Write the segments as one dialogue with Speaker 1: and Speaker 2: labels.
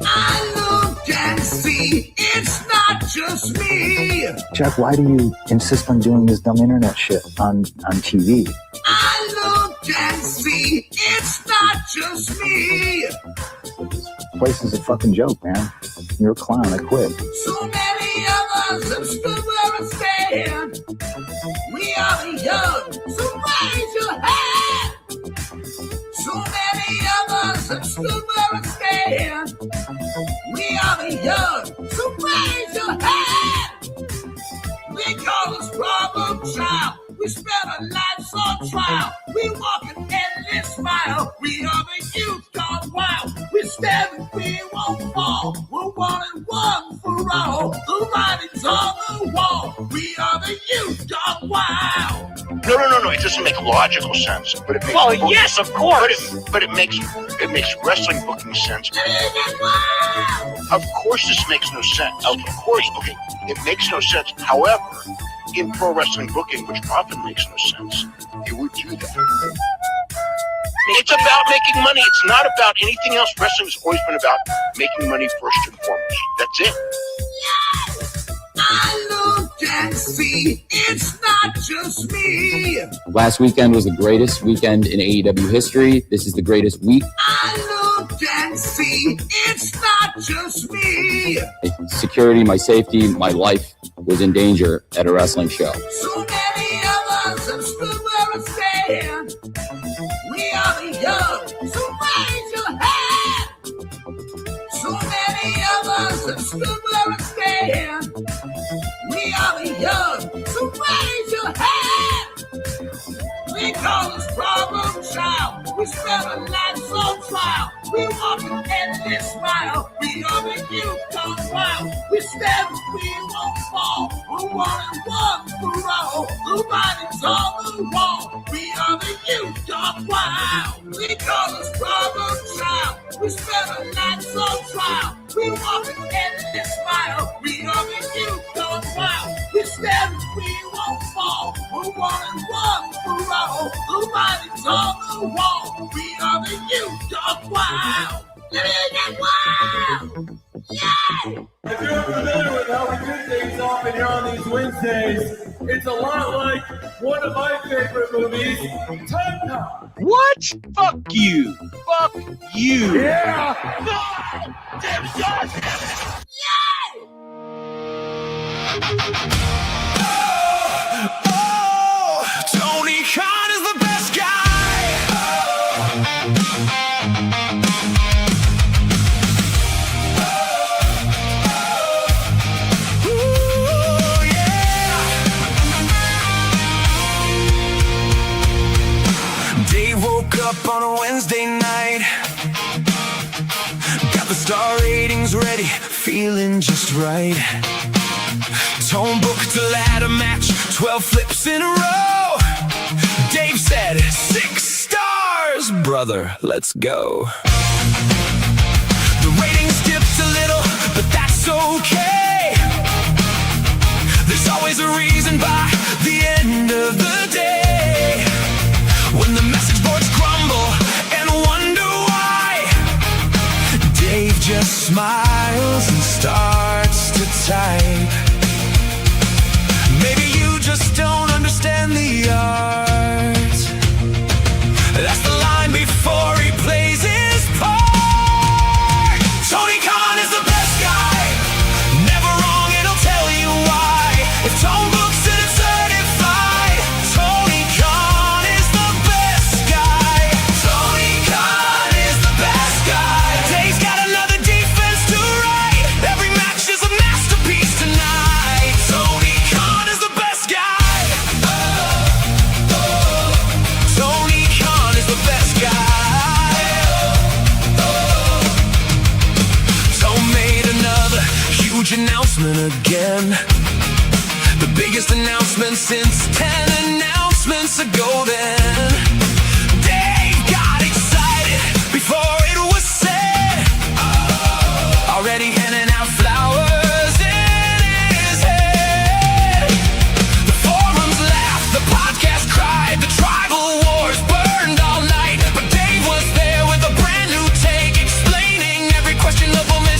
Speaker 1: I look and see, it's not just me.
Speaker 2: Jeff, why do you insist on doing this dumb internet shit on TV?
Speaker 1: I look and see, it's not just me.
Speaker 2: This place is a fucking joke, man. You're a clown. I quit.
Speaker 1: So many of us have stood where I stand. We are the young, so raise your hand. So many of us have stood where I stand. We are the young, so raise your hand. We call us problem child. We spend our lives on trial. We walk an endless mile. We are the youth gone wild. We stand and we won't fall. We're one and one for all. The writing's on the wall. We are the youth gone wild.
Speaker 3: No. It doesn't make logical sense, but it makes.
Speaker 4: Well, yes, of course.
Speaker 3: But it makes wrestling booking sense. Of course, this makes no sense. Of course, okay, it makes no sense. However, in pro wrestling booking, which often makes no sense, you would do that. It's about making money. It's not about anything else. Wrestling has always been about making money first and foremost. That's it.
Speaker 1: Yes, I look and see, it's not just me.
Speaker 5: Last weekend was the greatest weekend in AEW history. This is the greatest week.
Speaker 1: I look and see, it's not just me.
Speaker 5: Security, my safety, my life was in danger at a wrestling show.
Speaker 1: So many of us have stood where I stand. We are the young, so raise your hand. So many of us have stood where I stand. We are the young, so raise your hand. We call this problem child. We spend our lives on trial. We walk an endless mile. We are the youth gone wild. We stand and we won't fall. We're one and one for all. The writing's on the wall. We are the youth gone wild. We call this problem child. We spend our lives on trial. We walk an endless mile. We are the youth gone wild. We stand and we won't fall. We're one and one for all. The writing's on the wall. We are the youth gone wild. Get wild! Yeah!
Speaker 6: If you're familiar with how we do things often here on these Wednesdays, it's a lot like one of my favorite movies, Time Cop.
Speaker 4: What? Fuck you. Fuck you.
Speaker 6: Yeah!
Speaker 4: No! Damn shot!
Speaker 1: Yeah!
Speaker 6: Oh, Tony Khan is the best guy! Up on a Wednesday night, got the star ratings ready, feeling just right. Tone booked a ladder match, 12 flips in a row. Dave said 6 stars, brother, let's go. The ratings dipped a little, but that's okay. There's always a reason by the end of the day. When the message boards crumble and wonder why, Dave just smiles and starts to type. Maybe you just don't understand the art. That's the line before he plays his part. Tony Khan is the best guy, never wrong and he'll tell you why. If Tone books it, it's certified. Tony Khan is the best guy. Tony Khan is the best guy. Dave's got another defense to write. Every match is a masterpiece tonight. Tony Khan is the best guy. Tony Khan is the best guy. Tone made another huge announcement again. The biggest announcement since 10 announcements ago then. Dave got excited before it was said. Already handing out flowers in his head. The forums laughed, the podcast cried, the tribal wars burned all night. But Dave was there with a brand new take, explaining every questionable mistake.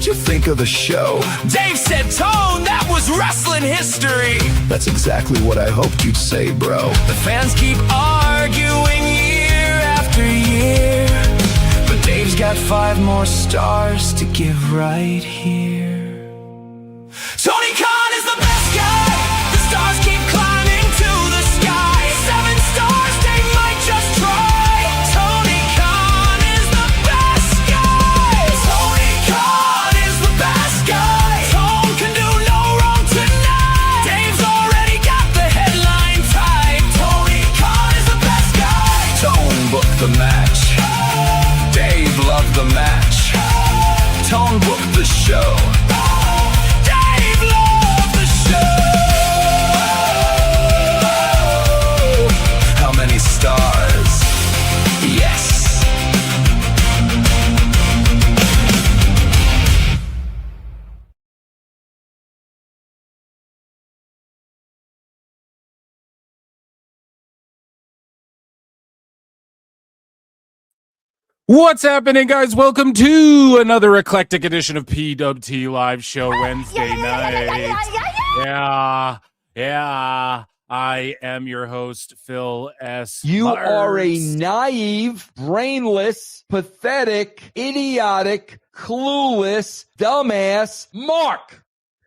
Speaker 6: what you think of the show. Dave said, Tone, that was wrestling history. That's exactly what I hoped you'd say, bro. The fans keep arguing year after year, but Dave's got 5 more stars to give right here. Tony Khan is the best guy. The stars keep climbing to the sky. 7 stars, Dave might just try. Tony Khan is the best guy. Tony Khan is the best guy. Tone can do no wrong tonight. Dave's already got the headline tight. Tony Khan is the best guy. Tone booked the match. Dave loved the match. Tone booked the show. Stars. Yes.
Speaker 7: What's happening, guys? Welcome to another eclectic edition of PWT Live Show Wednesday night. Yeah. I am your host, Phil S.
Speaker 8: You
Speaker 7: Mars.
Speaker 8: are a naive, brainless, pathetic, idiotic, clueless, dumbass Mark.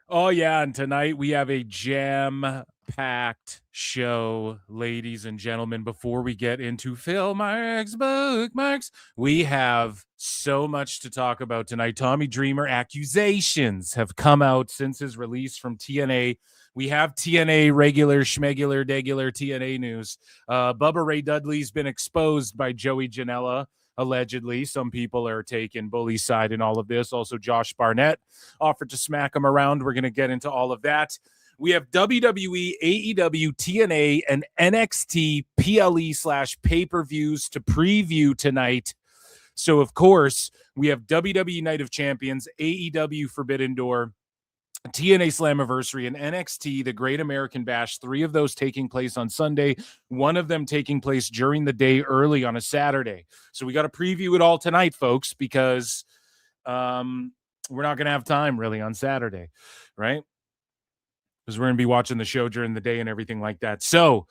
Speaker 7: Oh, yeah, and tonight we have a jam-packed show, ladies and gentlemen. Before we get into Phil Marks bookmarks, we have so much to talk about tonight. Tommy Dreamer accusations have come out since his release from TNA. We have TNA regular, schmegular, degular TNA news. Bubba Ray Dudley's been exposed by Joey Janela, allegedly. Some people are taking Bully's side in all of this. Also, Josh Barnett offered to smack him around. We're going to get into all of that. We have WWE, AEW, TNA, and NXT PLE / pay-per-views to preview tonight. So, of course, we have WWE Night of Champions, AEW Forbidden Door, TNA Slammiversary, and NXT, the Great American Bash, 3 of those taking place on Sunday, 1 of them taking place during the day early on a Saturday. So we got to preview it all tonight, folks, because we're not going to have time really on Saturday, right? Because we're going to be watching the show during the day and everything like that. So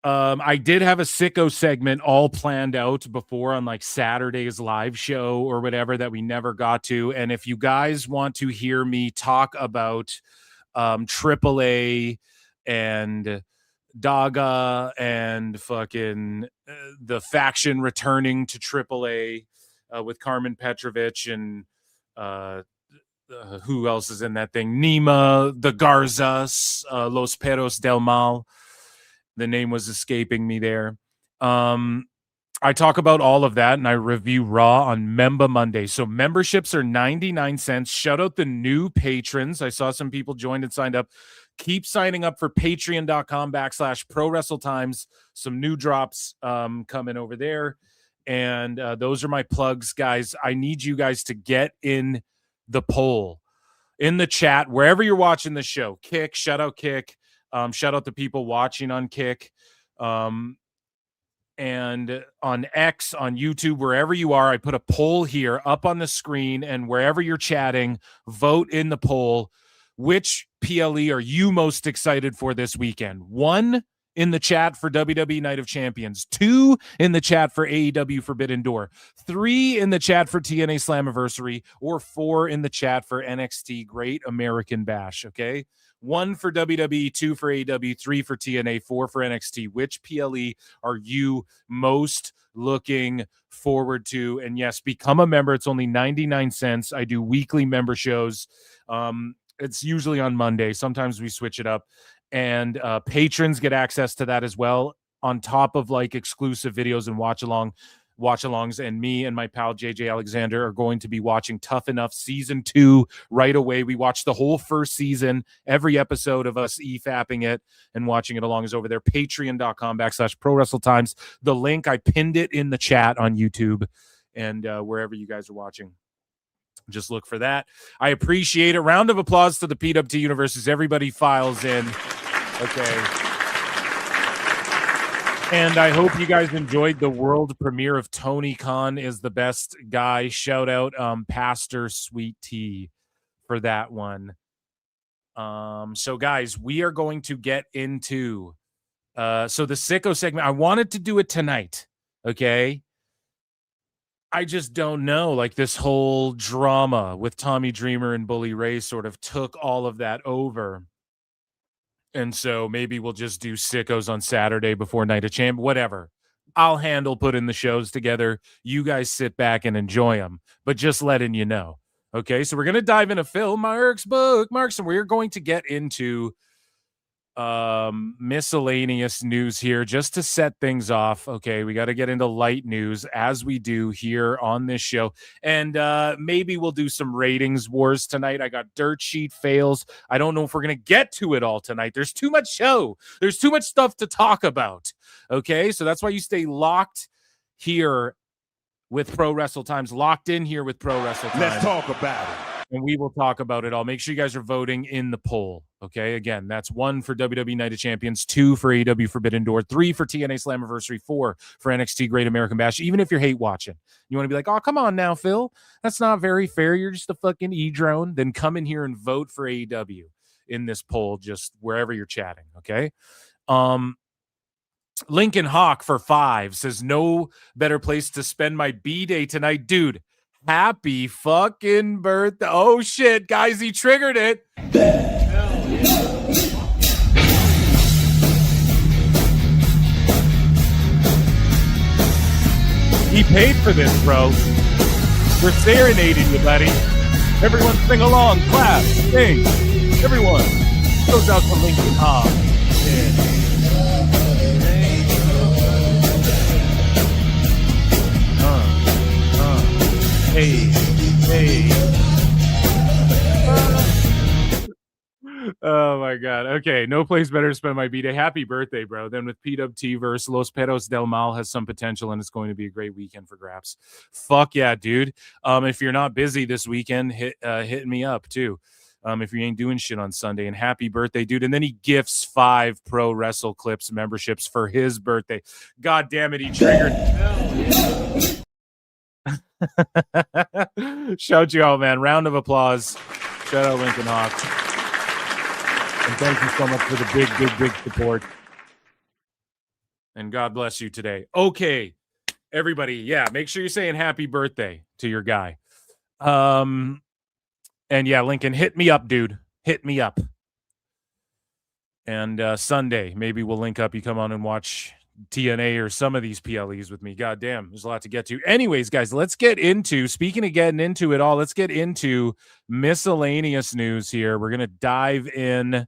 Speaker 7: I did have a sicko segment all planned out before on like Saturday's live show or whatever that we never got to. And if you guys want to hear me talk about AAA and Daga and fucking the faction returning to AAA with Carmen Petrovich and who else is in that thing? Nima, the Garzas, Los Perros del Mal. The name was escaping me there. I talk about all of that, and I review Raw on Memba Monday. So memberships are 99 cents. Shout out the new patrons. I saw some people joined and signed up. Keep signing up for patreon.com/ProWrestleTimes. Some new drops coming over there. And those are my plugs, guys. I need you guys to get in the poll, in the chat, wherever you're watching the show. Kick, shout out Kick. Shout out to people watching on Kick, and on X, on YouTube, wherever you are. I put a poll here up on the screen, and wherever you're chatting, vote in the poll. Which PLE are you most excited for this weekend? 1 in the chat for WWE Night of Champions, 2 in the chat for AEW Forbidden Door, 3 in the chat for TNA Slammiversary, or 4 in the chat for NXT Great American Bash, okay? 1 for WWE, 2 for AEW, 3 for TNA, 4 for NXT. Which PLE are you most looking forward to? And yes, become a member. It's only 99 cents. I do weekly member shows. It's usually on Monday. Sometimes we switch it up. And patrons get access to that as well, on top of like exclusive videos and watch-alongs. And me and my pal JJ Alexander are going to be watching Tough Enough Season 2 right away. We watched the whole first season. Every episode of us EFAPing it and watching it along is over there. Patreon.com/ProWrestleTimes. The link, I pinned it in the chat on YouTube and wherever you guys are watching. Just look for that. I appreciate it. Round of applause to the PWT universe as everybody files in. Okay. And I hope you guys enjoyed the world premiere of Tony Khan is the best guy. Shout out Pastor Sweet Tea for that one. So guys, we are going to get into so the sicko segment. I wanted to do it tonight. Okay. I just don't know. Like this whole drama with Tommy Dreamer and Bully Ray sort of took all of that over. And so maybe we'll just do sickos on Saturday before Night of Champions, whatever. I'll handle putting the shows together. You guys sit back and enjoy them, but just letting you know. Okay, so we're going to dive into Phil Marks' bookmarks, and we're going to get into miscellaneous news here just to set things off. Okay, we got to get into light news as we do here on this show, and maybe we'll do some ratings wars tonight. I got dirt sheet fails. I don't know if we're gonna get to it all tonight. There's too much show. There's too much stuff to talk about. Okay, so that's why you stay locked here with Pro Wrestle Times, locked in here with Pro Wrestle Times.
Speaker 9: Let's talk about it.
Speaker 7: And we will talk about it all. Make sure you guys are voting in the poll. Okay. Again, that's 1 for WWE Night of Champions, 2 for AEW Forbidden Door, 3 for TNA Slammiversary, 4 for NXT Great American Bash. Even if you're hate watching, you want to be like, oh, come on now, Phil. That's not very fair. You're just a fucking E-drone. Then come in here and vote for AEW in this poll, just wherever you're chatting. Okay. Lincoln Hawk for 5 says no better place to spend my B-day tonight. Dude, happy fucking birthday. Oh shit, guys, he triggered it. He paid for this, bro. We're serenading you, buddy. Everyone sing along, clap, sing. Everyone goes out to Lincoln Hawk. Yeah. Hey. Oh my God. Okay. No place better to spend my B-Day. Happy birthday, bro. Then with PWT versus Los Perros del Mal has some potential, and it's going to be a great weekend for Graps. Fuck yeah, dude. If you're not busy this weekend, hit me up too. If you ain't doing shit on Sunday. And happy birthday, dude. And then he gifts 5 Pro Wrestle Clips memberships for his birthday. God damn it, he triggered. Shout you out, man. Round of applause. Shout out Lincoln Hawk. And thank you so much for the big support. And God bless you today. Okay, everybody. Yeah, make sure you're saying happy birthday to your guy. And yeah, Lincoln, hit me up, dude. Hit me up. And Sunday, maybe we'll link up. You come on and watch TNA or some of these PLEs with me. God damn, there's a lot to get to. Anyways, guys, let's get into, speaking of getting into it all, let's get into miscellaneous news here. We're going to dive in.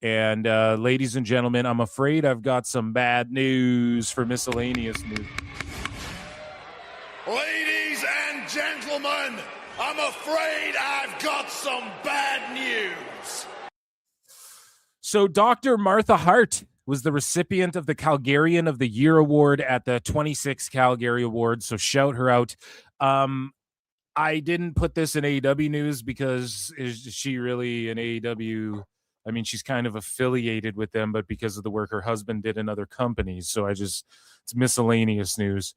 Speaker 7: And ladies and gentlemen, I'm afraid I've got some bad news for miscellaneous news.
Speaker 9: Ladies and gentlemen, I'm afraid I've got some bad news.
Speaker 7: So Dr. Martha Hart was the recipient of the Calgarian of the Year Award at the 26th Calgary Awards. So shout her out. I didn't put this in AEW news because is she really an AEW? I mean, she's kind of affiliated with them, but because of the work her husband did in other companies. So it's miscellaneous news.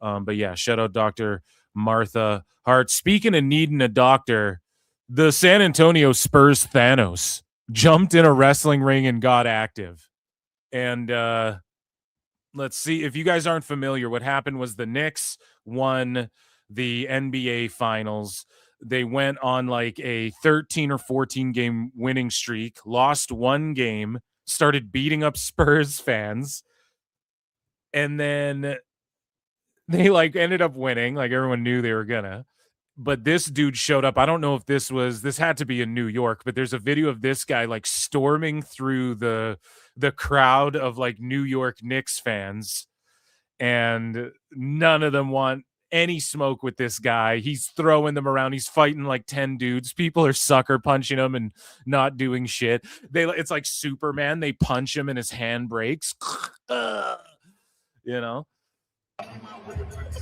Speaker 7: But yeah, shout out Dr. Martha Hart. Speaking of needing a doctor, the San Antonio Spurs Thanos jumped in a wrestling ring and got active. And let's see, if you guys aren't familiar, what happened was the Knicks won the NBA Finals. They went on like a 13 or 14 game winning streak, lost one game, started beating up Spurs fans, and then they like ended up winning. Like everyone knew they were gonna. But this dude showed up. I don't know if this had to be in New York, but there's a video of this guy like storming through the crowd of like New York Knicks fans, and none of them want any smoke with this guy. He's throwing them around. He's fighting like 10 dudes. People are sucker punching him and not doing shit. It's like Superman. They punch him and his hand breaks. You know?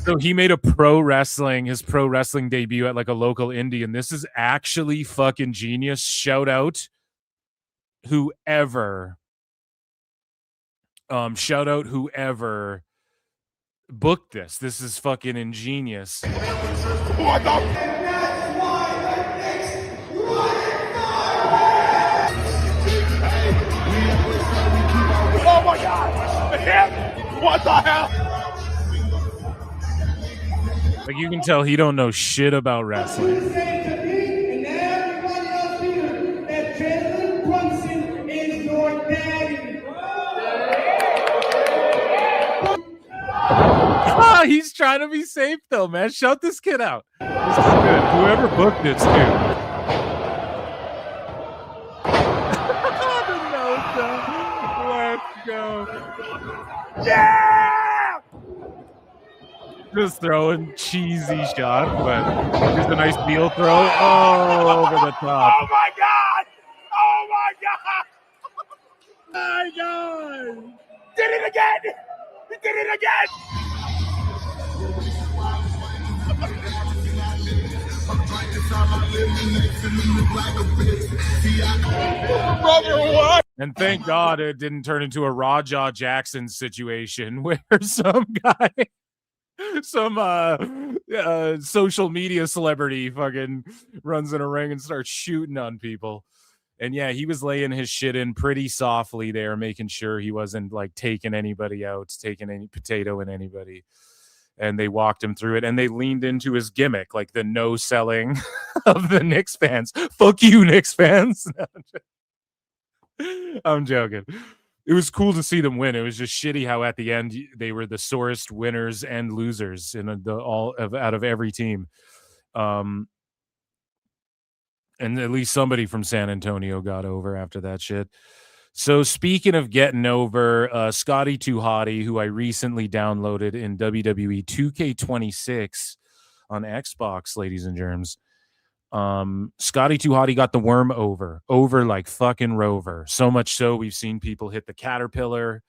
Speaker 7: So he made his pro wrestling debut at like a local indie, and this is actually fucking genius. Shout out whoever Shout out whoever booked this. This is fucking ingenious.
Speaker 9: What the? Oh my God! Him? What the hell?
Speaker 7: Like, you can tell he don't know shit about wrestling. He's trying to be safe though, man. Shout this kid out. This is good. Whoever booked this, too. Let's go.
Speaker 9: Yeah!
Speaker 7: Just throwing cheesy shots, but here's a nice heel throw. Oh, over the top.
Speaker 9: Oh my God! Oh my God! My God! Did it again! He did it again! Brother, what?
Speaker 7: And thank God it didn't turn into a Raja Jackson situation where some guy, some social media celebrity fucking runs in a ring and starts shooting on people. And yeah, he was laying his shit in pretty softly there, making sure he wasn't like taking anybody out, taking any potato in anybody. And they walked him through it, and they leaned into his gimmick, like the no selling of the Knicks fans. Fuck you, Knicks fans. I'm joking. It was cool to see them win. It was just shitty how at the end they were the sorest winners and losers in out of every team. And at least somebody from San Antonio got over after that shit. So speaking of getting over, Scotty 2 Hotty, who I recently downloaded in WWE 2K26 on Xbox, ladies and germs. Scotty 2 Hotty got the worm over like fucking Rover. So much so we've seen people hit the caterpillar,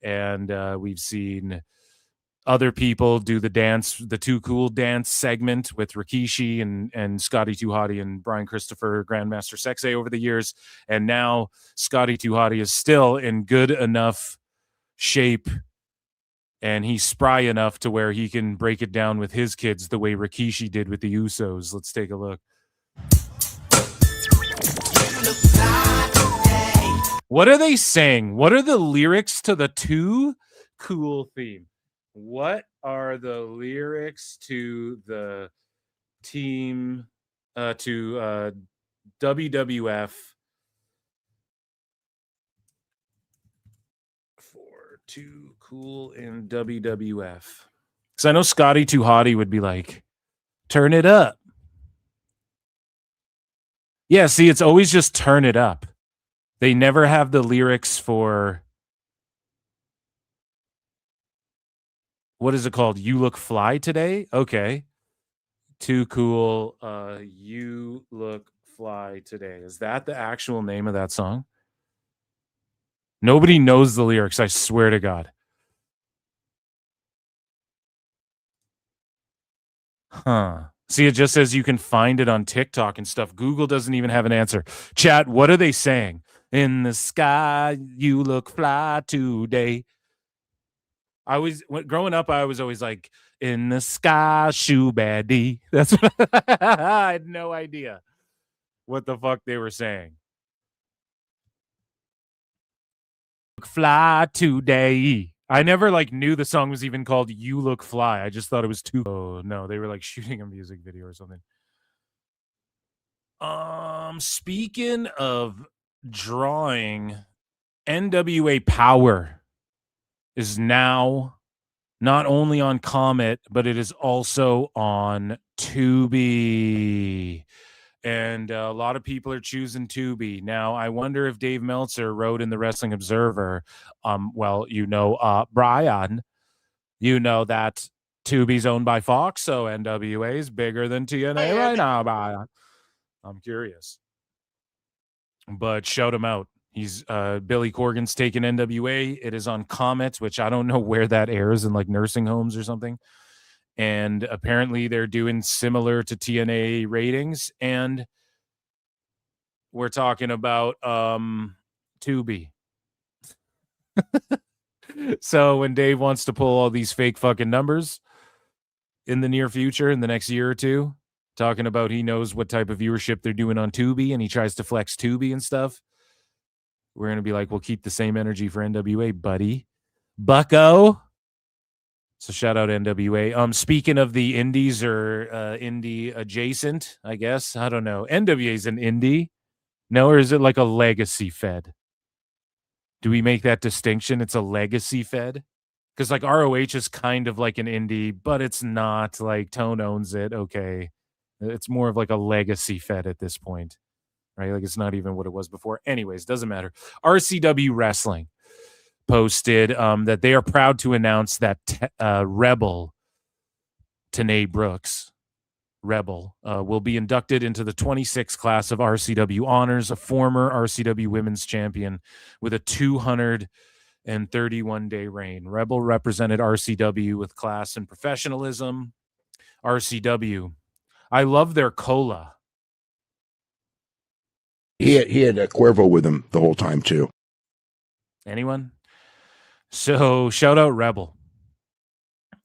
Speaker 7: and we've seen other people do the dance, the Too Cool dance segment with Rikishi and Scotty 2 Hotty and Brian Christopher, Grandmaster Sexay over the years. And now Scotty 2 Hotty is still in good enough shape, and he's spry enough to where he can break it down with his kids the way Rikishi did with the Usos. Let's take a look. What are they saying? What are the lyrics to the Too Cool theme? What are the lyrics to the team, to WWF for Too Cool in WWF? Because I know Scotty 2 Hotty would be like, turn it up. Yeah, see, it's always just turn it up. They never have the lyrics for... What is it called? You Look Fly Today? Okay. Too Cool. You Look Fly Today. Is that the actual name of that song? Nobody knows the lyrics, I swear to God. Huh. See, it just says you can find it on TikTok and stuff. Google doesn't even have an answer. Chat, what are they saying? In the sky, you look fly today. Growing up, I was always like, in the sky, shoe baddie. That's what I had no idea what the fuck they were saying. Fly today. I never knew the song was even called You Look Fly. I just thought it was too. Oh no, they were shooting a music video or something. Speaking of drawing, NWA Power is now not only on Comet, but it is also on Tubi. And a lot of people are choosing Tubi. Now, I wonder if Dave Meltzer wrote in the Wrestling Observer, Brian, that Tubi's owned by Fox, so NWA is bigger than TNA right now, Brian. I'm curious. But shout him out. He's Billy Corgan's taking NWA. It is on Comet, which I don't know where that airs, in nursing homes or something. And apparently they're doing similar to TNA ratings. And we're talking about Tubi. So when Dave wants to pull all these fake fucking numbers in the near future, in the next year or two, talking about he knows what type of viewership they're doing on Tubi and he tries to flex Tubi and stuff, we're going to be like, we'll keep the same energy for NWA, buddy. Bucko. So shout out NWA. Speaking of the indies or indie adjacent, I guess. I don't know. NWA is an indie. No, or is it like a legacy fed? Do we make that distinction? It's a legacy fed? Because like ROH is kind of like an indie, but it's not. Like Tone owns it. Okay. It's more of like a legacy fed at this point, right? Like it's not even what it was before. Anyways, doesn't matter. RCW Wrestling posted that they are proud to announce that Rebel, Tanae Brooks, Rebel, will be inducted into the 26th class of RCW Honors, a former RCW Women's Champion with a 231-day reign. Rebel represented RCW with class and professionalism. RCW, I love their cola.
Speaker 3: He had a Cuervo with him the whole time too.
Speaker 7: Anyone? So shout out Rebel.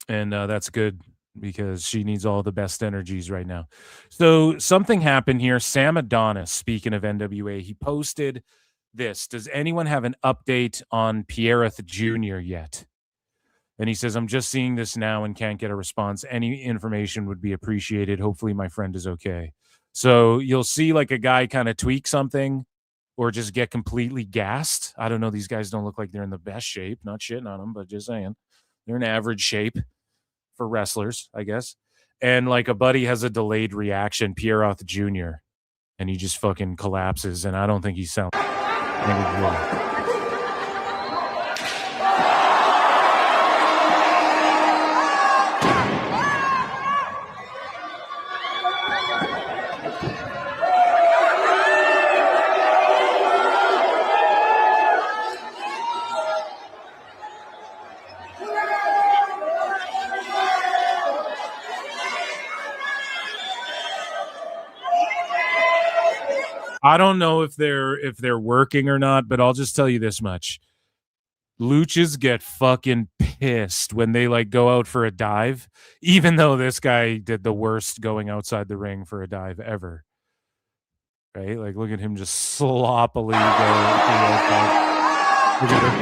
Speaker 7: And that's good because she needs all the best energies right now. So something happened here. Sam Adonis, speaking of NWA, he posted this. Does anyone have an update on Pierreth Jr. yet? And he says, I'm just seeing this now and can't get a response. Any information would be appreciated. Hopefully my friend is okay. So you'll see like a guy kind of tweak something or just get completely gassed. I don't know. These guys don't look like they're in the best shape. Not shitting on them, but just saying. They're in average shape for wrestlers, I guess. And like a buddy has a delayed reaction, Pierreth Jr., and he just fucking collapses. And I don't think he's sound. I think he's wrong. I don't know if they're working or not, but I'll just tell you this much. Luchas get fucking pissed when they like go out for a dive, even though this guy did the worst going outside the ring for a dive ever. Right? Like look at him just sloppily go. Look at this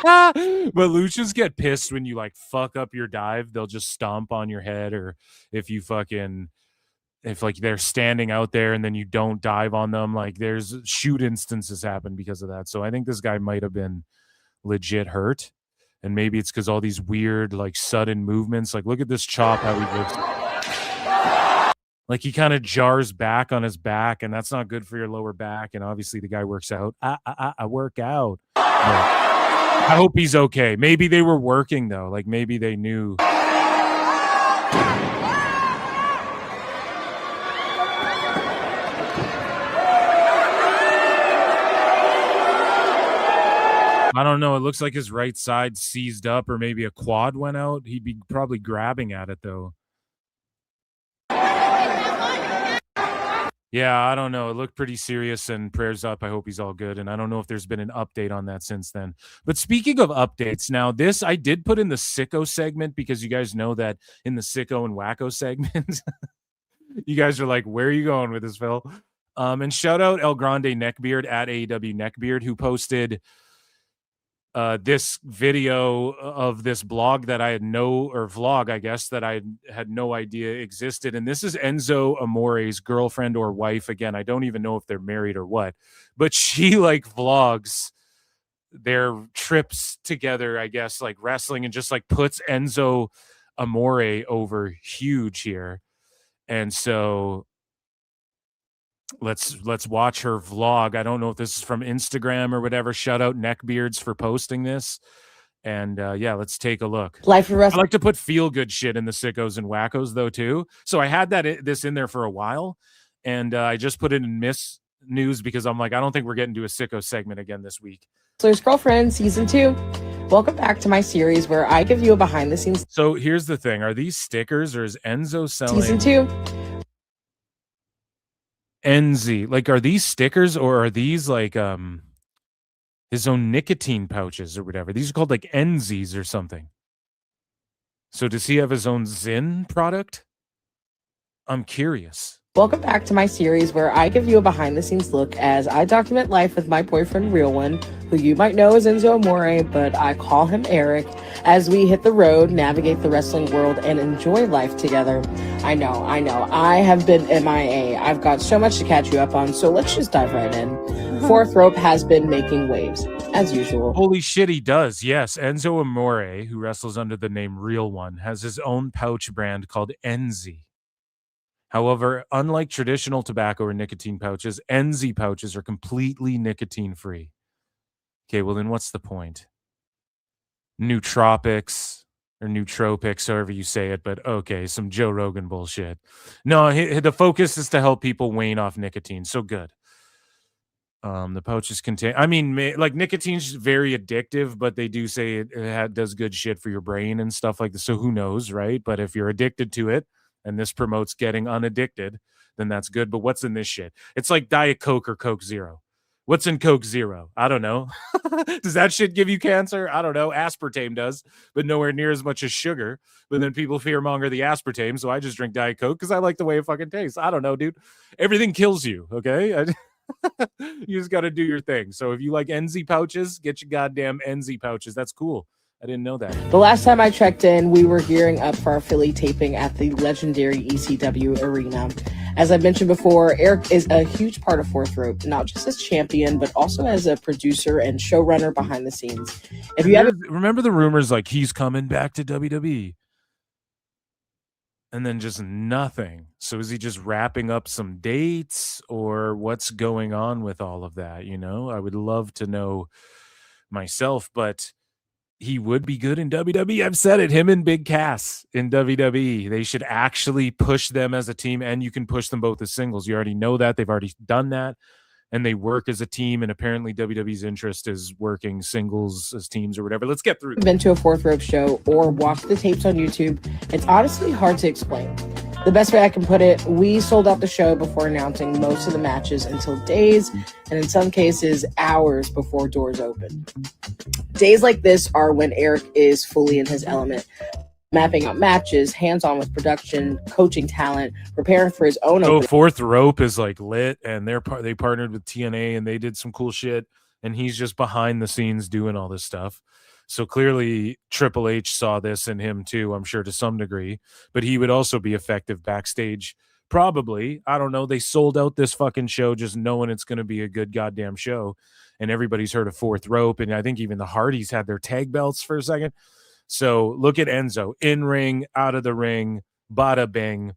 Speaker 7: guy. But Luchas get pissed when you like fuck up your dive. They'll just stomp on your head, or if like they're standing out there and then you don't dive on them, like there's shoot instances happen because of that. So I think this guy might have been legit hurt, and maybe it's because all these weird like sudden movements. Like look at this chop, how he looks. Like he kind of jars back on his back, and that's not good for your lower back. And obviously the guy works out. I work out. I hope he's okay. Maybe they were working though. Like maybe they knew. I don't know. It looks like his right side seized up, or maybe a quad went out. He'd be probably grabbing at it, though. Yeah, I don't know. It looked pretty serious, and prayers up. I hope he's all good. And I don't know if there's been an update on that since then. But speaking of updates, now this I did put in the sicko segment because you guys know that in the sicko and wacko segment, you guys are like, where are you going with this, Phil? And shout out El Grande Neckbeard at AEW Neckbeard, who posted this video of this blog that I had vlog, I guess, that I had no idea existed. And this is Enzo Amore's girlfriend or wife. Again, I don't even know if they're married or what, but she like vlogs their trips together, I guess, like wrestling, and just like puts Enzo Amore over huge here. And so let's watch her vlog. I don't know if this is from Instagram or whatever. Shout out Neckbeards for posting this. And yeah, let's take a look. Life of Wrestling. I like to put feel good shit in the sickos and wackos though too. So I had this in there for a while, and I just put it in Miss News because I'm like, I don't think we're getting to a sicko segment again this week.
Speaker 10: Wrestler's Girlfriend Season 2. Welcome back to my series where I give you a behind the scenes.
Speaker 7: So here's the thing: are these stickers, or is Enzo selling
Speaker 10: Season 2?
Speaker 7: NZ, like, are these stickers, or are these like his own nicotine pouches or whatever. These are called like Enzies or something. So does he have his own Zyn product? I'm curious.
Speaker 10: Welcome back to my series where I give you a behind-the-scenes look as I document life with my boyfriend, Real One, who you might know as Enzo Amore, but I call him Eric, as we hit the road, navigate the wrestling world, and enjoy life together. I know. I have been MIA. I've got so much to catch you up on, so let's just dive right in. Fourth Rope has been making waves, as usual.
Speaker 7: Holy shit, he does. Yes, Enzo Amore, who wrestles under the name Real One, has his own pouch brand called Enzy. However, unlike traditional tobacco or nicotine pouches, Enzy pouches are completely nicotine-free. Okay, well then what's the point? Nootropics or nootropics, however you say it, but okay, some Joe Rogan bullshit. No, the focus is to help people wane off nicotine, so good. The pouches contain, I mean, like nicotine's very addictive, but they do say it does good shit for your brain and stuff like this, so who knows, right? But if you're addicted to it, and this promotes getting unaddicted, then that's good. But what's in this shit? It's like Diet Coke or Coke Zero. What's in Coke Zero? I don't know. Does that shit give you cancer? I don't know. Aspartame does, but nowhere near as much as sugar. But then people fearmonger the aspartame, so I just drink Diet Coke because I like the way it fucking tastes. I don't know, dude. Everything kills you, okay? You just got to do your thing. So if you like Enzy pouches, get your goddamn Enzy pouches. That's cool. I didn't know that.
Speaker 10: The last time I checked in, we were gearing up for our Philly taping at the legendary ECW Arena. As I mentioned before, Eric is a huge part of Fourth Rope, not just as champion, but also as a producer and showrunner behind the scenes. If you haven't
Speaker 7: remember the rumors like he's coming back to WWE, and then just nothing. So is he just wrapping up some dates, or what's going on with all of that? You know, I would love to know myself, but he would be good in WWE. I've said it. Him and Big Cass in WWE. They should actually push them as a team, and you can push them both as singles. You already know that. They've already done that, and they work as a team, and apparently WWE's interest is working singles as teams or whatever. Let's get through.
Speaker 10: Been to a Fourth Rope show or watched the tapes on YouTube, it's honestly hard to explain. The best way I can put it, we sold out the show before announcing most of the matches until days, and in some cases, hours before doors open. Days like this are when Eric is fully in his element, mapping out matches, hands-on with production, coaching talent, preparing for his own opening.
Speaker 7: Fourth Rope is like lit, and they partnered with TNA, and they did some cool shit, and he's just behind the scenes doing all this stuff. So clearly Triple H saw this in him too, I'm sure to some degree, but he would also be effective backstage. Probably. I don't know. They sold out this fucking show just knowing it's going to be a good goddamn show. And everybody's heard of Fourth Rope. And I think even the Hardys had their tag belts for a second. So look at Enzo, in ring, out of the ring, bada bing.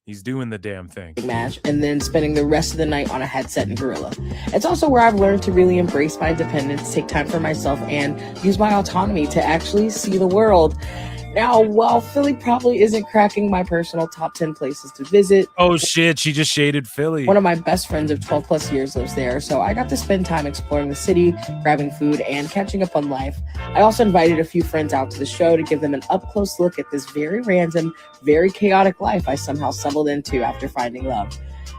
Speaker 7: He's doing the damn thing.
Speaker 10: Match, and then spending the rest of the night on a headset and gorilla. It's also where I've learned to really embrace my independence, take time for myself, and use my autonomy to actually see the world. Now, while Philly probably isn't cracking my personal top 10 places to visit.
Speaker 7: Oh shit, she just shaded Philly.
Speaker 10: One of my best friends of 12 plus years lives there, so I got to spend time exploring the city, grabbing food, and catching up on life. I also invited a few friends out to the show to give them an up-close look at this very random, very chaotic life I somehow stumbled into after finding love.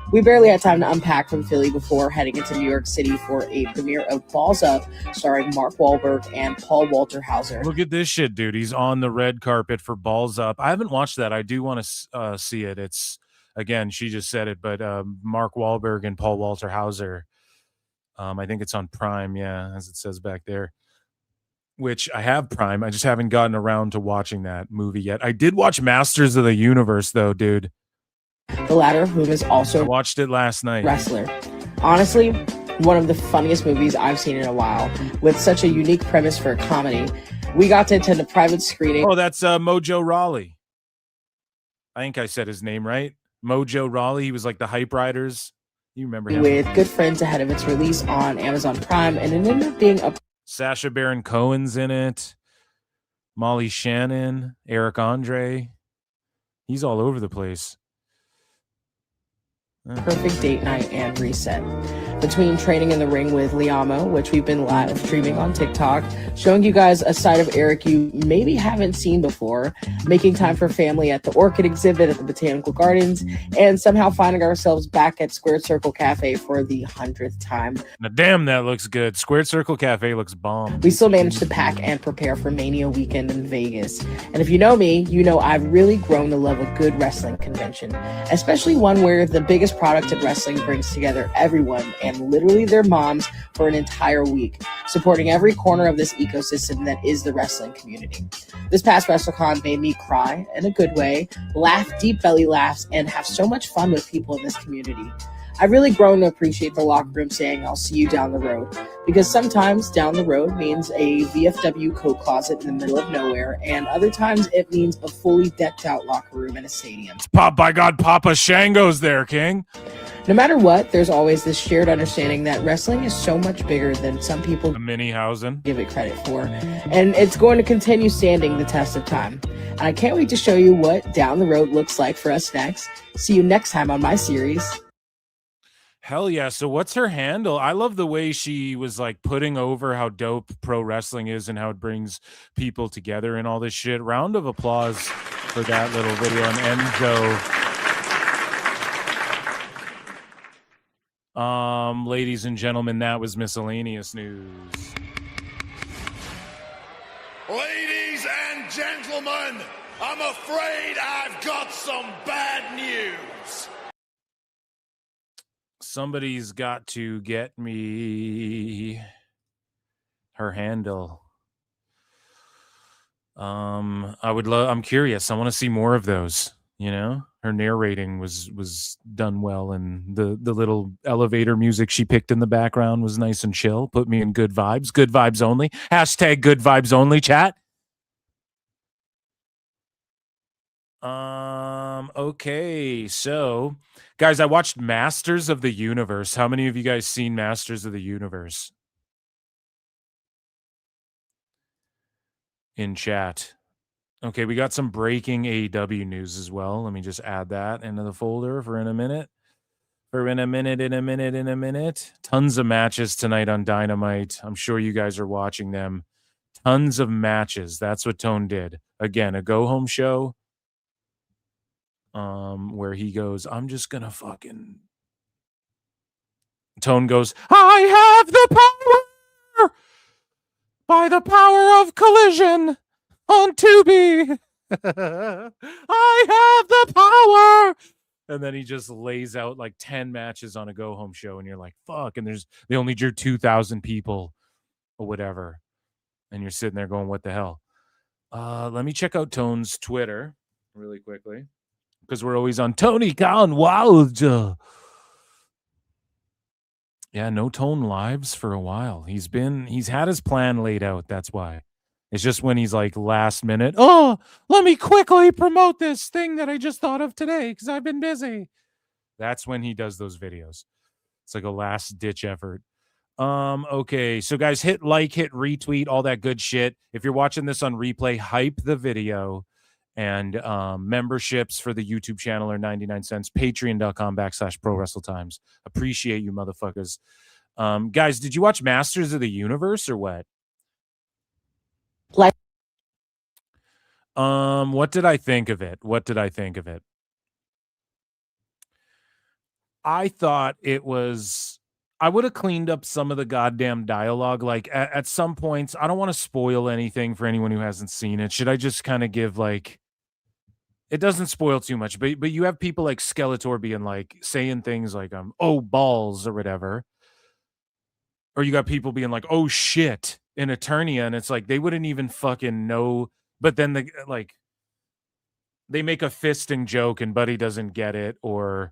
Speaker 10: We barely had time to unpack from Philly before heading into New York City for a premiere of Balls Up, starring Mark Wahlberg and Paul Walter Hauser.
Speaker 7: Look at this shit, dude. He's on the red carpet for Balls Up. I haven't watched that. I do want to see it. It's, again, she just said it, but Mark Wahlberg and Paul Walter Hauser. I think it's on Prime, yeah, as it says back there. Which I have Prime. I just haven't gotten around to watching that movie yet. I did watch Masters of the Universe, though, dude.
Speaker 10: The latter of whom is also
Speaker 7: I watched it last night.
Speaker 10: Wrestler. Honestly, one of the funniest movies I've seen in a while, with such a unique premise for a comedy. We got to attend a private screening.
Speaker 7: Oh, that's Mojo Rawley. I think I said his name right. Mojo Rawley. He was like the Hype Riders. You remember him?
Speaker 10: With good friends ahead of its release on Amazon Prime, and it ended up being a
Speaker 7: Sacha Baron Cohen's in it. Molly Shannon, Eric Andre. He's all over the place.
Speaker 10: perfect date night and reset. Between training in the ring with Liamo, which we've been live streaming on TikTok, showing you guys a side of Eric you maybe haven't seen before, making time for family at the Orchid exhibit at the Botanical Gardens, and somehow finding ourselves back at Squared Circle Cafe for the 100th time.
Speaker 7: Now, damn, that looks good. Squared Circle Cafe looks bomb.
Speaker 10: We still managed to pack and prepare for Mania weekend in Vegas. And if you know me, you know I've really grown to love a good wrestling convention, especially one where the biggest product in wrestling brings together everyone and literally their moms for an entire week, supporting every corner of this ecosystem that is the wrestling community. This past WrestleCon made me cry in a good way, laugh deep belly laughs, and have so much fun with people in this community. I've really grown to appreciate the locker room saying, "I'll see you down the road," because sometimes down the road means a VFW coat closet in the middle of nowhere, and other times it means a fully decked out locker room in a stadium.
Speaker 7: By God, Papa Shango's there, King.
Speaker 10: No matter what, there's always this shared understanding that wrestling is so much bigger than some people give it credit for, and it's going to continue standing the test of time. And I can't wait to show you what down the road looks like for us next. See you next time on my series.
Speaker 7: Hell yeah. So what's her handle? I love the way she was like putting over how dope pro wrestling is and how it brings people together and all this shit. Round of applause for that little video. And Enzo. Ladies and gentlemen, that was miscellaneous news.
Speaker 9: Ladies and gentlemen, I'm afraid I've got some bad news.
Speaker 7: Somebody's got to get me her handle. I'm curious. I want to see more of those, you know? Her narrating was done well, and the little elevator music she picked in the background was nice and chill. Put me in good vibes. Good vibes only. Hashtag good vibes only, chat. Okay, so guys, I watched Masters of the Universe. How many of you guys seen Masters of the Universe? In chat. Okay, we got some breaking AEW news as well. Let me just add that into the folder for in a minute. Tons of matches tonight on Dynamite. I'm sure you guys are watching them. Tons of matches. That's what Tone did. Again, a go-home show. Where he goes, I'm just gonna fucking... Tone goes, I have the power! By the power of collision on Tubi! I have the power! And then he just lays out like 10 matches on a go-home show, and you're like, fuck, and they only drew 2,000 people or whatever. And you're sitting there going, what the hell? Let me check out Tone's Twitter really quickly, because we're always on Tony Khan Wild. Yeah, no Tone lives for a while. He's had his plan laid out. That's why. It's just when he's like last minute, oh, let me quickly promote this thing that I just thought of today because I've been busy. That's when he does those videos. It's like a last ditch effort. Okay, so guys, hit like, hit retweet, all that good shit. If you're watching this on replay, hype the video. And memberships for the YouTube channel are 99 cents. Patreon.com/ProWrestleTimes. Appreciate you, motherfuckers. Guys, did you watch Masters of the Universe or what?
Speaker 10: Like,
Speaker 7: what did I think of it? I thought it was... I would have cleaned up some of the goddamn dialogue. Like, at some points, I don't want to spoil anything for anyone who hasn't seen it. Should I just kind of give, like... It doesn't spoil too much, but you have people like Skeletor being like, saying things like, oh, balls, or whatever. Or you got people being like, oh, shit, in Eternia, and it's like, they wouldn't even fucking know. But then, they make a fisting joke, and Buddy doesn't get it, or...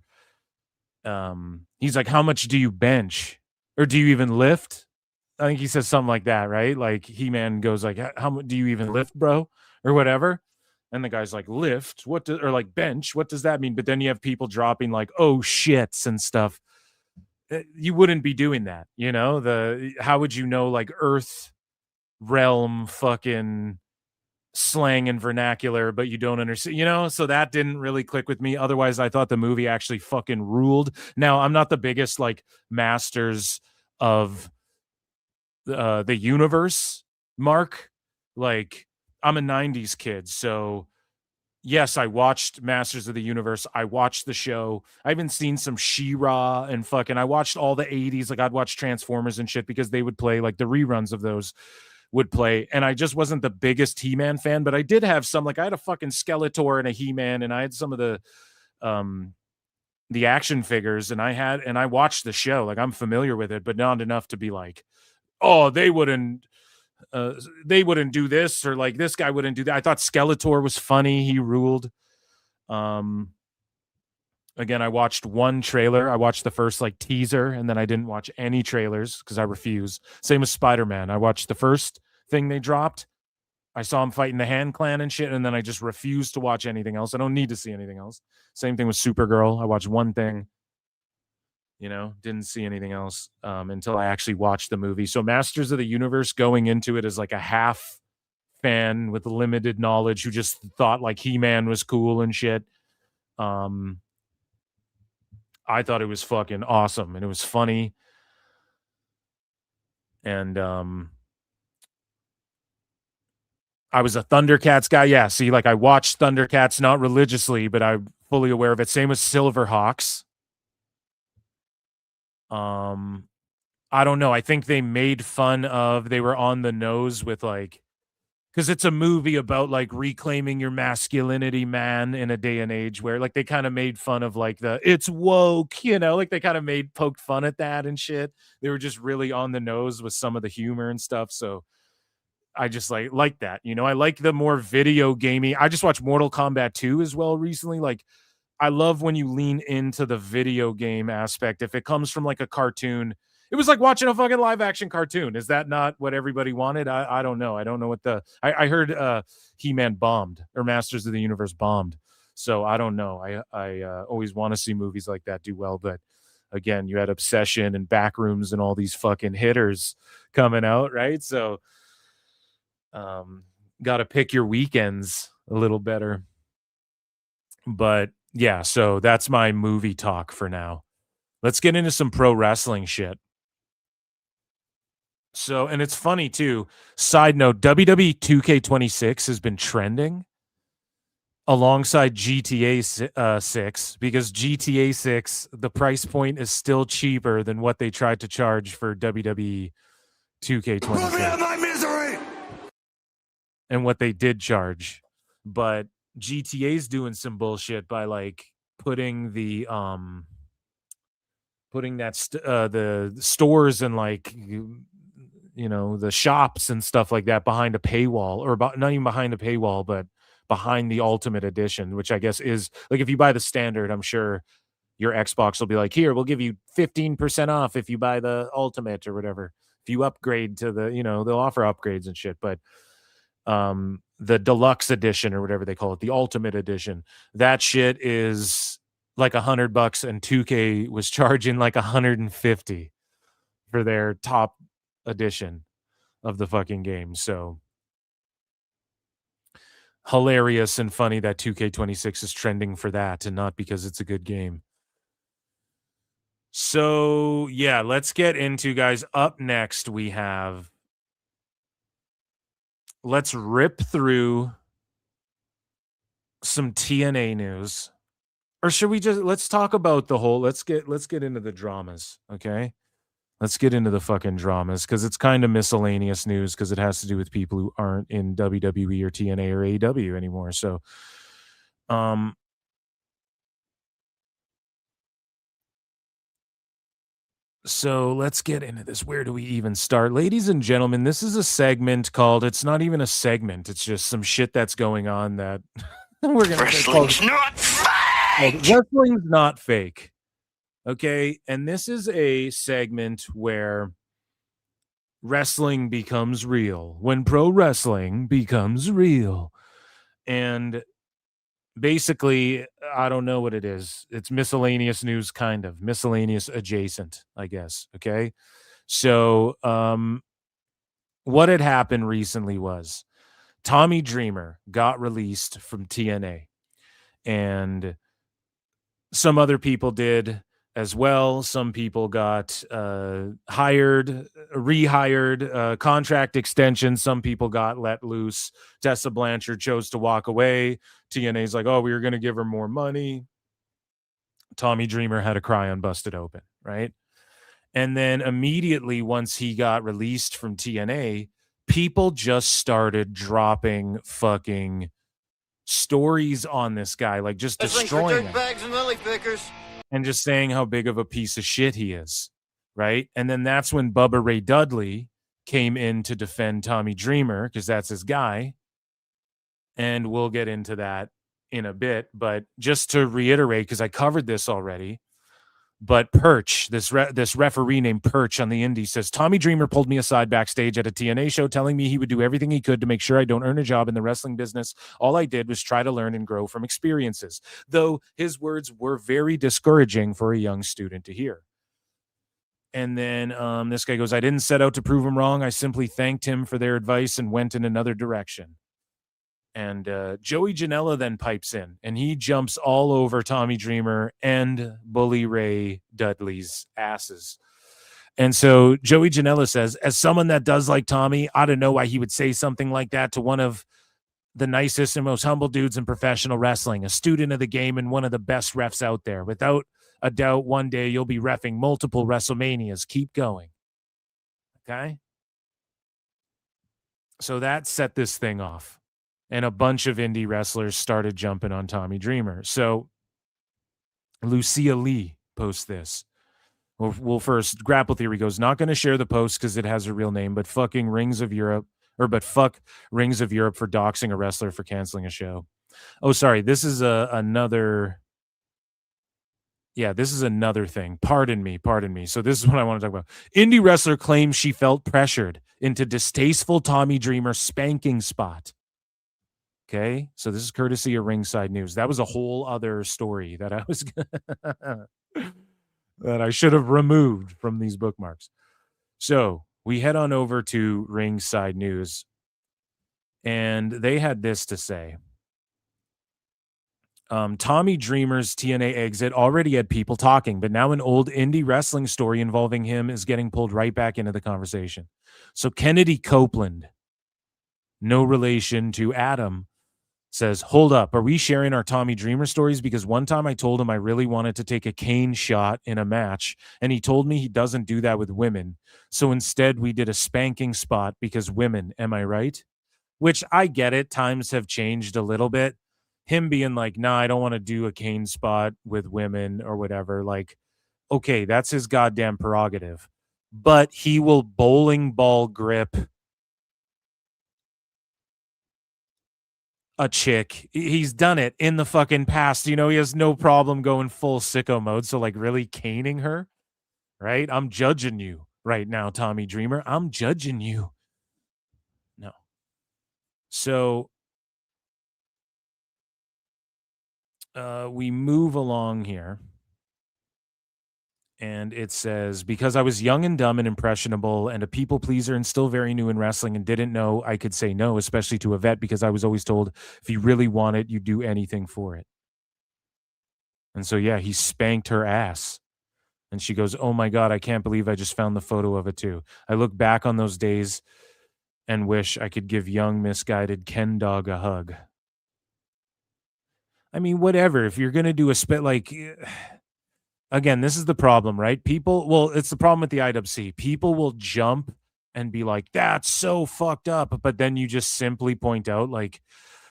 Speaker 7: he's like, how much do you bench? Or do you even lift? I think he says something like that, right? Like He-Man goes like, how much do you even lift, bro? Or whatever. And the guy's like, lift? Or like bench? What does that mean? But then you have people dropping like, oh shits and stuff. You wouldn't be doing that, you know? How would you know like Earth realm fucking slang and vernacular, but you don't understand, you know, so that didn't really click with me. Otherwise, I thought the movie actually fucking ruled. Now, I'm not the biggest like masters of the universe, Mark. Like, I'm a 90s kid, so yes, I watched Masters of the Universe. I watched the show. I even seen some She-Ra and fucking, I watched all the 80s. Like, I'd watch Transformers and shit because they would play, like, the reruns of those would play. And I just wasn't the biggest He-Man fan, but I did have some, like, I had a fucking Skeletor and a He-Man, and I had some of the action figures, and I watched the show. Like, I'm familiar with it, but not enough to be like, oh, they wouldn't do this, or like this guy wouldn't do that. I thought Skeletor was funny. He ruled. Again, I watched one trailer. I watched the first like teaser, and then I didn't watch any trailers because I refuse. Same with Spider-Man. I watched the first thing they dropped. I saw him fighting the Hand Clan and shit, and then I just refused to watch anything else. I don't need to see anything else. Same thing with Supergirl. I watched one thing. You know, didn't see anything else until I actually watched the movie. So Masters of the Universe, going into it as like a half fan with limited knowledge who just thought like He-Man was cool and shit. I thought it was fucking awesome, and it was funny. And I was a Thundercats guy. Yeah, see, like I watched Thundercats, not religiously, but I'm fully aware of it. Same with Silverhawks. I don't know. I think they made fun of, they were on the nose with like, because it's a movie about like reclaiming your masculinity, man, in a day and age where like they kind of made fun of like it's woke, you know, like they kind of poked fun at that and shit. They were just really on the nose with some of the humor and stuff. So I just like that, you know. I like the more video gamey. I just watched Mortal Kombat 2 as well recently. Like, I love when you lean into the video game aspect. If it comes from like a cartoon, it was like watching a fucking live action cartoon. Is that not what everybody wanted? I don't know. I don't know what I heard He-Man bombed, or Masters of the Universe bombed. So I don't know. I always want to see movies like that do well. But again, you had Obsession and Backrooms and all these fucking hitters coming out, right? So got to pick your weekends a little better. But yeah, so that's my movie talk for now. Let's get into some pro wrestling shit. So, and it's funny too. Side note, WWE 2K26 has been trending alongside GTA 6 because GTA 6, the price point is still cheaper than what they tried to charge for WWE 2K26.
Speaker 6: My misery.
Speaker 7: And what they did charge. But GTA's doing some bullshit by like putting the stores and like, you know, the shops and stuff like that behind a paywall, or not even behind a paywall, but behind the Ultimate Edition, which I guess is like, if you buy the standard, I'm sure your Xbox will be like, here, we'll give you 15% off if you buy the Ultimate or whatever. If you upgrade to the, you know, they'll offer upgrades and shit. But the deluxe edition, or whatever they call it, the Ultimate Edition, that shit is like $100, and 2K was charging like $150 for their top edition of the fucking game. So hilarious and funny that 2K26 is trending for that, and not because it's a good game. So yeah, let's get into, guys. Up next, we have, let's rip through some TNA news. Or should we let's talk about the whole, let's get into the dramas, okay? Let's get into the fucking dramas, because it's kind of miscellaneous news, because it has to do with people who aren't in WWE or TNA or AEW anymore. So, so let's get into this. Where do we even start? Ladies and gentlemen, this is a segment called, it's not even a segment, it's just some shit that's going on that we're going to
Speaker 6: Wrestling's not fake.
Speaker 7: Wrestling's not fake. Okay, and this is a segment where wrestling becomes real, when pro wrestling becomes real. And basically, I don't know what it is. It's miscellaneous news, kind of miscellaneous adjacent, I guess. Okay, so what had happened recently was Tommy Dreamer got released from TNA, and some other people did as well. Some people got hired, rehired, contract extensions. Some people got let loose. Tessa Blanchard chose to walk away. TNA's like, oh, we were going to give her more money. Tommy Dreamer had a cry on Busted Open, right? And then immediately once he got released from TNA, people just started dropping fucking stories on this guy, like just destroying him.
Speaker 11: And lily pickers.
Speaker 7: And just saying how big of a piece of shit he is, right? And then that's when Bubba Ray Dudley came in to defend Tommy Dreamer, because that's his guy. And we'll get into that in a bit. But just to reiterate, because I covered this already, but Perch, this referee named Perch on the indie says, Tommy Dreamer pulled me aside backstage at a TNA show telling me he would do everything he could to make sure I don't earn a job in the wrestling business. All I did was try to learn and grow from experiences, though his words were very discouraging for a young student to hear. And then this guy goes, I didn't set out to prove him wrong. I simply thanked him for their advice and went in another direction. And Joey Janela then pipes in, and he jumps all over Tommy Dreamer and Bully Ray Dudley's asses. And so Joey Janela says, as someone that does like Tommy, I don't know why he would say something like that to one of the nicest and most humble dudes in professional wrestling, a student of the game and one of the best refs out there. Without a doubt, one day you'll be reffing multiple WrestleManias. Keep going. Okay? So that set this thing off. And a bunch of indie wrestlers started jumping on Tommy Dreamer. So Lucia Lee posts this. Well, first, Grapple Theory goes, not going to share the post because it has a real name, but fucking Rings of Europe, fuck Rings of Europe for doxing a wrestler for canceling a show. Oh, sorry. This is another. Yeah, this is another thing. Pardon me. So this is what I want to talk about. Indie wrestler claims she felt pressured into distasteful Tommy Dreamer spanking spot. Okay, so this is courtesy of Ringside News. That was a whole other story that I was that I should have removed from these bookmarks. So we head on over to Ringside News, and they had this to say. Tommy Dreamer's TNA exit already had people talking, but now an old indie wrestling story involving him is getting pulled right back into the conversation. So Kennedy Copeland, no relation to Adam, says, hold up, are we sharing our Tommy Dreamer stories? Because one time I told him I really wanted to take a cane shot in a match, and he told me he doesn't do that with women. So instead we did a spanking spot because women, am I right? Which I get it. Times have changed a little bit. Him being like, nah, I don't want to do a cane spot with women or whatever. Like, okay, that's his goddamn prerogative. But he will bowling ball grip a chick. He's done it in the fucking past. You know, he has no problem going full sicko mode. So like really caning her, right? I'm judging you right now, Tommy Dreamer. I'm judging you. No. So we move along here. And it says, because I was young and dumb and impressionable and a people pleaser and still very new in wrestling and didn't know I could say no, especially to a vet, because I was always told if you really want it, you do anything for it. And so, yeah, he spanked her ass. And she goes, oh my God, I can't believe I just found the photo of it too. I look back on those days and wish I could give young, misguided Ken Dog a hug. I mean, whatever. If you're going to do a spit, like... Again, this is the problem, right? It's the problem with the IWC. People will jump and be like, that's so fucked up. But then you just simply point out, like,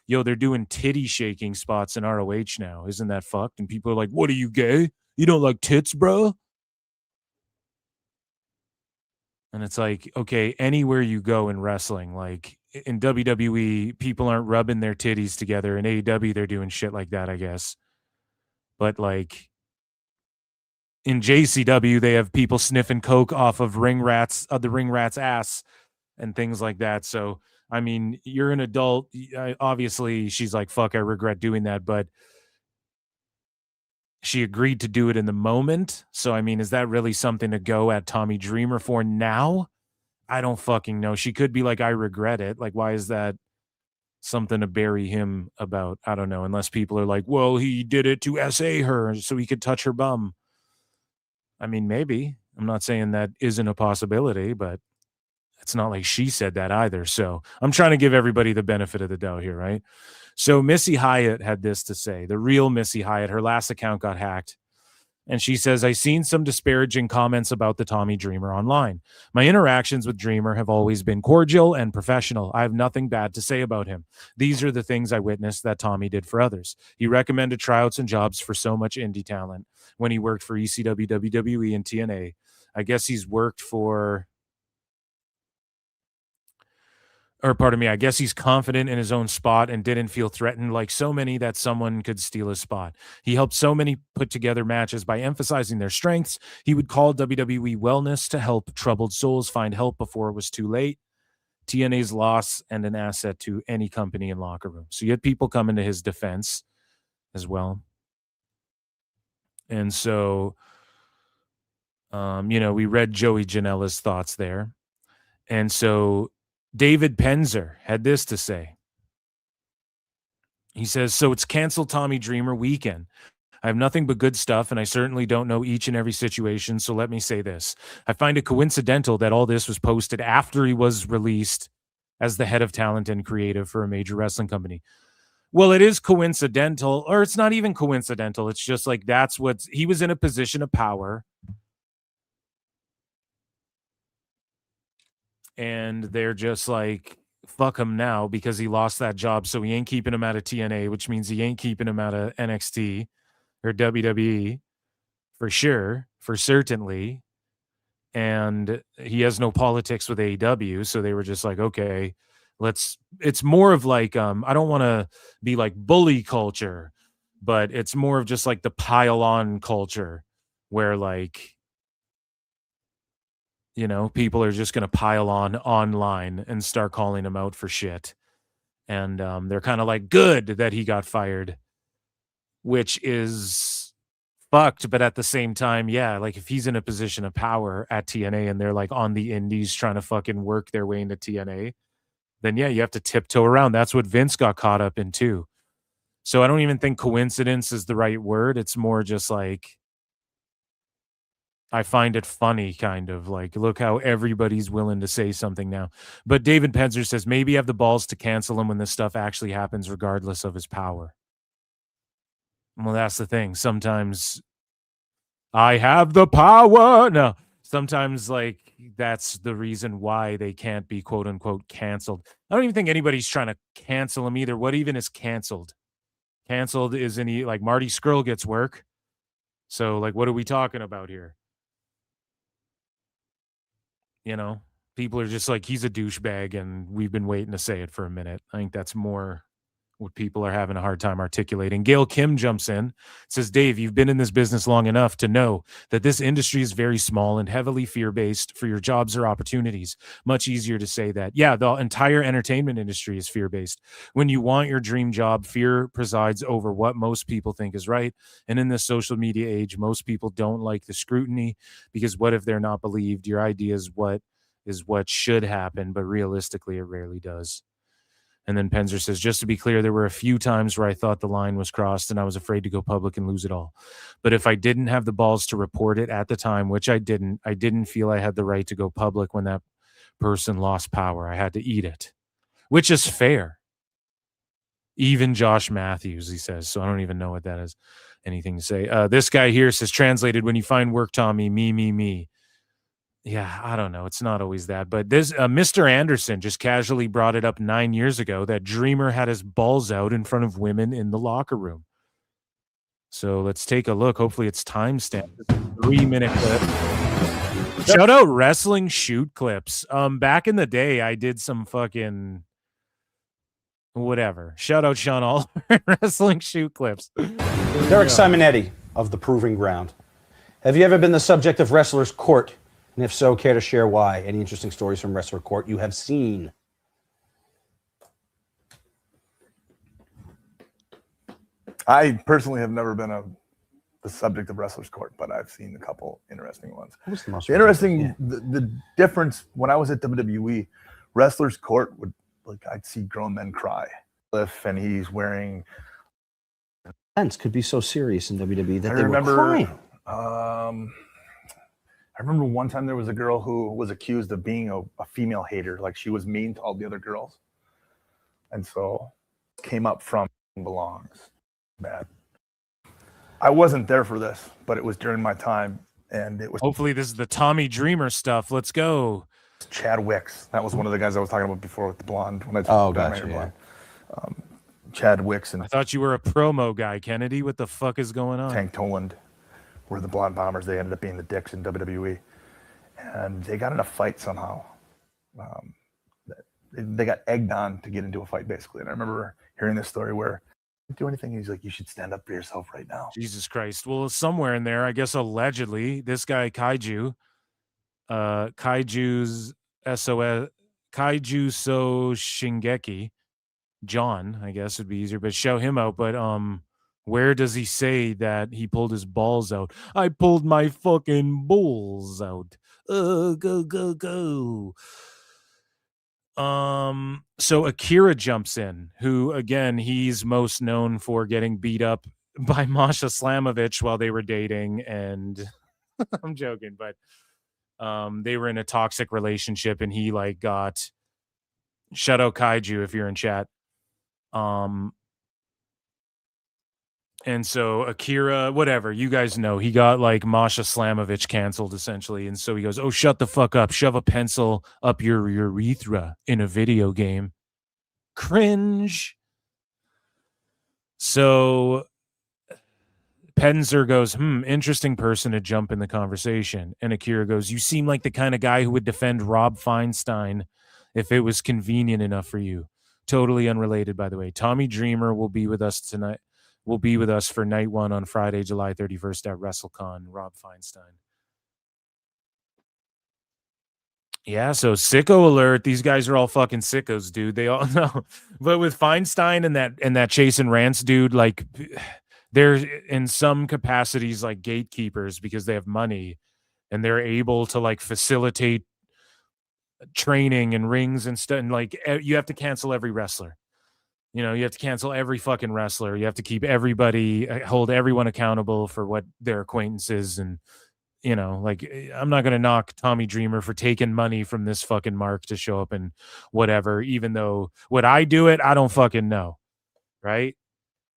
Speaker 7: yo, they're doing titty shaking spots in ROH now. Isn't that fucked? And people are like, what are you, gay? You don't like tits, bro? And it's like, okay, anywhere you go in wrestling, like in WWE, people aren't rubbing their titties together. In AEW, they're doing shit like that, I guess. But like... in JCW, they have people sniffing coke off of the ring rat's ass and things like that. So, I mean, you're an adult. Obviously, she's like, fuck, I regret doing that. But she agreed to do it in the moment. So, I mean, is that really something to go at Tommy Dreamer for now? I don't fucking know. She could be like, I regret it. Like, why is that? something to bury him about. I don't know, unless people are like, well, he did it to SA her so he could touch her bum. I mean, maybe. I'm not saying that isn't a possibility, but it's not like she said that either. So I'm trying to give everybody the benefit of the doubt here, right? So Missy Hyatt had this to say. The real Missy Hyatt, her last account got hacked. And she says, I seen some disparaging comments about the Tommy Dreamer online. My interactions with Dreamer have always been cordial and professional. I have nothing bad to say about him. These are the things I witnessed that Tommy did for others. He recommended tryouts and jobs for so much indie talent when he worked for ECW, WWE, and TNA. I guess he's worked for... Or pardon me, I guess he's confident in his own spot and didn't feel threatened like so many that someone could steal his spot. He helped so many put together matches by emphasizing their strengths. He would call WWE wellness to help troubled souls find help before it was too late. TNA's loss and an asset to any company in locker room. So you had people coming to his defense as well. And so, we read Joey Janela's thoughts there. And so David Penzer had this to say. He says, so it's canceled Tommy Dreamer weekend. I have nothing but good stuff, and I certainly don't know each and every situation, so let me say this. I find it coincidental that all this was posted after he was released as the head of talent and creative for a major wrestling company. Well, it is coincidental, or it's not even coincidental. It's just like he was in a position of power. And they're just like, fuck him now because he lost that job. So he ain't keeping him out of TNA, which means he ain't keeping him out of NXT or WWE for sure, for certainly. And he has no politics with AEW. So they were just like, okay, it's more of like, I don't want to be like bully culture, but it's more of just like the pile on culture where like, people are just going to pile on online and start calling him out for shit. And they're kind of like, good that he got fired, which is fucked. But at the same time, yeah, like if he's in a position of power at TNA and they're like on the indies trying to fucking work their way into TNA, then yeah, you have to tiptoe around. That's what Vince got caught up in too. So I don't even think coincidence is the right word. It's more just like, I find it funny, kind of like, look how everybody's willing to say something now. But David Penzer says maybe have the balls to cancel him when this stuff actually happens, regardless of his power. Well, that's the thing. Sometimes I have the power. No, sometimes like that's the reason why they can't be quote unquote canceled. I don't even think anybody's trying to cancel him either. What even is canceled? Canceled is like Marty Scurll gets work. So like, what are we talking about here? People are just like, he's a douchebag, and we've been waiting to say it for a minute. I think that's more what people are having a hard time articulating. Gail Kim jumps in, says, Dave, you've been in this business long enough to know that this industry is very small and heavily fear-based for your jobs or opportunities. Much easier to say that. Yeah, the entire entertainment industry is fear-based. When you want your dream job, fear presides over what most people think is right. And in this social media age, most people don't like the scrutiny because what if they're not believed? Your idea is what should happen, but realistically, it rarely does. And then Penzer says, just to be clear, there were a few times where I thought the line was crossed and I was afraid to go public and lose it all. But if I didn't have the balls to report it at the time, which I didn't feel I had the right to go public when that person lost power. I had to eat it, which is fair. Even Josh Matthews, he says. So I don't even know what that is. Anything to say. This guy here says, translated, when you find work, Tommy, me. Yeah, I don't know. It's not always that. But this Mr. Anderson just casually brought it up 9 years ago that Dreamer had his balls out in front of women in the locker room. So let's take a look. Hopefully it's timestamped. 3-minute clip. Shout out Wrestling Shoot Clips. Back in the day, I did some fucking whatever. Shout out Sean Oliver. Wrestling Shoot Clips.
Speaker 11: Derek Simonetti of The Proving Ground. Have you ever been the subject of Wrestler's Court? And if so, care to share why? Any interesting stories from Wrestler Court you have seen?
Speaker 12: I personally have never been the subject of Wrestler's Court, but I've seen a couple interesting ones.
Speaker 11: What's the most
Speaker 12: interesting? The difference when I was at WWE, Wrestler's Court I'd see grown men cry and he's wearing.
Speaker 11: Offense could be so serious in WWE that
Speaker 12: I
Speaker 11: they
Speaker 12: remember,
Speaker 11: were crying.
Speaker 12: I remember one time there was a girl who was accused of being a female hater, like she was mean to all the other girls, and so came up from belongs. Bad. I wasn't there for this, but it was during my time, and it was.
Speaker 7: Hopefully, this is the Tommy Dreamer stuff. Let's go.
Speaker 12: Chad Wicks. That was one of the guys I was talking about before with the blonde. When I
Speaker 11: gotcha.
Speaker 12: Blonde. Chad Wicks and
Speaker 7: I thought you were a promo guy, Kennedy. What the fuck is going on?
Speaker 12: Tank Toland were the Blonde Bombers. They ended up being the Dicks in WWE, and they got in a fight somehow. They got egged on to get into a fight, basically. And I remember hearing this story where he didn't do anything. He's like, "You should stand up for yourself right now."
Speaker 7: Jesus Christ. Well, somewhere in there, I guess allegedly, this guy Kaiju, Kaiju's SOS, Kaiju So Shingeki, John, I guess would be easier, but show him out. But where does he say that he pulled his balls out? I pulled my fucking balls out. Go, go, go. So Akira jumps in, who again, he's most known for getting beat up by Masha Slamovich while they were dating, and I'm joking, but they were in a toxic relationship, and he like got shout out Kaiju if you're in chat. And so Akira, whatever, you guys know, he got like Masha Slamovich canceled essentially. And so he goes, "Oh, shut the fuck up. Shove a pencil up your urethra in a video game." Cringe. So Penzer goes, interesting person to jump in the conversation. And Akira goes, "You seem like the kind of guy who would defend Rob Feinstein if it was convenient enough for you." Totally unrelated, by the way. Tommy Dreamer will be with us tonight. Will be with us for night one on Friday, July 31st at WrestleCon. Rob Feinstein. Yeah, so sicko alert. These guys are all fucking sickos, dude. They all know. But with Feinstein and that Chase and Rance dude, like they're in some capacities like gatekeepers because they have money and they're able to like facilitate training and rings and stuff. And like you have to cancel every wrestler. You know, you have to cancel every fucking wrestler. You have to keep everybody, hold everyone accountable for what their acquaintances. And, you know, like, I'm not going to knock Tommy Dreamer for taking money from this fucking mark to show up and whatever, even though would I do it? I don't fucking know. Right?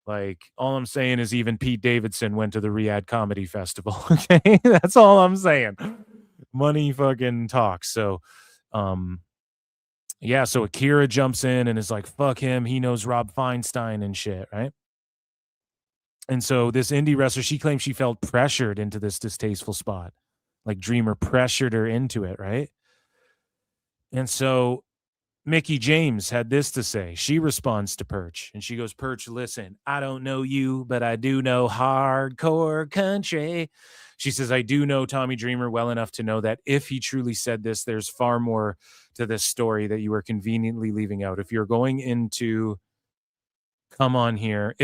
Speaker 7: Like, all I'm saying is even Pete Davidson went to the Riyadh Comedy Festival. Okay. That's all I'm saying. Money fucking talks. So, yeah, so Akira jumps in and is like, fuck him. He knows Rob Feinstein and shit, right? And so this indie wrestler, she claims she felt pressured into this distasteful spot. Like Dreamer pressured her into it, right? And so Mickey James had this to say. She responds to Perch, and she goes, "Perch, listen, I don't know you, but I do know hardcore country." She says, "I do know Tommy Dreamer well enough to know that if he truly said this, there's far more to this story that you are conveniently leaving out. If you're going into come on here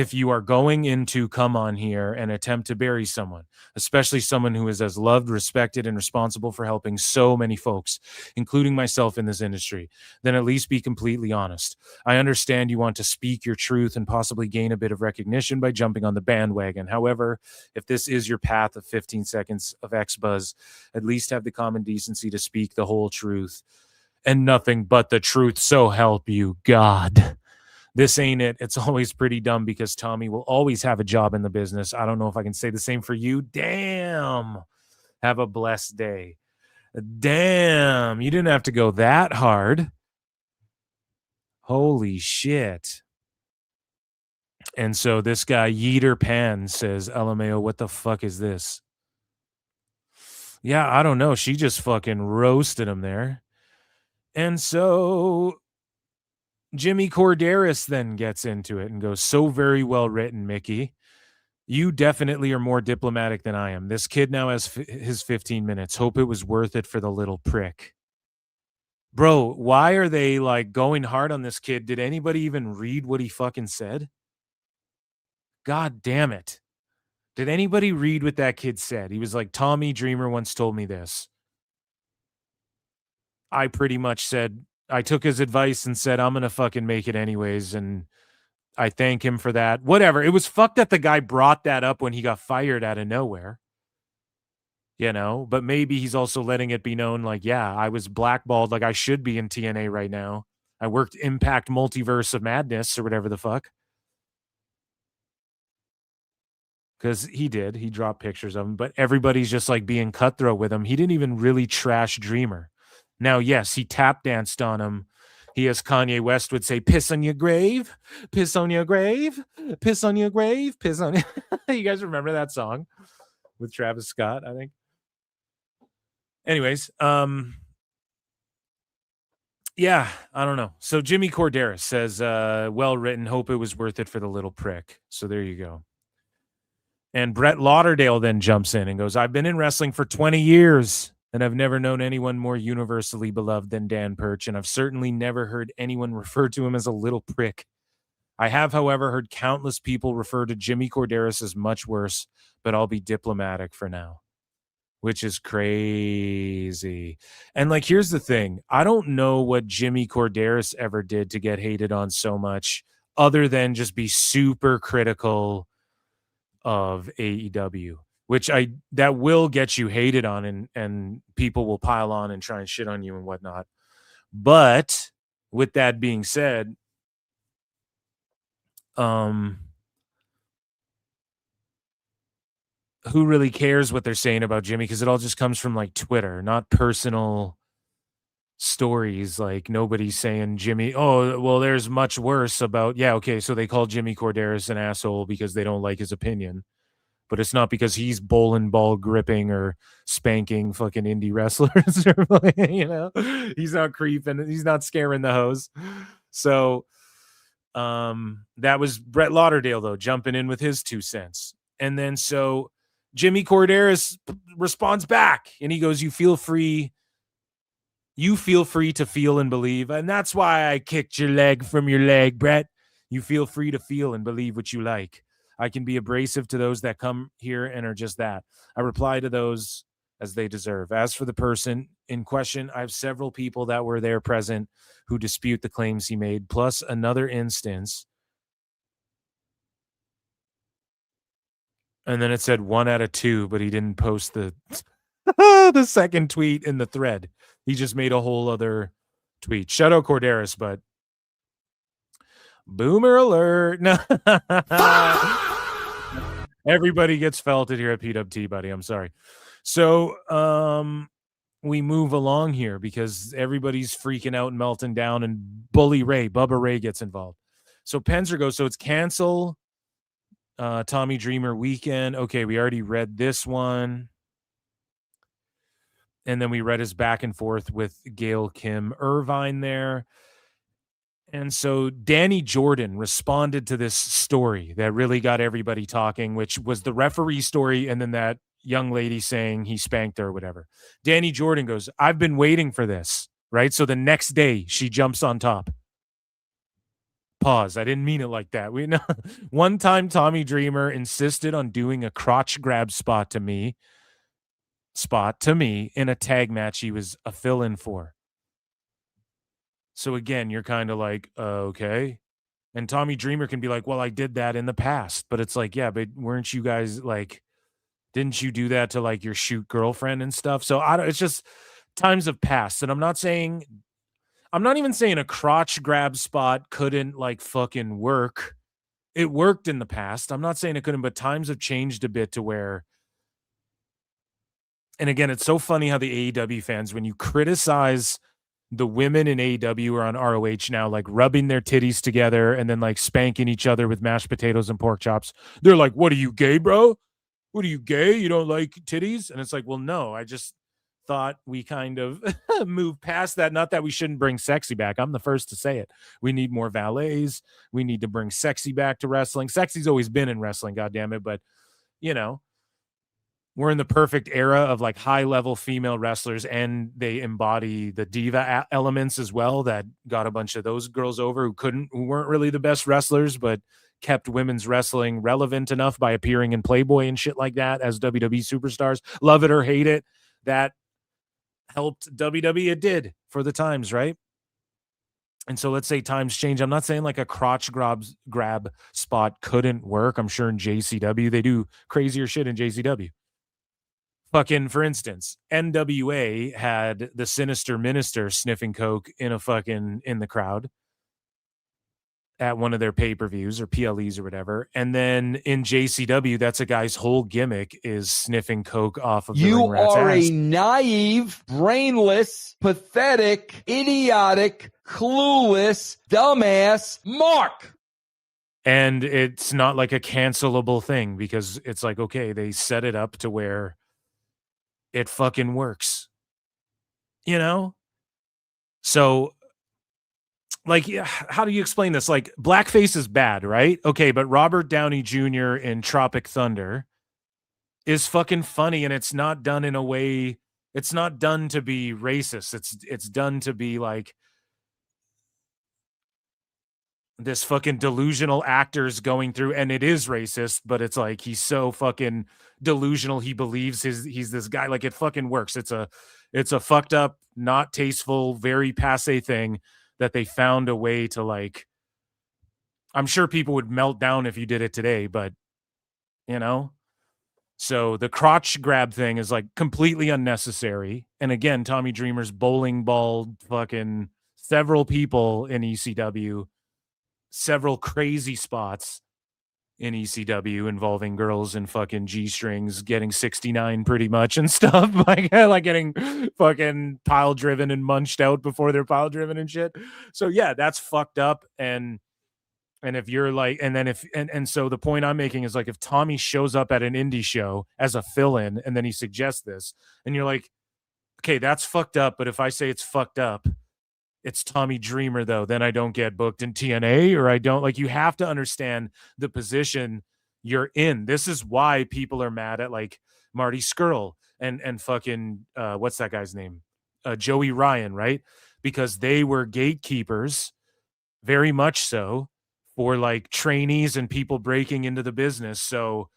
Speaker 7: and attempt to bury someone, especially someone who is as loved, respected, and responsible for helping so many folks, including myself in this industry, then at least be completely honest. I understand you want to speak your truth and possibly gain a bit of recognition by jumping on the bandwagon. However, if this is your path of 15 seconds of X-Buzz, at least have the common decency to speak the whole truth and nothing but the truth, so help you God. This ain't it. It's always pretty dumb because Tommy will always have a job in the business. I don't know if I can say the same for you. Damn. Have a blessed day. Damn. You didn't have to go that hard. Holy shit. And so this guy, Yeeter Pan, says, LMAO, what the fuck is this? Yeah, I don't know. She just fucking roasted him there. And so Jimmy Corderas then gets into it and goes, "So very well written, Mickey. You definitely are more diplomatic than I am. This kid now has his 15 minutes. Hope it was worth it for the little prick." Bro, why are they like going hard on this kid? Did anybody even read what he fucking said? God damn it. Did anybody read what that kid said? He was like, "Tommy Dreamer once told me this." I pretty much said, I took his advice and said, I'm going to fucking make it anyways. And I thank him for that. Whatever. It was fucked that the guy brought that up when he got fired out of nowhere. But maybe he's also letting it be known, like, yeah, I was blackballed, like I should be in TNA right now. I worked Impact Multiverse of Madness or whatever the fuck. Because he dropped pictures of him, but everybody's just like being cutthroat with him. He didn't even really trash Dreamer. Now, yes, he tap danced on him. He, as Kanye West would say, piss on your grave, piss on your grave, piss on your grave, piss on. You guys remember that song with Travis Scott, I think? Anyways, yeah, I don't know. So Jimmy Corderas says, well written, hope it was worth it for the little prick. So there you go. And Brett Lauderdale then jumps in and goes, I've been in wrestling for 20 years, and I've never known anyone more universally beloved than Dan Perch, and I've certainly never heard anyone refer to him as a little prick. I have, however, heard countless people refer to Jimmy Corderas as much worse, but I'll be diplomatic for now. Which is crazy. And like, here's the thing. I don't know what Jimmy Corderas ever did to get hated on so much other than just be super critical of AEW, which that will get you hated on and people will pile on and try and shit on you and whatnot. But with that being said, who really cares what they're saying about Jimmy? Because it all just comes from like Twitter, not personal stories. Like nobody's saying Jimmy, oh, well, there's much worse about, yeah, okay, so they call Jimmy Corderas an asshole because they don't like his opinion. But it's not because he's bowling ball gripping or spanking fucking indie wrestlers. Or, he's not creeping. He's not scaring the hose. So that was Brett Lauderdale, though, jumping in with his 2 cents. And then so Jimmy Corderas responds back and he goes, you feel free to feel and believe. And that's why I kicked your leg from your leg, Brett. You feel free to feel and believe what you like. I can be abrasive to those that come here and are just that. I reply to those as they deserve. As for the person in question, I have several people that were there present who dispute the claims he made, plus another instance. And then it said 1 out of 2, but he didn't post the the second tweet in the thread. He just made a whole other tweet. Shout out Corderas, but boomer alert. No. Everybody gets felted here at PWT, buddy. I'm sorry. So we move along here because everybody's freaking out and melting down, and Bubba Ray gets involved. So Penzer goes, so it's cancel Tommy Dreamer weekend. Okay, we already read this one. And then we read his back and forth with Gail Kim Irvine there. And so Danny Jordan responded to this story that really got everybody talking, which was the referee story and then that young lady saying he spanked her or whatever. Danny Jordan goes, I've been waiting for this, right? So the next day she jumps on top. Pause. I didn't mean it like that. One time Tommy Dreamer insisted on doing a crotch grab spot to me in a tag match he was a fill-in for. So again, you're kind of like, okay. And Tommy Dreamer can be like, well, I did that in the past. But it's like, yeah, but weren't you guys like, didn't you do that to like your shoot girlfriend and stuff? So it's just times have passed. And I'm not even saying a crotch grab spot couldn't like fucking work. It worked in the past. I'm not saying it couldn't, but times have changed a bit to where, and again, it's so funny how the AEW fans, when you criticize the women in AEW are on ROH now, like rubbing their titties together and then like spanking each other with mashed potatoes and pork chops. They're like, what are you, gay, bro? What are you, gay? You don't like titties? And it's like, well, no, I just thought we kind of moved past that. Not that we shouldn't bring sexy back. I'm the first to say it. We need more valets. We need to bring sexy back to wrestling. Sexy's always been in wrestling, goddammit. But, we're in the perfect era of like high level female wrestlers, and they embody the diva elements as well. That got a bunch of those girls over who weren't really the best wrestlers, but kept women's wrestling relevant enough by appearing in Playboy and shit like that as WWE superstars. Love it or hate it. That helped WWE. It did for the times, right? And so let's say times change. I'm not saying like a crotch grab spot couldn't work. I'm sure in JCW, they do crazier shit in JCW. Fucking, for instance, NWA had the Sinister Minister sniffing coke in the crowd at one of their pay-per-views or PLEs or whatever. And then in JCW, that's a guy's whole gimmick is sniffing coke off of the
Speaker 8: You
Speaker 7: ring rat's
Speaker 8: are
Speaker 7: ass.
Speaker 8: a naive, brainless, pathetic, idiotic, clueless, dumbass Mark.
Speaker 7: And it's not like a cancelable thing because it's like, okay, they set it up to where it fucking works. You know? So, like, how do you explain this? Like, blackface is bad, right? Okay, but Robert Downey Jr. in Tropic Thunder is fucking funny, and it's not done in a way, it's not done to be racist. It's done to be like this fucking delusional actor's going through, and it is racist, but it's like he's so fucking delusional he believes he's this guy. Like, it fucking works. It's a fucked up, not tasteful, very passé thing that they found a way to, like, I'm sure people would melt down if you did it today, but you know. So the crotch grab thing is like completely unnecessary. And again, Tommy Dreamer's bowling ball fucking several people in ECW, several crazy spots in ECW involving girls in fucking G-strings getting 69 pretty much and stuff, like getting fucking pile driven and munched out before they're pile driven and shit. So yeah, that's fucked up. And if you're like, and then and so the point I'm making is like, if Tommy shows up at an indie show as a fill-in and then he suggests this and you're like, okay, that's fucked up. But if I say it's fucked up, it's Tommy Dreamer though, then I don't get booked in TNA, or I don't, like, you have to understand the position you're in. This is why people are mad at like Marty Scurll and fucking, what's that guy's name? Joey Ryan, right? Because they were gatekeepers, very much so, for like trainees and people breaking into the business. So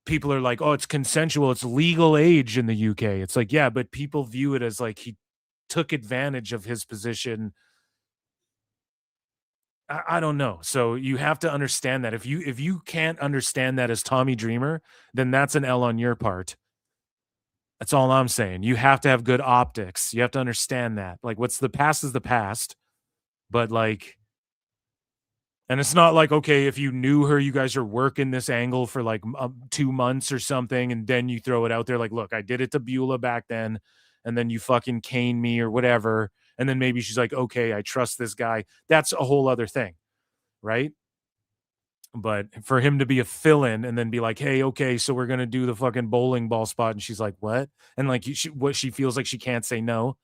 Speaker 7: people are like, oh, it's consensual, it's legal age in the UK. It's like, yeah, but people view it as like he took advantage of his position. I don't know. So you have to understand that if you can't understand that as Tommy Dreamer, then that's an L on your part. That's all I'm saying. You have to have good optics. You have to understand that. Like, what's the past is the past. But like, and it's not like, okay, if you knew her, you guys are working this angle for like 2 months or something, and then you throw it out there like, look, I did it to Beulah back then, and then you fucking cane me or whatever, and then maybe she's like, okay, I trust this guy. That's a whole other thing, right? But for him to be a fill-in and then be like, hey, okay, so we're going to do the fucking bowling ball spot, and she's like, what? And like, she feels like she can't say no.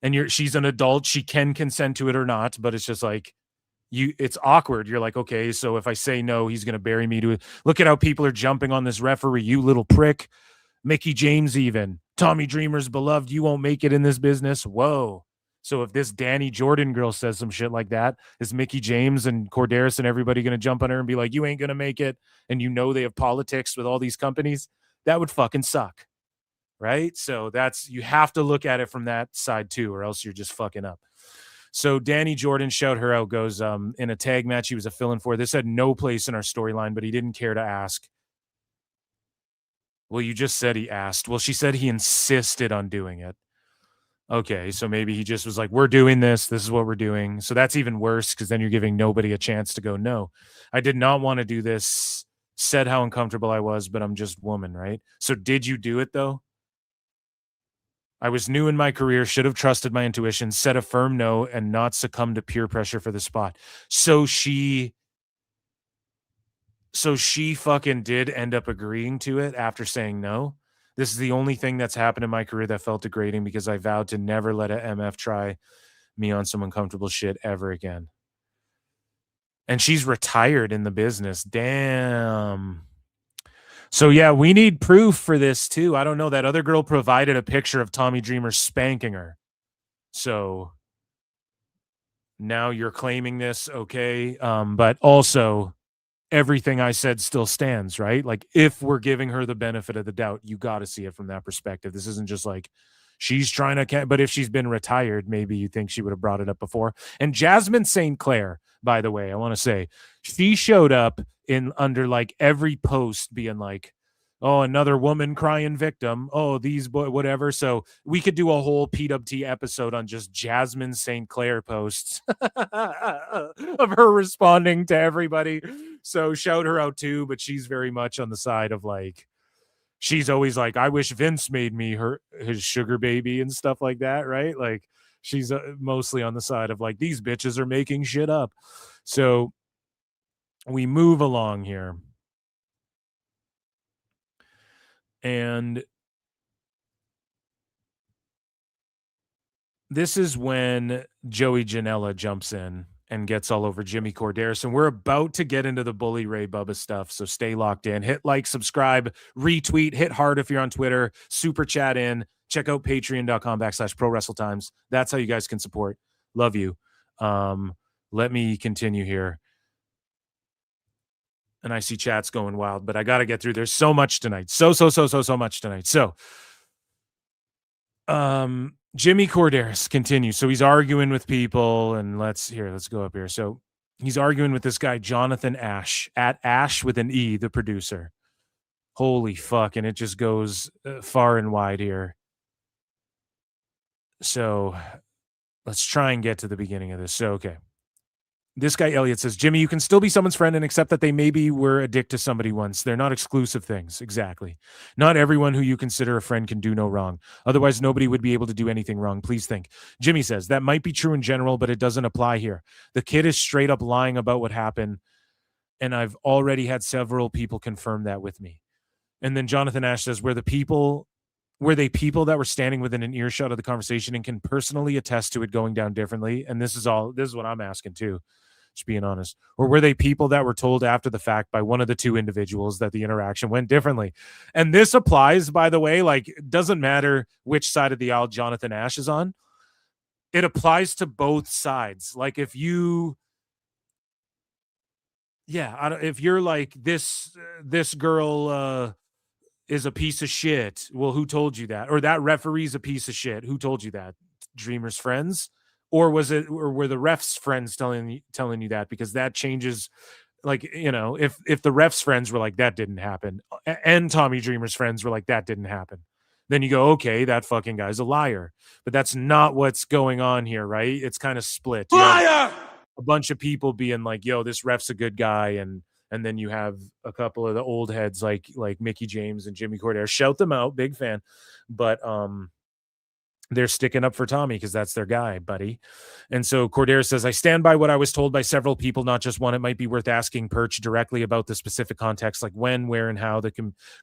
Speaker 7: And she's an adult. She can consent to it or not, but it's just like, it's awkward. You're like, okay, so if I say no, he's going to bury me to it. Look at how people are jumping on this referee, you little prick. Mickey James, even Tommy Dreamer's beloved. You won't make it in this business. Whoa. So if this Danny Jordan girl says some shit like that, is Mickey James and Corderis and everybody going to jump on her and be like, you ain't going to make it? And you know, they have politics with all these companies. That would fucking suck. Right. So you have to look at it from that side too, or else you're just fucking up. So Danny Jordan, shout her out, goes in a tag match he was a fill-in for. This had no place in our storyline, but he didn't care to ask. Well, you just said he asked. Well, she said he insisted on doing it. Okay, so maybe he just was like, we're doing this. This is what we're doing. So that's even worse, because then you're giving nobody a chance to go, no, I did not want to do this. Said how uncomfortable I was, but I'm just woman, right? So did you do it, though? I was new in my career, should have trusted my intuition, said a firm no, and not succumbed to peer pressure for the spot. So she fucking did end up agreeing to it after saying no. This is the only thing that's happened in my career that felt degrading, because I vowed to never let a MF try me on some uncomfortable shit ever again. And she's retired in the business. Damn. So yeah, we need proof for this too. I don't know. That other girl provided a picture of Tommy Dreamer spanking her. So now you're claiming this, okay? But also, everything I said still stands, right? Like, if we're giving her the benefit of the doubt, you got to see it from that perspective. This isn't just like, she's trying to, but if she's been retired, maybe you think she would have brought it up before. And Jasmine St. Clair, by the way, I want to say, she showed up in under like every post being like, oh, another woman crying victim. Oh, these whatever. So we could do a whole PWT episode on just Jasmine St. Clair posts of her responding to everybody. So shout her out too, but she's very much on the side of like, she's always like, I wish Vince made me his sugar baby and stuff like that, right? Like she's mostly on the side of like, these bitches are making shit up. So we move along here. And this is when Joey Janela jumps in and gets all over Jimmy Corderas. And we're about to get into the Bully Ray Bubba stuff. So stay locked in. Hit like, subscribe, retweet, hit heart if you're on Twitter, super chat in. Check out patreon.com/ProWrestleTimes. That's how you guys can support. Love you. Let me continue here. And I see chat's going wild, but I got to get through. There's so much tonight. So much tonight. So, Jimmy Corderas continues. So he's arguing with people, and let's go up here. So he's arguing with this guy, Jonathan Ash, at Ash with an E, the producer. Holy fuck. And it just goes far and wide here. So let's try and get to the beginning of this. So, okay. This guy, Elliot, says, Jimmy, you can still be someone's friend and accept that they maybe were a dick to somebody once. They're not exclusive things. Exactly. Not everyone who you consider a friend can do no wrong. Otherwise, nobody would be able to do anything wrong. Please think. Jimmy says, that might be true in general, but it doesn't apply here. The kid is straight up lying about what happened, and I've already had several people confirm that with me. And then Jonathan Ash says, were they people that were standing within an earshot of the conversation and can personally attest to it going down differently? And this is what I'm asking too. Just being honest. Or were they people that were told after the fact by one of the two individuals that the interaction went differently? And this applies, by the way, like, it doesn't matter which side of the aisle Jonathan Ash is on. It applies to both sides. Like if you're like this girl is a piece of shit. Well, who told you that? Or that referee's a piece of shit. Who told you that? Dreamer's friends? Or were the refs' friends telling you that? Because that changes, like, you know, if the refs' friends were like, that didn't happen, and Tommy Dreamer's friends were like, that didn't happen, then you go, okay, that fucking guy's a liar. But that's not what's going on here, right? It's kind of split. Liar! A bunch of people being like, yo, this ref's a good guy, and then you have a couple of the old heads like Mickey James and Jimmy Corderas. Shout them out, big fan. But they're sticking up for Tommy because that's their guy, buddy. And so Corderas says, I stand by what I was told by several people, not just one. It might be worth asking Perch directly about the specific context, like when, where, and how the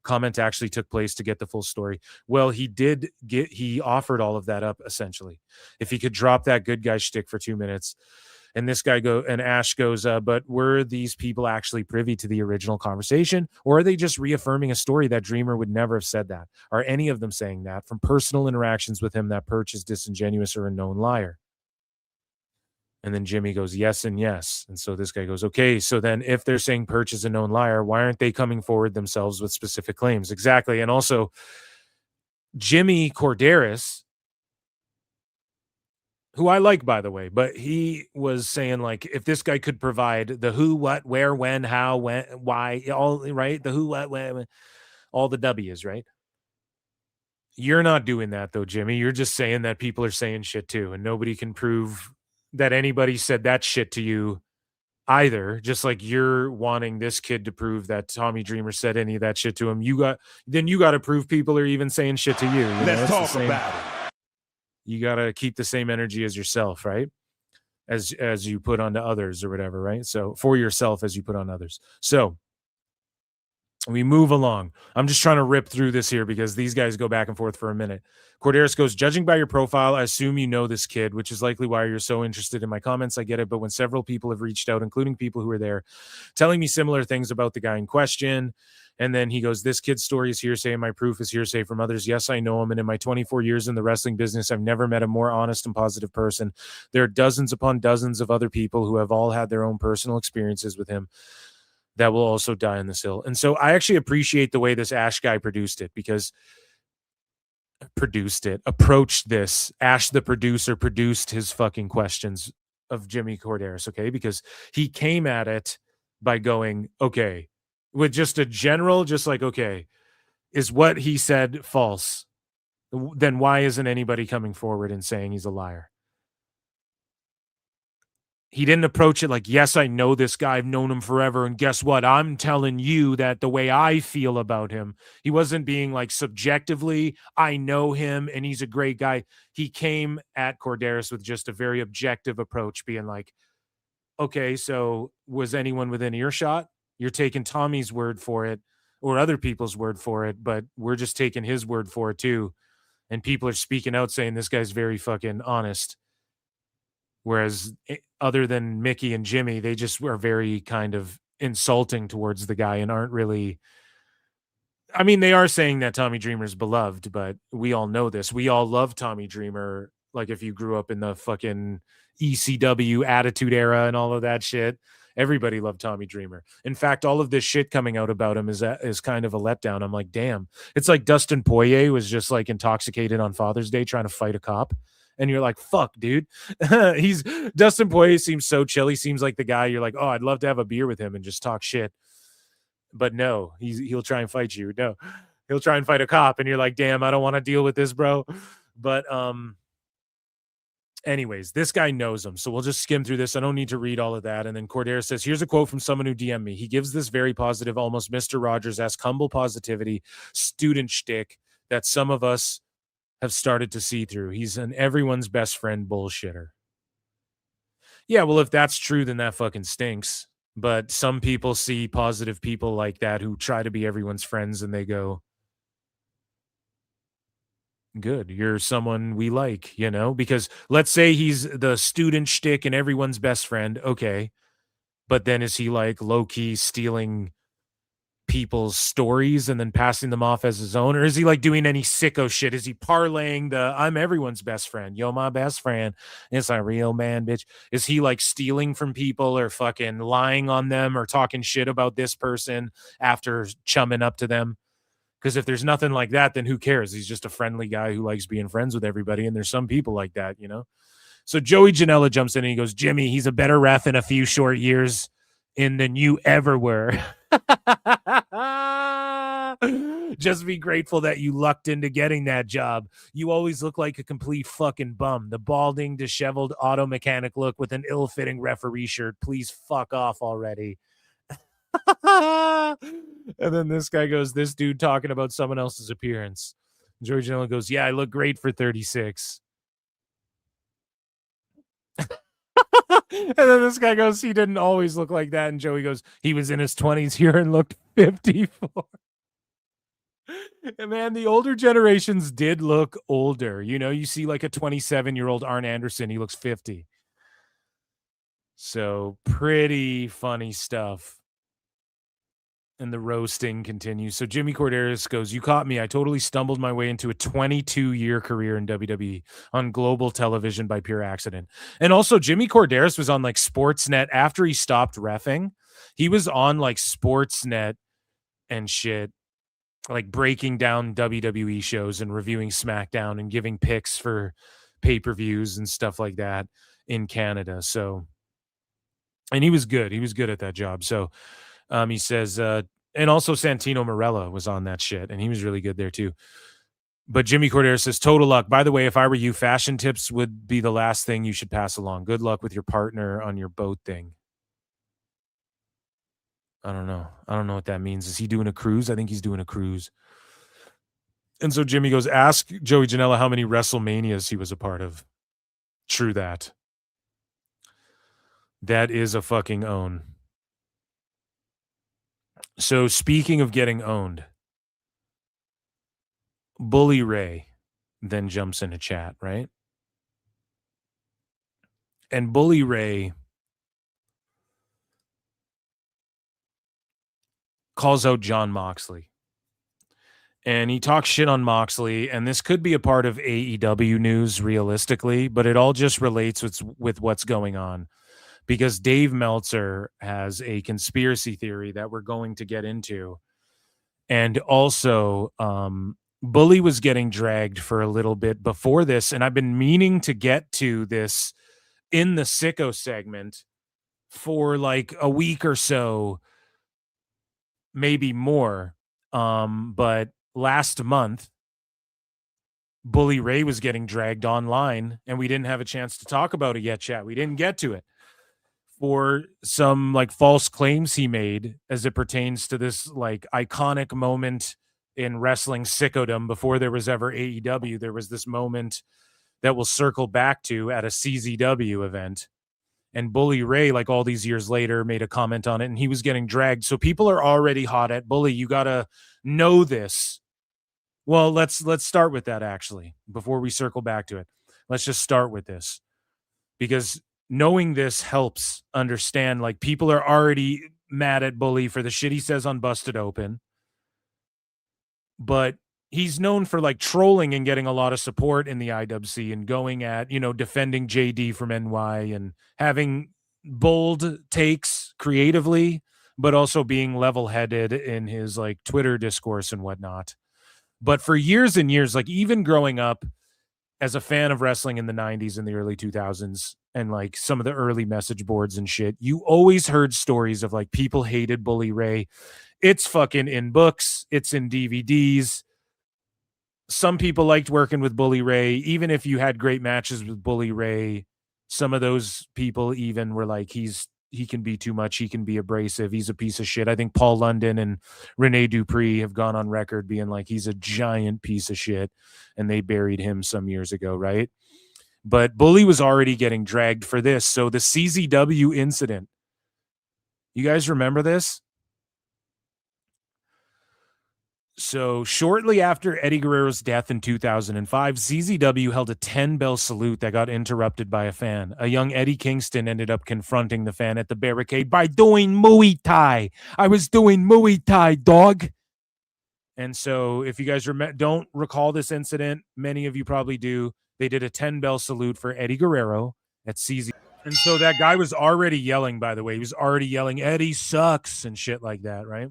Speaker 7: comment actually took place to get the full story. Well, he offered all of that up, essentially. If he could drop that good guy shtick for 2 minutes. And this guy Ash goes, but were these people actually privy to the original conversation? Or are they just reaffirming a story that Dreamer would never have said that? Are any of them saying that from personal interactions with him that Perch is disingenuous or a known liar? And then Jimmy goes, yes and yes. And so this guy goes, okay, so then if they're saying Perch is a known liar, why aren't they coming forward themselves with specific claims? Exactly. And also, Jimmy Corderas, who I like, by the way, but he was saying, like, if this guy could provide the who, what, where, when, how, when, why, all, right? The who, what, when, all the W's, right? You're not doing that, though, Jimmy. You're just saying that people are saying shit, too, and nobody can prove that anybody said that shit to you either, just like you're wanting this kid to prove that Tommy Dreamer said any of that shit to him. You got to prove people are even saying shit to you.
Speaker 6: Let's talk about it.
Speaker 7: You got to keep the same energy as yourself, right? As you put onto others or whatever, right? So for yourself as you put on others. So we move along. I'm just trying to rip through this here because these guys go back and forth for a minute. Corderas goes, judging by your profile, I assume you know this kid, which is likely why you're so interested in my comments. I get it. But when several people have reached out, including people who were there, telling me similar things about the guy in question, and then he goes, this kid's story is hearsay and my proof is hearsay from others. Yes, I know him. And in my 24 years in the wrestling business, I've never met a more honest and positive person. There are dozens upon dozens of other people who have all had their own personal experiences with him that will also die on this hill. And so I actually appreciate the way this Ash guy produced it, because produced it, approached this. Ash, the producer, produced his fucking questions of Jimmy Corderas, okay? Because he came at it by going, okay, with just a general, just like, okay, is what he said false? Then why isn't anybody coming forward and saying he's a liar? He didn't approach it like, yes, I know this guy. I've known him forever. And guess what? I'm telling you that the way I feel about him. He wasn't being like subjectively, I know him and he's a great guy. He came at Corderas with just a very objective approach, being like, okay, so was anyone within earshot? You're taking Tommy's word for it or other people's word for it, but we're just taking his word for it too. And people are speaking out saying this guy's very fucking honest. Whereas other than Mickey and Jimmy, they just were very kind of insulting towards the guy and aren't really. I mean, they are saying that Tommy Dreamer's beloved, but we all know this. We all love Tommy Dreamer. Like if you grew up in the fucking ECW Attitude Era and all of that shit, everybody loved Tommy Dreamer. In fact, all of this shit coming out about him is kind of a letdown. I'm like, damn. It's like Dustin Poirier was just like intoxicated on Father's Day trying to fight a cop. And you're like, fuck, dude. Dustin Poirier seems so chill. He seems like the guy you're like, oh, I'd love to have a beer with him and just talk shit. But no, he'll try and fight you. No, he'll try and fight a cop. And you're like, damn, I don't want to deal with this, bro. But anyways, this guy knows him. So we'll just skim through this. I don't need to read all of that. And then Corderas says, here's a quote from someone who DM'd me. He gives this very positive, almost Mr. Rogers-esque humble positivity student shtick that some of us have started to see through. He's an everyone's best friend bullshitter. Yeah, well, if that's true, then that fucking stinks. But some people see positive people like that who try to be everyone's friends and they go, good, you're someone we like, you know? Because let's say he's the student shtick and everyone's best friend. Okay. But then is he like low-key stealing people's stories and then passing them off as his own? Or is he like doing any sicko shit? Is he parlaying the I'm everyone's best friend, yo, my best friend, it's a real man, bitch? Is he like stealing from people or fucking lying on them or talking shit about this person after chumming up to them? Because if there's nothing like that, then who cares? He's just a friendly guy who likes being friends with everybody, and there's some people like that, you know? So Joey Janela jumps in and he goes, Jimmy, he's a better ref in a few short years in than you ever were. Just be grateful that you lucked into getting that job. You always look like a complete fucking bum. The balding, disheveled auto mechanic look with an ill-fitting referee shirt. Please fuck off already. And then this guy goes, this dude talking about someone else's appearance. Joey Janela goes, yeah, I look great for 36. And then this guy goes, he didn't always look like that. And Joey goes, he was in his 20s here and looked 54. And man, the older generations did look older. You know, you see like a 27-year-old Arn Anderson, he looks 50. So pretty funny stuff. And the roasting continues. So Jimmy Corderas goes, you caught me. I totally stumbled my way into a 22-year career in WWE on global television by pure accident. And also Jimmy Corderas was on like Sportsnet after he stopped reffing. He was on like Sportsnet and shit, like breaking down WWE shows and reviewing SmackDown and giving picks for pay-per-views and stuff like that in Canada. So, and he was good. He was good at that job. So he says, and also Santino Marella was on that shit, and he was really good there too. But Jimmy Corderas says, total luck. By the way, if I were you, fashion tips would be the last thing you should pass along. Good luck with your partner on your boat thing. I don't know. I don't know what that means. Is he doing a cruise? I think he's doing a cruise. And so Jimmy goes, ask Joey Janela how many WrestleManias he was a part of. True that. That is a fucking own. So speaking of getting owned, Bully Ray then jumps in a chat, right? And Bully Ray calls out Jon Moxley. And he talks shit on Moxley, and this could be a part of AEW news realistically, but it all just relates with what's going on. Because Dave Meltzer has a conspiracy theory that we're going to get into. And also, Bully was getting dragged for a little bit before this, and I've been meaning to get to this in the sicko segment for like a week or so, maybe more. But last month, Bully Ray was getting dragged online, and we didn't have a chance to talk about it yet, chat. We didn't get to it for some like false claims he made as it pertains to this like iconic moment in wrestling sickodom before there was ever AEW. There was this moment that we'll circle back to at a CZW event. And Bully Ray, like all these years later, made a comment on it, and he was getting dragged. So people are already hot at Bully. You got to know this. Well, let's start with that, actually, before we circle back to it. Let's just start with this, because knowing this helps understand, like, people are already mad at Bully for the shit he says on Busted Open. But he's known for like trolling and getting a lot of support in the IWC and going at, defending JD from NY and having bold takes creatively, but also being level-headed in his like Twitter discourse and whatnot. But for years and years, like even growing up as a fan of wrestling in the 90s and the early 2000s and like some of the early message boards and shit, you always heard stories of like people hated Bully Ray. It's fucking in books. It's in DVDs. Some people liked working with Bully Ray. Even if you had great matches with Bully Ray, some of those people even were like, he can be too much. He can be abrasive. He's a piece of shit. I think Paul London and Rene Dupree have gone on record being like, he's a giant piece of shit. And they buried him some years ago, right? But Bully was already getting dragged for this. So the CZW incident, you guys remember this? So shortly after Eddie Guerrero's death in 2005, CZW held a 10-bell salute that got interrupted by a fan. A young Eddie Kingston ended up confronting the fan at the barricade by doing Muay Thai. I was doing Muay Thai, dog. And so if you guys don't recall this incident, many of you probably do. They did a 10-bell salute for Eddie Guerrero at CZ. And so that guy was already yelling, by the way. He was already yelling, Eddie sucks and shit like that, right?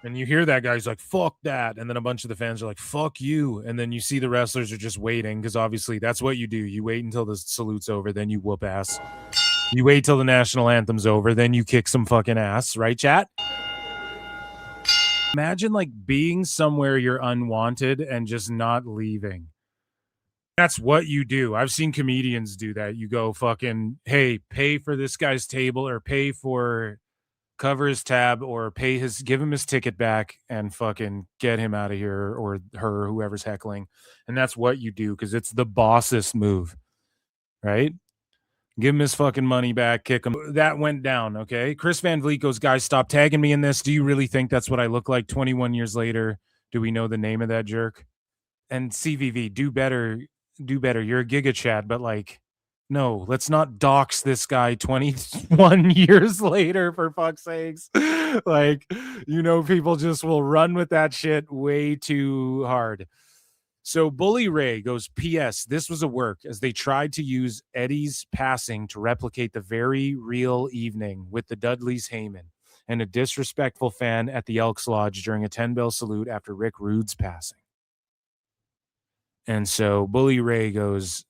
Speaker 7: And you hear that guy, he's like, fuck that. And then a bunch of the fans are like, fuck you. And then you see the wrestlers are just waiting, because obviously that's what you do. You wait until the salute's over, then you whoop ass. You wait till the national anthem's over, then you kick some fucking ass. Right, chat? Imagine like being somewhere you're unwanted and just not leaving. That's what you do. I've seen comedians do that. You go fucking, hey, pay for this guy's table, or pay for... cover his tab, or give him his ticket back and fucking get him out of here, or her, whoever's heckling. And that's what you do, because it's the bossest move, right? Give him his fucking money back, kick him. That went down, okay? Chris Van Vliet goes, guys, stop tagging me in this. Do you really think that's what I look like 21 years later? Do we know the name of that jerk? And CVV, do better. You're a Giga Chad, but like, no, let's not dox this guy 21 years later, for fuck's sakes. Like, people just will run with that shit way too hard. So Bully Ray goes, P.S. This was a work, as they tried to use Eddie's passing to replicate the very real evening with the Dudleys Heyman and a disrespectful fan at the Elks Lodge during a 10-bell salute after Rick Rude's passing. And so Bully Ray goes...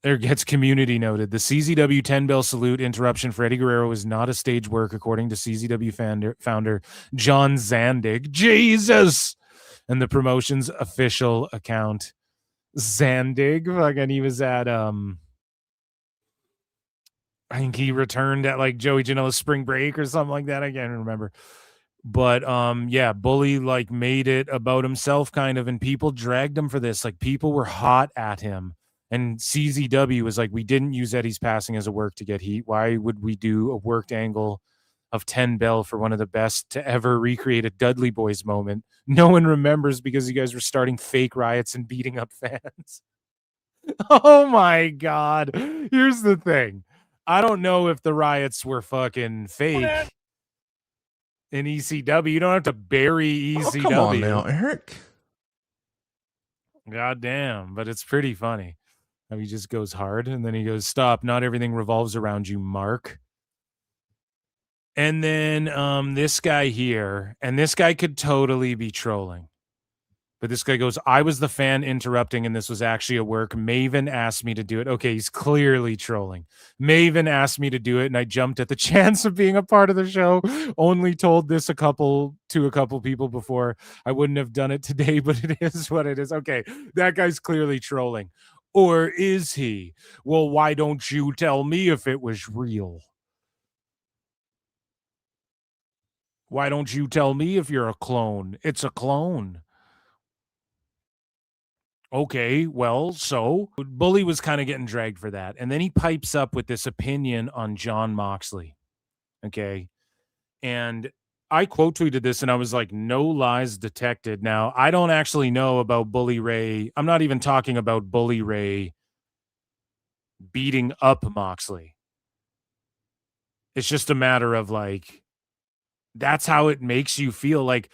Speaker 7: There gets community noted. The CZW 10-bell salute interruption for Eddie Guerrero is not a stage work, according to CZW founder John Zandig. Jesus! And the promotion's official account. Zandig, fucking, he was at, I think he returned at like Joey Janela's spring break or something like that. I can't remember. But yeah, Bully like made it about himself kind of, and people dragged him for this. Like, people were hot at him. And CZW was like, we didn't use Eddie's passing as a work to get heat. Why would we do a worked angle of 10-bell for one of the best to ever recreate a Dudley Boys moment? No one remembers, because you guys were starting fake riots and beating up fans. Oh my God. Here's the thing. I don't know if the riots were fucking fake in ECW. You don't have to bury ECW.
Speaker 13: Oh, come on now, Eric.
Speaker 7: God damn, but it's pretty funny how he just goes hard and then he goes, stop, not everything revolves around you, Mark. And then this guy here, and this guy could totally be trolling. But this guy goes, I was the fan interrupting, and this was actually a work. Maven asked me to do it. Okay, he's clearly trolling. Maven asked me to do it, and I jumped at the chance of being a part of the show. Only told this to a couple people before. I wouldn't have done it today, but it is what it is. Okay, that guy's clearly trolling. Or is he? Well, why don't you tell me if it was real? Why don't you tell me if you're a clone? It's a clone. Okay, well, so Bully was kind of getting dragged for that. And then he pipes up with this opinion on Jon Moxley. Okay. And I quote tweeted this and I was like, no lies detected. Now, I don't actually know about Bully Ray. I'm not even talking about Bully Ray beating up Moxley. It's just a matter of like, that's how it makes you feel. Like,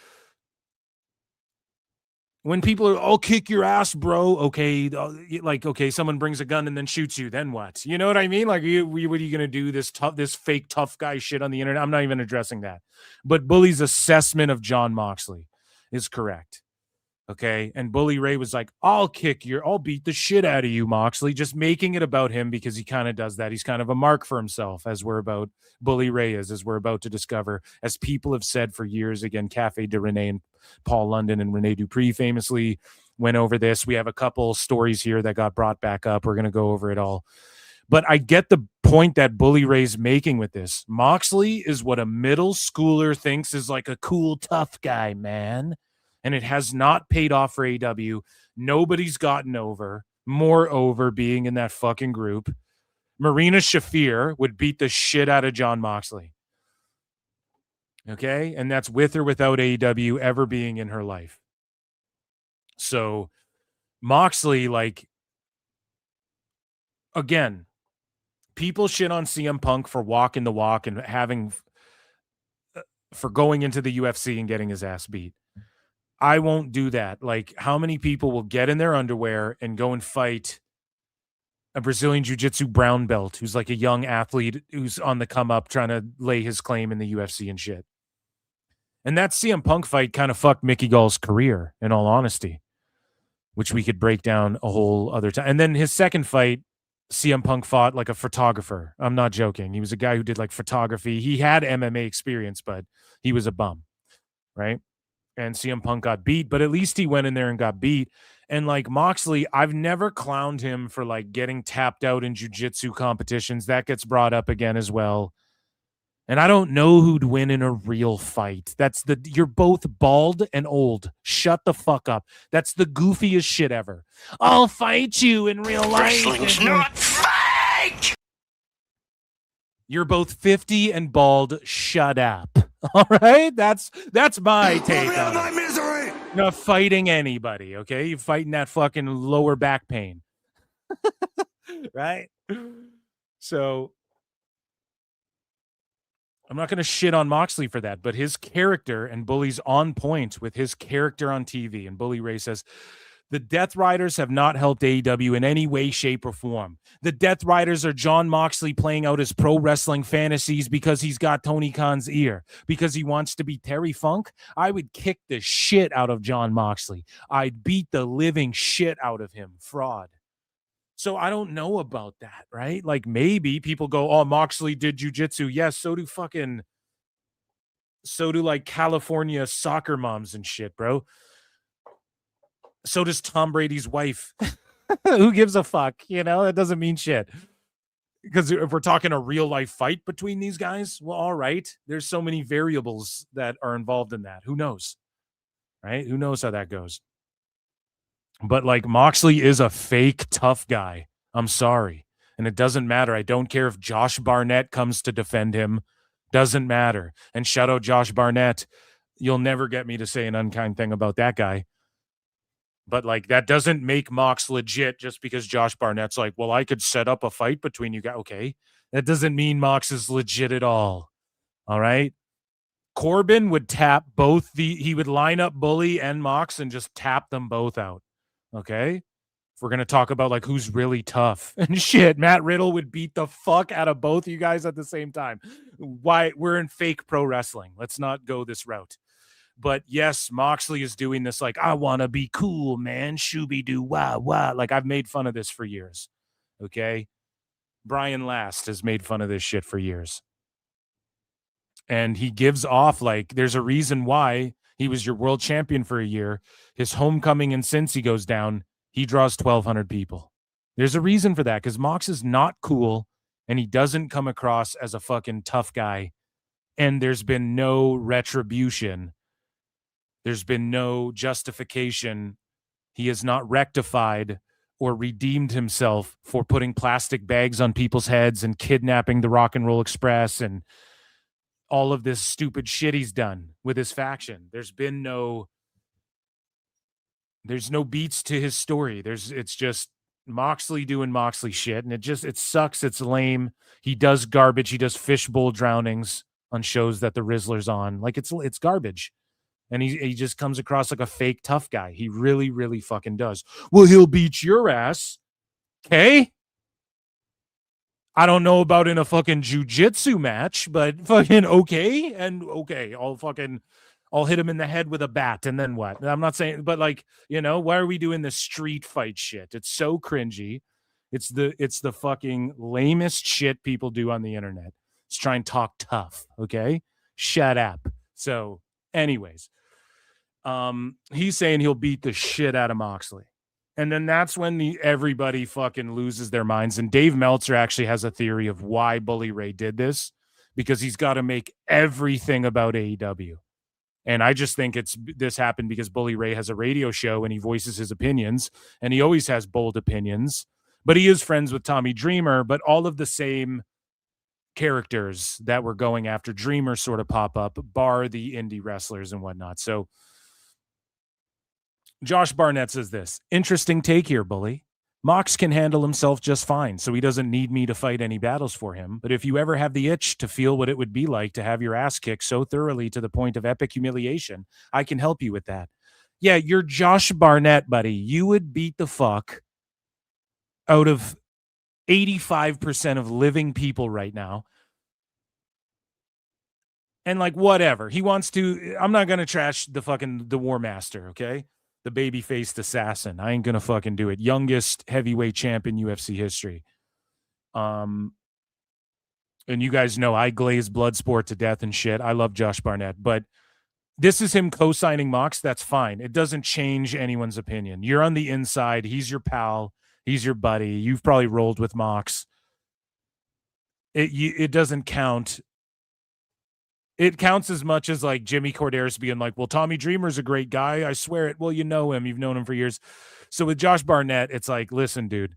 Speaker 7: when people are, I'll kick your ass, bro. Okay, like, okay, someone brings a gun and then shoots you, then what? You know what I mean? Like, what are you going to do? This fake tough guy shit on the internet? I'm not even addressing that. But Bully's assessment of Jon Moxley is correct. Okay, and Bully Ray was like, I'll beat the shit out of you, Moxley, just making it about him because he kind of does that. He's kind of a mark for himself, as we're about Bully Ray as we're about to discover, as people have said for years. Again, Cafe de Renee and Paul London and Rene Dupree famously went over this. We have a couple stories here that got brought back up. We're going to go over it all. But I get the point that Bully Ray's making with this. Moxley is what a middle schooler thinks is like a cool, tough guy, man. And it has not paid off for AEW. Nobody's gotten over. Moreover, being in that fucking group, Marina Shafir would beat the shit out of Jon Moxley. Okay? And that's with or without AEW ever being in her life. So, Moxley, like, again, people shit on CM Punk for walking the walk and for going into the UFC and getting his ass beat. I won't do that. Like, how many people will get in their underwear and go and fight a Brazilian Jiu-Jitsu brown belt who's like a young athlete who's on the come up trying to lay his claim in the UFC and shit? And that CM Punk fight kind of fucked Mickey Gall's career, in all honesty, which we could break down a whole other time. And then his second fight, CM Punk fought like a photographer. I'm not joking. He was a guy who did like photography. He had MMA experience, but he was a bum, right? And CM Punk got beat, but at least he went in there and got beat. And like Moxley, I've never clowned him for like getting tapped out in jiu-jitsu competitions. That gets brought up again as well. And I don't know who'd win in a real fight. You're both bald and old. Shut the fuck up. That's the goofiest shit ever. I'll fight you in real life.
Speaker 6: Wrestling's not fake!
Speaker 7: You're both 50 and bald. Shut up. All right? That's my take on
Speaker 6: my
Speaker 7: it.
Speaker 6: misery!
Speaker 7: You're not fighting anybody, okay? You're fighting that fucking lower back pain. Right? So I'm not going to shit on Moxley for that, but his character, and Bully's on point with his character on TV. And Bully Ray says, the Death Riders have not helped AEW in any way, shape, or form. The Death Riders are Jon Moxley playing out his pro wrestling fantasies because he's got Tony Khan's ear, because he wants to be Terry Funk. I would kick the shit out of Jon Moxley. I'd beat the living shit out of him. Fraud. So I don't know about that, right? Like, maybe people go, oh, Moxley did jiu-jitsu. Yes, so do like California soccer moms and shit, bro. So does Tom Brady's wife. Who gives a fuck? You know, that doesn't mean shit. Because if we're talking a real life fight between these guys, well, all right. There's so many variables that are involved in that. Who knows? Right? Who knows how that goes? But like, Moxley is a fake tough guy. I'm sorry. And it doesn't matter. I don't care if Josh Barnett comes to defend him. Doesn't matter. And shout out Josh Barnett. You'll never get me to say an unkind thing about that guy. But like, that doesn't make Mox legit just because Josh Barnett's like, well, I could set up a fight between you guys. Okay. That doesn't mean Mox is legit at all. All right. Corbin would tap he would line up Bully and Mox and just tap them both out. Okay. If we're going to talk about like who's really tough and shit, Matt Riddle would beat the fuck out of both you guys at the same time. Why? We're in fake pro wrestling. Let's not go this route. But yes, Moxley is doing this like, I want to be cool, man. Shooby-doo, wah, wah. Like, I've made fun of this for years. Okay? Brian Last has made fun of this shit for years. And he gives off like, there's a reason why he was your world champion for a year. His homecoming and since he goes down, he draws 1,200 people. There's a reason for that, because Mox is not cool, and he doesn't come across as a fucking tough guy. And there's been no retribution. There's been no justification. He has not rectified or redeemed himself for putting plastic bags on people's heads and kidnapping the Rock and Roll Express and all of this stupid shit he's done with his faction. There's no beats to his story. It's just Moxley doing Moxley shit, and it sucks. It's lame. He does garbage. He does fishbowl drownings on shows that the Rizzler's on. Like, it's garbage. And he just comes across like a fake tough guy. He really, really fucking does. Well, he'll beat your ass. Okay. I don't know about in a fucking jiu-jitsu match, but fucking okay. And okay, I'll hit him in the head with a bat, and then what? I'm not saying, but like, why are we doing this street fight shit? It's so cringy. It's the fucking lamest shit people do on the internet. Let's try and talk tough, okay? Shut up. So, anyways, he's saying he'll beat the shit out of Moxley. And then that's when everybody fucking loses their minds. And Dave Meltzer actually has a theory of why Bully Ray did this, because he's got to make everything about AEW. And I just think this happened because Bully Ray has a radio show and he voices his opinions, and he always has bold opinions, but he is friends with Tommy Dreamer, but all of the same characters that were going after Dreamer sort of pop up, bar the indie wrestlers and whatnot. So Josh Barnett says this, interesting take here, Bully. Mox can handle himself just fine, so he doesn't need me to fight any battles for him. But if you ever have the itch to feel what it would be like to have your ass kicked so thoroughly to the point of epic humiliation, I can help you with that. Yeah, you're Josh Barnett, buddy. You would beat the fuck out of 85% of living people right now. And like, whatever. He wants to, I'm not going to trash the War Master, okay? The baby-faced assassin. I ain't gonna fucking do it. Youngest heavyweight champ in UFC history. And you guys know I glaze Bloodsport to death and shit. I love Josh Barnett, but this is him co-signing Mox. That's fine. It doesn't change anyone's opinion. You're on the inside. He's your pal. He's your buddy. You've probably rolled with Mox. It doesn't count. It counts as much as like Jimmy Corderas being like, well, Tommy Dreamer's a great guy. I swear it. Well, you know him. You've known him for years. So with Josh Barnett, it's like, listen, dude,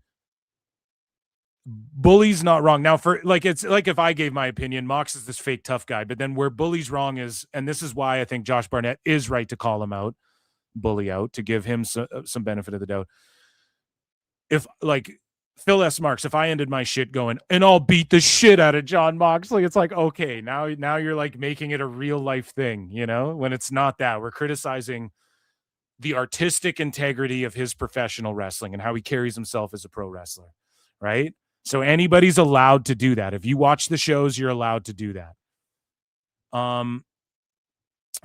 Speaker 7: Bully's not wrong. Now, for like, it's like if I gave my opinion, Mox is this fake tough guy, but then where Bully's wrong is, and this is why I think Josh Barnett is right to call him out, Bully out, to give him some benefit of the doubt. If like Phil S. Marks, if I ended my shit going, and I'll beat the shit out of Jon Moxley, it's like, okay, now you're like making it a real life thing, when it's not that. We're criticizing the artistic integrity of his professional wrestling and how he carries himself as a pro wrestler, right? So anybody's allowed to do that. If you watch the shows, you're allowed to do that. Haha,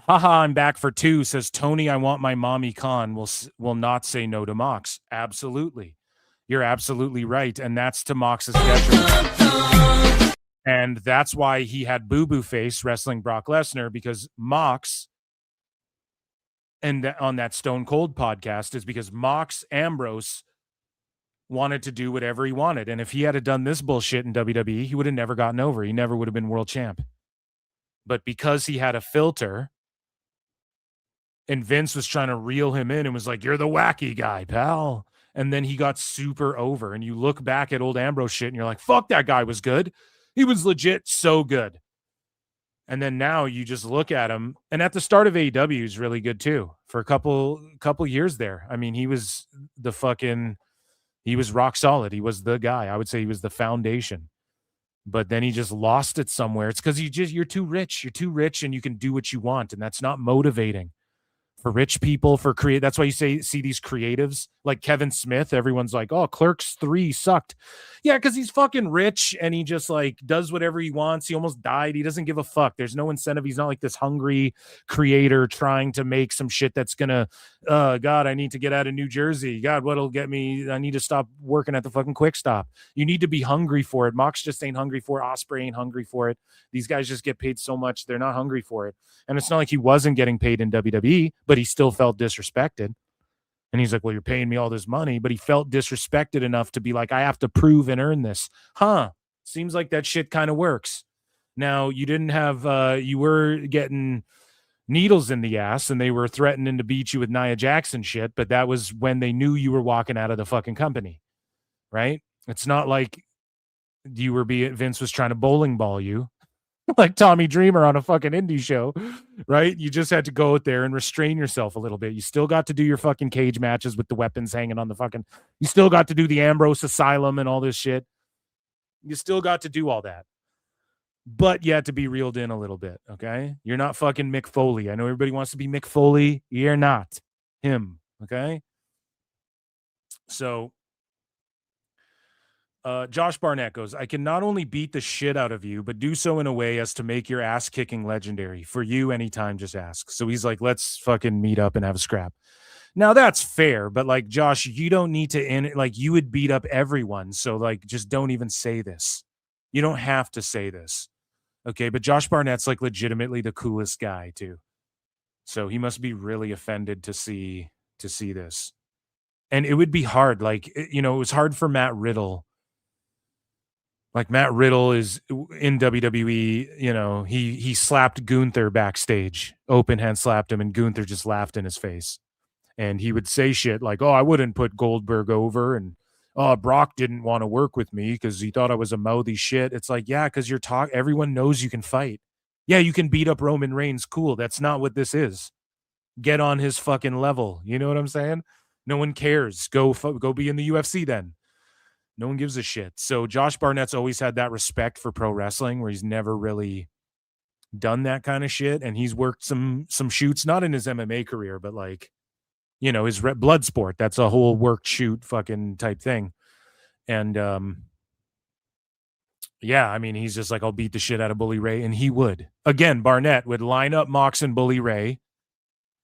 Speaker 7: I'm back for 2, says Tony, I want my mommy Khan will not say no to Mox. Absolutely. You're absolutely right. And that's to Mox's detriment. And that's why he had boo-boo face wrestling Brock Lesnar, because Mox, and on that Stone Cold podcast, is because Mox Ambrose wanted to do whatever he wanted. And if he had done this bullshit in WWE, he would have never gotten over. He never would have been world champ. But because he had a filter, and Vince was trying to reel him in and was like, you're the wacky guy, pal. And then he got super over. And you look back at old Ambrose shit and you're like, fuck, that guy was good. He was legit so good. And then now you just look at him. And at the start of AEW, he was really good too. For a couple years there. I mean, he was rock solid. He was the guy. I would say he was the foundation. But then he just lost it somewhere. It's because you're too rich. You're too rich and you can do what you want. And that's not motivating for rich people, that's why you see these creatives Like Kevin Smith, everyone's like, oh, Clerks 3 sucked. Yeah, because he's fucking rich and he just like does whatever he wants. He almost died. He doesn't give a fuck. There's no incentive. He's not like this hungry creator trying to make some shit that's gonna, God, I need to get out of New Jersey. God, what'll get me? I need to stop working at the fucking Quick Stop. You need to be hungry for it. Mox just ain't hungry for it. Osprey ain't hungry for it. These guys just get paid so much. They're not hungry for it. And it's not like he wasn't getting paid in WWE, but he still felt disrespected. And he's like, well, you're paying me all this money, but he felt disrespected enough to be like, I have to prove and earn this. Seems like that shit kind of works. Now, you didn't have, you were getting needles in the ass and they were threatening to beat you with Nia Jackson shit, but that was when they knew you were walking out of the fucking company, right? It's not like Vince was trying to bowling ball you. Like Tommy Dreamer on a fucking indie show, right? You just had to go out there and restrain yourself a little bit. You still got to do your fucking cage matches with the weapons hanging on the fucking, you still got to do the Ambrose Asylum and all this shit. You still got to do all that. But you had to be reeled in a little bit, okay? You're not fucking Mick Foley. I know everybody wants to be Mick Foley. You're not him, okay? So, Josh Barnett goes, I can not only beat the shit out of you, but do so in a way as to make your ass kicking legendary. For you, anytime, just ask. So he's like, let's fucking meet up and have a scrap. Now that's fair, but like, Josh, you don't need to like, you would beat up everyone. So like, just don't even say this. You don't have to say this. Okay. But Josh Barnett's like legitimately the coolest guy too. So he must be really offended to see this. And it would be hard. Like, you know, it was hard for Matt Riddle. Like Matt Riddle is in WWE, you know, he slapped Gunther backstage, open hand slapped him, and Gunther just laughed in his face. And he would say shit like, oh, I wouldn't put Goldberg over, and oh, Brock didn't want to work with me because he thought I was a mouthy shit. It's like, yeah, because everyone knows you can fight. Yeah, you can beat up Roman Reigns. Cool. That's not what this is. Get on his fucking level. You know what I'm saying? No one cares. Go be in the UFC then. No one gives a shit. So Josh Barnett's always had that respect for pro wrestling where he's never really done that kind of shit. And he's worked some shoots, not in his MMA career, but like, you know, his blood sport. That's a whole work shoot fucking type thing. And yeah, I mean, he's just like, I'll beat the shit out of Bully Ray. And he would. Again, Barnett would line up Mox and Bully Ray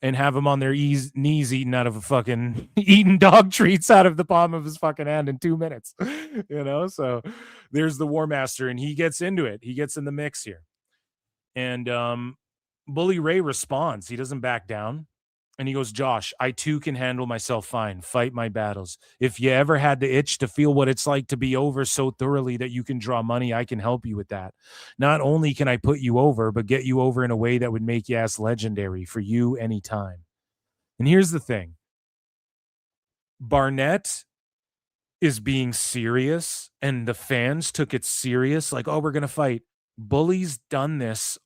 Speaker 7: and have him on their knees eating dog treats out of the palm of his fucking hand in 2 minutes, you know? So there's the War Master, and he gets into it. He gets in the mix here. And Bully Ray responds. He doesn't back down. And he goes, Josh, I too can handle myself fine, fight my battles. If you ever had the itch to feel what it's like to be over so thoroughly that you can draw money, I can help you with that. Not only can I put you over, but get you over in a way that would make you ass legendary for you anytime. And here's the thing. Barnett is being serious, and the fans took it serious. Like, oh, we're going to fight. Bully's done this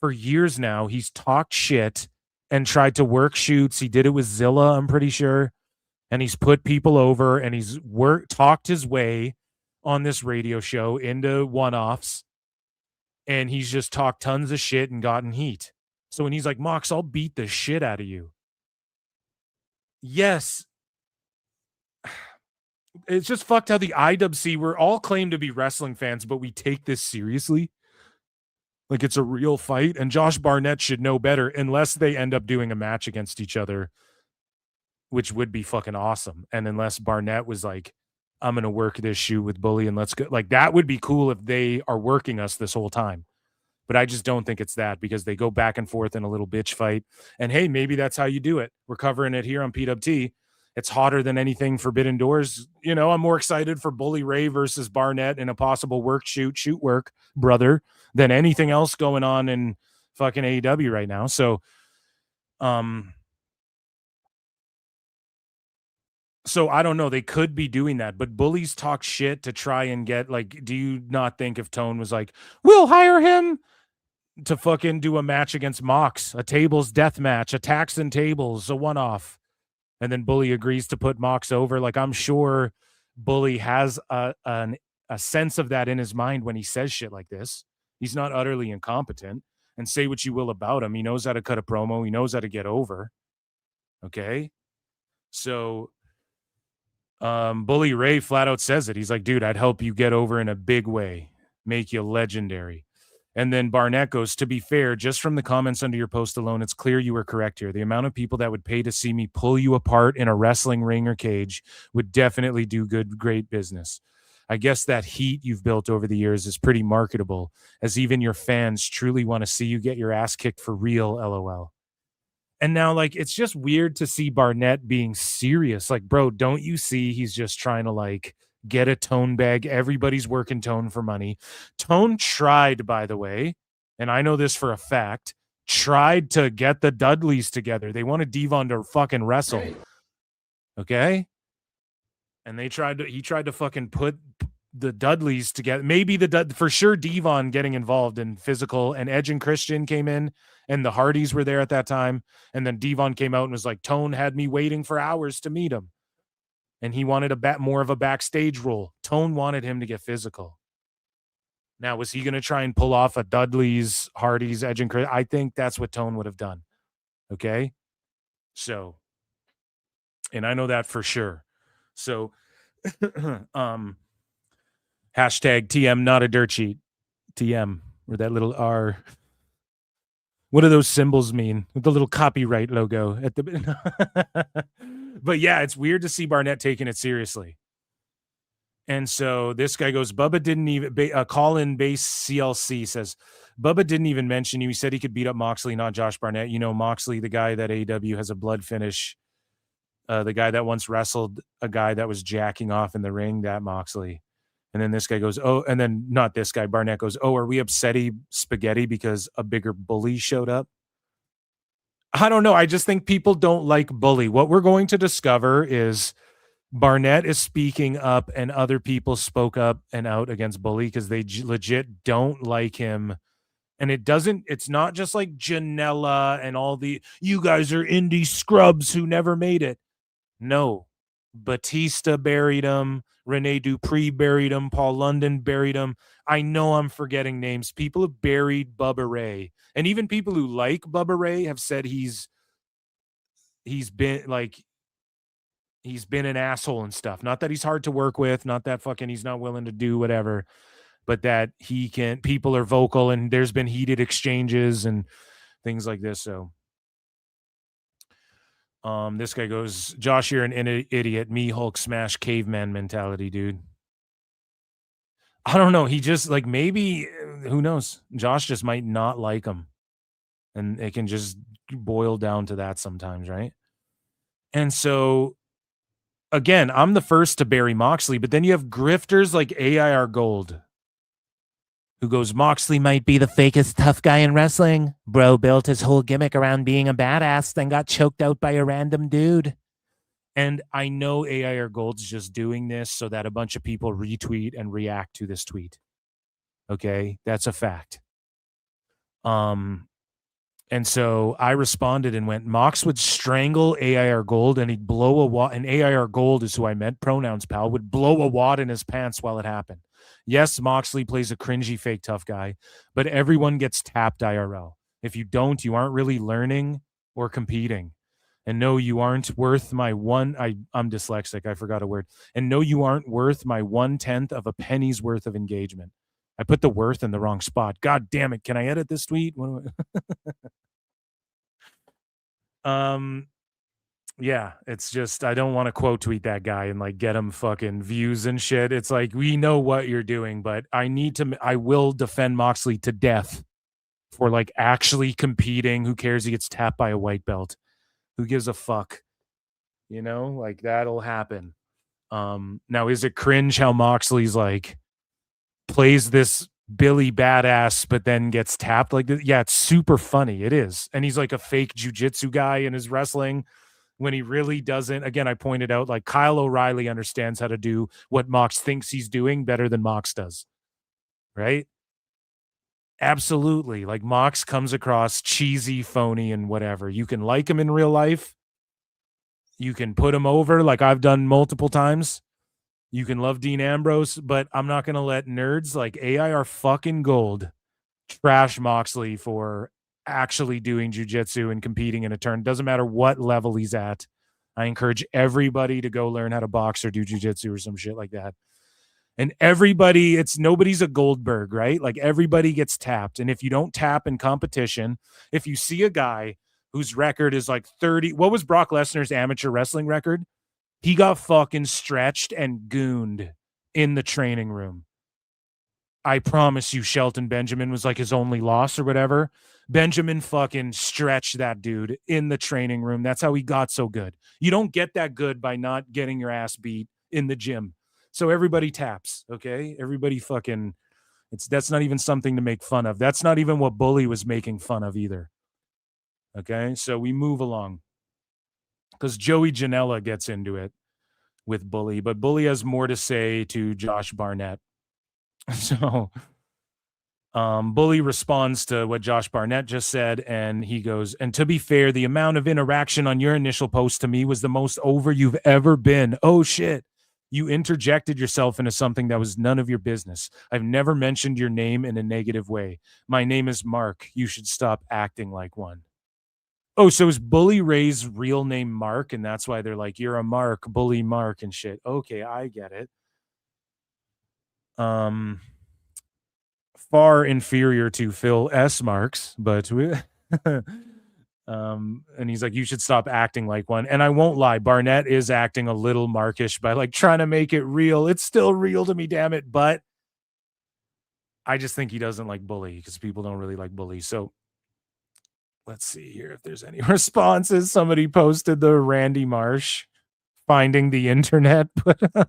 Speaker 7: for years now. He's talked shit and tried to work shoots. He did it with Zilla, I'm pretty sure. And he's put people over, and he's talked his way on this radio show into one-offs. And he's just talked tons of shit and gotten heat. So when he's like, Mox, I'll beat the shit out of you. Yes. It's just fucked how the IWC, we're all claimed to be wrestling fans, but we take this seriously. Like it's a real fight, and Josh Barnett should know better unless they end up doing a match against each other, which would be fucking awesome. And unless Barnett was like, I'm going to work this shoot with Bully and let's go. Like that would be cool if they are working us this whole time. But I just don't think it's that because they go back and forth in a little bitch fight. And hey, maybe that's how you do it. We're covering it here on PWT. It's hotter than anything Forbidden Doors. You know, I'm more excited for Bully Ray versus Barnett in a possible shoot work, brother, than anything else going on in fucking AEW right now. So I don't know. They could be doing that, but Bullies talk shit to try and get like, do you not think if Tone was like, we'll hire him to fucking do a match against Mox, a tables death match, a tax and tables, a one-off. And then Bully agrees to put Mox over. Like, I'm sure Bully has a sense of that in his mind when he says shit like this. He's not utterly incompetent. And say what you will about him. He knows how to cut a promo. He knows how to get over. Okay? So Bully Ray flat out says it. He's like, dude, I'd help you get over in a big way, make you legendary. And then Barnett goes, to be fair, just from the comments under your post alone, it's clear you were correct here. The amount of people that would pay to see me pull you apart in a wrestling ring or cage would definitely do great business. I guess that heat you've built over the years is pretty marketable, as even your fans truly want to see you get your ass kicked for real, LOL. And now, like, it's just weird to see Barnett being serious. Like, bro, don't you see he's just trying to, like, get a Tone bag? Everybody's working Tone for money. Tone tried, by the way, and I know this for a fact, tried to get the Dudleys together. They wanted Devon to fucking wrestle. Okay? And he tried to fucking put the Dudleys together. Maybe for sure Devon getting involved in physical, and Edge and Christian came in, and the Hardys were there at that time. And then Devon came out and was like, Tone had me waiting for hours to meet him. And he wanted more of a backstage role. Tone wanted him to get physical. Now, was he going to try and pull off a Dudley's, Hardys, Edge and Chris? I think that's what Tone would have done. Okay? So, and I know that for sure. So, hashtag TM, not a dirt sheet. TM, or that little R. What do those symbols mean? With the little copyright logo at the... But yeah, it's weird to see Barnett taking it seriously. And so this guy goes, Bubba didn't even... call-in base CLC says, Bubba didn't even mention you. He said he could beat up Moxley, not Josh Barnett. You know, Moxley, the guy that AEW has a blood finish. The guy that once wrestled a guy that was jacking off in the ring, that Moxley. And then this guy goes, oh, and then not this guy, Barnett goes, oh, are we upsetty spaghetti because a bigger bully showed up? I don't know. I just think people don't like bully. What we're going to discover is Barnett is speaking up and other people spoke up and out against bully because they legit don't like him. And it's not just like Janela and all you guys are indie scrubs who never made it. No. Batista buried him. Rene Dupree buried him. Paul London buried him. I know I'm forgetting names. People have buried Bubba Ray. And even people who like Bubba Ray have said he's been an asshole and stuff. Not that he's hard to work with, not that fucking he's not willing to do whatever, but that people are vocal and there's been heated exchanges and things like this. So this guy goes, Josh, you're an idiot. Me, Hulk smash caveman mentality, dude. I don't know. He just maybe, who knows? Josh just might not like him. And it can just boil down to that sometimes, right? And so, again, I'm the first to bury Moxley, but then you have grifters like AIR Gold, who goes, Moxley might be the fakest tough guy in wrestling. Bro built his whole gimmick around being a badass, then got choked out by a random dude. And I know AIR Gold's just doing this so that a bunch of people retweet and react to this tweet. Okay, that's a fact. And so I responded and went, Mox would strangle AIR Gold and he'd blow a wad. And AIR Gold is who I meant, pronouns, pal, would blow a wad in his pants while it happened. Yes, Moxley plays a cringy fake tough guy, but everyone gets tapped IRL. If you don't, you aren't really learning or competing. And no, you aren't worth my I'm dyslexic, I forgot a word. And no, you aren't worth my 1/10 of a penny's worth of engagement. I put the worth in the wrong spot. God damn it. Can I edit this tweet? Yeah, it's just, I don't want to quote tweet that guy and get him fucking views and shit. It's like, we know what you're doing, but I will defend Moxley to death for actually competing. Who cares? He gets tapped by a white belt. Who gives a fuck? That'll happen. Now, is it cringe how Moxley's plays this Billy badass, but then gets tapped like this? Yeah, it's super funny. It is. And he's like a fake jiu-jitsu guy in his wrestling when he really doesn't. Again, I pointed out Kyle O'Reilly understands how to do what Mox thinks he's doing better than Mox does. Right? Absolutely. Mox comes across cheesy, phony, and whatever. You can like him in real life. You can put him over like I've done multiple times. You can love Dean Ambrose, but I'm not going to let nerds like AIR fucking Gold trash Moxley for actually doing jiu-jitsu and competing in a turn. Doesn't matter what level he's at. I encourage everybody to go learn how to box or do jujitsu or some shit like that. And everybody, nobody's a Goldberg, right? Like everybody gets tapped. And if you don't tap in competition, if you see a guy whose record is like 30, what was Brock Lesnar's amateur wrestling record? He got fucking stretched and gooned in the training room. I promise you, Shelton Benjamin was like his only loss or whatever. Benjamin fucking stretched that dude in the training room. That's how he got so good. You don't get that good by not getting your ass beat in the gym. So everybody taps, okay? Everybody fucking, that's not even something to make fun of. That's not even what Bully was making fun of either. Okay, so we move along. Because Joey Janela gets into it with Bully, but Bully has more to say to Josh Barnett. So Bully responds to what Josh Barnett just said, and he goes, and to be fair, the amount of interaction on your initial post to me was the most over you've ever been. Oh, shit. You interjected yourself into something that was none of your business. I've never mentioned your name in a negative way. My name is Mark. You should stop acting like one. Oh, so is Bully Ray's real name Mark, and that's why they're like, you're a Mark, Bully Mark and shit. Okay, I get it. Far inferior to Phil S. Marks, but and he's like, you should stop acting like one. And I won't lie, Barnett is acting a little Markish by like trying to make it real. It's still real to me, damn it. But I just think he doesn't like Bully because people don't really like Bully. So let's see here if there's any responses. Somebody posted the Randy Marsh finding the internet.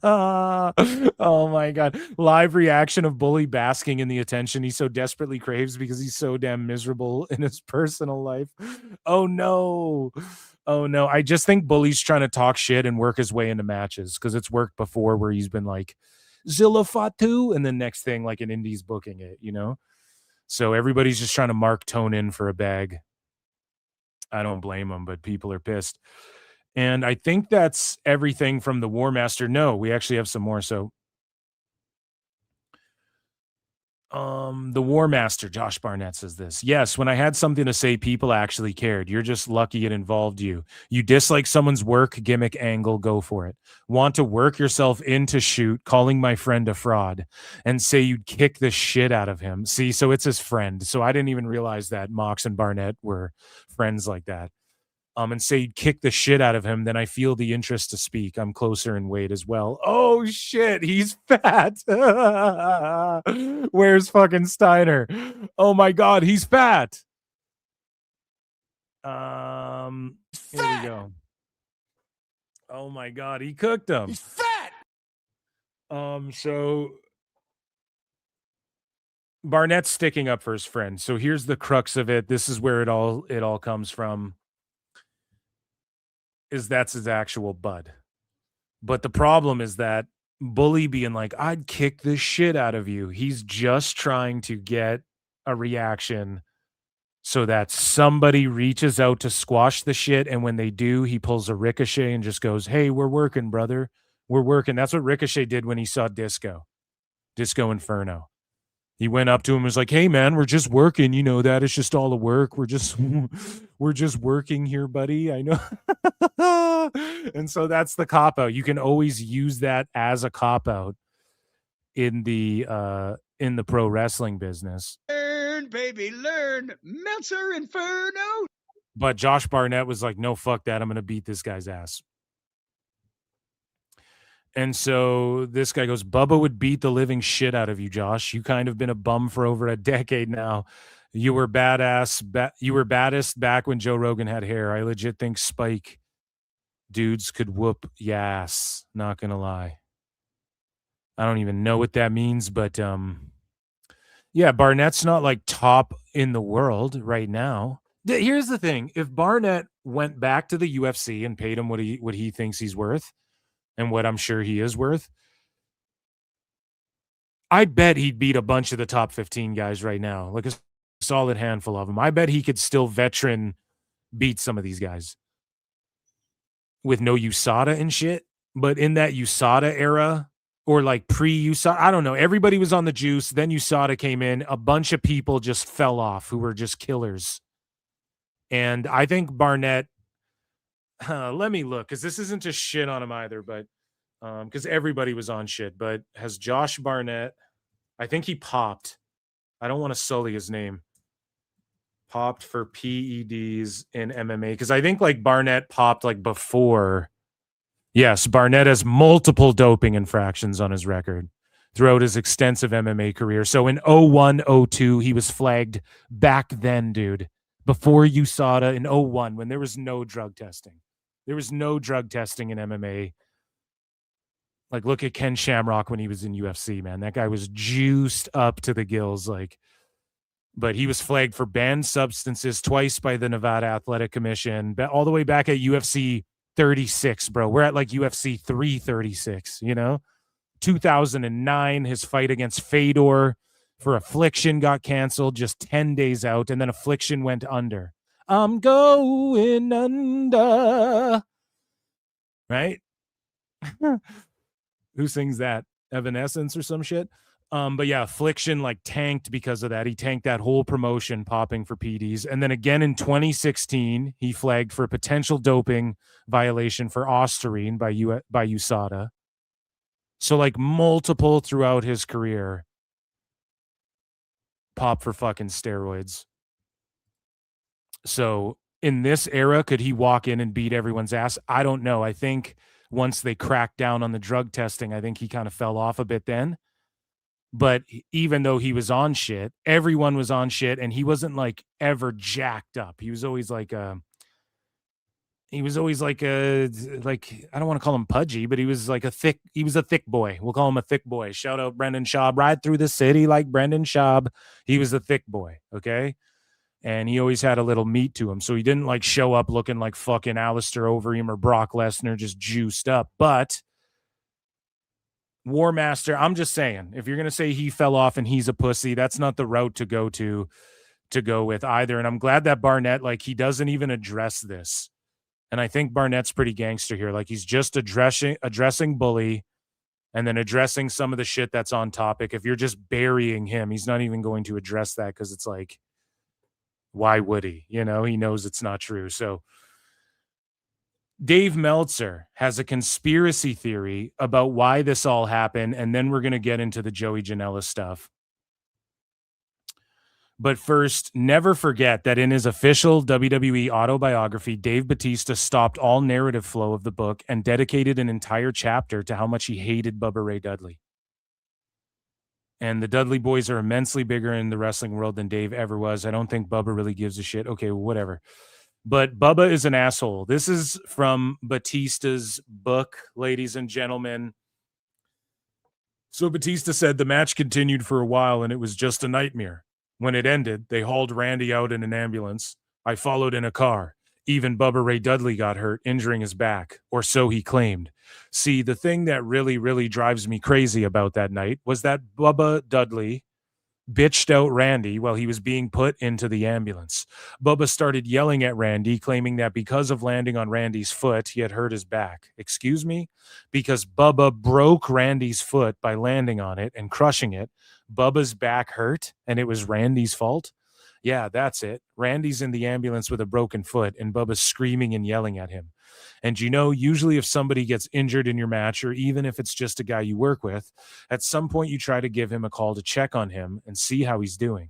Speaker 7: Oh my God. Live reaction of Bully basking in the attention he so desperately craves because he's so damn miserable in his personal life. Oh no. Oh no. I just think Bully's trying to talk shit and work his way into matches because it's worked before where he's been like Zilla Fatu and then next thing like an indie's booking it, you know? So everybody's just trying to mark tone in for a bag. I don't blame them, but people are pissed. And I think that's everything from the War Master. No, we actually have some more. So the War Master, Josh Barnett says this. Yes, when I had something to say, people actually cared. You're just lucky it involved you. You dislike someone's work, gimmick, angle, go for it. Want to work yourself into shoot, calling my friend a fraud, and say you'd kick the shit out of him. See, so it's his friend. So I didn't even realize that Mox and Barnett were friends like that. And say you'd kick the shit out of him, then I feel the interest to speak. I'm closer in weight as well. Oh shit, he's fat. Where's fucking Steiner? Oh my God, he's fat. Here we go. Oh my God, he cooked him.
Speaker 6: He's fat.
Speaker 7: So Barnett's sticking up for his friend. So here's the crux of it. This is where it all comes from. Is that's his actual bud. But the problem is that Bully being like, I'd kick the shit out of you. He's just trying to get a reaction so that somebody reaches out to squash the shit. And when they do, he pulls a Ricochet and just goes, hey, we're working, brother. We're working. That's what Ricochet did when he saw Disco Inferno. He went up to him and was like, hey, man, we're just working. You know that. It's just all the work. We're just working here, buddy. I know. And so that's the cop-out. You can always use that as a cop-out in the pro wrestling business.
Speaker 4: Learn, baby, learn. Meltzer Inferno.
Speaker 7: But Josh Barnett was like, no, fuck that. I'm going to beat this guy's ass. And so this guy goes, Bubba would beat the living shit out of you, Josh. You kind of been a bum for over a decade now. You were badass. You were baddest back when Joe Rogan had hair. I legit think Spike dudes could whoop your ass. Not going to lie. I don't even know what that means, but yeah, Barnett's not like top in the world right now. Here's the thing. If Barnett went back to the UFC and paid him what he thinks he's worth, and what I'm sure he is worth, I bet he'd beat a bunch of the top 15 guys right now, like a solid handful of them. I bet he could still veteran beat some of these guys with no USADA and shit. But in that USADA era, or like pre-USADA, I don't know. Everybody was on the juice. Then USADA came in. A bunch of people just fell off who were just killers. And I think Barnett Let me look, because this isn't to shit on him either, but because everybody was on shit. But has Josh Barnett? I think he popped. I don't want to sully his name. Popped for PEDs in MMA, because I think like Barnett popped like before. Yes, Barnett has multiple doping infractions on his record throughout his extensive MMA career. So in 01-02, he was flagged back then, dude. Before USADA in 01, when there was no drug testing. There was no drug testing in MMA. Like, look at Ken Shamrock when he was in UFC, man. That guy was juiced up to the gills, like. But he was flagged for banned substances twice by the Nevada Athletic Commission, all the way back at UFC 36, bro. We're at like UFC 336, you know? 2009, his fight against Fedor for Affliction got canceled just 10 days out, and then Affliction went under. I'm going under. Right? Who sings that? Evanescence or some shit? But yeah, Affliction like tanked because of that. He tanked that whole promotion popping for PDs. And then again in 2016, he flagged for potential doping violation for Osterine by USADA. So like multiple throughout his career pop for fucking steroids. So in this era, could he walk in and beat everyone's ass? I don't know. I think once they cracked down on the drug testing, I think he kind of fell off a bit then. But even though he was on shit, everyone was on shit, and he wasn't like ever jacked up. He was always like I don't want to call him pudgy, but he was a thick boy. We'll call him a thick boy. Shout out Brendan Schaub, ride through the city like Brendan Schaub. He was a thick boy, okay? And he always had a little meat to him. So he didn't like show up looking like fucking Alistair Overeem or Brock Lesnar, just juiced up. But War Master, I'm just saying, if you're going to say he fell off and he's a pussy, that's not the route to go with either. And I'm glad that Barnett, like, he doesn't even address this. And I think Barnett's pretty gangster here. Like, he's just addressing Bully and then addressing some of the shit that's on topic. If you're just burying him, he's not even going to address that, because it's like, why would he? You know, he knows it's not true. So Dave Meltzer has a conspiracy theory about why this all happened, and then we're going to get into the Joey Janela stuff. But first, never forget that in his official WWE autobiography, Dave Bautista stopped all narrative flow of the book and dedicated an entire chapter to how much he hated Bubba Ray Dudley. And the Dudley boys are immensely bigger in the wrestling world than Dave ever was. I don't think Bubba really gives a shit. Okay, whatever. But Bubba is an asshole. This is from Batista's book, ladies and gentlemen. So Batista said the match continued for a while and it was just a nightmare. When it ended, they hauled Randy out in an ambulance. I followed in a car. Even Bubba Ray Dudley got hurt, injuring his back, or so he claimed. See, the thing that really, really drives me crazy about that night was that Bubba Dudley bitched out Randy while he was being put into the ambulance. Bubba started yelling at Randy, claiming that because of landing on Randy's foot, he had hurt his back. Excuse me? Because Bubba broke Randy's foot by landing on it and crushing it. Bubba's back hurt, and it was Randy's fault? Yeah, that's it. Randy's in the ambulance with a broken foot, and Bubba's screaming and yelling at him. And you know, usually if somebody gets injured in your match, or even if it's just a guy you work with, at some point you try to give him a call to check on him and see how he's doing.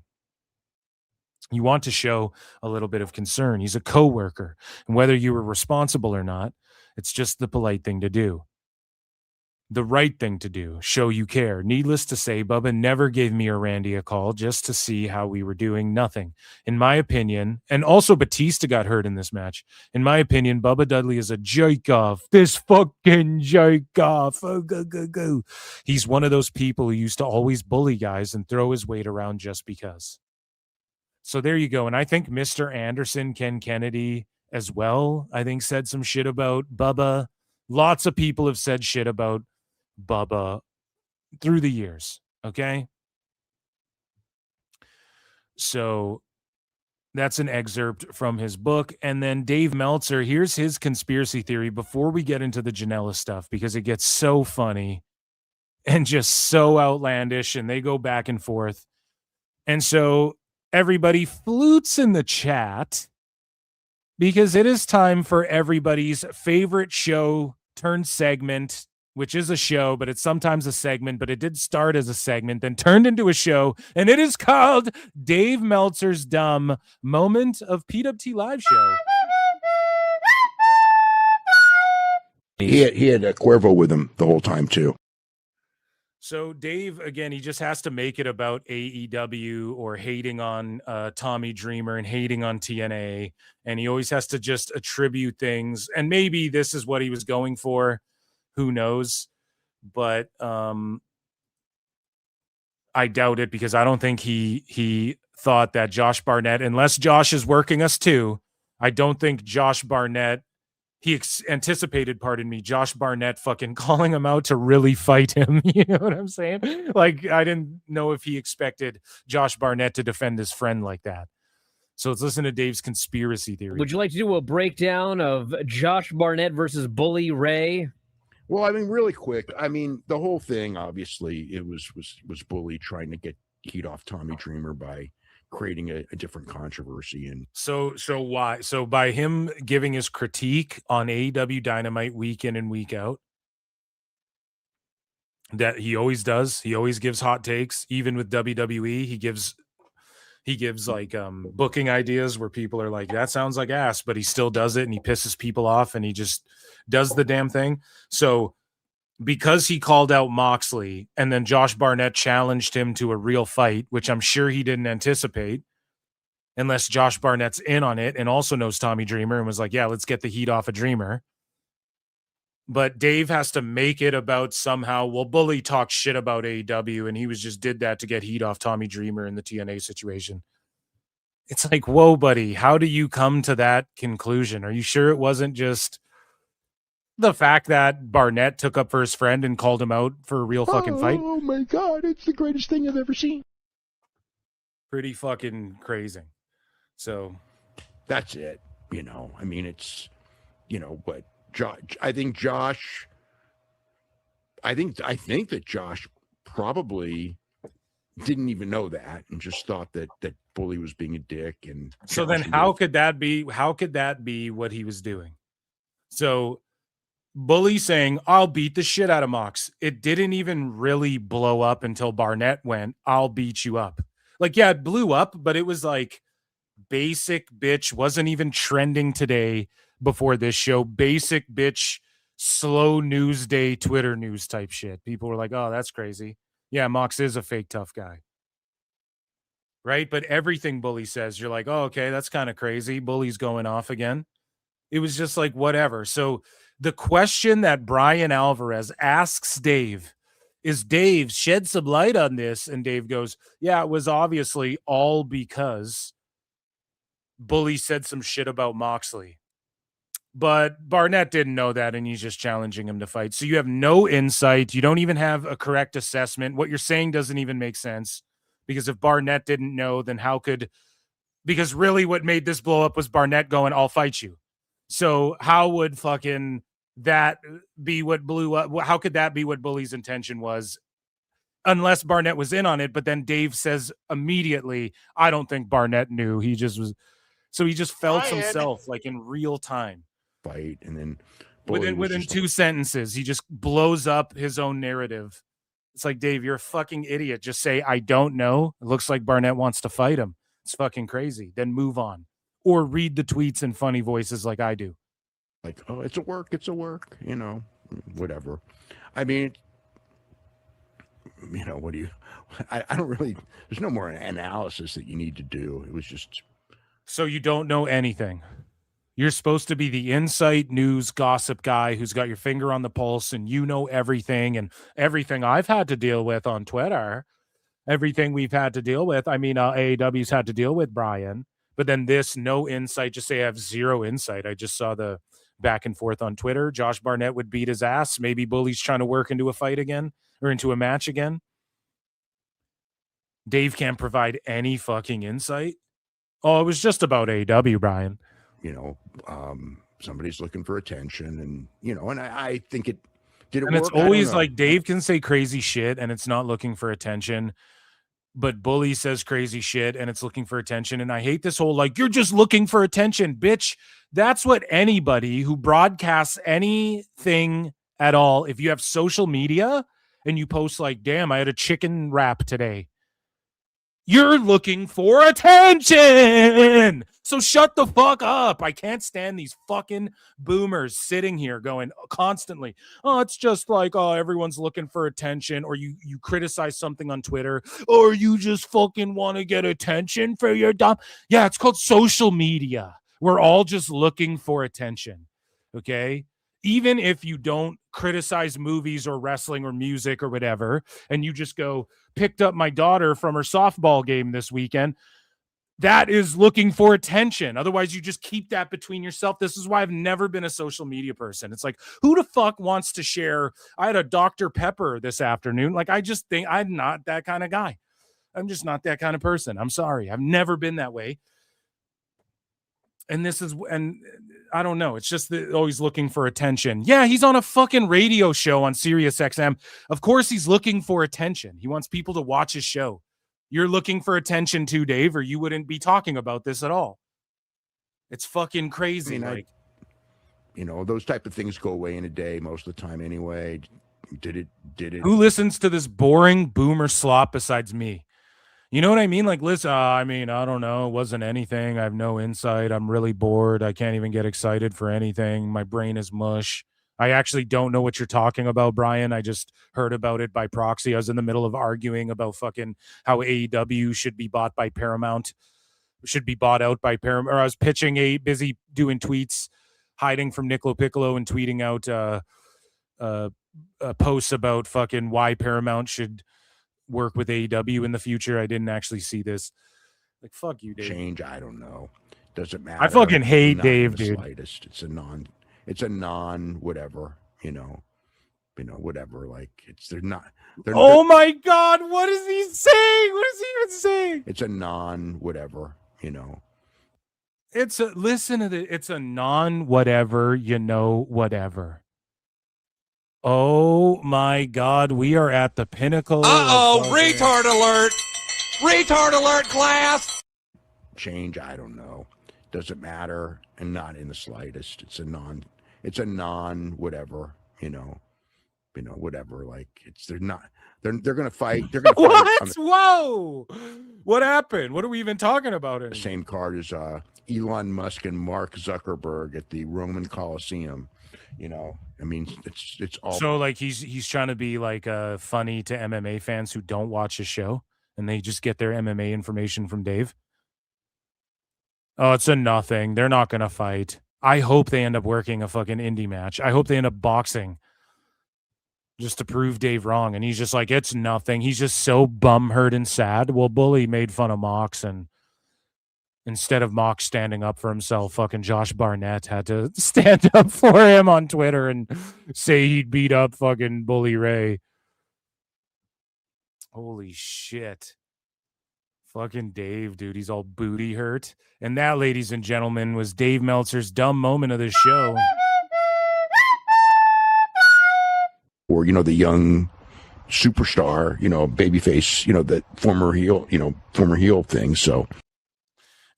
Speaker 7: You want to show a little bit of concern. He's a coworker, and whether you were responsible or not, it's just the polite thing to do. The right thing to do, show you care. Needless to say, Bubba never gave me or Randy a call just to see how we were doing. Nothing. In my opinion, and also Batista got hurt in this match. In my opinion, Bubba Dudley is a jerk-off. This fucking jerk-off. Oh, go, go, go. He's one of those people who used to always bully guys and throw his weight around just because. So there you go. And I think Mr. Anderson, Ken Kennedy as well, I think said some shit about Bubba. Lots of people have said shit about Bubba through the years, okay? So that's an excerpt from his book. And then Dave Meltzer, here's his conspiracy theory before we get into the Janela stuff, because it gets so funny and just so outlandish, and they go back and forth. And so everybody flutes in the chat because it is time for everybody's favorite show turned segment, which is a show, but it's sometimes a segment, but it did start as a segment, then turned into a show, and it is called Dave Meltzer's Dumb Moment of PWT Live Show.
Speaker 3: He had a Cuervo with him the whole time too.
Speaker 7: So Dave, again, he just has to make it about AEW or hating on Tommy Dreamer and hating on TNA. And he always has to just attribute things. And maybe this is what he was going for. Who knows? But I doubt it, because I don't think he thought that Josh Barnett, unless Josh is working us too, I don't think Josh Barnett, anticipated, Josh Barnett fucking calling him out to really fight him. You know what I'm saying? Like, I didn't know if he expected Josh Barnett to defend his friend like that. So let's listen to Dave's conspiracy theory.
Speaker 13: Would you like to do a breakdown of Josh Barnett versus Bully Ray?
Speaker 3: Well, I mean, really quick. I mean, the whole thing, obviously, it was Bully trying to get heat off Tommy Dreamer by creating a different controversy. And
Speaker 7: so why? So by him giving his critique on AEW Dynamite week in and week out, that he always does. He always gives hot takes, even with WWE. He gives like booking ideas where people are like, that sounds like ass, but he still does it, and he pisses people off, and he just does the damn thing. So because he called out Moxley and then Josh Barnett challenged him to a real fight, which I'm sure he didn't anticipate, unless Josh Barnett's in on it and also knows Tommy Dreamer and was like, yeah, let's get the heat off of Dreamer. But Dave has to make it about somehow, well, Bully talks shit about AEW, and he did that to get heat off Tommy Dreamer in the TNA situation. It's like, whoa, buddy, how do you come to that conclusion? Are you sure it wasn't just the fact that Barnett took up for his friend and called him out for a real fucking fight?
Speaker 3: Oh my God, it's the greatest thing I've ever seen.
Speaker 7: Pretty fucking crazy. So
Speaker 3: that's it. You know, I mean, it's, you know, but I think that Josh probably didn't even know that and just thought that Bully was being a dick. And
Speaker 7: so then how could that be what he was doing? So Bully saying, I'll beat the shit out of Mox. It didn't even really blow up until Barnett went, I'll beat you up. Like, yeah, it blew up, but it was like basic bitch, wasn't even trending today before this show. Basic bitch, slow news day, Twitter news type shit. People were like, oh, that's crazy. Yeah, Mox is a fake tough guy. Right? But everything Bully says, you're like, oh, okay, that's kind of crazy. Bully's going off again. It was just like, whatever. So the question that Brian Alvarez asks Dave is, Dave, shed some light on this. And Dave goes, yeah, it was obviously all because Bully said some shit about Moxley. But Barnett didn't know that, and he's just challenging him to fight. So you have no insight. You don't even have a correct assessment. What you're saying doesn't even make sense, because if Barnett didn't know, then how could – because really what made this blow up was Barnett going, I'll fight you. So how would fucking that be what blew up? How could that be what Bully's intention was, unless Barnett was in on it? But then Dave says immediately, I don't think Barnett knew. He just was – so he just felt himself like in real time.
Speaker 3: Fight, and then
Speaker 7: within 2 sentences he just blows up his own narrative. It's like, Dave, you're a fucking idiot. Just say, I don't know. It looks like Barnett wants to fight him. It's fucking crazy. Then move on, or read the tweets in funny voices like I do.
Speaker 3: Like, oh, it's a work, you know, whatever. I mean, you know, what do you, I don't really, there's no more analysis that you need to do. It was just.
Speaker 7: So you don't know anything. You're supposed to be the insight news gossip guy who's got your finger on the pulse, and you know everything, and everything I've had to deal with on Twitter, everything we've had to deal with. I mean, AEW's had to deal with Brian, but then this, no insight, just say I have zero insight. I just saw the back and forth on Twitter. Josh Barnett would beat his ass. Maybe Bully's trying to work into a fight again, or into a match again. Dave can't provide any fucking insight. Oh, it was just about AEW, Brian.
Speaker 3: You know, somebody's looking for attention, and, you know, and I think it did. And
Speaker 7: it's always like Dave can say crazy shit and it's not looking for attention. but Bully says crazy shit and it's looking for attention. And I hate this whole, like, you're just looking for attention, bitch. That's what anybody who broadcasts anything at all, if you have social media and you post like, damn, I had a chicken wrap today, you're looking for attention. So shut the fuck up. I can't stand these fucking boomers sitting here going constantly, oh, it's just like, oh, everyone's looking for attention. Or you criticize something on Twitter, or you just fucking want to get attention for your dumb. Yeah, it's called social media. We're all just looking for attention. Okay? Even if you don't criticize movies or wrestling or music or whatever, and you just go, picked up my daughter from her softball game this weekend, that is looking for attention. Otherwise, you just keep that between yourself. This is why I've never been a social media person. It's like, who the fuck wants to share? I had a Dr. Pepper this afternoon. Like, I just think I'm not that kind of guy. I'm just not that kind of person. I'm sorry. I've never been that way. And I don't know. It's just always looking for attention. Yeah, he's on a fucking radio show on Sirius XM. Of course he's looking for attention. He wants people to watch his show. You're looking for attention too, Dave, or you wouldn't be talking about this at all. It's fucking crazy.
Speaker 3: I mean, those type of things go away in a day most of the time anyway. Did it?
Speaker 7: Who listens to this boring boomer slop besides me? You know what I mean? Like, listen, I don't know. It wasn't anything. I have no insight. I'm really bored. I can't even get excited for anything. My brain is mush. I actually don't know what you're talking about, Brian. I just heard about it by proxy. I was in the middle of arguing about fucking how AEW should be bought by Paramount, should be bought out by Paramount. Or I was pitching busy doing tweets, hiding from Niccolo Piccolo and tweeting out posts about fucking why Paramount should work with AEW in the future. I didn't actually see this. Like, fuck you, Dave.
Speaker 3: Change, I don't know. Doesn't matter.
Speaker 7: I fucking hate Dave, dude.
Speaker 3: Slightest. It's a non whatever, whatever. Like, they're
Speaker 7: oh my God, what is he saying? What is he even saying?
Speaker 3: It's a non whatever,
Speaker 7: It's a non whatever, whatever. Oh my God, we are at the pinnacle.
Speaker 6: Retard alert! Retard alert, class!
Speaker 3: Change, I don't know. Doesn't matter, and not in the slightest. It's a non whatever, whatever. Like, they're gonna fight. They're gonna
Speaker 7: what?
Speaker 3: fight
Speaker 7: Whoa! What happened? What are we even talking about?
Speaker 3: The same card as Elon Musk and Mark Zuckerberg at the Roman Coliseum. It's all
Speaker 7: so like he's trying to be like funny to MMA fans who don't watch his show and they just get their MMA information from Dave. Oh, it's a nothing. They're not gonna fight. I hope they end up working a fucking indie match. I hope they end up boxing just to prove Dave wrong. And he's just like, it's nothing. He's just so bumhurt and sad. Well, Bully made fun of Mox, and instead of Mox standing up for himself, fucking Josh Barnett had to stand up for him on Twitter and say he'd beat up fucking Bully Ray. Holy shit. Fucking Dave, dude. He's all booty hurt. And that, ladies and gentlemen, was Dave Meltzer's dumb moment of the show.
Speaker 3: Or, the young superstar, babyface, that former heel thing. So.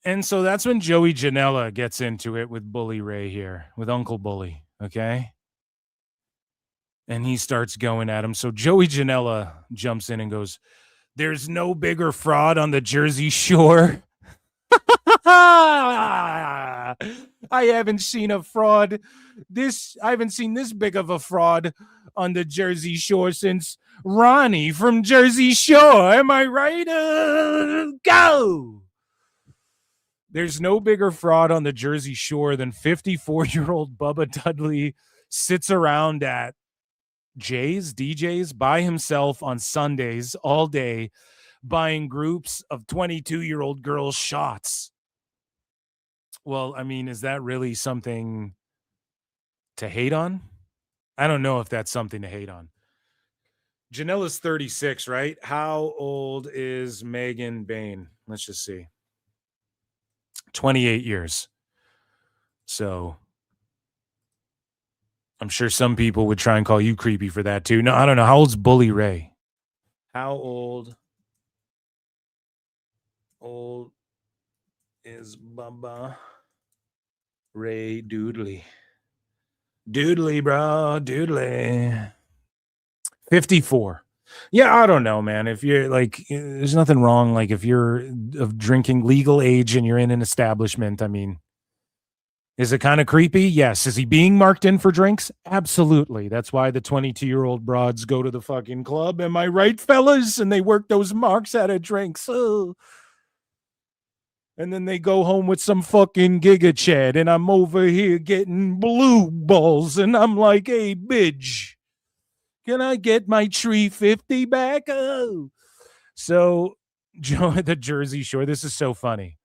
Speaker 7: And so that's when Joey Janela gets into it with Bully Ray here, with Uncle Bully, okay? And he starts going at him. So Joey Janela jumps in and goes, there's no bigger fraud on the Jersey Shore. I haven't seen this big of a fraud on the Jersey Shore since Ronnie from Jersey Shore. Am I right? Go! There's no bigger fraud on the Jersey Shore than 54-year-old Bubba Dudley sits around at DJ's by himself on Sundays all day buying groups of 22-year-old girls shots. Well, is that really something to hate on? I don't know if that's something to hate on. Janela's 36, right? How old is Megan Bain? Let's just see. 28 years. So I'm sure some people would try and call you creepy for that too. No, I don't know. How old's Bully Ray? How old old is Bubba Ray Dudley? Dudley, bro. Dudley. 54. Yeah, I don't know, man. If you're like, there's nothing wrong. Like, if you're of drinking legal age and you're in an establishment, I mean, is it kind of creepy? Yes. Is he being marked in for drinks? Absolutely. That's why the 22-year-old broads go to the fucking club. Am I right, fellas? And they work those marks out of drinks. Oh. And then they go home with some fucking giga chat, and I'm over here getting blue balls, and I'm like, hey, bitch, can I get my $350 back? Oh. So, Joe at the Jersey Shore, this is so funny.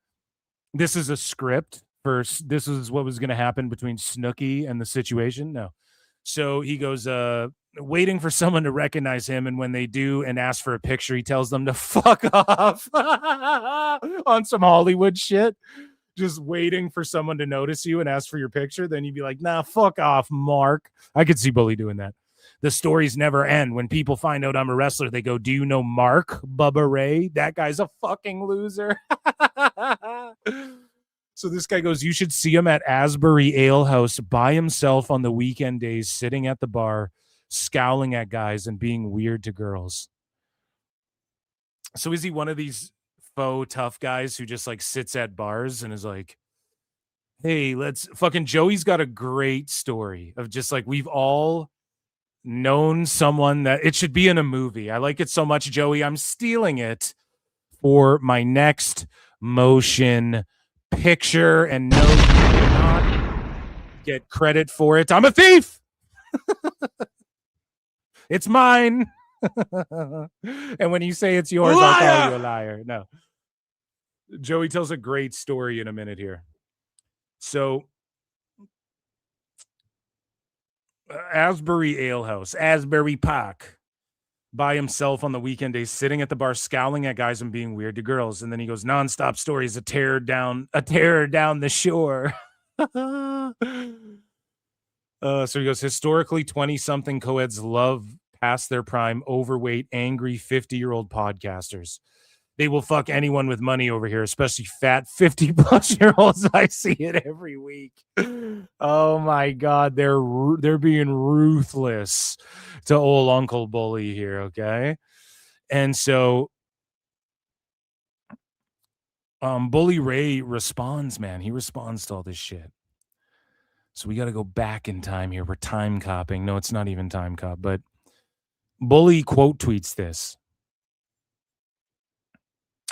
Speaker 7: This is a script. First, this is what was going to happen between Snooki and the situation. No. So he goes, waiting for someone to recognize him. And when they do and ask for a picture, he tells them to fuck off on some Hollywood shit. Just waiting for someone to notice you and ask for your picture. Then you'd be like, nah, fuck off, Mark. I could see Bully doing that. The stories never end. When people find out I'm a wrestler, they go, do you know Mark, Bubba Ray? That guy's a fucking loser. So this guy goes, you should see him at Asbury Ale House by himself on the weekend days, sitting at the bar, scowling at guys and being weird to girls. So is he one of these faux tough guys who just like sits at bars and is like, hey, let's fucking Joey's got a great story of just like, we've all known someone that it should be in a movie. I like it so much, Joey. I'm stealing it for my next motion picture, and no, you will not get credit for it. I'm a thief. It's mine. And when you say it's yours, I'll call you a liar. No. Joey tells a great story in a minute here. So Asbury Ale House, Asbury Park, by himself on the weekend days, sitting at the bar, scowling at guys and being weird to girls. And then he goes, nonstop stories, a terror down the shore. So he goes, historically, 20-something co-eds love past their prime, overweight, angry 50-year-old podcasters. They will fuck anyone with money over here, especially fat 50-plus-year-olds. I see it every week. Oh, my God. They're being ruthless to old Uncle Bully here, okay? And so Bully Ray responds, man. He responds to all this shit. So we got to go back in time here. We're time copping. No, it's not even time cop, but Bully quote tweets this.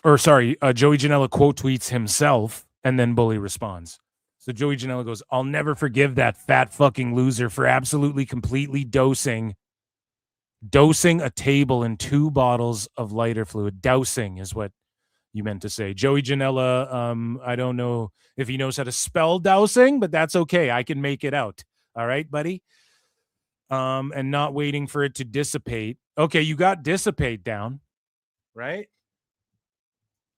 Speaker 7: Joey Janela quote tweets himself, and then Bully responds. So Joey Janela goes, I'll never forgive that fat fucking loser for absolutely completely dosing a table in 2 bottles of lighter fluid. Dousing is what you meant to say. Joey Janela, I don't know if he knows how to spell dousing, but that's okay. I can make it out. All right, buddy? And not waiting for it to dissipate. Okay, you got dissipate down, right?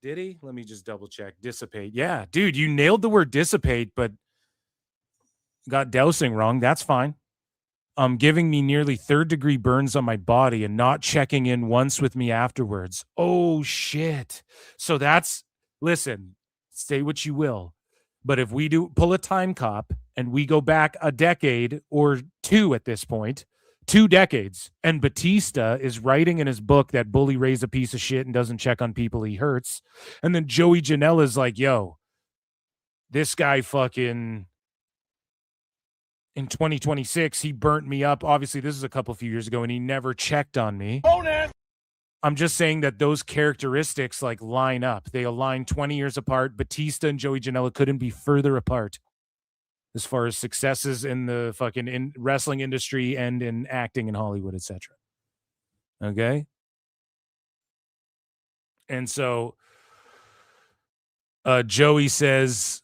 Speaker 7: Did he? Let me just double check. Dissipate. Yeah, dude, you nailed the word dissipate, but got dousing wrong. That's fine. Giving me nearly 3rd-degree burns on my body and not checking in once with me afterwards. Oh, shit. So listen, say what you will, but if we pull a time cop and we go back a decade or 2 at this point, 2 decades, and Batista is writing in his book that Bully Ray's a piece of shit and doesn't check on people he hurts, and then Joey Janela is like, yo, this guy fucking... in 2026, he burnt me up. Obviously, this is a few years ago, and he never checked on me. I'm just saying that those characteristics like line up. They align 20 years apart. Batista and Joey Janela couldn't be further apart as far as successes in the fucking wrestling industry and in acting in Hollywood, etc. Okay? And so Joey says...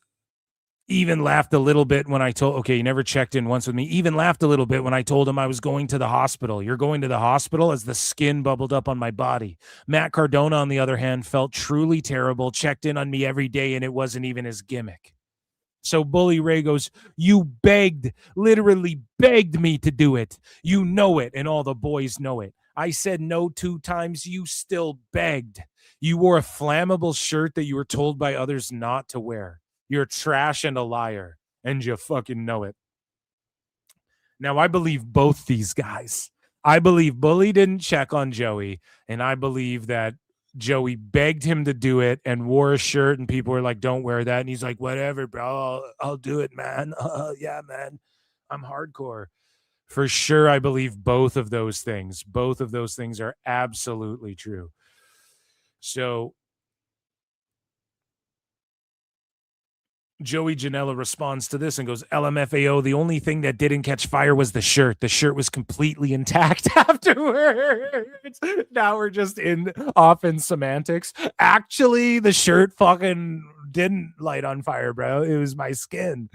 Speaker 7: even laughed a little bit when I told, okay, he never checked in once with me. Even laughed a little bit when I told him I was going to the hospital. You're going to the hospital? As the skin bubbled up on my body. Matt Cardona, on the other hand, felt truly terrible, checked in on me every day, and it wasn't even his gimmick. So Bully Ray goes, you literally begged me to do it. You know it, and all the boys know it. I said no 2 times. You still begged. You wore a flammable shirt that you were told by others not to wear. You're trash and a liar, and you fucking know it. Now, I believe both these guys. I believe Bully didn't check on Joey, and I believe that Joey begged him to do it and wore a shirt, and people were like, don't wear that. And he's like, whatever, bro. I'll do it, man. Yeah, man. I'm hardcore. For sure, I believe both of those things. Both of those things are absolutely true. So Joey Janela responds to this and goes, LMFAO, the only thing that didn't catch fire was the shirt. The shirt was completely intact afterwards. Now we're just off in semantics. Actually, the shirt fucking didn't light on fire, bro. It was my skin.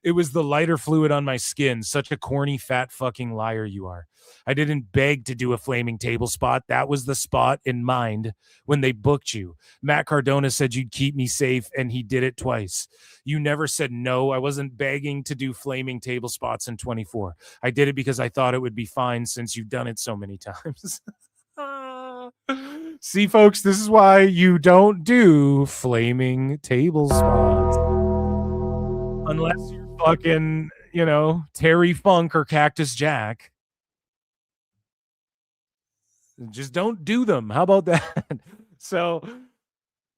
Speaker 7: It was the lighter fluid on my skin. Such a corny, fat fucking liar you are. I didn't beg to do a flaming table spot. That was the spot in mind when they booked you. Matt Cardona said you'd keep me safe, and he did it twice. You never said no. I wasn't begging to do flaming table spots in 24. I did it because I thought it would be fine since you've done it so many times. See, folks, this is why you don't do flaming table spots. Unless you're fucking, Terry Funk or Cactus Jack. Just don't do them. How about that? So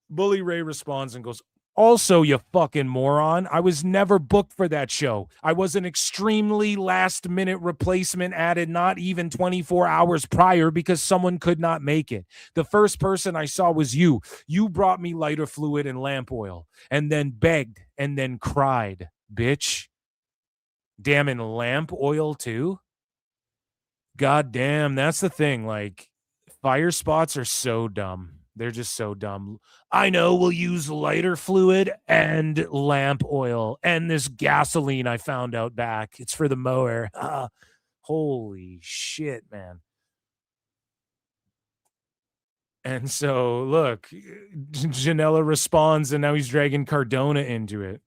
Speaker 7: Bully Ray responds and goes, also, you fucking moron, I was never booked for that show. I was an extremely last-minute replacement added not even 24 hours prior because someone could not make it. The first person I saw was you. You brought me lighter fluid and lamp oil and then begged and then cried, bitch. Damn, and lamp oil too? God damn, that's the thing. Like, fire spots are so dumb. They're just so dumb. I know we'll use lighter fluid and lamp oil and this gasoline I found out back. It's for the mower. Holy shit, man. And so, look, Janela responds, and now he's dragging Cardona into it.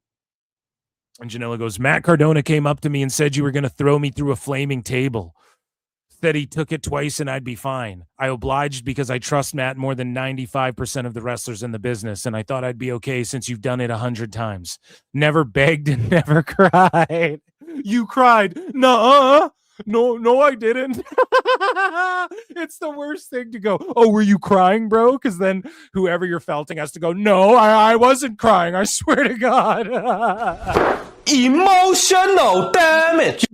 Speaker 7: And Janela goes, Matt Cardona came up to me and said you were going to throw me through a flaming table. Said he took it twice and I'd be fine. I obliged because I trust Matt more than 95% of the wrestlers in the business, and I thought I'd be okay since you've done it 100 times. Never begged and never cried. You cried. No, I didn't. It's the worst thing to go, oh, were you crying, bro? Because then whoever you're felting has to go, no, I wasn't crying. I swear to God.
Speaker 8: Emotional damage.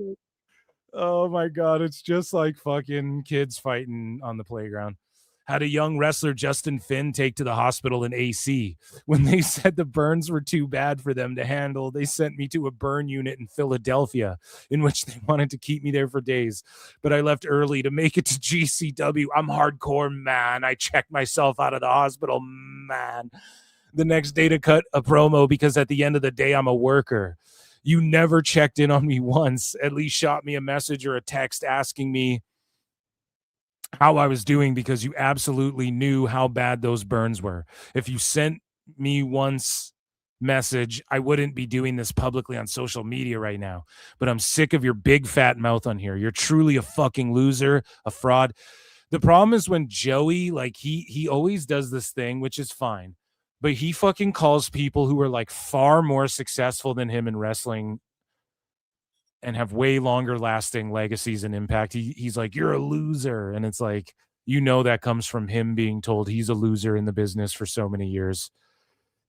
Speaker 7: Oh my God, it's just like fucking kids fighting on the playground. Had a young wrestler, Justin Finn, take to the hospital in AC. When they said the burns were too bad for them to handle, they sent me to a burn unit in Philadelphia, in which they wanted to keep me there for days. But I left early to make it to GCW. I'm hardcore, man. I checked myself out of the hospital, man. The next day to cut a promo because at the end of the day, I'm a worker. You never checked in on me once, at least shot me a message or a text asking me how I was doing because you absolutely knew how bad those burns were. If you sent me once message, I wouldn't be doing this publicly on social media right now. But I'm sick of your big fat mouth on here. You're truly a fucking loser, a fraud. The problem is when Joey, like he always does this thing, which is fine. But he fucking calls people who are like far more successful than him in wrestling and have way longer lasting legacies and impact. He's like, you're a loser. And it's like, that comes from him being told he's a loser in the business for so many years.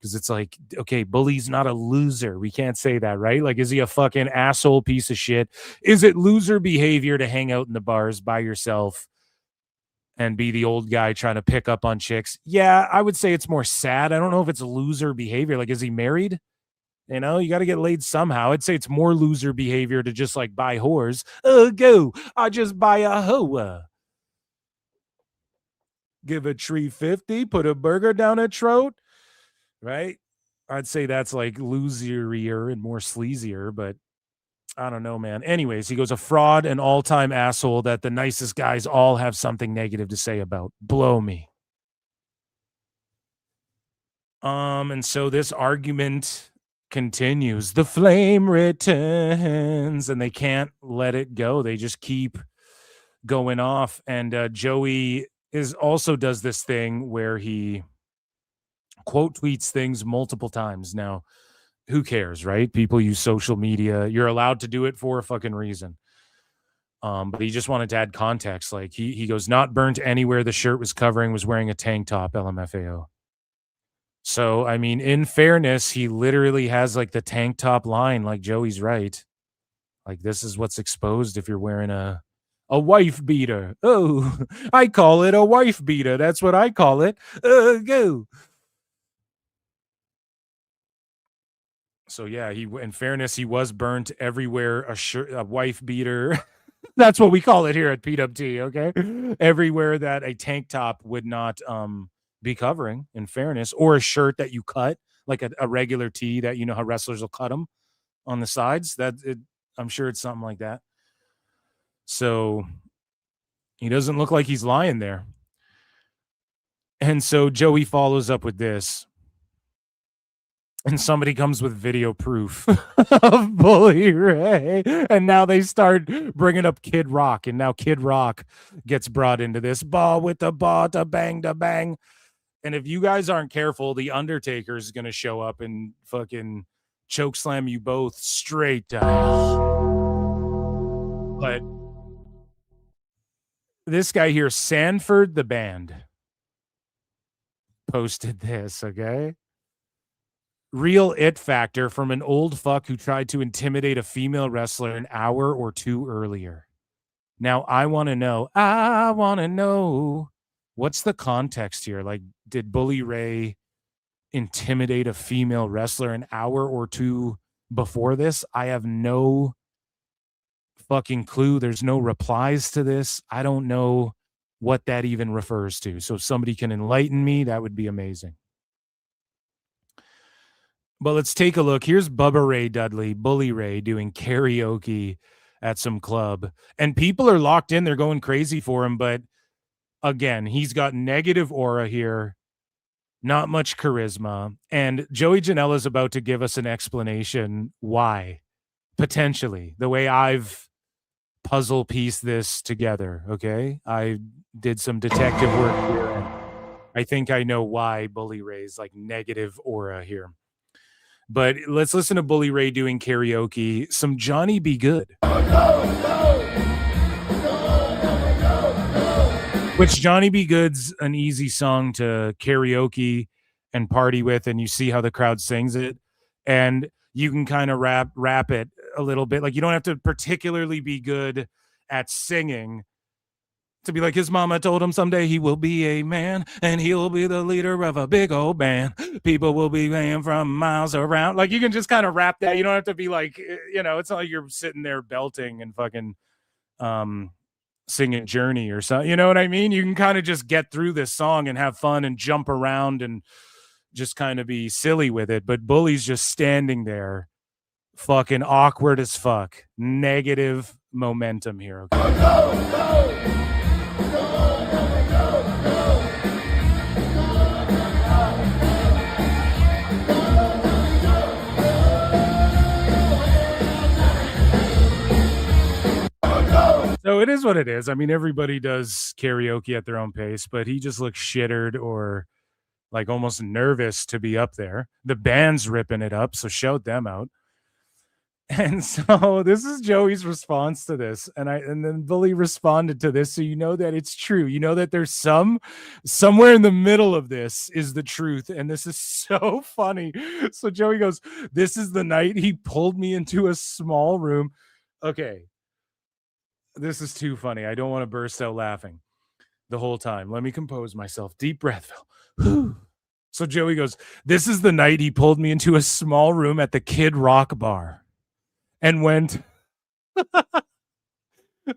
Speaker 7: Because it's like, okay, Bully's not a loser. We can't say that, right? Like, is he a fucking asshole piece of shit? Is it loser behavior to hang out in the bars by yourself and be the old guy trying to pick up on chicks? Yeah, I would say it's more sad. I don't know if it's loser behavior. Like, is he married? You got to get laid somehow. I'd say it's more loser behavior to just like buy whores. I just buy a hoe. Give a tree 50, put a burger down a throat, right? I'd say that's like loserier and more sleazier, but I don't know, man. Anyways, he goes, a fraud, an all-time asshole that the nicest guys all have something negative to say about. Blow me. And so this argument continues. The flame returns, and they can't let it go. They just keep going off. And Joey also does this thing where he quote tweets things multiple times. Now, who cares, right? People use social media. You're allowed to do it for a fucking reason. But he just wanted to add context. Like he goes, not burnt anywhere the shirt was covering, was wearing a tank top, LMFAO. So, I mean, in fairness, he literally has like the tank top line, like Joey's right. Like this is what's exposed if you're wearing a wife beater. Oh, I call it a wife beater. That's what I call it. Go. So yeah, in fairness, he was burnt everywhere. A wife beater. That's what we call it here at PWT. Okay, everywhere that a tank top would not be covering. In fairness, or a shirt that you cut, like a regular tee that you know how wrestlers will cut them on the sides. I'm sure it's something like that. So he doesn't look like he's lying there. And so Joey follows up with this. And somebody comes with video proof of Bully Ray. And now they start bringing up Kid Rock. And now Kid Rock gets brought into this. Ball with the ball, da bang, da bang. And if you guys aren't careful, the Undertaker is going to show up and fucking choke slam you both straight down. But this guy here, Sanford the Band, posted this, okay? Real it factor from an old fuck who tried to intimidate a female wrestler an hour or two earlier. Now, I want to know, what's the context here? Like, did Bully Ray intimidate a female wrestler an hour or two before this? I have no fucking clue. There's no replies to this. I don't know what that even refers to. So if somebody can enlighten me, that would be amazing. But let's take a look. Here's Bubba Ray Dudley, Bully Ray, doing karaoke at some club. And people are locked in. They're going crazy for him. But again, he's got negative aura here. Not much charisma. And Joey Janela is about to give us an explanation why, potentially, the way I've puzzle pieced this together, okay? I did some detective work here, and I think I know why Bully Ray's like negative aura here. But let's listen to Bully Ray doing karaoke. Some Johnny Be Good. Which Johnny Be Good's an easy song to karaoke and party with, and you see how the crowd sings it. And you can kind of rap it a little bit. Like, you don't have to particularly be good at singing to be like, his mama told him someday he will be a man and he'll be the leader of a big old band. People will be playing from miles around. Like, you can just kind of rap that. You don't have to be like, you know, it's not like you're sitting there belting and fucking singing Journey or something. You know what I mean? You can kind of just get through this song and have fun and jump around and just kind of be silly with it. But Bully's just standing there fucking awkward as fuck. Negative momentum here. Okay? So it is what it is. I mean, everybody does karaoke at their own pace, but he just looks shittered or like almost nervous to be up there. The band's ripping it up, so shout them out. And so this is Joey's response to this. And then Bully responded to this. So you know that it's true. You know that there's somewhere in the middle of this is the truth. And this is so funny. So Joey goes, "This is the night he pulled me into a small room." Okay. This is too funny. I don't want to burst out laughing the whole time. Let me compose myself. Deep breath. So Joey goes, "This is the night he pulled me into a small room at the Kid Rock bar and went,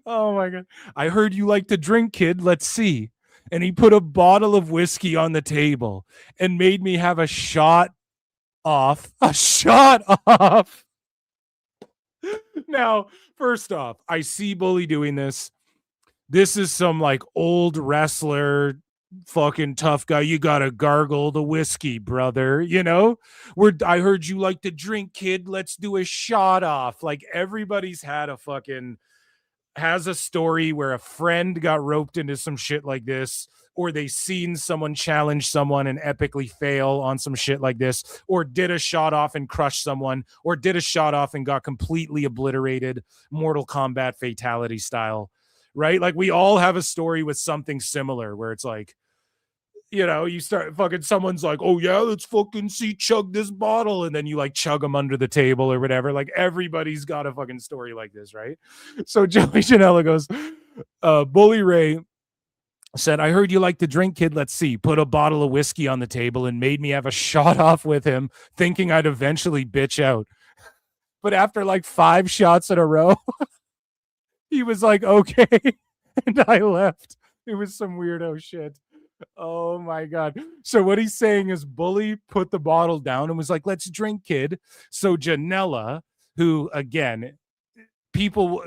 Speaker 7: oh my God, I heard you like to drink, kid. Let's see." And he put a bottle of whiskey on the table and made me have a shot off. Now, first off, I see Bully doing this. This is some like old wrestler, fucking tough guy. You gotta gargle the whiskey, brother. You know, I heard you like to drink, kid. Let's do a shot off. Like, everybody's had a fucking has a story where a friend got roped into some shit like this, or they seen someone challenge someone and epically fail on some shit like this, or did a shot off and crushed someone, or did a shot off and got completely obliterated, Mortal Kombat fatality style, right? Like we all have a story with something similar where it's like, you know, you start fucking, someone's like, oh yeah, let's fucking see chug this bottle, and then you like chug them under the table or whatever. Like everybody's got a fucking story like this, right? So Joey Janela goes, Bully Ray said, I heard you like to drink, kid. Let's see. Put a bottle of whiskey on the table and made me have a shot off with him, thinking I'd eventually bitch out. But after like 5 shots in a row, he was like, okay. And I left. It was some weirdo shit. Oh my God. So what he's saying is Bully put the bottle down and was like, let's drink, kid. So Janela, who again, people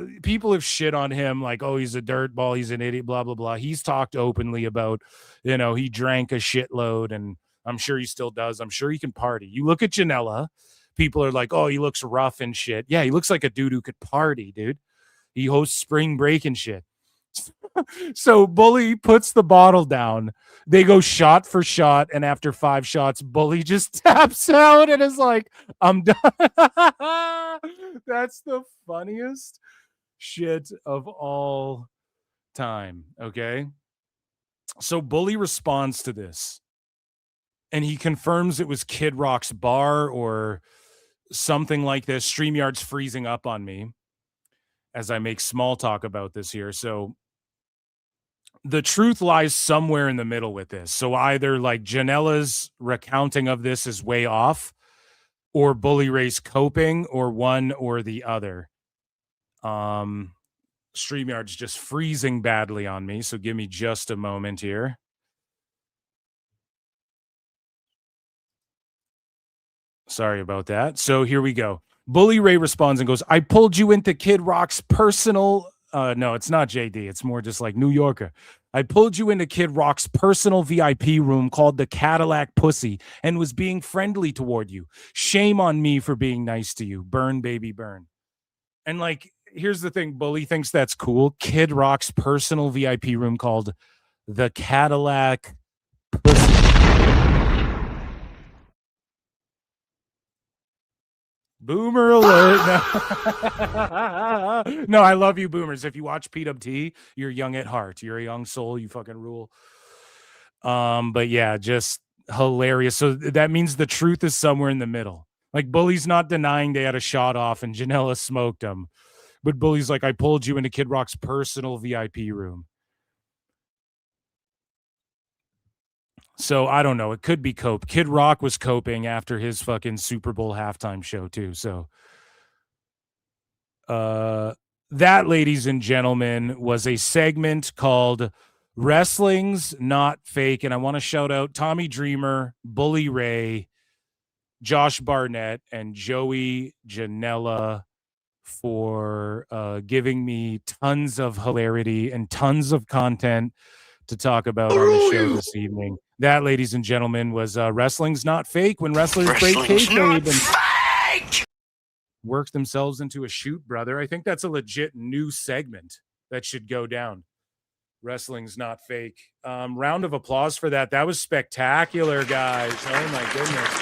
Speaker 7: have shit on him like, oh, he's a dirtball, he's an idiot, blah, blah, blah. He's talked openly about, you know, he drank a shitload, and I'm sure he still does. I'm sure he can party. You look at Janela, people are like, oh, he looks rough and shit. Yeah, he looks like a dude who could party, dude. He hosts spring break and shit. So Bully puts the bottle down. They go shot for shot, and after 5 shots, Bully just taps out and is like, I'm done. That's the funniest shit of all time. Okay. So Bully responds to this, and he confirms it was Kid Rock's bar or something like this. StreamYard's freezing up on me as I make small talk about this here. So the truth lies somewhere in the middle with this. So either like Janela's recounting of this is way off, or Bully Ray's coping, or one or the other. StreamYard's just freezing badly on me, so give me just a moment here. Sorry about that. So here we go. Bully Ray responds and goes, I pulled you into Kid Rock's personal... no, it's not JD. It's more just like New Yorker. I pulled you into Kid Rock's personal VIP room called the Cadillac Pussy and was being friendly toward you. Shame on me for being nice to you. Burn, baby, burn. And like, here's the thing. Bully thinks that's cool. Kid Rock's personal VIP room called the Cadillac Pussy. Boomer alert. No, I love you, boomers. If you watch PWT, you're young at heart. You're a young soul. You fucking rule. But yeah, just hilarious. So that means the truth is somewhere in the middle. Like Bully's not denying they had a shot off and Janela smoked him. But Bully's like, I pulled you into Kid Rock's personal VIP room. So I don't know. It could be cope. Kid Rock was coping after his fucking Super Bowl halftime show too. So that, ladies and gentlemen, was a segment called Wrestling's Not Fake. And I want to shout out Tommy Dreamer, Bully Ray, Josh Barnett, and Joey Janela for giving me tons of hilarity and tons of content to talk about on the show this evening. That, ladies and gentlemen, was Wrestling's Not Fake, when wrestlers break kayfabe and work themselves into a shoot, brother. I think that's a legit new segment that should go down. Wrestling's Not Fake. Round of applause for that. That was spectacular, guys. Oh my goodness.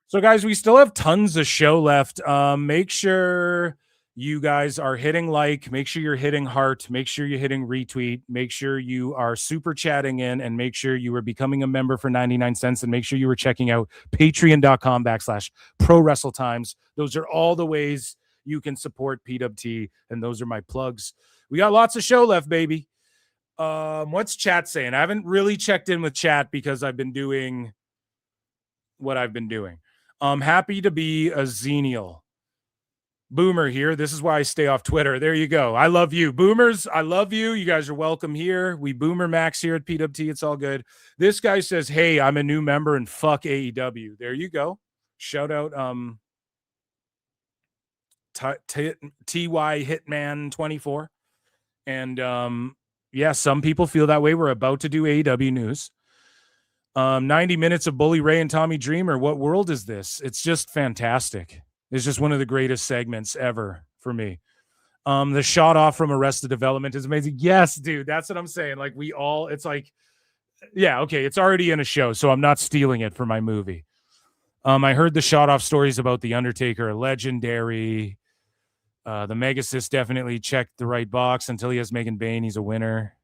Speaker 7: So guys, we still have tons of show left. Make sure you guys are hitting like, make sure you're hitting heart, make sure you're hitting retweet, make sure you are super chatting in, and make sure you are becoming a member for 99 cents, and make sure you are checking out patreon.com/ProWrestleTimes. Those are all the ways you can support PWT, and those are my plugs. We got lots of show left, baby. What's chat saying? I haven't really checked in with chat because I've been doing what I've been doing. Happy to be a Xenial. Boomer here. This is why I stay off Twitter. There you go. I love you. Boomers, I love you. You guys are welcome here. We Boomer Max here at PWT. It's all good. This guy says, hey, I'm a new member and fuck AEW. There you go. Shout out TY Hitman 24. And yeah, some people feel that way. We're about to do AEW news. 90 minutes of Bully Ray and Tommy Dreamer. What world is this? It's just fantastic. It's just one of the greatest segments ever for me. The shot off from Arrested Development is amazing. Yes, dude, that's what I'm saying. Like it's like, yeah, okay, it's already in a show, so I'm not stealing it for my movie. I heard the shot off stories about The Undertaker are legendary. The Megacyst definitely checked the right box. Until he has Megan Bayne, he's a winner.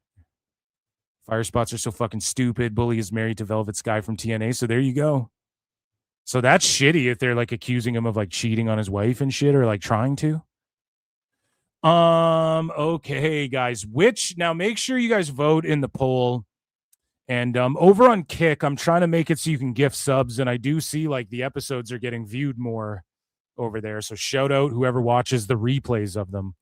Speaker 7: Fire spots are so fucking stupid. Bully is married to Velvet Sky from TNA, so there you go. So that's shitty if they're like accusing him of like cheating on his wife and shit, or like trying to. Okay, guys. Now make sure you guys vote in the poll. And over on Kick, I'm trying to make it so you can gift subs, and I do see like the episodes are getting viewed more over there. So shout out whoever watches the replays of them.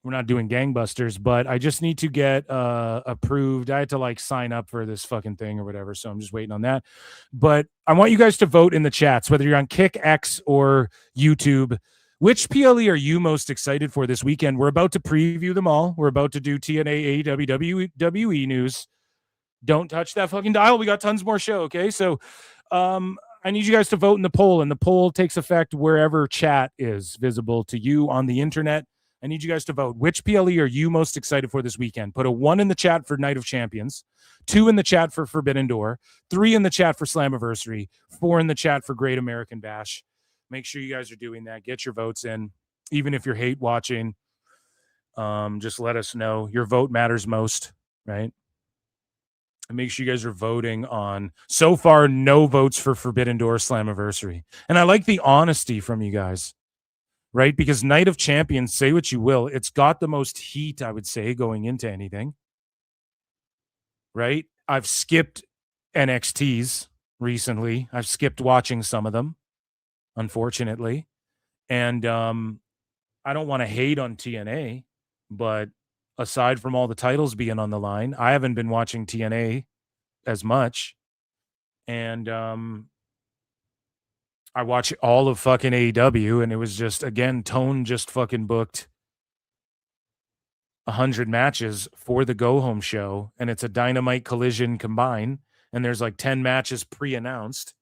Speaker 7: We're not doing gangbusters, but I just need to get approved. I had to like sign up for this fucking thing or whatever, so I'm just waiting on that. But I want you guys to vote in the chats, whether you're on Kick, X, or YouTube. Which PLE are you most excited for this weekend? We're about to preview them all. We're about to do TNA, AEW, WWE news. Don't touch that fucking dial. We got tons more show, okay? So I need you guys to vote in the poll, and the poll takes effect wherever chat is visible to you on the internet. I need you guys to vote. Which PLE are you most excited for this weekend? Put a 1 in the chat for Night of Champions, 2 in the chat for Forbidden Door, 3 in the chat for Slammiversary, 4 in the chat for Great American Bash. Make sure you guys are doing that. Get your votes in. Even if you're hate watching, just let us know. Your vote matters most, right? And make sure you guys are voting on. So far, no votes for Forbidden Door Slammiversary. And I like the honesty from you guys, right? Because Night of Champions, say what you will, it's got the most heat, I would say, going into anything, right? I've skipped NXTs recently. I've skipped watching some of them, unfortunately. And I don't want to hate on TNA, but aside from all the titles being on the line, I haven't been watching TNA as much. And I watch all of fucking AEW, and it was just, again, Tone just fucking booked 100 matches for the go-home show, and it's a Dynamite Collision combine, and there's like 10 matches pre-announced.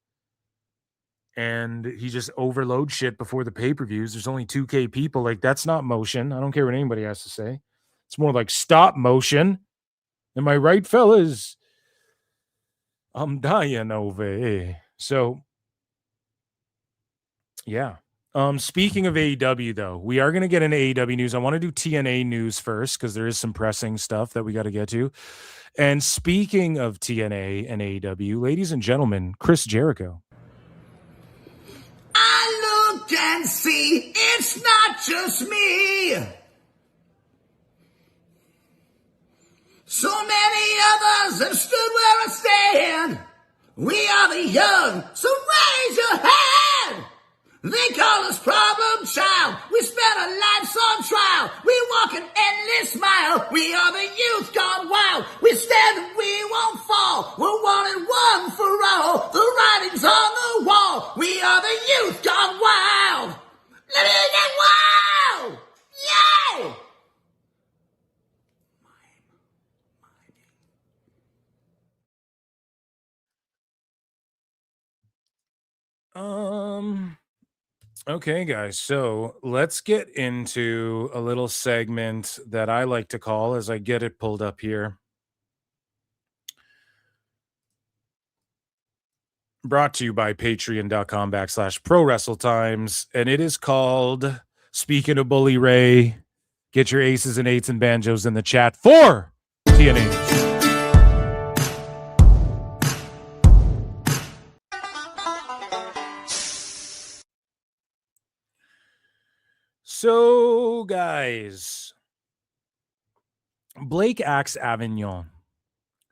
Speaker 7: And he just overloads shit before the pay-per-views. There's only 2K people. Like, that's not motion. I don't care what anybody has to say. It's more like stop motion. Am I right, fellas? I'm dying over here. So, yeah. Speaking of AEW, though, we are going to get into AEW news. I want to do TNA news first because there is some pressing stuff that we got to get to. And speaking of TNA and AEW, ladies and gentlemen, Chris Jericho.
Speaker 1: I look and see it's not just me. So many others have stood where I stand. We are the young, so raise your hand. They call us problem child. We spent our lives on trial. We walk an endless mile. We are the youth gone wild. We stand and we won't fall. We're one and one for all. The writing's on the wall. We are the youth gone wild. Let it get wild. Yay!
Speaker 7: Okay, guys, so let's get into a little segment that I like to call, as I get it pulled up here, brought to you by patreon.com/ProWrestleTimes, and it is called, speaking of Bully Ray, get your aces and eights and banjos in the chat for TNA. So, guys, Blake Axe Avignon,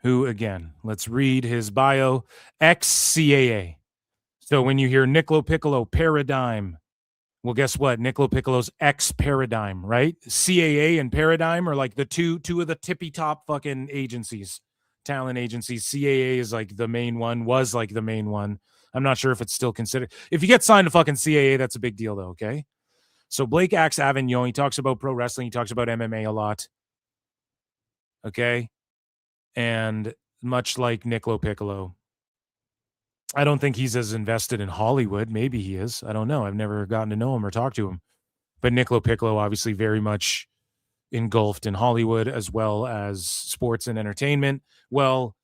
Speaker 7: who, again, let's read his bio, ex-CAA. So when you hear Niccolo Piccolo Paradigm, well, guess what? Niccolo Piccolo's ex-Paradigm, right? CAA and Paradigm are like the two of the tippy-top fucking agencies, talent agencies. CAA is like the main one, was like the main one. I'm not sure if it's still considered. If you get signed to fucking CAA, that's a big deal, though, okay? So Blake Axe Avignon, he talks about pro wrestling. He talks about MMA a lot. Okay? And much like Niccolo Piccolo. I don't think he's as invested in Hollywood. Maybe he is. I don't know. I've never gotten to know him or talked to him. But Niccolo Piccolo obviously very much engulfed in Hollywood as well as sports and entertainment. Well,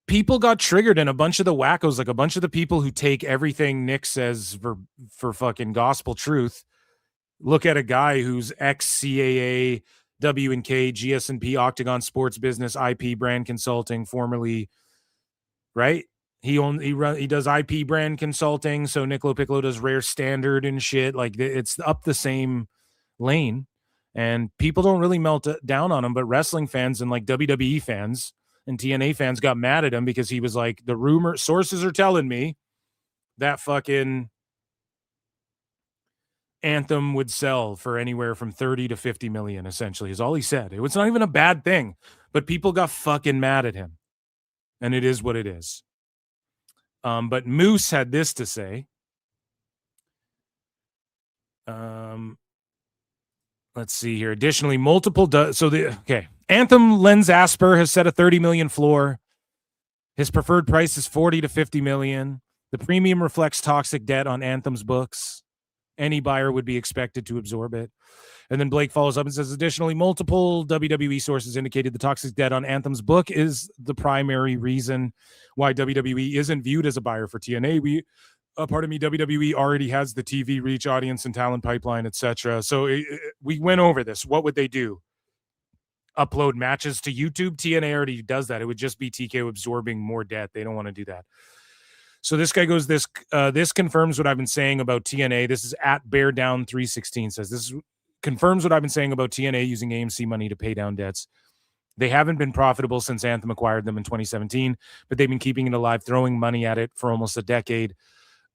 Speaker 7: people got triggered, and a bunch of the wackos, like a bunch of the people who take everything Nick says for fucking gospel truth, look at a guy who's ex-CAA, W&K, GS&P, Octagon Sports Business, IP Brand Consulting, formerly, right? He does IP brand consulting, so Niccolo Piccolo does Rare Standard and shit. Like, it's up the same lane, and people don't really melt down on him, but wrestling fans and like WWE fans and TNA fans got mad at him because he was like, the rumor sources are telling me that fucking Anthem would sell for anywhere from 30 to 50 million, essentially, is all he said. It was not even a bad thing, but people got fucking mad at him, and it is what it is. But Moose had this to say. Let's see here. Additionally, Anthem Lens Asper has set a 30 million floor. His preferred price is 40 to 50 million. The premium reflects toxic debt on Anthem's books. Any buyer would be expected to absorb it. And then Blake follows up and says, additionally, multiple WWE sources indicated the toxic debt on Anthem's book is the primary reason why WWE isn't viewed as a buyer for TNA. WWE already has the TV reach, audience, and talent pipeline, etc. So we went over this. What would they do? Upload matches to YouTube? TNA already does that. It would just be TKO absorbing more debt. They don't want to do that. So this guy goes, this confirms what I've been saying about TNA. This is at Bear Down 316 says, this confirms what I've been saying about TNA using AMC money to pay down debts. They haven't been profitable since Anthem acquired them in 2017, but they've been keeping it alive, throwing money at it for almost a decade.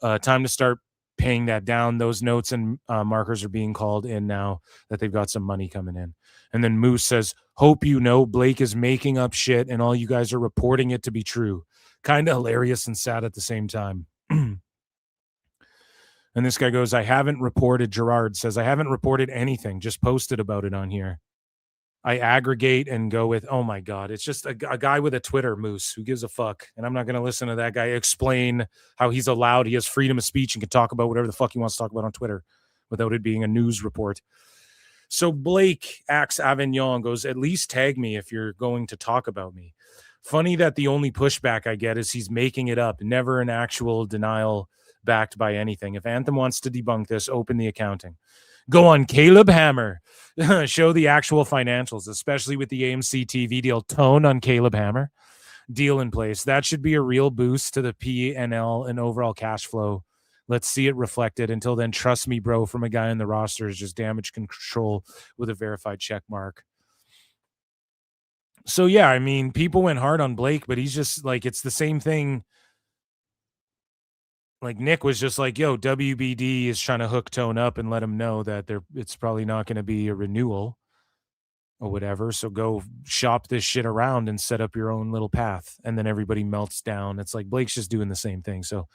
Speaker 7: Time to start paying that down. Those notes and markers are being called in now that they've got some money coming in. And then Moose says, hope you know Blake is making up shit and all you guys are reporting it to be true. Kind of hilarious and sad at the same time. And this guy goes, I haven't reported, Gerard says, I haven't reported anything, just posted about it on here. I aggregate and go with, oh my God, it's just a guy with a Twitter, Moose, who gives a fuck. And I'm not going to listen to that guy explain how he's allowed, he has freedom of speech and can talk about whatever the fuck he wants to talk about on Twitter without it being a news report. So Blake Axe Avignon goes, at least tag me if you're going to talk about me. Funny that the only pushback I get is he's making it up, never an actual denial backed by anything. If Anthem wants to debunk this, open the accounting. Go on Caleb Hammer. Show the actual financials, especially with the AMC TV deal. Tone on Caleb Hammer. Deal in place. That should be a real boost to the P&L and overall cash flow. Let's see it reflected. Until then, trust me, bro, from a guy on the roster is just damage control with a verified check mark. So, yeah, I mean, people went hard on Blake, but he's just like, it's the same thing. Like Nick was just like, yo, WBD is trying to hook Tone up and let him know that it's probably not going to be a renewal or whatever. So go shop this shit around and set up your own little path. And then everybody melts down. It's like Blake's just doing the same thing. So,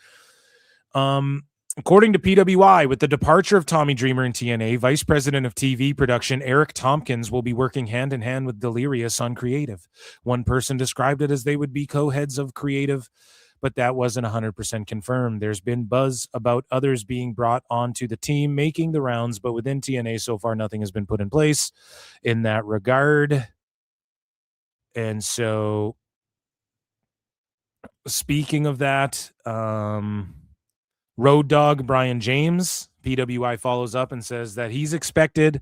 Speaker 7: according to PWI, with the departure of Tommy Dreamer in TNA, Vice President of TV Production Eric Tompkins will be working hand in hand with Delirious on creative. One person described it as they would be co-heads of creative, but that wasn't 100% confirmed. There's been buzz about others being brought onto the team, making the rounds, but within TNA so far, nothing has been put in place in that regard. And so, speaking of that, Road Dogg Brian James, PWI follows up and says that he's expected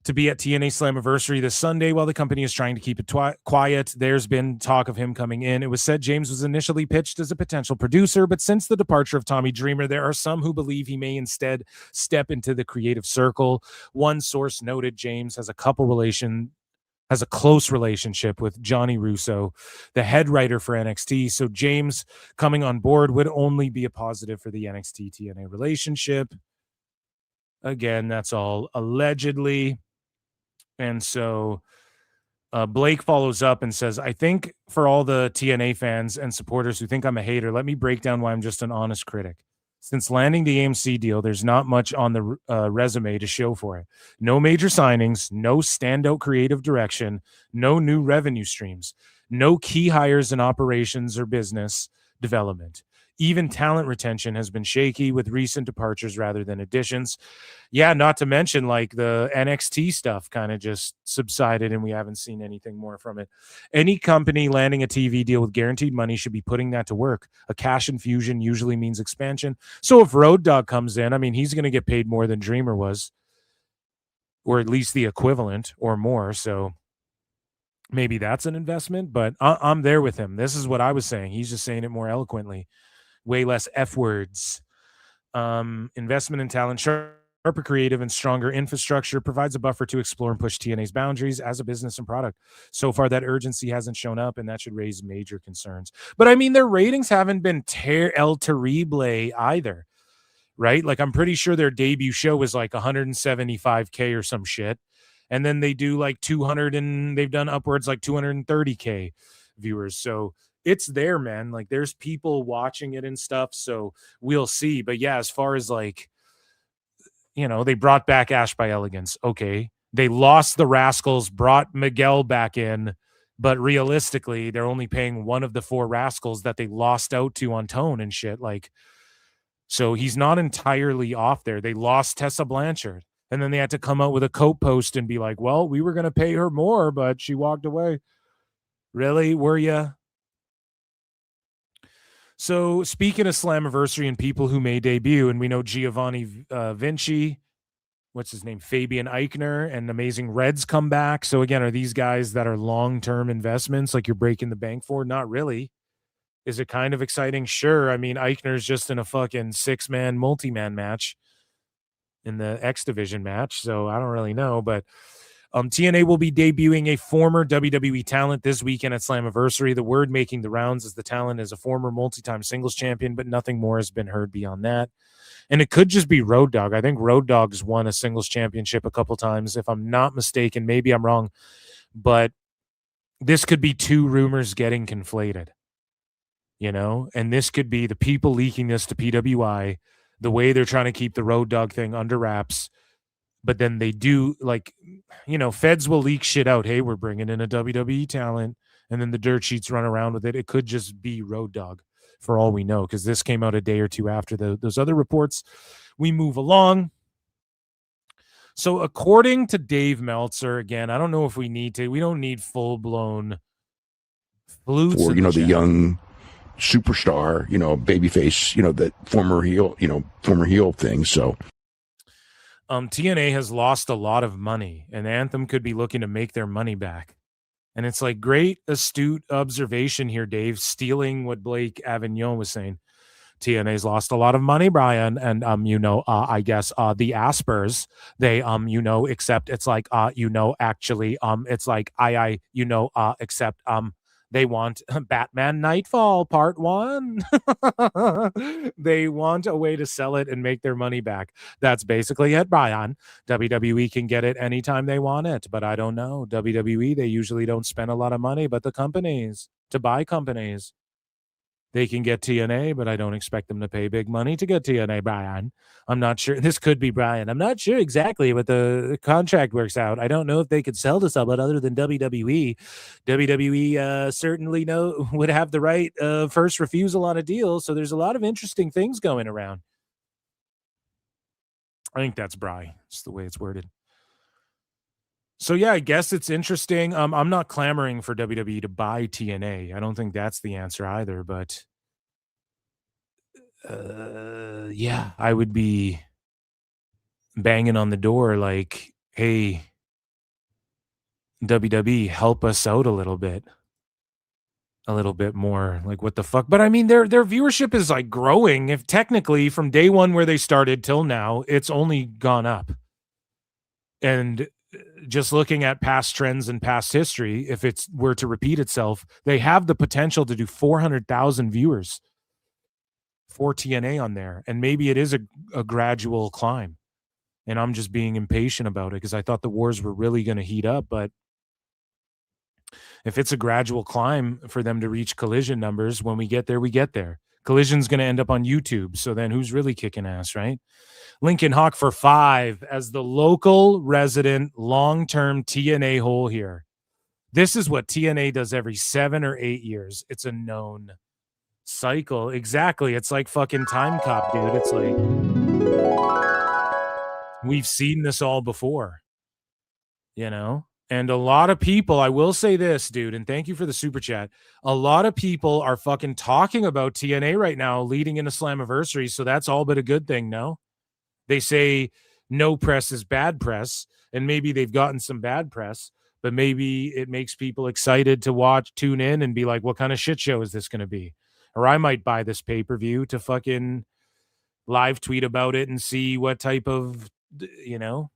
Speaker 7: to be at TNA Slammiversary this Sunday while the company is trying to keep it quiet. There's been talk of him coming in. It was said James was initially pitched as a potential producer, but since the departure of Tommy Dreamer, there are some who believe he may instead step into the creative circle. One source noted James has a close relationship with Johnny Russo, the head writer for NXT. So James coming on board would only be a positive for the NXT TNA relationship. Again, that's all allegedly. And so Blake follows up and says, I think for all the TNA fans and supporters who think I'm a hater, let me break down why I'm just an honest critic. Since landing the AMC deal, there's not much on the resume to show for it. No major signings, no standout creative direction, no new revenue streams, no key hires in operations or business. development. Even talent retention has been shaky with recent departures rather than additions. Yeah, not to mention like the NXT stuff kind of just subsided and we haven't seen anything more from it. Any company landing a TV deal with guaranteed money should be putting that to work. A cash infusion usually means expansion. So if Road Dogg comes in, I mean, he's going to get paid more than Dreamer was, or at least the equivalent or more. So maybe that's an investment, but I'm there with him. This is what I was saying. He's just saying it more eloquently. Way less F words. Investment in talent, sharper creative and stronger infrastructure provides a buffer to explore and push TNA's boundaries as a business and product. So far, that urgency hasn't shown up, and that should raise major concerns. But I mean, their ratings haven't been el terrible either, right? Like, I'm pretty sure their debut show was like 175K or some shit. And then they do like 200 and they've done upwards like 230K viewers. So it's there, man. Like there's people watching it and stuff. So we'll see. But yeah, as far as like, you know, they brought back Ash by Elegance. Okay. They lost the Rascals, brought Miguel back in. But realistically, they're only paying one of the 4 Rascals that they lost out to on Tone and shit. Like, so he's not entirely off there. They lost Tessa Blanchard. And then they had to come out with a coat post and be like, well, we were going to pay her more, but she walked away. Really? Were you? So speaking of Slammiversary and people who may debut, and we know Giovanni Vinci, what's his name? Fabian Eichner and Amazing Reds come back. So again, are these guys that are long-term investments like you're breaking the bank for? Not really. Is it kind of exciting? Sure. I mean, Eichner's just in a fucking 6-man, multi-man match in the X Division match. So I don't really know, but TNA will be debuting a former WWE talent this weekend at Slammiversary. The word making the rounds is the talent is a former multi-time singles champion, but nothing more has been heard beyond that. And it could just be Road Dogg. I think Road Dogg's won a singles championship a couple times, if I'm not mistaken. Maybe I'm wrong, but this could be 2 rumors getting conflated, you know? And this could be the people leaking this to PWI, the way they're trying to keep the Road Dogg thing under wraps. But then they do, like, you know, feds will leak shit out. Hey, we're bringing in a WWE talent. And then the dirt sheets run around with it. It could just be Road Dogg for all we know, because this came out a day or two after those other reports. We move along. So according to Dave Meltzer, again, I don't know if we don't need full-blown flutes.
Speaker 14: For, you know, the young superstar, you know, babyface, you know, that former heel thing. So
Speaker 7: TNA has lost a lot of money, and Anthem could be looking to make their money back. And it's like great, astute observation here, Dave, stealing what Blake Avignon was saying. TNA's lost a lot of money, Brian, and I guess the Aspers, they except it's like actually it's like except they want Batman Nightfall Part 1. They want a way to sell it and make their money back. That's basically it, Brian. WWE can get it anytime they want it, but I don't know. WWE, they usually don't spend a lot of money, but the companies, to buy companies, they can get TNA, but I don't expect them to pay big money to get TNA, Brian. I'm not sure. This could be Brian. I'm not sure exactly what the contract works out. I don't know if they could sell to someone other than WWE. WWE certainly would have the right first refusal on a deal. So there's a lot of interesting things going around. I think that's Bri. It's the way it's worded. So yeah, I guess it's interesting. I'm not clamoring for WWE to buy TNA. I don't think that's the answer either, but yeah, I would be banging on the door like, hey, WWE, help us out a little bit more. Like, what the fuck? But I mean, their viewership is like growing. If technically from day one where they started till now, it's only gone up. And just looking at past trends and past history, if it were to repeat itself, they have the potential to do 400,000 viewers for TNA on there. And maybe it is a gradual climb. And I'm just being impatient about it because I thought the wars were really going to heat up. But if it's a gradual climb for them to reach Collision numbers, when we get there, we get there. Collision's going to end up on YouTube. So then who's really kicking ass, right? Lincoln Hawk for 5 as the local resident long-term TNA hole here. This is what TNA does every 7 or 8 years. It's a known cycle. Exactly. It's like fucking Time Cop, dude. It's like we've seen this all before, you know? And a lot of people, I will say this, dude, and thank you for the super chat. A lot of people are fucking talking about TNA right now leading into Slammiversary, so that's all but a good thing, no? They say no press is bad press, and maybe they've gotten some bad press, but maybe it makes people excited to tune in and be like, what kind of shit show is this going to be? Or I might buy this pay-per-view to fucking live tweet about it and see what type of, you know,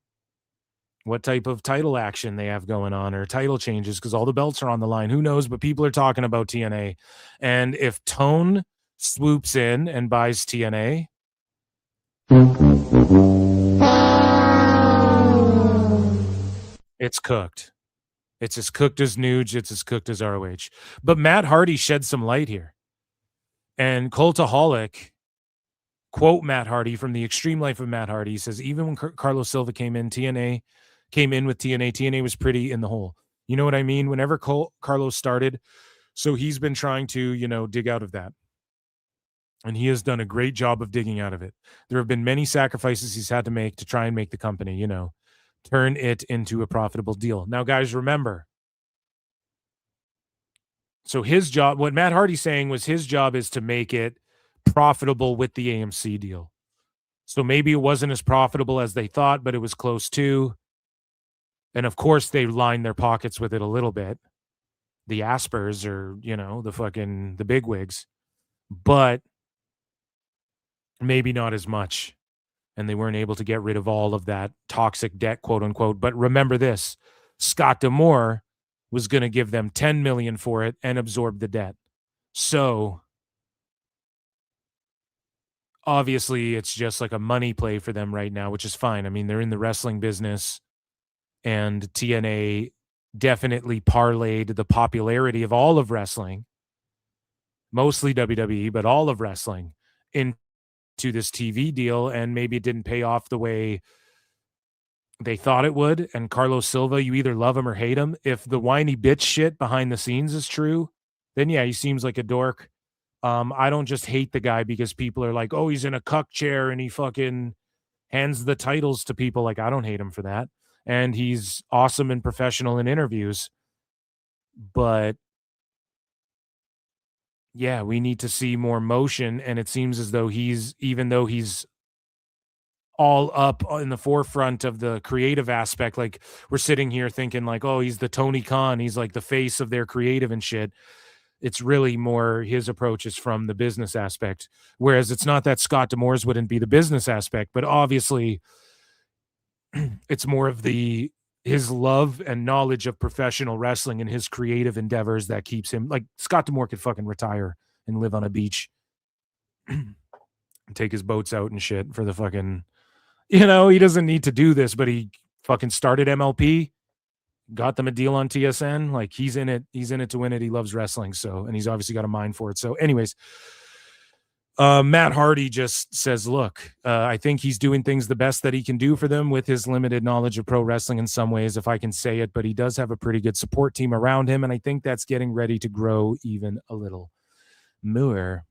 Speaker 7: what type of title action they have going on or title changes, because all the belts are on the line. Who knows? But people are talking about TNA. And if Tone swoops in and buys TNA, it's cooked. It's as cooked as Nuge. It's as cooked as ROH. But Matt Hardy shed some light here. And Cultaholic, quote Matt Hardy from the Extreme Life of Matt Hardy, says, even when Carlos Silva came in with TNA was pretty in the hole. You know what I mean? Whenever Carlos started, so he's been trying to, you know, dig out of that. And he has done a great job of digging out of it. There have been many sacrifices he's had to make to try and make the company, you know, turn it into a profitable deal. Now, guys, remember, so his job, what Matt Hardy's saying was his job is to make it profitable with the AMC deal. So maybe it wasn't as profitable as they thought, but it was close to. And of course, they lined their pockets with it a little bit. The Aspers or, you know, the bigwigs. But maybe not as much. And they weren't able to get rid of all of that toxic debt, quote unquote. But remember this, Scott D'Amore was going to give them $10 million for it and absorb the debt. So obviously it's just like a money play for them right now, which is fine. I mean, they're in the wrestling business, and TNA definitely parlayed the popularity of all of wrestling, mostly WWE, but all of wrestling, into this TV deal, and maybe it didn't pay off the way they thought it would. And Carlos Silva, you either love him or hate him. If the whiny bitch shit behind the scenes is true, then yeah, he seems like a dork. I don't just hate the guy because people are like, oh, he's in a cuck chair and he fucking hands the titles to people. Like, I don't hate him for that. And he's awesome and professional in interviews. But yeah, we need to see more motion. And it seems as though even though he's all up in the forefront of the creative aspect, like we're sitting here thinking like, oh, he's the Tony Khan, he's like the face of their creative and shit. It's really more his approach is from the business aspect, whereas it's not that Scott D'Amore's wouldn't be the business aspect, but obviously it's more of his love and knowledge of professional wrestling and his creative endeavors that keeps him. Like, Scott D'Amore could fucking retire and live on a beach and take his boats out and shit for the fucking, you know, he doesn't need to do this, but he fucking started MLP, got them a deal on TSN. Like, he's in it to win it. He loves wrestling. So, and he's obviously got a mind for it. So anyways, Matt Hardy just says, look, I think he's doing things the best that he can do for them with his limited knowledge of pro wrestling in some ways, if I can say it, but he does have a pretty good support team around him. And I think that's getting ready to grow even a little more.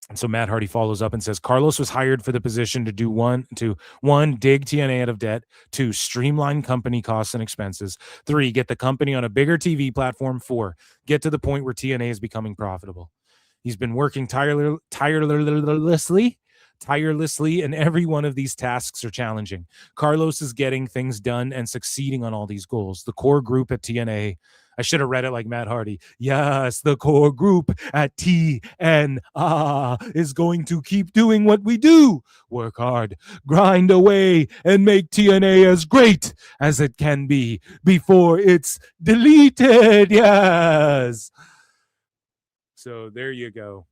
Speaker 7: And so Matt Hardy follows up and says, Carlos was hired for the position to do one, dig TNA out of debt, 2, streamline company costs and expenses, 3, get the company on a bigger TV platform, 4, get to the point where TNA is becoming profitable. He's been working tirelessly, and every one of these tasks are challenging. Carlos is getting things done and succeeding on all these goals. The core group at TNA, I should have read it like Matt Hardy. Yes, the core group at TNA is going to keep doing what we do. Work hard, grind away, and make TNA as great as it can be before it's deleted. Yes. So there you go.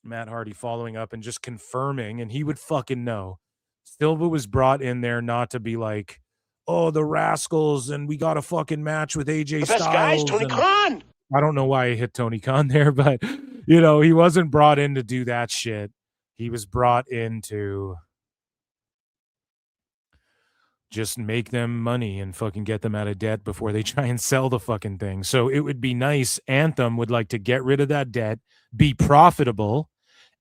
Speaker 7: Matt Hardy following up and just confirming, and he would fucking know. Silva was brought in there not to be like, oh, the Rascals, and we got a fucking match with AJ Styles. The best guys, Tony Khan. I don't know why I hit Tony Khan there, but, you know, he wasn't brought in to do that shit. He was brought in to just make them money and fucking get them out of debt before they try and sell the fucking thing. So it would be nice. Anthem would like to get rid of that debt, be profitable,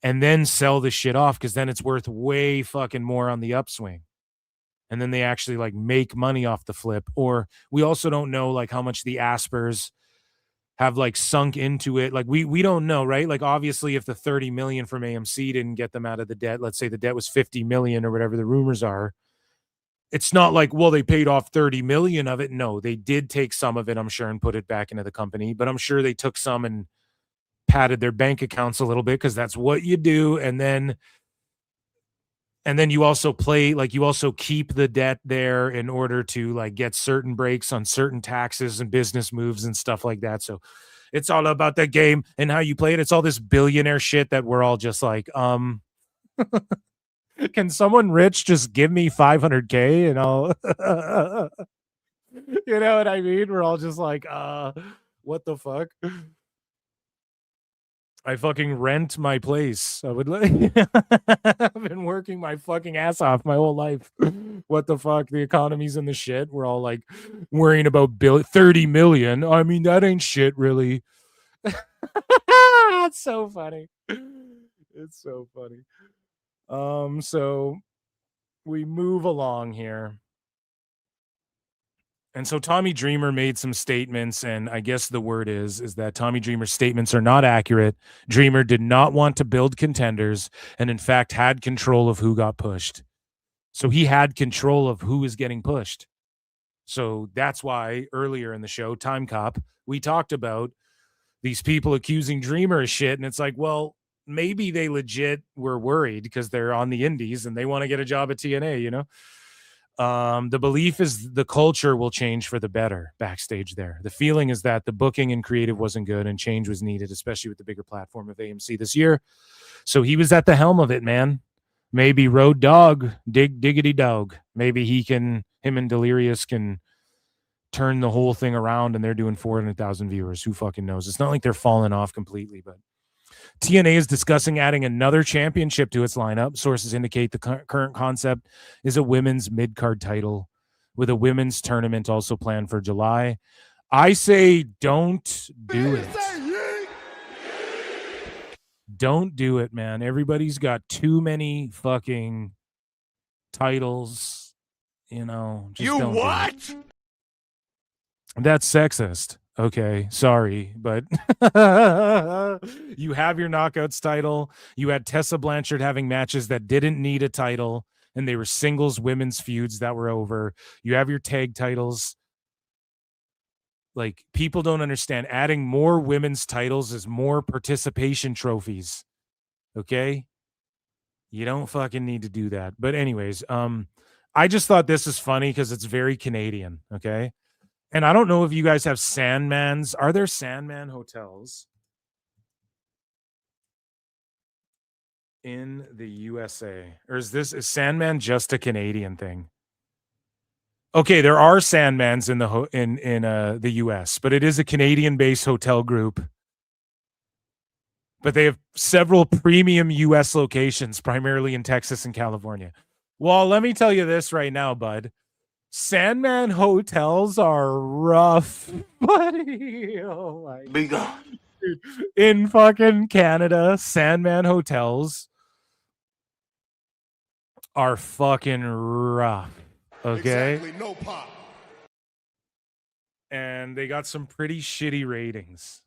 Speaker 7: and then sell the shit off, because then it's worth way fucking more on the upswing. And then they actually like make money off the flip. Or we also don't know like how much the Aspers have like sunk into it. Like we don't know, right? Like obviously if the 30 million from AMC didn't get them out of the debt, let's say the debt was 50 million or whatever the rumors are, it's not like, well, they paid off 30 million of it. No, they did take some of it, I'm sure, and put it back into the company, but I'm sure they took some and padded their bank accounts a little bit, because that's what you do. And then you also you also keep the debt there in order to like get certain breaks on certain taxes and business moves and stuff like that. So it's all about the game and how you play it. It's all this billionaire shit that we're all just like, can someone rich just give me 500K and I'll, you know what I mean? We're all just like, what the fuck? I fucking rent my place. I would I've been working my fucking ass off my whole life. What the fuck? The economy's in the shit. We're all like worrying about 30 million. I mean, that ain't shit, really. It's so funny. It's so funny. So we move along here. And so Tommy Dreamer made some statements, and I guess the word is that Tommy Dreamer's statements are not accurate. Dreamer did not want to build contenders, and in fact had control of who got pushed. So he had control of who is getting pushed. So that's why earlier in the show, Time Cop, we talked about these people accusing Dreamer of shit, and it's like, well, maybe they legit were worried because they're on the indies and they want to get a job at TNA, you know? The belief is the culture will change for the better backstage there. The feeling is that the booking and creative wasn't good and change was needed, especially with the bigger platform of AMC this year. So he was at the helm of it, man. Maybe Road Dogg, Diggity Dog. Maybe him and Delirious can turn the whole thing around and they're doing 400,000 viewers. Who fucking knows? It's not like they're falling off completely, but TNA is discussing adding another championship to its lineup. Sources indicate the current concept is a women's mid-card title with a women's tournament also planned for July. I say don't do it. Don't do it, man. Everybody's got too many fucking titles, you know. Just
Speaker 9: You what?
Speaker 7: That's sexist. Okay, sorry, but you have your Knockouts title. You had Tessa Blanchard having matches that didn't need a title, and they were singles women's feuds that were over. You have your tag titles. Like, people don't understand. Adding more women's titles is more participation trophies. Okay? You don't fucking need to do that. But anyways, I just thought this is funny because it's very Canadian, okay? And I don't know if you guys have Sandmans. Are there Sandman hotels in the USA? Or is Sandman just a Canadian thing? Okay, there are Sandmans in the US, but it is a Canadian-based hotel group. But they have several premium US locations, primarily in Texas and California. Well, let me tell you this right now, bud. Sandman hotels are rough, buddy. Oh my God. Dude, in fucking Canada, Sandman hotels are fucking rough. Okay.
Speaker 9: Exactly. No pop.
Speaker 7: And they got some pretty shitty ratings.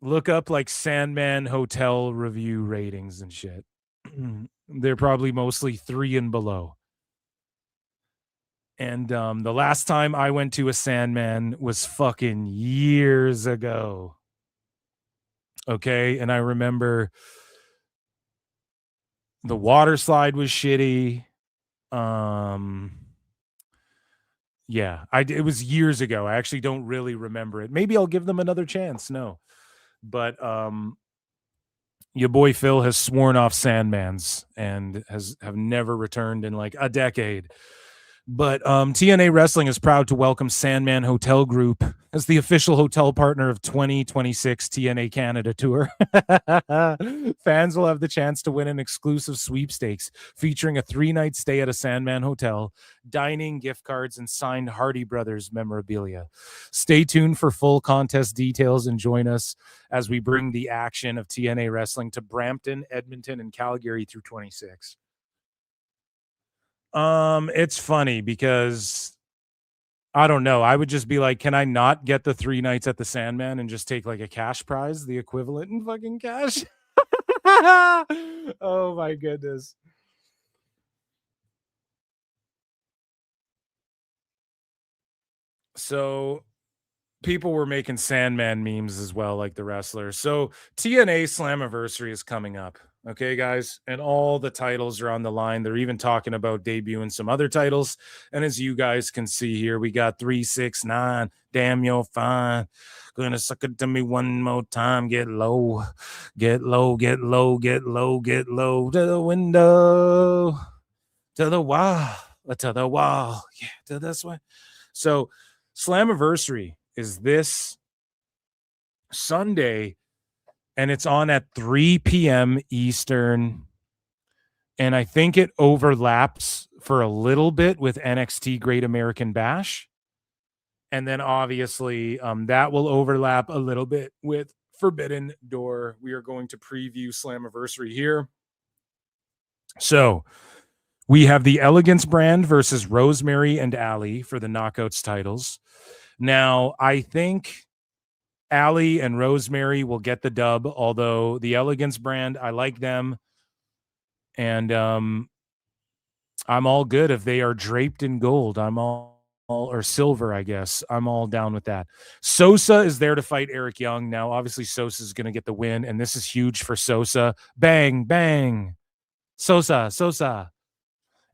Speaker 7: Look up like Sandman hotel review ratings and shit. They're probably mostly 3 and below. And the last time I went to a Sandman was fucking years ago. Okay. And I remember the water slide was shitty. Yeah, it was years ago. I actually don't really remember it. Maybe I'll give them another chance. No. But your boy Phil has sworn off Sandmans and have never returned in like a decade. But TNA Wrestling is proud to welcome Sandman Hotel Group as the official hotel partner of 2026 TNA Canada Tour. Fans will have the chance to win an exclusive sweepstakes featuring a 3-night stay at a Sandman Hotel, dining, gift cards, and signed Hardy Brothers memorabilia. Stay tuned for full contest details and join us as we bring the action of TNA Wrestling to Brampton, Edmonton, and Calgary through 26. It's funny because I don't know. I would just be like, can I not get the 3 nights at the Sandman and just take like a cash prize, the equivalent in fucking cash? Oh my goodness. So people were making Sandman memes as well, like the wrestlers. So TNA Slammiversary is coming up. Okay, guys, and all the titles are on the line. They're even talking about debuting some other titles. And as you guys can see here, we got 369. Damn, you're fine. Gonna suck it to me one more time. Get low, get low, get low, get low, get low to the window, to the wall, to the wall. Yeah, to this one. So Slammiversary is this Sunday, and it's on at 3 p.m. Eastern. And I think it overlaps for a little bit with NXT Great American Bash. And then obviously that will overlap a little bit with Forbidden Door. We are going to preview Slammiversary here. So we have the Elegance brand versus Rosemary and Allie for the Knockouts titles. Now, I think Allie and Rosemary will get the dub, although the Elegance brand, I like them. And I'm all good if they are draped in gold. I'm all or silver, I guess. I'm all down with that. Sosa is there to fight Eric Young. Now, obviously, Sosa is going to get the win, and this is huge for Sosa. Bang, bang. Sosa.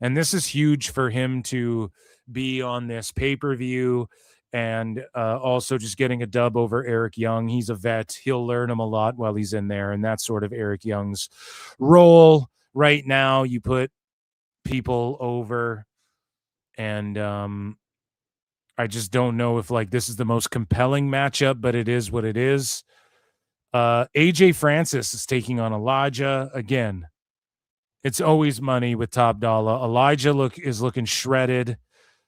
Speaker 7: And this is huge for him to be on this pay-per-view. And also just getting a dub over Eric Young. He's a vet. He'll learn him a lot while he's in there. And that's sort of Eric Young's role right now. You put people over. And I just don't know if like this is the most compelling matchup, but it is what it is. AJ Francis is taking on Elijah. Again, it's always money with Top Dollar. Elijah is looking shredded.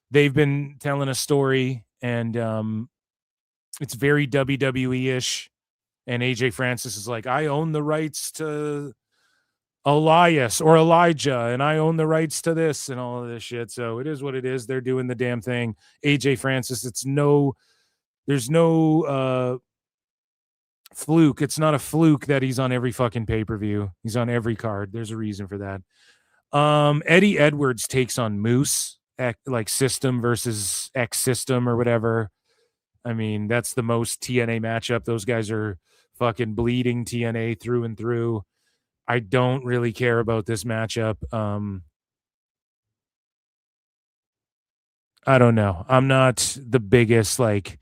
Speaker 7: They've been telling a story. And it's very WWE-ish. And AJ Francis is like, I own the rights to Elias or Elijah, and I own the rights to this and all of this shit. So it is what it is. They're doing the damn thing. AJ Francis, there's no fluke. It's not a fluke that he's on every fucking pay-per-view. He's on every card. There's a reason for that. Eddie Edwards takes on Moose. Like System versus X System or whatever. I mean, that's the most TNA matchup. Those guys are fucking bleeding TNA through and through. I don't really care about this matchup. I don't know. I'm not the biggest like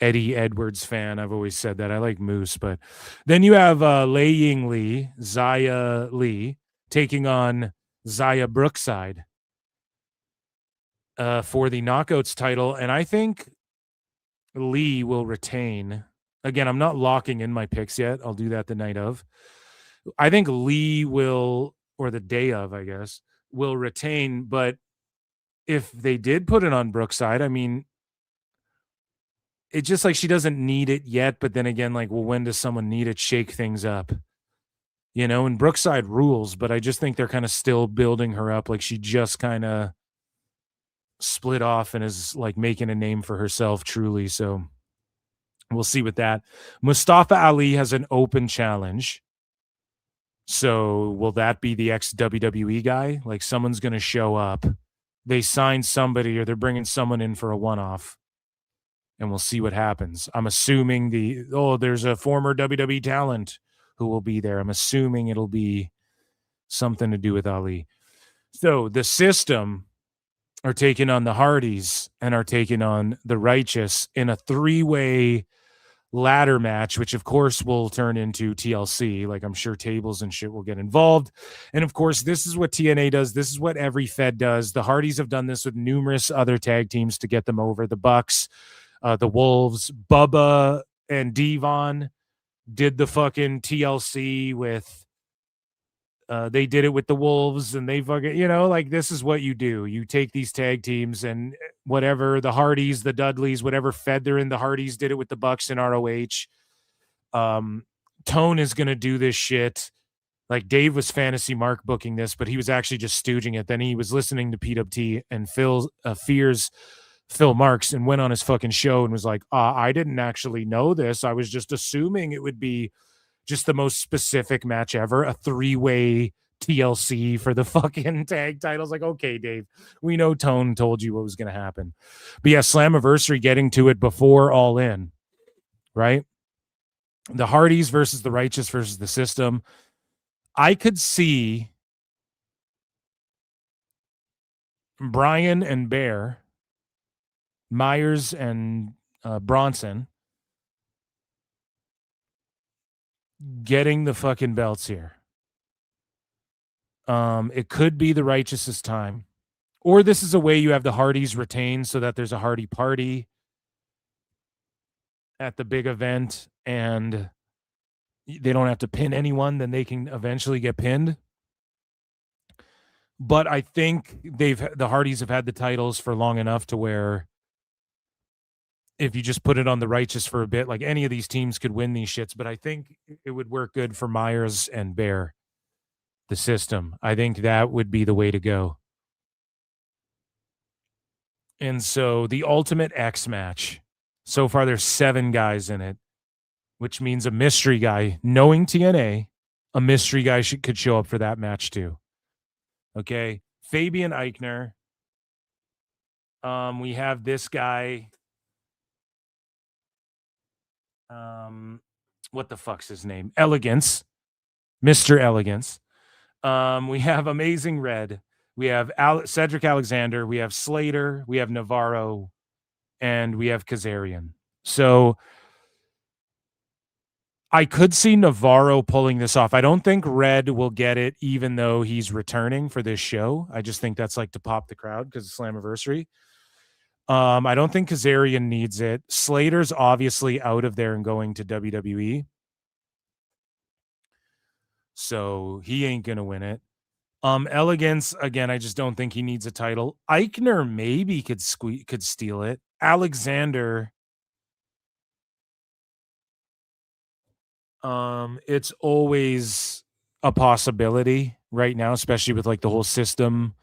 Speaker 7: Eddie Edwards fan. I've always said that. I like Moose, but then you have Lei Ying Lee, Xia Lee, taking on Xia Brookside. For the Knockouts title, and I think Lee will retain. Again, I'm not locking in my picks yet. I'll do that the night of. I think Lee will, or the day of, I guess, will retain. But if they did put it on Brookside, I mean, it's just like she doesn't need it yet. But then again, like, well, when does someone need it? Shake things up. You know, and Brookside rules, but I just think they're kind of still building her up. Like she just kind of split off and is like making a name for herself truly. So we'll see with that. Mustafa Ali has an open challenge. So will that be the ex-WWE guy? Like someone's going to show up. They sign somebody or they're bringing someone in for a one-off. And we'll see what happens. I'm assuming there's a former WWE talent who will be there. I'm assuming it'll be something to do with Ali. So the System are taking on the Hardys and are taking on the Righteous in a 3-way ladder match, which of course will turn into TLC. Like, I'm sure tables and shit will get involved. And of course, this is what TNA does. This is what every Fed does. The Hardys have done this with numerous other tag teams to get them over. The Bucks, the Wolves, Bubba and Devon did the fucking TLC with, they did it with the Wolves, and they fucking, you know, like, this is what you do. You take these tag teams and whatever, the Hardys, the Dudleys, whatever Fed they're in, the Hardys did it with the Bucks and ROH. Tone is going to do this shit. Like, Dave was fantasy mark booking this, but he was actually just stooging it. Then he was listening to PWT and Fears Phil Marks, and went on his fucking show and was like, I didn't actually know this. I was just assuming it would be just the most specific match ever, a 3-way TLC for the fucking tag titles. Like, okay, Dave, we know Tone told you what was going to happen. But yeah, Slammiversary getting to it before All In, right? The Hardys versus the Righteous versus the System. I could see Brian and Bear, Myers and Bronson getting the fucking belts here. It could be the Righteous's time, or this is a way you have the Hardys retain so that there's a Hardy party at the big event and they don't have to pin anyone, then they can eventually get pinned. But I think the Hardys have had the titles for long enough to where if you just put it on the Righteous for a bit, like, any of these teams could win these shits, but I think it would work good for Myers and Bear, the System. I think that would be the way to go. And so the Ultimate X match, so far there's 7 guys in it, which means a mystery guy, knowing TNA, a mystery guy could show up for that match too. Okay, Fabian Eichner. We have this guy. What the fuck's his name? Elegance, Mr. Elegance. We have Amazing Red. We have Cedric Alexander. We have Slater. We have Navarro, and we have Kazarian. So I could see Navarro pulling this off. I don't think Red will get it, even though he's returning for this show. I just think that's like to pop the crowd because it's Slammiversary. I don't think Kazarian needs it. Slater's obviously out of there and going to WWE. So he ain't going to win it. Elegance, again, I just don't think he needs a title. Eichner maybe could steal it. Alexander, it's always a possibility right now, especially with like the whole System,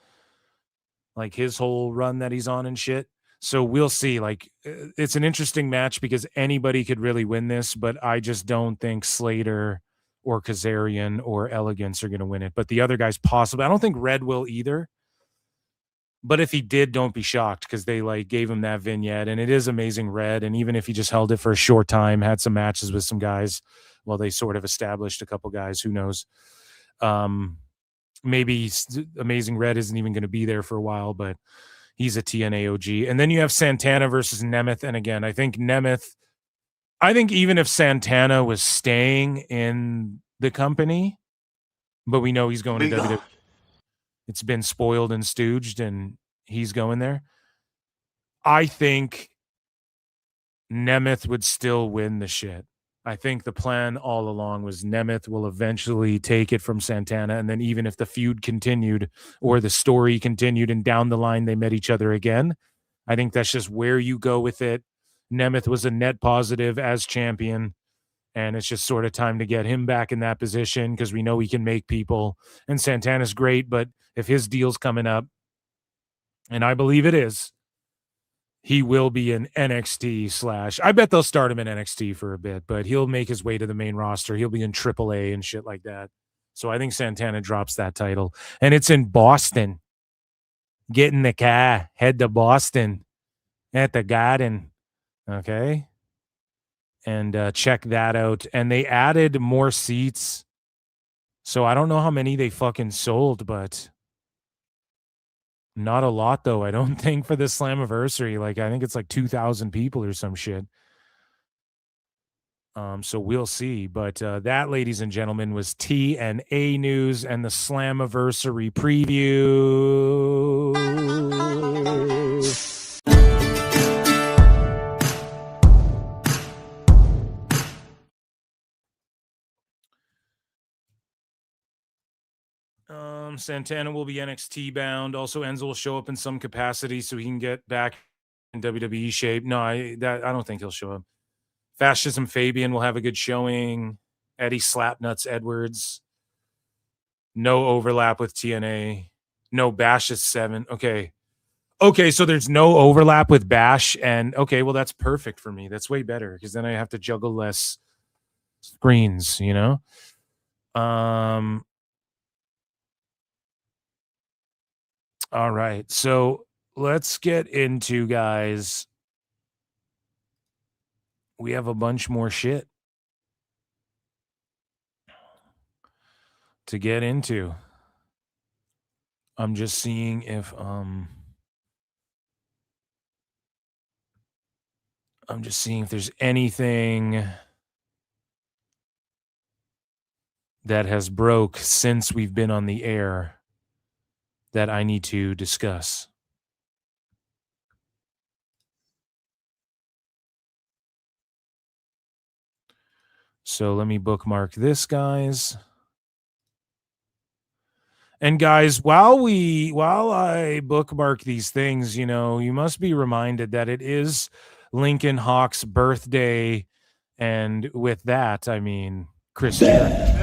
Speaker 7: like his whole run that he's on and shit. So we'll see. Like, it's an interesting match because anybody could really win this, but I just don't think Slater or Kazarian or Elegance are going to win it. But the other guys possibly. I don't think Red will either. But if he did, don't be shocked because they like gave him that vignette, and it is Amazing Red. And even if he just held it for a short time, had some matches with some guys, well, they sort of established a couple guys. Who knows? Maybe Amazing Red isn't even going to be there for a while, but he's a TNA OG. And then you have Santana versus Nemeth. And again, I think even if Santana was staying in the company, but we know he's going to WWE. It's been spoiled and stooged, and he's going there. I think Nemeth would still win the shit. I think the plan all along was Nemeth will eventually take it from Santana, and then even if the feud continued or the story continued and down the line they met each other again, I think that's just where you go with it. Nemeth was a net positive as champion, and it's just sort of time to get him back in that position because we know he can make people. And Santana's great, but if his deal's coming up, and I believe it is, he will be in NXT / I bet they'll start him in NXT for a bit, but he'll make his way to the main roster. He'll be in AAA and shit like that. So I think Santana drops that title. And it's in Boston. Get in the car. Head to Boston at the Garden. Okay? And check that out. And they added more seats. So I don't know how many they fucking sold, but not a lot, though, I don't think, for this Slammiversary. Like, I think it's like 2,000 people or some shit. So we'll see. But that, ladies and gentlemen, was TNA news and the Slammiversary preview. Santana will be NXT bound. Also, Enzo will show up in some capacity so he can get back in WWE shape. No, I don't think he'll show up. Fascism Fabian will have a good showing. Eddie Slapnuts Edwards. No overlap with TNA. No Bash is 7. Okay, so there's no overlap with Bash. And okay, well, that's perfect for me. That's way better because then I have to juggle less screens, you know? All right, so let's get into, guys. We have a bunch more shit to get into. I'm just seeing if there's anything that has broke since we've been on the air that I need to discuss. So let me bookmark this, guys. And guys, while I bookmark these things, you know, you must be reminded that it is Lincoln Hawk's birthday. And with that, I mean, Chris Jericho.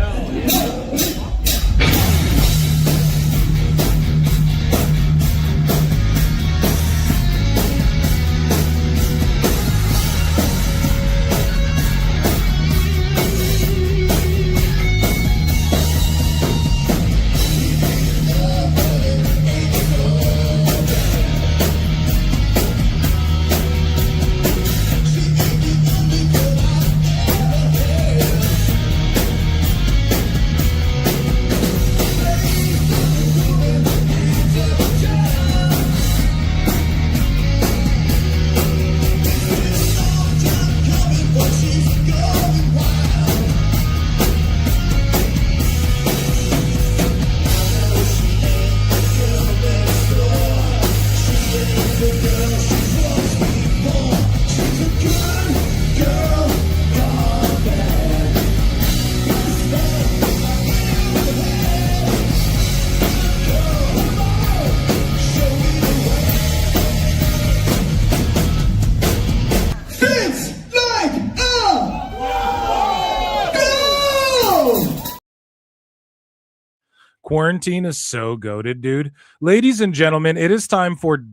Speaker 7: Quarantine is so goated, dude. Ladies and gentlemen, it is time for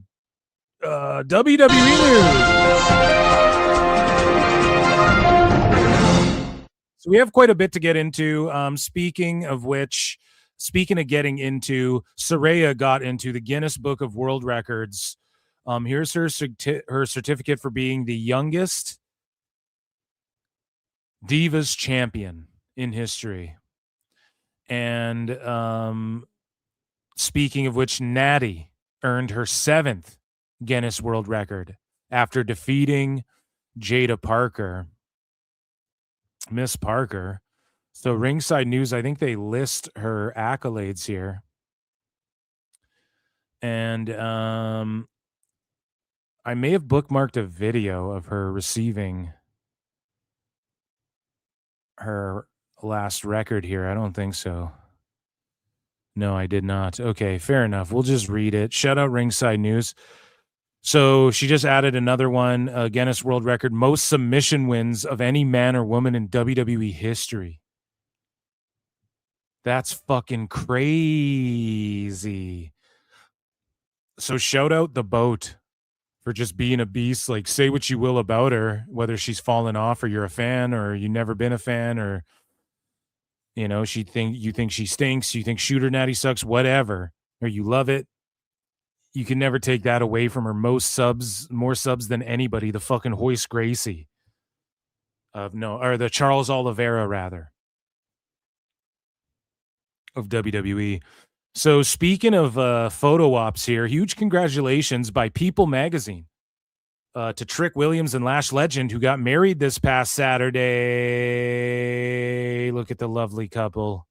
Speaker 7: WWE news. So we have quite a bit to get into. Speaking of getting into, Saraya got into the Guinness Book of World Records. Here's her certificate for being the youngest Divas champion in history. And speaking of which, Natty earned her 7th Guinness World Record after defeating Jada Parker, Miss Parker. So Ringside News, I think they list her accolades here. And I may have bookmarked a video of her receiving her last record here. I don't think so. No, I did not. Okay, fair enough. We'll just read it. Shout out Ringside News. So she just added another one, Guinness World Record, most submission wins of any man or woman in WWE history. That's fucking crazy. So shout out the Boat for just being a beast. Like, say what you will about her, whether she's fallen off or you're a fan or you've never been a fan, or you know, you think she stinks, you think Shooter Natty sucks, whatever, or you love it. You can never take that away from her. More subs than anybody. The fucking Hoist Gracie or the Charles Oliveira rather of WWE. So speaking of photo ops here, huge congratulations by People Magazine to Trick Williams and Lash Legend, who got married this past Saturday. Look at the lovely couple.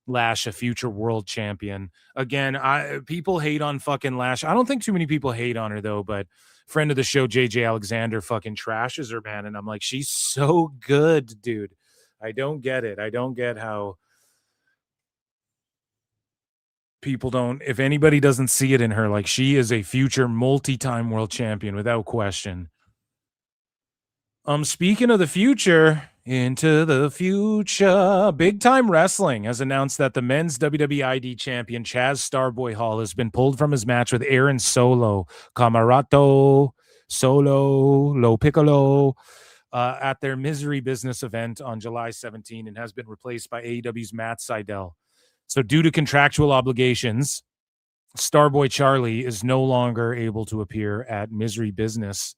Speaker 7: Lash, a future world champion. Again, people hate on fucking Lash. I don't think too many people hate on her, though, but friend of the show, JJ Alexander, fucking trashes her, man. And I'm like, she's so good, dude. I don't get it. I don't get how people don't, if anybody doesn't see it in her, like she is a future multi-time world champion without question. Speaking of the future, into the future, Big Time Wrestling has announced that the men's WWE ID champion Chaz Starboy Hall has been pulled from his match with Aaron Solo, Camarato, Solo, Lo Piccolo, at their Misery Business event on July 17, and has been replaced by AEW's Matt Sydal. So due to contractual obligations, Starboy Charlie is no longer able to appear at Misery Business.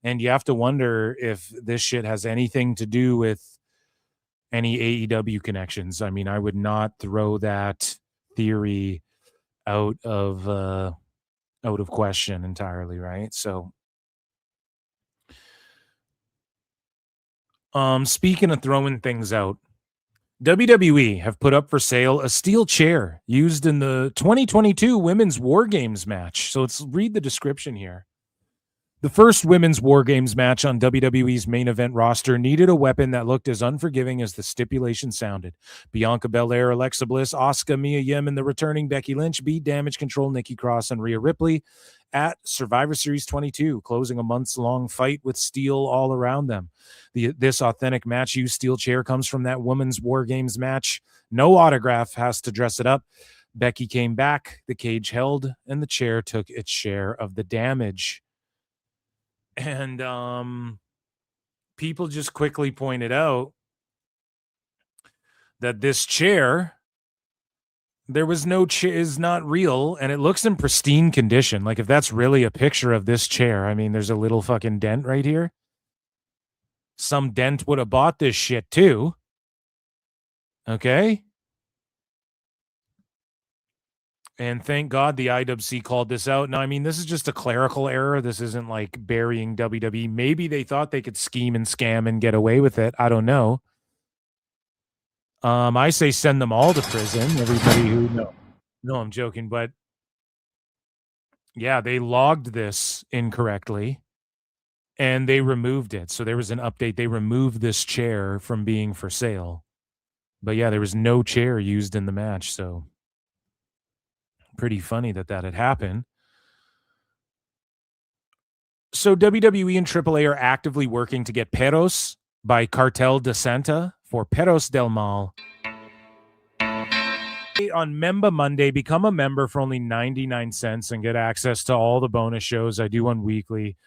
Speaker 7: And you have to wonder if this shit has anything to do with any AEW connections. I mean, I would not throw that theory out of question entirely, right? So speaking of throwing things out, WWE have put up for sale a steel chair used in the 2022 Women's War Games match. So let's read the description here. The first Women's War Games match on WWE's main event roster needed a weapon that looked as unforgiving as the stipulation sounded. Bianca Belair, Alexa Bliss, Asuka, Mia Yim, and the returning Becky Lynch beat Damage Control, Nikki Cross, and Rhea Ripley at Survivor Series 22, closing a months-long fight with steel all around them. This authentic match used steel chair comes from that Women's War Games match. No autograph has to dress it up. Becky came back, the cage held, and the chair took its share of the damage. And people just quickly pointed out that this chair, there was no chair, is not real, and it looks in pristine condition. Like if that's really a picture of this chair, I mean, there's a little fucking dent right here. Some dent would have bought this shit too. Okay. And thank God the IWC called this out. Now, I mean, this is just a clerical error. This isn't like burying WWE. Maybe they thought they could scheme and scam and get away with it. I don't know. I say send them all to prison. Everybody who no, I'm joking, but yeah, they logged this incorrectly and they removed it. So there was an update. They removed this chair from being for sale. But yeah, there was no chair used in the match. So pretty funny that had happened. So WWE and AAA are actively working to get Perros by Cartel de Santa for Perros del Mal. On Member Monday, become a member for only 99 cents and get access to all the bonus shows I do on weekly.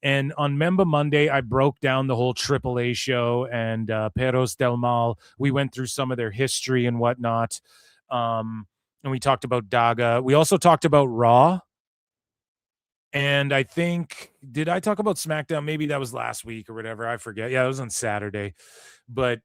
Speaker 7: And on Member Monday, I broke down the whole AAA show and Perros del Mal. We went through some of their history and whatnot. And we talked about Daga. We also talked about Raw. And I think, did I talk about SmackDown? Maybe that was last week or whatever. I forget. Yeah, it was on Saturday. But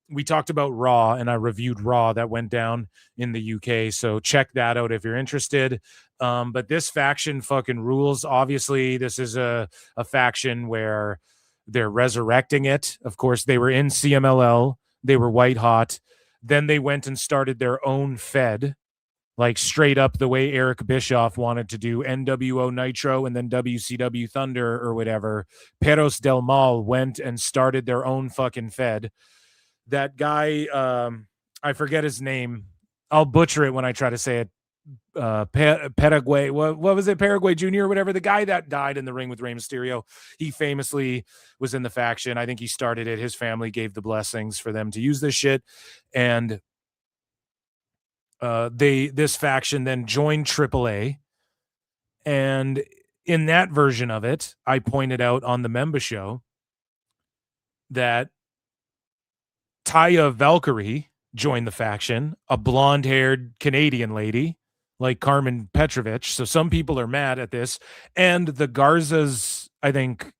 Speaker 7: we talked about Raw, and I reviewed Raw that went down in the UK. So check that out if you're interested. But this faction fucking rules. Obviously, this is a faction where they're resurrecting it. Of course, they were in CMLL. They were white hot. Then they went and started their own Fed. Like straight up the way Eric Bischoff wanted to do NWO Nitro and then WCW Thunder or whatever. Perros del Mal went and started their own fucking Fed. That guy, I forget his name. I'll butcher it when I try to say it. Paraguay, what was it? Paraguay Jr. or whatever. The guy that died in the ring with Rey Mysterio. He famously was in the faction. I think he started it. His family gave the blessings for them to use this shit. And this faction then joined AAA, and in that version of it, I pointed out on the member show that Taya Valkyrie joined the faction, a blonde-haired Canadian lady like Carmen Petrovich. So some people are mad at this, and the Garza's, I think,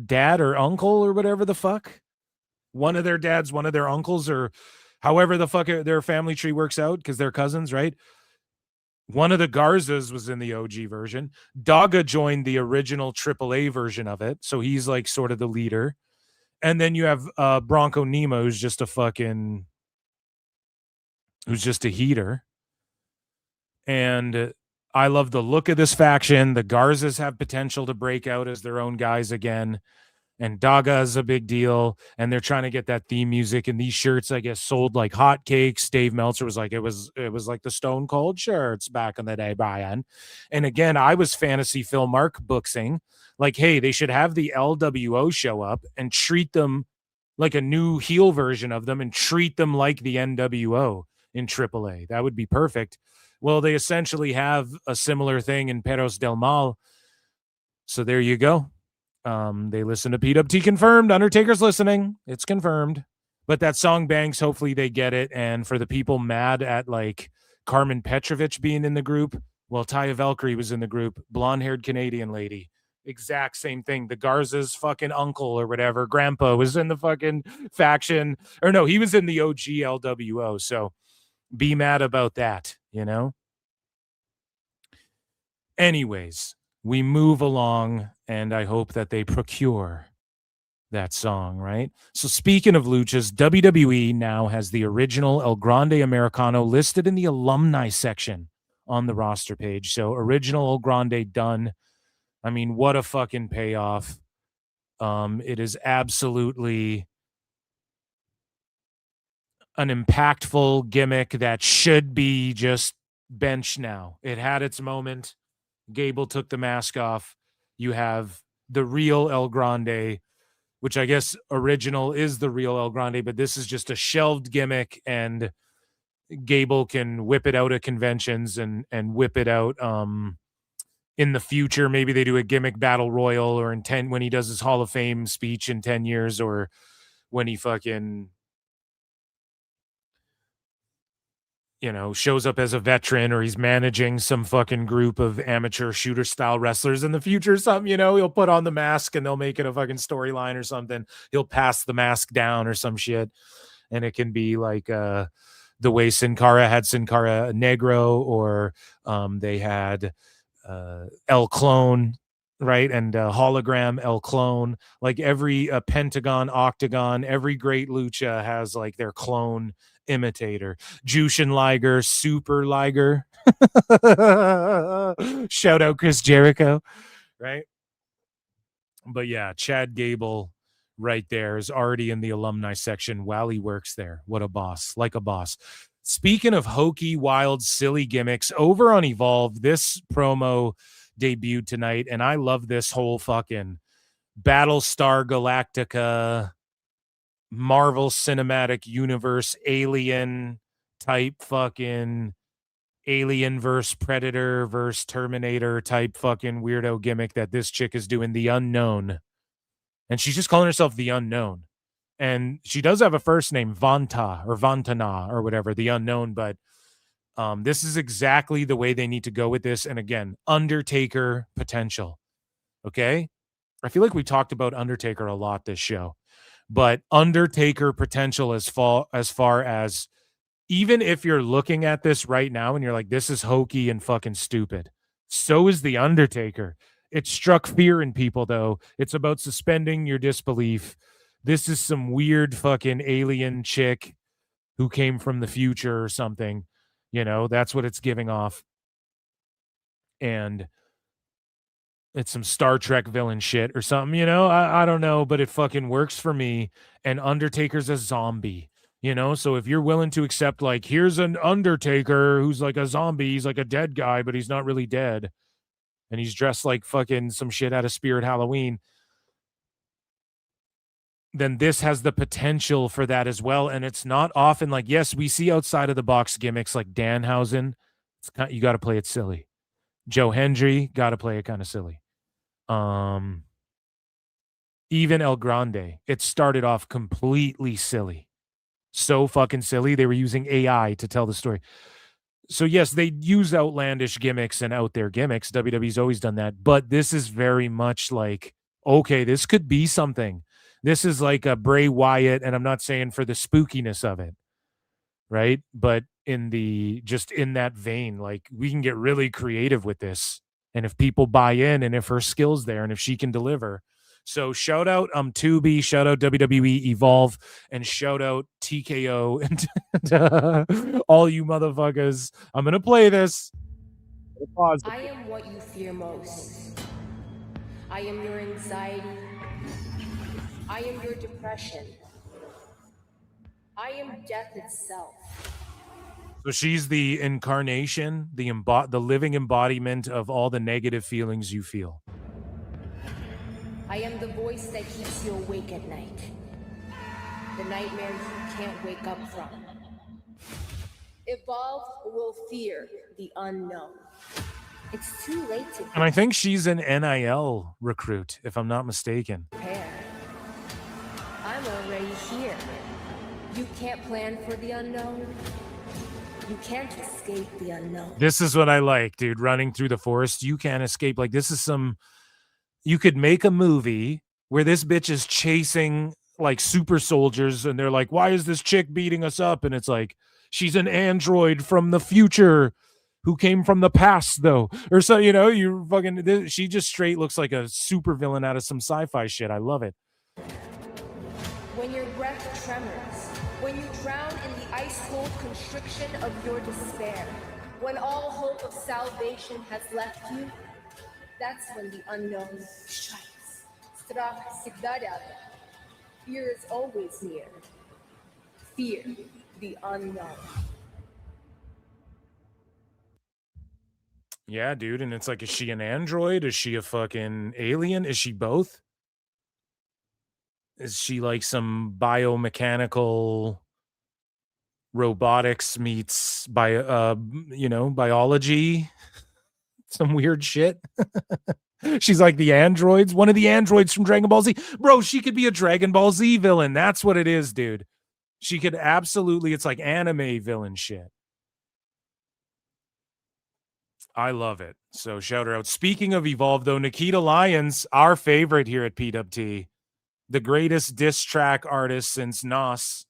Speaker 7: dad or uncle or whatever the fuck, one of their dads, one of their uncles, or however the fuck their family tree works out, because they're cousins, right? One of the Garzas was in the OG version. Daga joined the original AAA version of it, so he's like sort of the leader. And then you have Bronco Nemo, who's just a heater. And I love the look of this faction. The Garzas have potential to break out as their own guys again. And Daga is a big deal. And they're trying to get that theme music. And these shirts, I guess, sold like hotcakes. Dave Meltzer was like, it was like the Stone Cold shirts back in the day, Brian. And again, I was fantasy Phil Mark booksing. Like, hey, they should have the LWO show up and treat them like a new heel version of them and treat them like the NWO in AAA. That would be perfect. Well, they essentially have a similar thing in Perros del Mal. So there you go. They listen to PWT confirmed. Undertaker's listening. It's confirmed. But that song bangs. Hopefully they get it. And for the people mad at like Carmen Petrovich being in the group, well, Taya Valkyrie was in the group. Blonde-haired Canadian lady. Exact same thing. The Garza's fucking uncle or whatever, grandpa, was in the fucking faction. Or no, he was in the OG LWO. So be mad about that, you know? Anyways, we move along, and I hope that they procure that song, right? So speaking of luchas, WWE now has the original El Grande Americano listed in the alumni section on the roster page. So original El Grande done. I mean, what a fucking payoff. It is absolutely an impactful gimmick that should be just benched now. It had its moment. Gable took the mask off. You have the real El Grande, which I guess original is the real El Grande, but this is just a shelved gimmick, and Gable can whip it out at conventions and whip it out in the future. Maybe they do a gimmick battle royal, or when he does his Hall of Fame speech in 10 years, or when he fucking, you know, shows up as a veteran, or he's managing some fucking group of amateur shooter style wrestlers in the future or something, you know, he'll put on the mask and they'll make it a fucking storyline or something. He'll pass the mask down or some shit. And it can be like the way Sin Cara had Sin Cara Negro, or they had El Clone, right? And hologram El Clone. Like every Pentagon, Octagon, every great lucha has like their clone imitator. Jushin Liger, Super Liger. Shout out Chris Jericho, right? But yeah, Chad Gable right there is already in the alumni section while he works there. What a boss, like a boss. Speaking of hokey, wild, silly gimmicks, over on Evolve, this promo debuted tonight, and I love this whole fucking Battlestar Galactica, Marvel Cinematic Universe, alien type fucking Alien versus Predator versus Terminator type fucking weirdo gimmick that this chick is doing, the Unknown. And she's just calling herself the Unknown. And she does have a first name, Vanta or Vantana or whatever, the Unknown. But this is exactly the way they need to go with this. And again, Undertaker potential. Okay? I feel like we talked about Undertaker a lot this show. But Undertaker potential as far as, even if you're looking at this right now and you're like, this is hokey and fucking stupid, so is the Undertaker. It struck fear in people, though. It's about suspending your disbelief. This is some weird fucking alien chick who came from the future or something. You know, that's what it's giving off. And it's some Star Trek villain shit or something, you know? I don't know, but it fucking works for me. And Undertaker's a zombie, you know? So if you're willing to accept, like, here's an Undertaker who's like a zombie, he's like a dead guy, but he's not really dead. And he's dressed like fucking some shit out of Spirit Halloween, then this has the potential for that as well. And it's not often, like, yes, we see outside of the box gimmicks like Danhausen. You got to play it silly. Joe Hendry, got to play it kind of silly. Even El Grande, it started off completely silly. So fucking silly. They were using AI to tell the story. So yes, they use outlandish gimmicks and out there gimmicks. WWE's always done that. But this is very much like, okay, this could be something. This is like a Bray Wyatt, and I'm not saying for the spookiness of it, right? But in that vein. Like, we can get really creative with this. And if people buy in, and if her skill's there, and if she can deliver. So shout out Tubi, shout out WWE Evolve, and shout out TKO and all you motherfuckers. I'm gonna play this. Pause.
Speaker 15: I am what you fear most. I am your anxiety. I am your depression. I am death itself.
Speaker 7: So she's the incarnation, the living embodiment of all the negative feelings you feel.
Speaker 15: I am the voice that keeps you awake at night. The nightmares you can't wake up from. Evolve will fear the unknown. It's too late to
Speaker 7: And I think she's an NIL recruit, if I'm not mistaken.
Speaker 15: prepare. I'm already here. You can't plan for the unknown. You can't escape the unknown.
Speaker 7: This is what I like, dude. Running through the forest, you can't escape. Like, this is you could make a movie where this bitch is chasing like super soldiers, and they're like, why is this chick beating us up? And it's like, she's an android from the future who came from the past, though. Or so, you fucking, she just straight looks like a super villain out of some sci-fi shit. I love it.
Speaker 15: When your breath tremors, when you drown in the ice-cold constriction of your despair, when all hope of salvation has left you, that's when the unknown strikes. Strach всегда рядом. Fear is always near. Fear the unknown.
Speaker 7: Yeah, dude. And it's like, is she an android? Is she a fucking alien? Is she both? Is she like some biomechanical robotics meets biology? Some weird shit. She's like the androids, one of the androids from Dragon Ball Z. Bro, she could be a Dragon Ball Z villain. That's what it is, dude. She could absolutely, it's like anime villain shit. I love it. So shout her out. Speaking of Evolve, though, Nikita Lyons, our favorite here at PWT, the greatest diss track artist since Nas.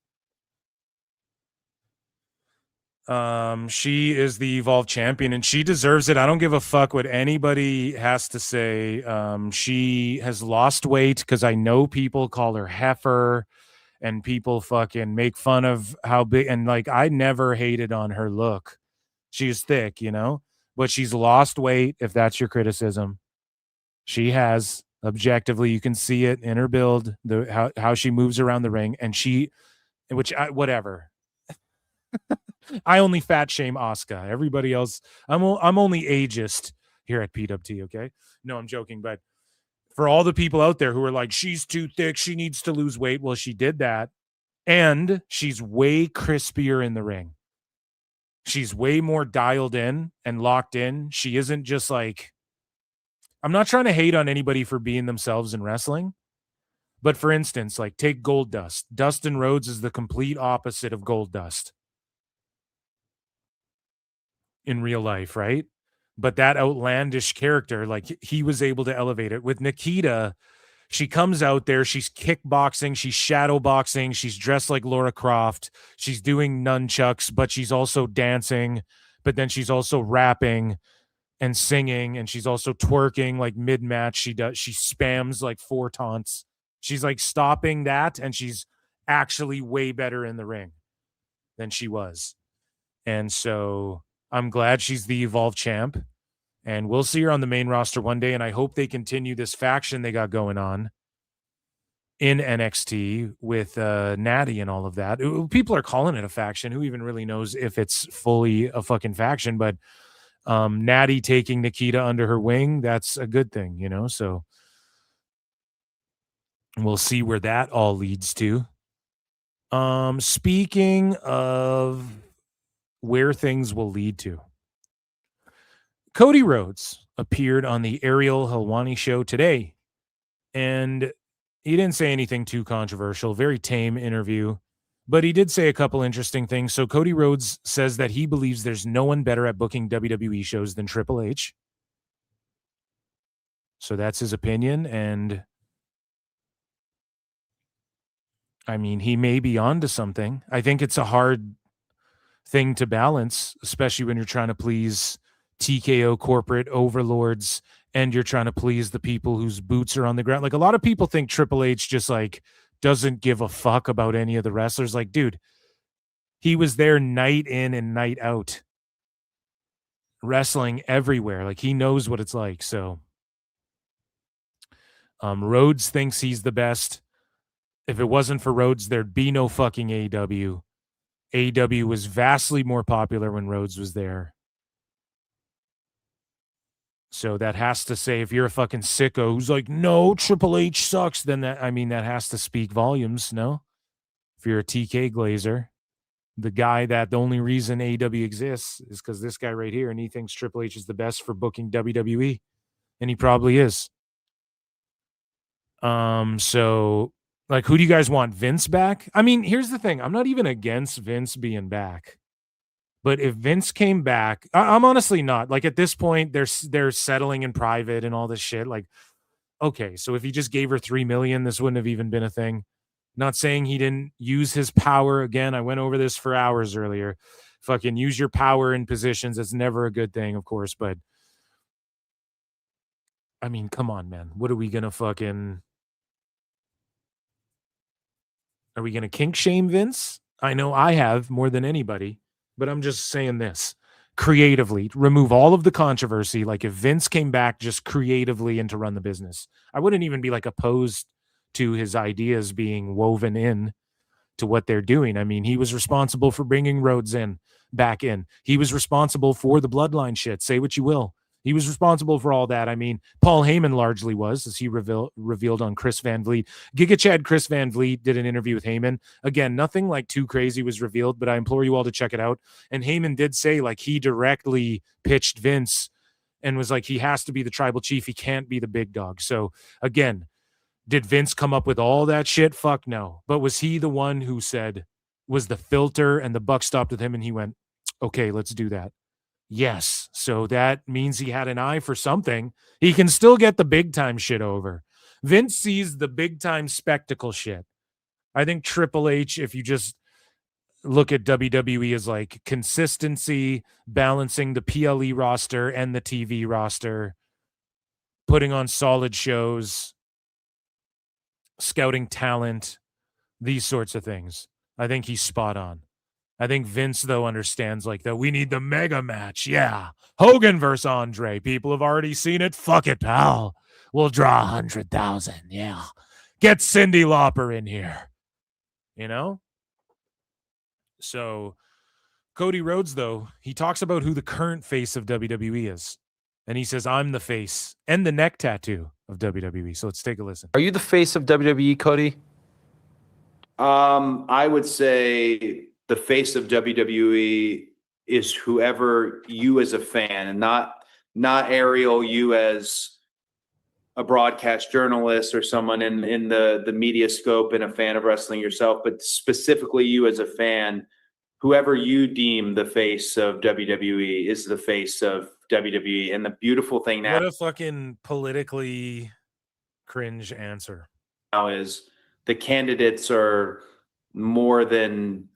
Speaker 7: She is the Evolve champion, and she deserves it. I don't give a fuck what anybody has to say. She has lost weight, because I know people call her heifer, and people fucking make fun of how big, and like, I never hated on her look. She's thick, but she's lost weight, if that's your criticism. She has, objectively, you can see it in her build, how she moves around the ring, and whatever. I only fat shame Asuka. Everybody else, I'm only ageist here at PWT, okay? No, I'm joking, but for all the people out there who are like, she's too thick, she needs to lose weight, well, she did that, and she's way crispier in the ring. She's way more dialed in and locked in. She isn't just like, I'm not trying to hate on anybody for being themselves in wrestling, but for instance, like, take Goldust. Dustin Rhodes is the complete opposite of Goldust in real life, right? But that outlandish character, like, he was able to elevate it. With Nikita, she comes out there, she's kickboxing, she's shadow boxing, she's dressed like Laura Croft, she's doing nunchucks, but she's also dancing, but then she's also rapping and singing, and she's also twerking like mid-match. She spams like 4 taunts. She's like stopping that, and she's actually way better in the ring than she was. And so I'm glad she's the Evolve champ, and we'll see her on the main roster one day, and I hope they continue this faction they got going on in NXT with Natty and all of that. People are calling it a faction. Who even really knows if it's fully a fucking faction? But Natty taking Nikita under her wing, that's a good thing, so we'll see where that all leads to. Speaking of where things will lead to, Cody Rhodes appeared on the Ariel Helwani show today, and he didn't say anything too controversial. Very tame interview, but he did say a couple interesting things. So Cody Rhodes says that he believes there's no one better at booking WWE shows than Triple H. So that's his opinion, and I mean, he may be onto something. I think it's a hard thing to balance, especially when you're trying to please TKO corporate overlords and you're trying to please the people whose boots are on the ground. Like, a lot of people think Triple H just like doesn't give a fuck about any of the wrestlers. Like, dude, he was there night in and night out, wrestling everywhere. Like, he knows what it's like. So Rhodes thinks he's the best. If it wasn't for Rhodes, there'd be no fucking AEW. AEW was vastly more popular when Rhodes was there. So that has to say, if you're a fucking sicko who's like, no, Triple H sucks, then that has to speak volumes, no? If you're a TK Glazer, the guy that the only reason AEW exists is because this guy right here, and he thinks Triple H is the best for booking WWE, and he probably is. So, like, who do you guys want? Vince back? I mean, here's the thing. I'm not even against Vince being back. But if Vince came back, I'm honestly not. Like, at this point, they're settling in private and all this shit. Like, okay, so if he just gave her $3 million, this wouldn't have even been a thing. Not saying he didn't use his power. Again, I went over this for hours earlier. Fucking use your power in positions. That's never a good thing, of course. But, I mean, come on, man. What are we going to fucking... Are we going to kink shame Vince? I know I have more than anybody, but I'm just saying this. Creatively, remove all of the controversy. Like, if Vince came back just creatively and to run the business, I wouldn't even be like opposed to his ideas being woven in to what they're doing. I mean, he was responsible for bringing Rhodes back in. He was responsible for the bloodline shit. Say what you will. He was responsible for all that. I mean, Paul Heyman largely was, as he revealed on Chris Van Vliet. Giga Chad Chris Van Vliet did an interview with Heyman. Again, nothing like too crazy was revealed, but I implore you all to check it out. And Heyman did say, like, he directly pitched Vince and was like, he has to be the tribal chief. He can't be the big dog. So, again, did Vince come up with all that shit? Fuck no. But was he the one who said, was the filter, and the buck stopped with him and he went, okay, let's do that? Yes. So that means he had an eye for something. He can still get the big time shit over. Vince sees the big time spectacle shit. I think Triple H, if you just look at WWE as like consistency, balancing the PLE roster and the TV roster, putting on solid shows, scouting talent, these sorts of things, I think he's spot on. I think Vince, though, understands, like, that we need the mega match. Yeah. Hogan versus Andre. People have already seen it. Fuck it, pal. We'll draw 100,000. Yeah. Get Cyndi Lauper in here. You know? So, Cody Rhodes, though, he talks about who the current face of WWE is. And he says, I'm the face and the neck tattoo of WWE. So let's take a listen.
Speaker 16: Are you the face of WWE, Cody?
Speaker 17: I would say the face of WWE is whoever you as a fan, and not Ariel, you as a broadcast journalist or someone in the media scope and a fan of wrestling yourself, but specifically you as a fan, whoever you deem the face of WWE is the face of WWE. And the beautiful thing now,
Speaker 7: what a fucking politically cringe answer.
Speaker 17: Now is the candidates are more than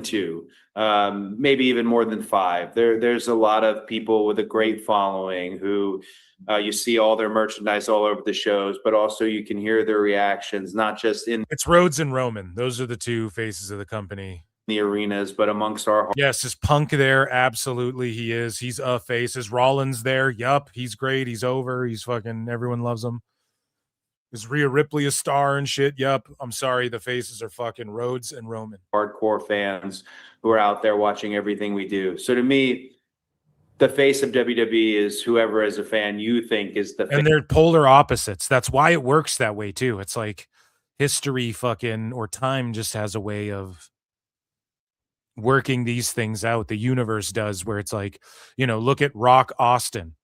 Speaker 17: two, maybe even more than five. There's a lot of people with a great following who you see all their merchandise all over the shows, but also you can hear their reactions, not just in
Speaker 7: it's Rhodes and Roman. Those are the two faces of the company.
Speaker 17: The arenas, but amongst our hearts.
Speaker 7: Yes, is Punk there? Absolutely, he is. He's a face. Is Rollins there? Yup, he's great. He's over. He's fucking, everyone loves him. Is Rhea Ripley a star and shit? Yup. I'm sorry, the faces are fucking Rhodes and Roman.
Speaker 17: Hardcore fans who are out there watching everything we do. So to me, the face of WWE is whoever as a fan you think is the face.
Speaker 7: And they're polar opposites. That's why it works that way too. It's like history fucking, or time just has a way of working these things out. The universe does, where it's like, you know, look at Rock Austin.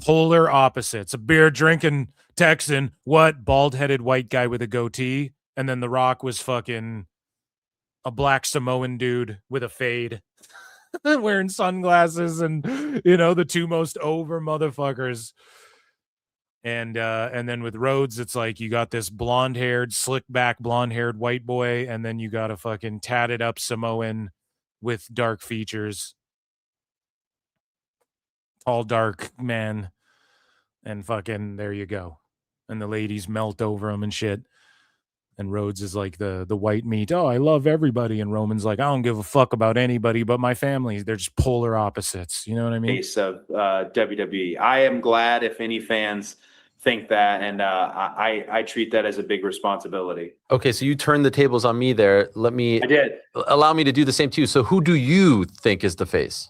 Speaker 7: Polar opposites. A beer drinking Texan, what? Bald-headed white guy with a goatee. And then The Rock was fucking a black Samoan dude with a fade wearing sunglasses, and, you know, the two most over motherfuckers. And then with Rhodes, it's like you got this blonde-haired, slick-back, blonde-haired white boy, and then you got a fucking tatted-up Samoan with dark features. Tall, dark man. And fucking, there you go. And the ladies melt over him and shit. And Rhodes is like the white meat. Oh, I love everybody. And Roman's like, I don't give a fuck about anybody but my family. They're just polar opposites. You know what I mean?
Speaker 17: Face of WWE. I am glad if any fans think that, and I treat that as a big responsibility.
Speaker 16: Okay, so you turned the tables on me there.
Speaker 17: I did.
Speaker 16: Allow me to do the same to you. So who do you think is the face?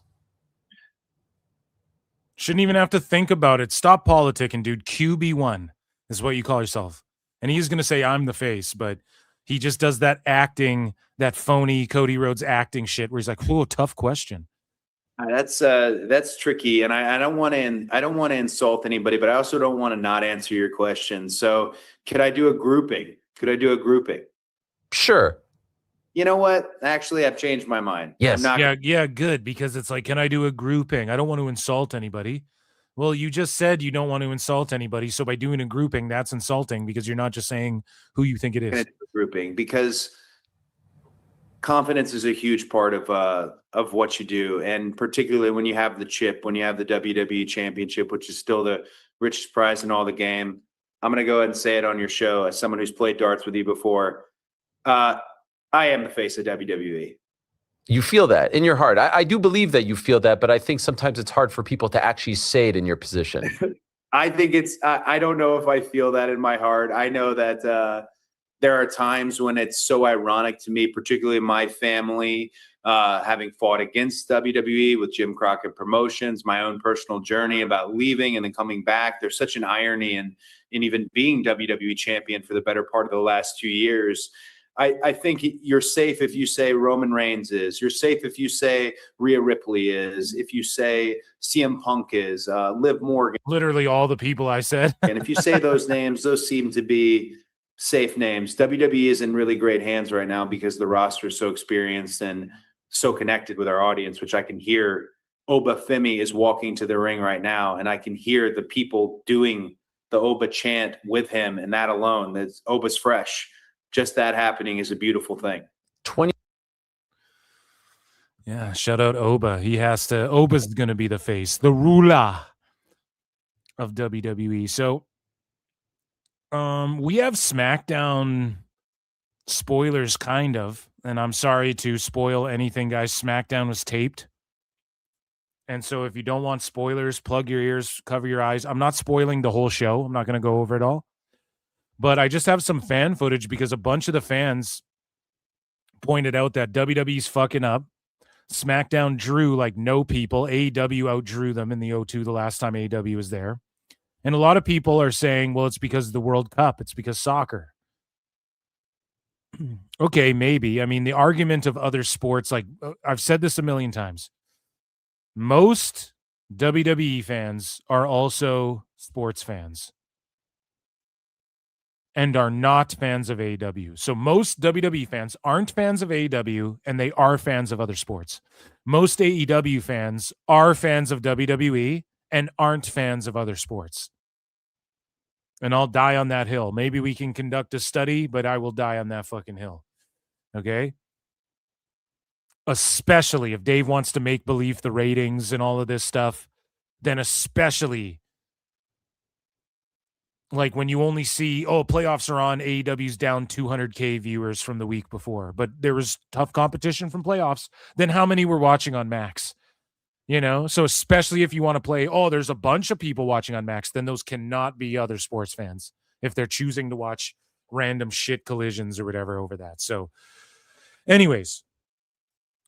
Speaker 7: Shouldn't even have to think about it. Stop politicking, dude. QB1 is what you call yourself. And he's going to say I'm the face, but he just does that acting, that phony Cody Rhodes acting shit where he's like, "Oh, tough question."
Speaker 17: That's tricky, and I don't want to insult anybody, but I also don't want to not answer your question. So, could I do a grouping?
Speaker 16: Sure.
Speaker 17: You know what? Actually, I've changed my mind.
Speaker 16: Yes.
Speaker 7: Yeah, good, because it's like, can I do a grouping? I don't want to insult anybody. Well, you just said you don't want to insult anybody, so by doing a grouping, that's insulting because you're not just saying who you think it is.
Speaker 17: Gonna do a grouping because confidence is a huge part of what you do, and particularly when you have the chip, when you have the WWE Championship, which is still the richest prize in all the game. I'm going to go ahead and say it on your show as someone who's played darts with you before. I am the face of WWE.
Speaker 16: You feel that in your heart. I do believe that you feel that, but I think sometimes it's hard for people to actually say it in your position.
Speaker 17: I think I don't know if I feel that in my heart. I know that there are times when it's so ironic to me, particularly my family, having fought against WWE with Jim Crockett Promotions, my own personal journey about leaving and then coming back. There's such an irony in even being WWE champion for the better part of the last 2 years. I think you're safe if you say Roman Reigns is. You're safe if you say Rhea Ripley is. If you say CM Punk is. Liv Morgan.
Speaker 7: Literally all the people I said.
Speaker 17: And if you say those names, those seem to be safe names. WWE is in really great hands right now because the roster is so experienced and so connected with our audience, which I can hear. Oba Femi is walking to the ring right now, and I can hear the people doing the Oba chant with him, and that alone, that's Oba's fresh. Just that happening is a beautiful thing.
Speaker 7: Yeah, shout out Oba. Oba's going to be the face, the ruler of WWE. So we have SmackDown spoilers, kind of, and I'm sorry to spoil anything, guys. SmackDown was taped. And so if you don't want spoilers, plug your ears, cover your eyes. I'm not spoiling the whole show. I'm not going to go over it all. But I just have some fan footage because a bunch of the fans pointed out that WWE's fucking up. SmackDown drew like no people. AEW outdrew them in the O2 the last time AEW was there. And a lot of people are saying, well, it's because of the World Cup. It's because soccer. Okay, maybe. I mean, the argument of other sports, like I've said this a million times. Most WWE fans are also sports fans and are not fans of AEW. So most WWE fans aren't fans of AEW, and they are fans of other sports. Most AEW fans are fans of WWE and aren't fans of other sports. And I'll die on that hill. Maybe we can conduct a study, but I will die on that fucking hill. Okay? Especially if Dave wants to make believe the ratings and all of this stuff, then especially like when you only see, playoffs are on, AEW's down 200K viewers from the week before, but there was tough competition from playoffs, then how many were watching on Max? You know, so especially if you want to play, there's a bunch of people watching on Max, then those cannot be other sports fans if they're choosing to watch random shit collisions or whatever over that. So anyways,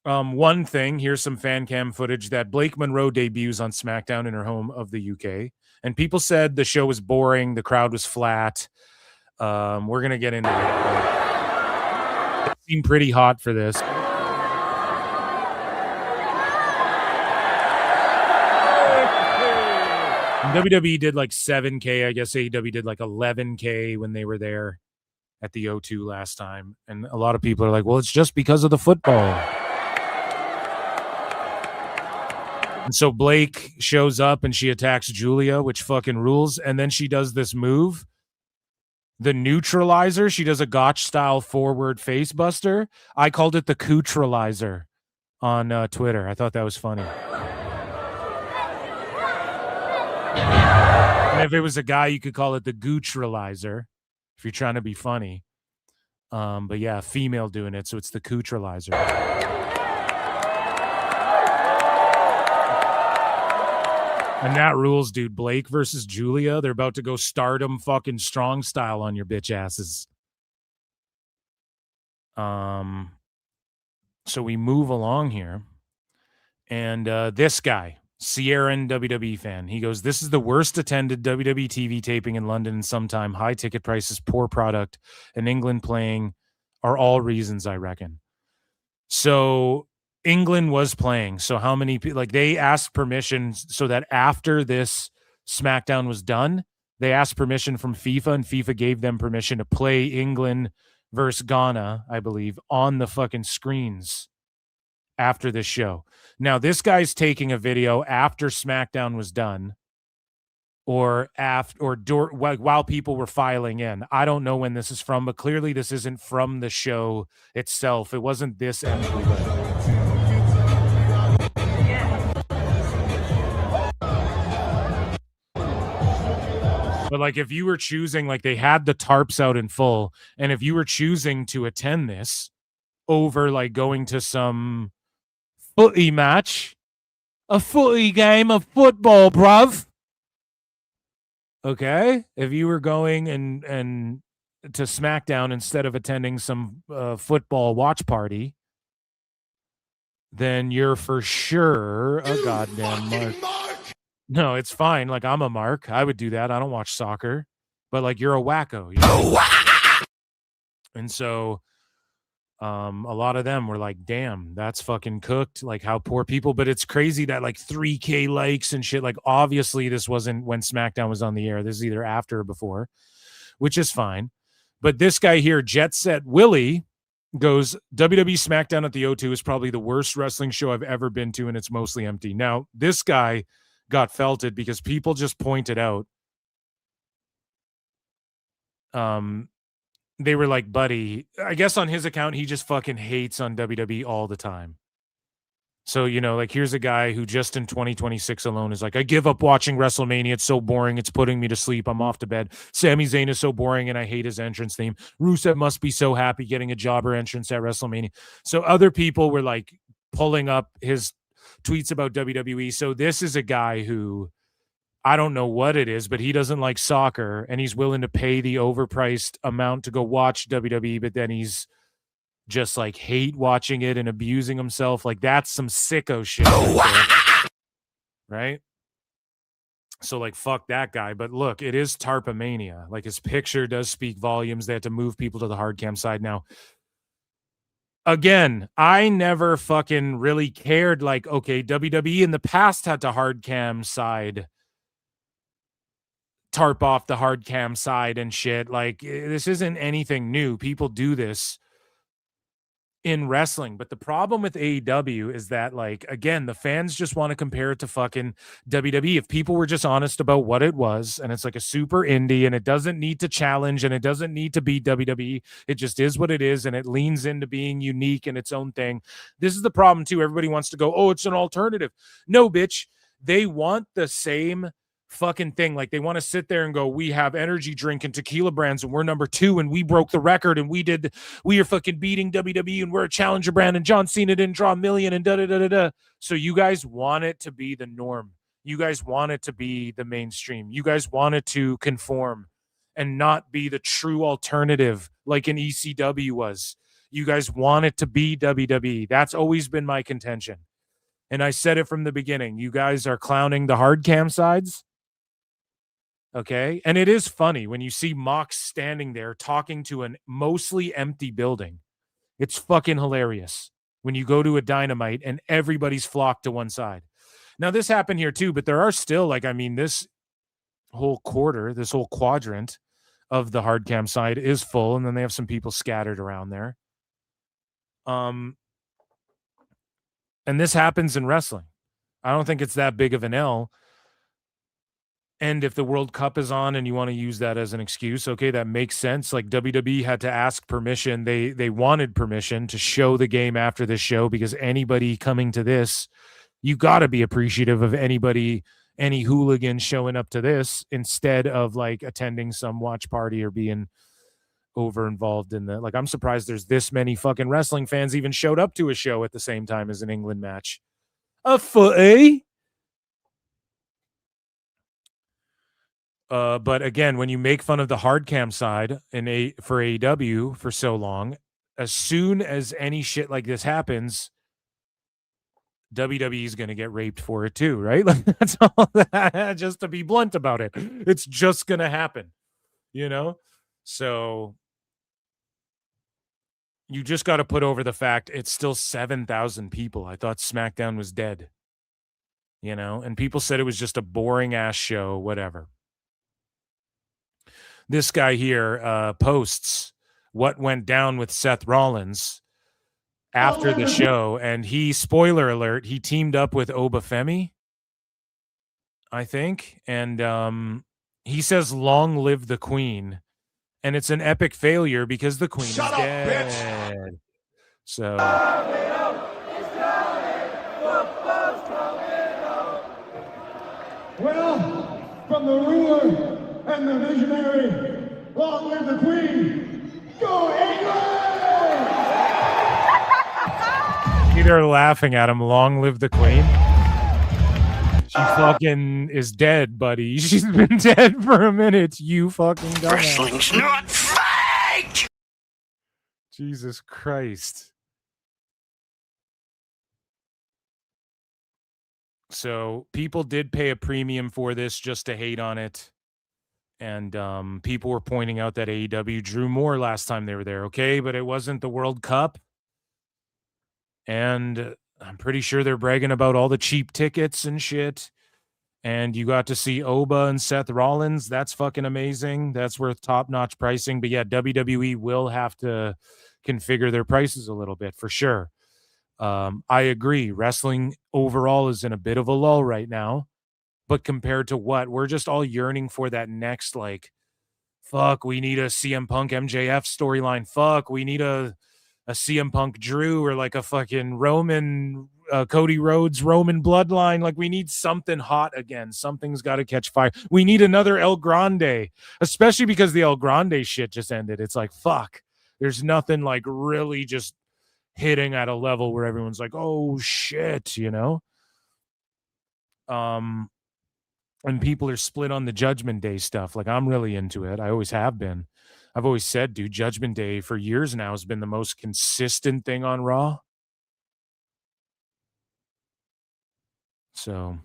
Speaker 7: one thing, here's some fan cam footage that Blake Monroe debuts on SmackDown in her home of the UK. And people said the show was boring. The crowd was flat. We're going to get into it. It seemed pretty hot for this. And WWE did like 7K. I guess AEW did like 11K when they were there at the O2 last time. And a lot of people are like, well, it's just because of the football. And so Blake shows up and she attacks Julia, which fucking rules. And then she does this move, the neutralizer. She does a Gotch style forward face buster. I called it the cootralizer. on Twitter. I thought that was funny. And if it was a guy, you could call it the goochrealizer if you're trying to be funny. But yeah, female doing it, so it's the cootralizer. And that rules, dude. Blake versus Julia. They're about to go Stardom fucking strong style on your bitch asses. So we move along here. And this guy, Sierran WWE fan, he goes, "This is the worst attended WWE TV taping in London in some time. High ticket prices, poor product, and England playing are all reasons, I reckon." So England was playing. So how many people, like, they asked permission so that after this SmackDown was done, they asked permission from FIFA, and FIFA gave them permission to play England versus Ghana, I believe, on the fucking screens after this show. Now, this guy's taking a video after SmackDown was done, or while people were filing in. I don't know when this is from, but clearly this isn't from the show itself. It wasn't this entry. But like, if you were choosing, like, they had the tarps out in full, and if you were choosing to attend this over like going to some footy match, a footy game of football, bruv. Okay, if you were going and to SmackDown instead of attending some football watch party, then you're for sure a goddamn mark. No, it's fine. Like, I'm a mark. I would do that. I don't watch soccer, but like, you're a wacko. You know? And so a lot of them were like, damn, that's fucking cooked. Like, how poor people. But it's crazy that like 3K likes and shit. Like, obviously this wasn't when SmackDown was on the air. This is either after or before, which is fine. But this guy here, Jet Set Willie, goes, WWE SmackDown at the O2 is probably the worst wrestling show I've ever been to, and it's mostly empty. Now, this guy got felted because people just pointed out, they were like, buddy, I guess on his account, he just fucking hates on WWE all the time. So, you know, like, here's a guy who just in 2026 alone is like, I give up watching WrestleMania. It's so boring. It's putting me to sleep. I'm off to bed. Sami Zayn is so boring, and I hate his entrance theme. Rusev must be so happy getting a jobber entrance at WrestleMania. So other people were like pulling up his tweets about WWE. So this is a guy who, I don't know what it is, but he doesn't like soccer, and he's willing to pay the overpriced amount to go watch WWE, but then he's just like hate watching it and abusing himself. Like, that's some sicko shit. Right? So like, fuck that guy. But look, it is Tarpamania. Like, his picture does speak volumes. They had to move people to the hard cam side now. Again, I never fucking really cared. Like, okay, WWE in the past had to hard cam side, tarp off the hard cam side and shit. Like, this isn't anything new. People do this in wrestling. But the problem with AEW is that, like, again, the fans just want to compare it to fucking WWE. If people were just honest about what it was, and it's like a super indie, and it doesn't need to challenge, and it doesn't need to be WWE, it just is what it is, and it leans into being unique and its own thing. This is the problem too. Everybody wants to go, oh, it's an alternative. No, bitch. They want the same fucking thing. Like, they want to sit there and go, we have energy drink and tequila brands, and we're number 2, and we broke the record, and we are fucking beating WWE, and we're a challenger brand, and John Cena didn't draw 1 million, and da-da-da-da-da. So you guys want it to be the norm. You guys want it to be the mainstream. You guys want it to conform and not be the true alternative like an ECW was. You guys want it to be WWE. That's always been my contention. And I said it from the beginning. You guys are clowning the hard cam sides. Okay. And it is funny when you see Mox standing there talking to a mostly empty building. It's fucking hilarious when you go to a Dynamite and everybody's flocked to one side. Now, this happened here too, but there are still, like, I mean, this whole quadrant of the hard cam side is full, and then they have some people scattered around there. And this happens in wrestling. I don't think it's that big of an L. And if the World Cup is on and you want to use that as an excuse, okay, that makes sense. Like WWE had to ask permission. They wanted permission to show the game after this show, because anybody coming to this, you got to be appreciative of any hooligan showing up to this instead of like attending some watch party or being over involved in the, like, I'm surprised there's this many fucking wrestling fans even showed up to a show at the same time as an England match. A footy. But again, when you make fun of the hard cam side for AEW for so long, as soon as any shit like this happens, WWE is going to get raped for it too, right? Like, that's all that, just to be blunt about it. It's just going to happen, you know? So you just got to put over the fact it's still 7,000 people. I thought SmackDown was dead, you know? And people said it was just a boring ass show, whatever. This guy here posts what went down with Seth Rollins after the show, and he, spoiler alert, he teamed up with Obafemi, I think, and he says, "Long live the Queen," and it's an epic failure because the Queen is dead. Bitch. So.
Speaker 9: Well, from the ruler and the visionary, long live the Queen. Go England!
Speaker 7: They're laughing at him. Long live the Queen. She fucking is dead, buddy. She's been dead for a minute. You fucking dumbass.
Speaker 6: Wrestling's not fake!
Speaker 7: Jesus Christ. So people did pay a premium for this just to hate on it. And people were pointing out that AEW drew more last time they were there, okay? But it wasn't the World Cup. And I'm pretty sure they're bragging about all the cheap tickets and shit. And you got to see Oba and Seth Rollins. That's fucking amazing. That's worth top-notch pricing. But yeah, WWE will have to configure their prices a little bit for sure. I agree. Wrestling overall is in a bit of a lull right now. But compared to what? We're just all yearning for that next, like, fuck, we need a CM Punk MJF storyline. Fuck, we need a CM Punk Drew, or like a fucking Roman, Cody Rhodes, Roman bloodline. Like, we need something hot again. Something's got to catch fire. We need another El Grande, especially because the El Grande shit just ended. It's like, fuck, there's nothing like really just hitting at a level where everyone's like, oh shit, you know? And people are split on the Judgment Day stuff. Like, I'm really into it. I always have been. I've always said, dude, Judgment Day for years now has been the most consistent thing on Raw. So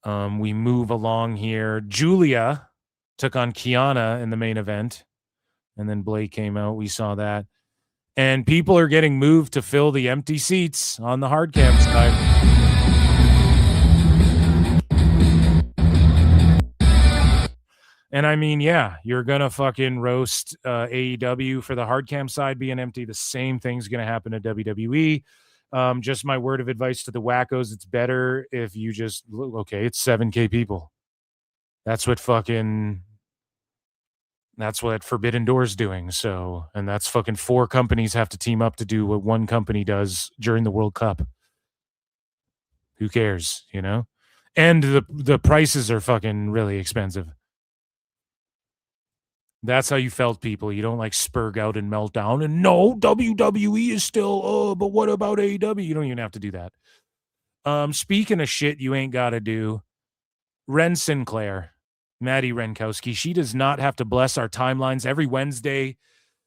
Speaker 7: we move along here. Julia took on Kiana in the main event. And then Blake came out. We saw that. And people are getting moved to fill the empty seats on the hard cam side. And I mean, yeah, you're going to fucking roast AEW for the hard cam side being empty. The same thing's going to happen to WWE. Just my word of advice to the wackos, it's better if you just, okay, it's 7K people. That's what Forbidden Door's doing. So, and that's fucking 4 companies have to team up to do what one company does during the World Cup. Who cares, you know? And the prices are fucking really expensive. That's how you felt, people. You don't like spurg out and melt down. And no, WWE is still, but what about AEW? You don't even have to do that. Speaking of shit you ain't got to do, Ren Sinclair, Maddie Renkowski, she does not have to bless our timelines every Wednesday,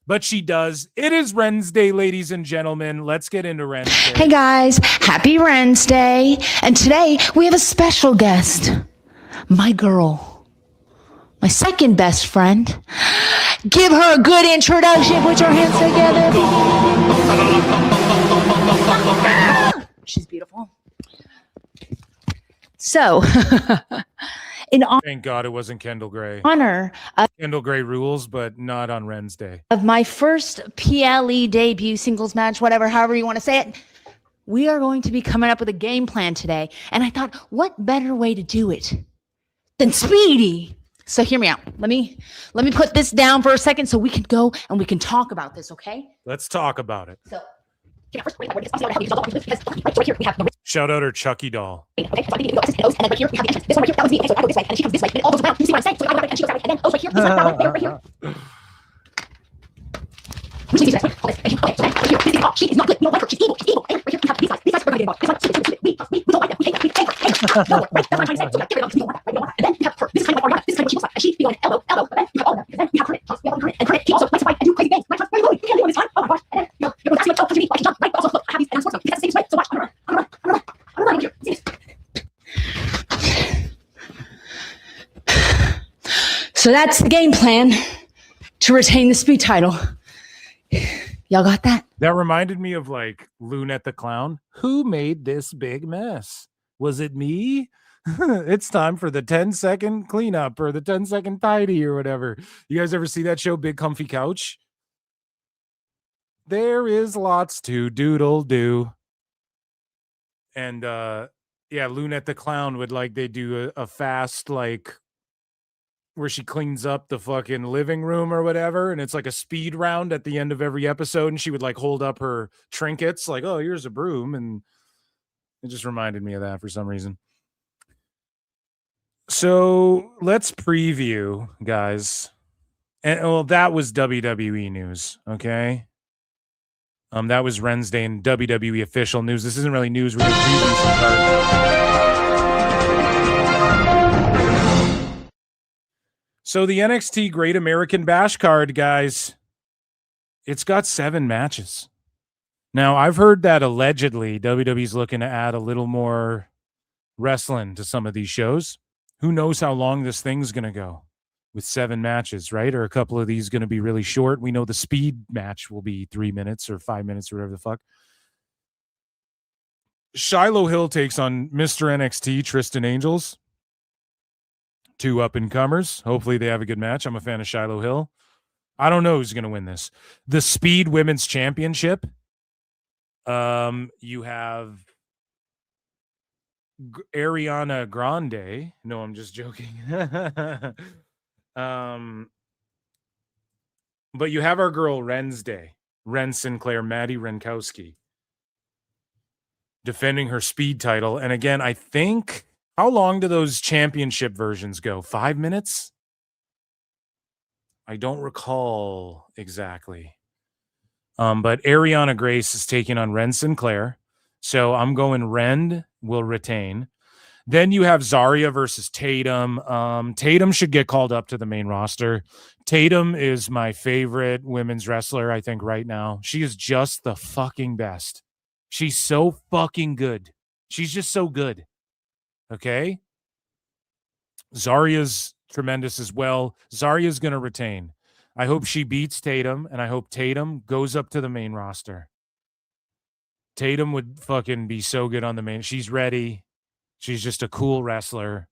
Speaker 7: but she does. It is Wednesday, ladies and gentlemen. Let's get into Wednesday.
Speaker 18: Hey guys, happy Wednesday. And today we have a special guest. My girl. My second best friend. Give her a good introduction. Put your hands together. She's beautiful. So,
Speaker 7: thank God it wasn't Kendall Gray.
Speaker 18: Honor
Speaker 7: Kendall Gray rules, but not on Wednesday.
Speaker 18: Of my first PLE debut singles match, whatever, however you want to say it, we are going to be coming up with a game plan today. And I thought, what better way to do it than Speedy? So hear me out. Let me put this down for a second so we can go and we can talk about this, okay?
Speaker 7: Let's talk about it.
Speaker 18: So,
Speaker 7: Shout out her Chucky doll.
Speaker 18: So that's the game plan to retain the Speed title. Y'all got that?
Speaker 7: That reminded me of like Lunette the Clown. Who made this big mess? Was it me? It's time for the 10-second cleanup or the 10-second tidy or whatever. You guys ever see that show, Big Comfy Couch? There is lots to doodle do. And yeah, Lunette the Clown would like, they do a fast like where she cleans up the fucking living room or whatever, and it's like a speed round at the end of every episode, and she would like hold up her trinkets like, oh, here's a broom, and it just reminded me of that for some reason. So let's preview, guys. And well, that was WWE news, okay? That was Wednesday and WWE official news. This isn't really news. We're going to preview some cards. So the NXT Great American Bash card, guys, it's got 7 matches. Now, I've heard that allegedly WWE's looking to add a little more wrestling to some of these shows. Who knows how long this thing's going to go with 7 matches, right? Or a couple of these going to be really short. We know the speed match will be 3 minutes or 5 minutes or whatever the fuck. Shiloh Hill takes on Mr. NXT, Tristan Angels. 2 up-and-comers. Hopefully they have a good match. I'm a fan of Shiloh Hill. I don't know who's going to win this. The Speed Women's Championship. You have Ariana Grande. No, I'm just joking. But you have our girl Wednesday. Ren Sinclair, Maddie Renkowski, defending her speed title. And again, I think... How long do those championship versions go? 5 minutes? I don't recall exactly. But Ariana Grace is taking on Ren Sinclair. So I'm going Ren will retain. Then you have Zarya versus Tatum. Tatum should get called up to the main roster. Tatum is my favorite women's wrestler, I think, right now. She is just the fucking best. She's so fucking good. She's just so good. Okay. Zarya's tremendous as well. Zarya's going to retain. I hope she beats Tatum, and I hope Tatum goes up to the main roster. Tatum would fucking be so good on the main. She's ready. She's just a cool wrestler.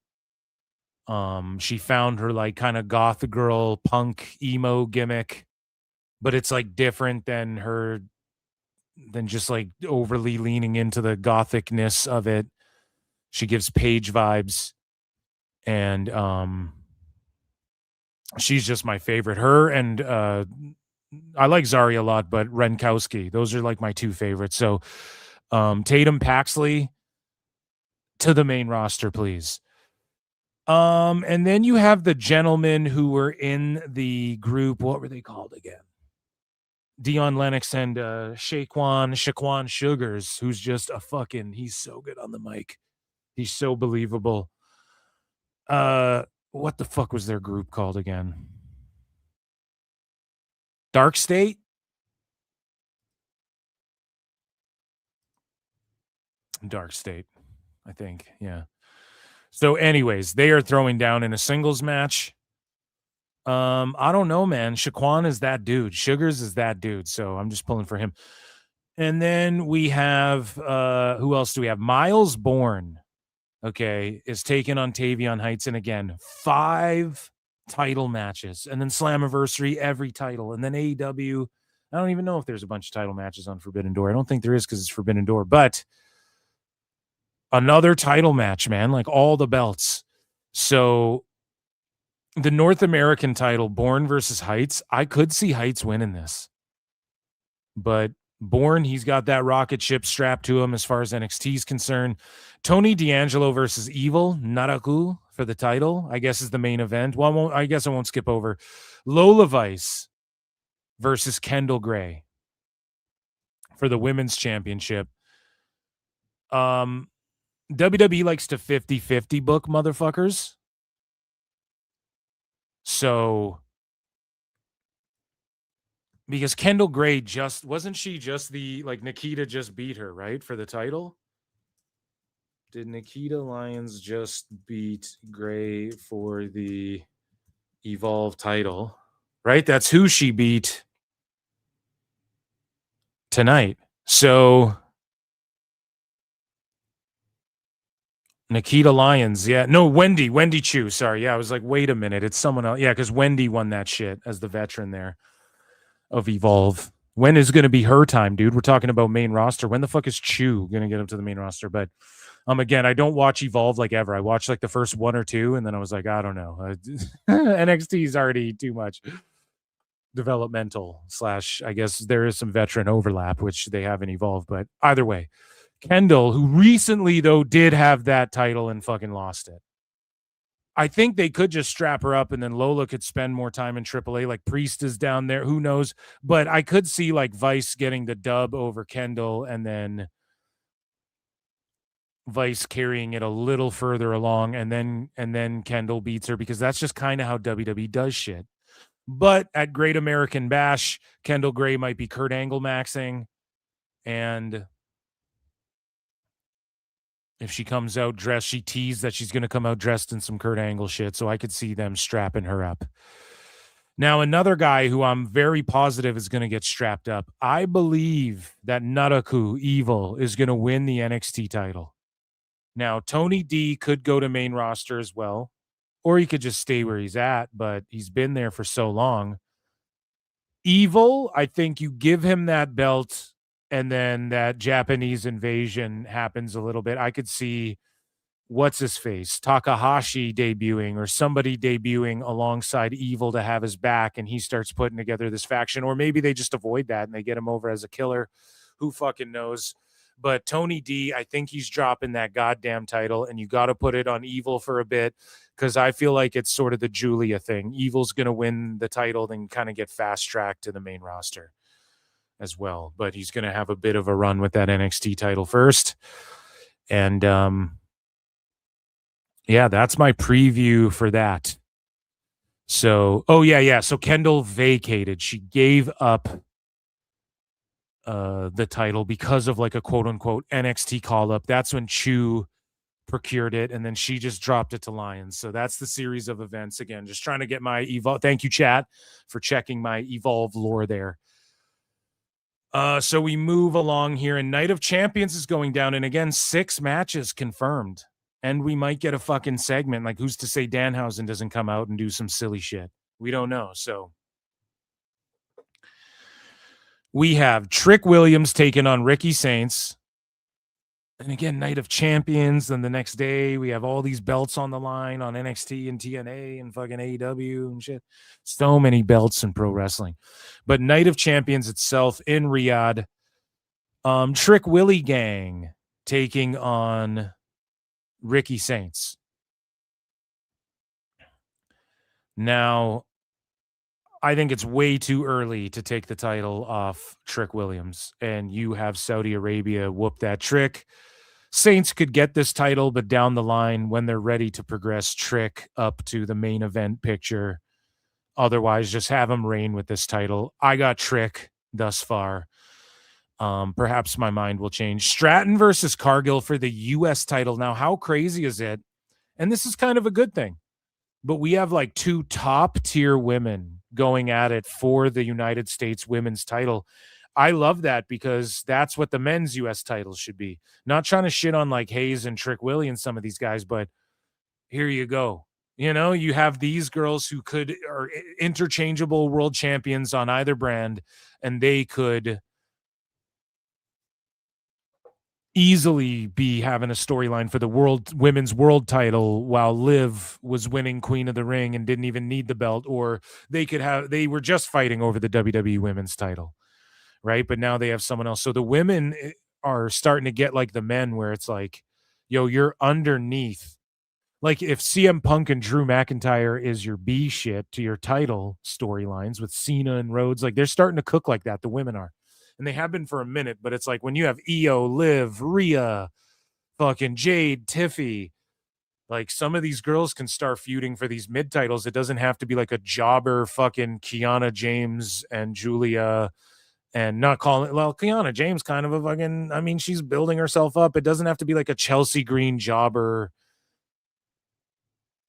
Speaker 7: She found her like kind of goth girl punk emo gimmick, but it's like different than just like overly leaning into the gothicness of it. She gives Paige vibes, and she's just my favorite. Her and I like Zarya a lot, but Renkowski, those are like my 2 favorites. So Tatum, Paxley to the main roster, please. And then you have the gentlemen who were in the group. What were they called again? Dion Lennox and Shaquan Sugars, who's just he's so good on the mic. He's so believable. What the fuck was their group called again? Dark State? Dark State, I think. Yeah. So anyways, they are throwing down in a singles match. I don't know, man. Shaquan is that dude. Sugars is that dude. So I'm just pulling for him. And then we have, who else do we have? Miles Bourne, okay, is taking on Tavion Heights. And again, 5 title matches. And then Slammiversary, every title. And then AEW I don't even know if there's a bunch of title matches on Forbidden Door. I don't think there is because it's Forbidden Door, but another title match, man, like all the belts. So the North American title, Bourne versus Heights, I could see Heights winning this. But Bourne, he's got that rocket ship strapped to him as far as NXT is concerned. Tony D'Angelo versus Evil, Naraku for the title, I guess is the main event. Well, I guess I won't skip over. Lola Vice versus Kendall Gray for the women's championship. WWE likes to 50-50 book motherfuckers. So, because Kendall Gray wasn't she just Nikita just beat her, right, for the title? Did Nikita Lyons just beat Gray for the Evolve title? Right? That's who she beat tonight. So Nikita Lyons, yeah. No, Wendy Chu. Sorry. Yeah, I was like, wait a minute. It's someone else. Yeah, because Wendy won that shit as the veteran there of Evolve. When is going to be her time, dude? We're talking about main roster. When the fuck is Chu going to get up to the main roster? But again, I don't watch Evolve like ever. I watched like the first one or two, and then I was like, I don't know. NXT is already too much developmental / I guess there is some veteran overlap, which they haven't evolved. But either way, Kendall, who recently though did have that title and fucking lost it. I think they could just strap her up and then Lola could spend more time in AAA. Like Priest is down there, who knows? But I could see like Vice getting the dub over Kendall and then Vice carrying it a little further along, and then Kendall beats her, because that's just kind of how WWE does shit. But at Great American Bash, Kendall Gray might be Kurt Angle maxing, and if she comes out dressed, she teased that she's going to come out dressed in some Kurt Angle shit, so I could see them strapping her up. Now, another guy who I'm very positive is going to get strapped up. I believe that Naraku Evil is going to win the NXT title. Now, Tony D could go to main roster as well, or he could just stay where he's at, but he's been there for so long. Evil, I think you give him that belt and then that Japanese invasion happens a little bit. I could see what's-his-face, Takahashi debuting, or somebody debuting alongside Evil to have his back, and he starts putting together this faction. Or maybe they just avoid that and they get him over as a killer. Who fucking knows? But Tony D, I think he's dropping that goddamn title, and you got to put it on Evil for a bit, because I feel like it's sort of the Julia thing. Evil's going to win the title, then kind of get fast-tracked to the main roster as well. But he's going to have a bit of a run with that NXT title first. And, yeah, that's my preview for that. So, so Kendall vacated. She gave up the title because of like a quote-unquote NXT call-up. That's when Chu procured it, and then she just dropped it to Lyons. So that's the series of events. Again, just trying to get my Evolve. Thank you, chat, for checking my Evolve lore there. So we move along here, and Night of Champions is going down, and again, 6 matches confirmed. And we might get a fucking segment. Like, who's to say Danhausen doesn't come out and do some silly shit? We don't know. So we have Trick Williams taking on Ricky Saints. And again, Night of Champions. Then the next day, we have all these belts on the line on NXT and TNA and fucking AEW and shit. So many belts in pro wrestling. But Night of Champions itself in Riyadh. Trick Willie Gang taking on Ricky Saints. Now, I think it's way too early to take the title off Trick Williams, and you have Saudi Arabia whoop that trick. Saints could get this title, but down the line, when they're ready to progress Trick up to the main event picture, otherwise just have him reign with this title. I got Trick thus far. Perhaps my mind will change. Stratton versus Cargill for the U.S. title. Now, how crazy is it? And this is kind of a good thing, but we have like 2 top tier women going at it for the United States women's title. I love that, because that's what the men's U.S. titles should be. Not trying to shit on like Hayes and Trick Willie and some of these guys, but here you go. You know, you have these girls who are interchangeable world champions on either brand, and they could easily be having a storyline for the women's world title while Liv was winning Queen of the Ring and didn't even need the belt, or they were just fighting over the WWE women's title, right? But now they have someone else. So the women are starting to get like the men, where it's like, yo, you're underneath. Like if CM Punk and Drew McIntyre is your B shit to your title storylines with Cena and Rhodes, like they're starting to cook like that. The women are, and they have been for a minute. But it's like when you have Io, Liv, Rhea, fucking Jade, Tiffy, like some of these girls can start feuding for these mid titles. It doesn't have to be like a jobber fucking Kiana James and Julia. And not calling it, well, Kiana James kind of a fucking, I mean, she's building herself up. It doesn't have to be like a Chelsea Green jobber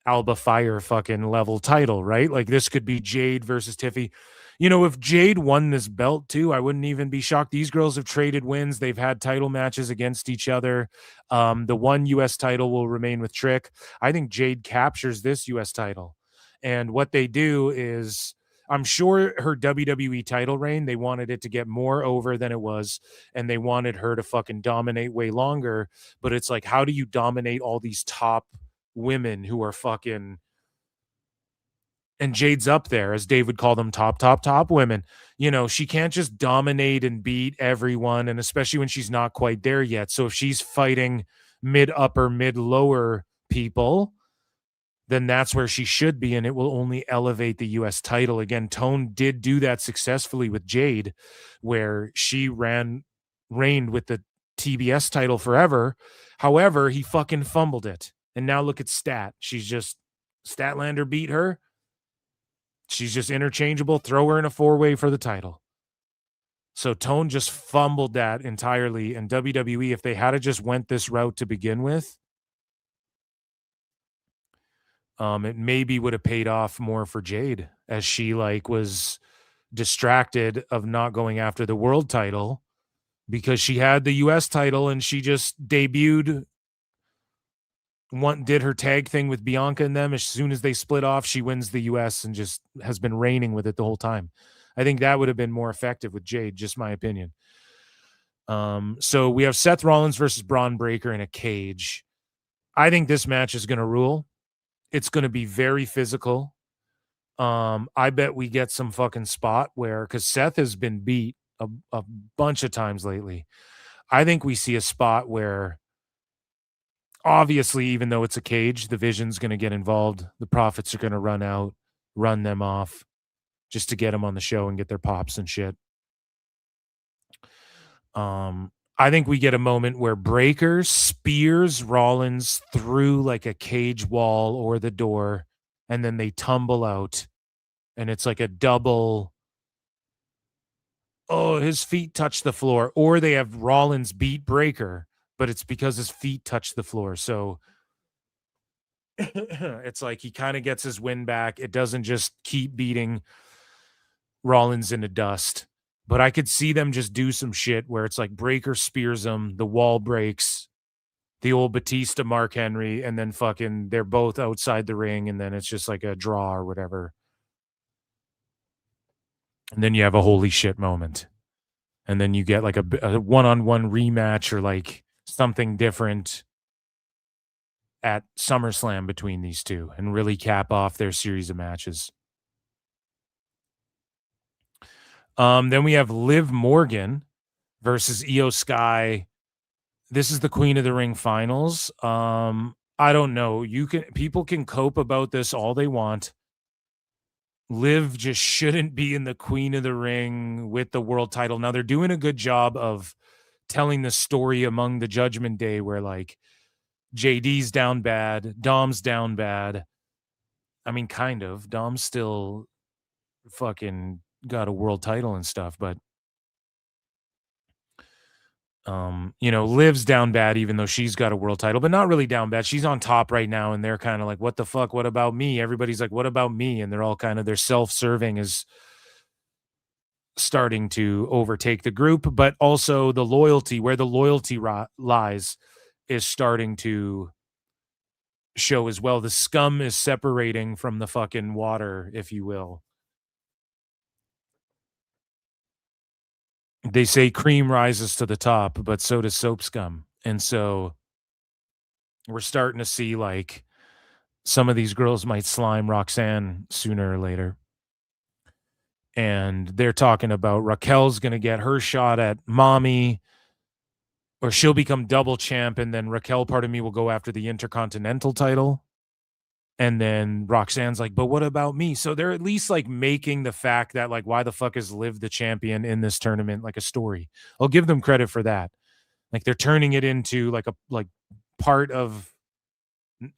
Speaker 7: Alba Fire fucking level title, right? Like this could be Jade versus Tiffy. You know, if Jade won this belt too, I wouldn't even be shocked. These girls have traded wins. They've had title matches against each other. The one U.S. title will remain with Trick. I think Jade captures this U.S. title. And what they do is, I'm sure her WWE title reign, they wanted it to get more over than it was, and they wanted her to fucking dominate way longer. But it's like, how do you dominate all these top women who are fucking, and Jade's up there, as Dave would call them, top women. You know, she can't just dominate and beat everyone, and especially when she's not quite there yet. So if she's fighting mid-upper, mid-lower people, then that's where she should be, and it will only elevate the U.S. title. Again, Tone did do that successfully with Jade, where she reigned with the TBS title forever. However, he fucking fumbled it. And now look at Stat. Statlander beat her. She's just interchangeable. Throw her in a 4-way for the title. So Tone just fumbled that entirely. And WWE, if they had just went this route to begin with, it maybe would have paid off more for Jade, as she was distracted of not going after the world title because she had the U.S. title and she just debuted. Did her tag thing with Bianca and them. As soon as they split off, she wins the US and just has been reigning with it the whole time. I think that would have been more effective with Jade, just my opinion. So we have Seth Rollins versus Braun Breaker in a cage. I think this match is going to rule. It's going to be very physical. I bet we get some fucking spot where, because Seth has been beat a bunch of times lately. I think we see a spot where, obviously, even though it's a cage, the Vision's going to get involved. The Profits are going to run them off just to get them on the show and get their pops and shit. I think we get a moment where Breaker spears Rollins through like a cage wall or the door, and then they tumble out, and it's like a double. Oh, his feet touch the floor, or they have Rollins beat Breaker, but it's because his feet touch the floor. So it's like he kind of gets his win back. It doesn't just keep beating Rollins into dust. But I could see them just do some shit where it's like Breaker spears him, the wall breaks, the old Batista, Mark Henry, and then fucking they're both outside the ring, and then it's just like a draw or whatever. And then you have a holy shit moment. And then you get like a one-on-one rematch or like something different at SummerSlam between these two and really cap off their series of matches. Then we have Liv Morgan versus Io Sky. This is the Queen of the Ring finals. I don't know. People can cope about this all they want. Liv just shouldn't be in the Queen of the Ring with the world title. Now they're doing a good job of telling the story among the Judgment Day where like JD's down bad, Dom's down bad. I mean, kind of. Dom's still fucking got a world title and stuff, but Liv's down bad even though she's got a world title, but not really down bad. She's on top right now, and they're kind of like, what the fuck? What about me? Everybody's like, what about me? And they're all kind of, their self-serving is starting to overtake the group, but also the loyalty, where the loyalty lies, is starting to show as well. The scum is separating from the fucking water, if you will. They say cream rises to the top, but so does soap scum. And so we're starting to see like some of these girls might slime Roxanne sooner or later. And they're talking about Raquel's going to get her shot at mommy, or she'll become double champ. And then Raquel, part of me, will go after the Intercontinental title. And then Roxanne's like, but what about me? So they're at least like making the fact that like, why the fuck is Liv the champion in this tournament like a story? I'll give them credit for that. Like they're turning it into like a part of,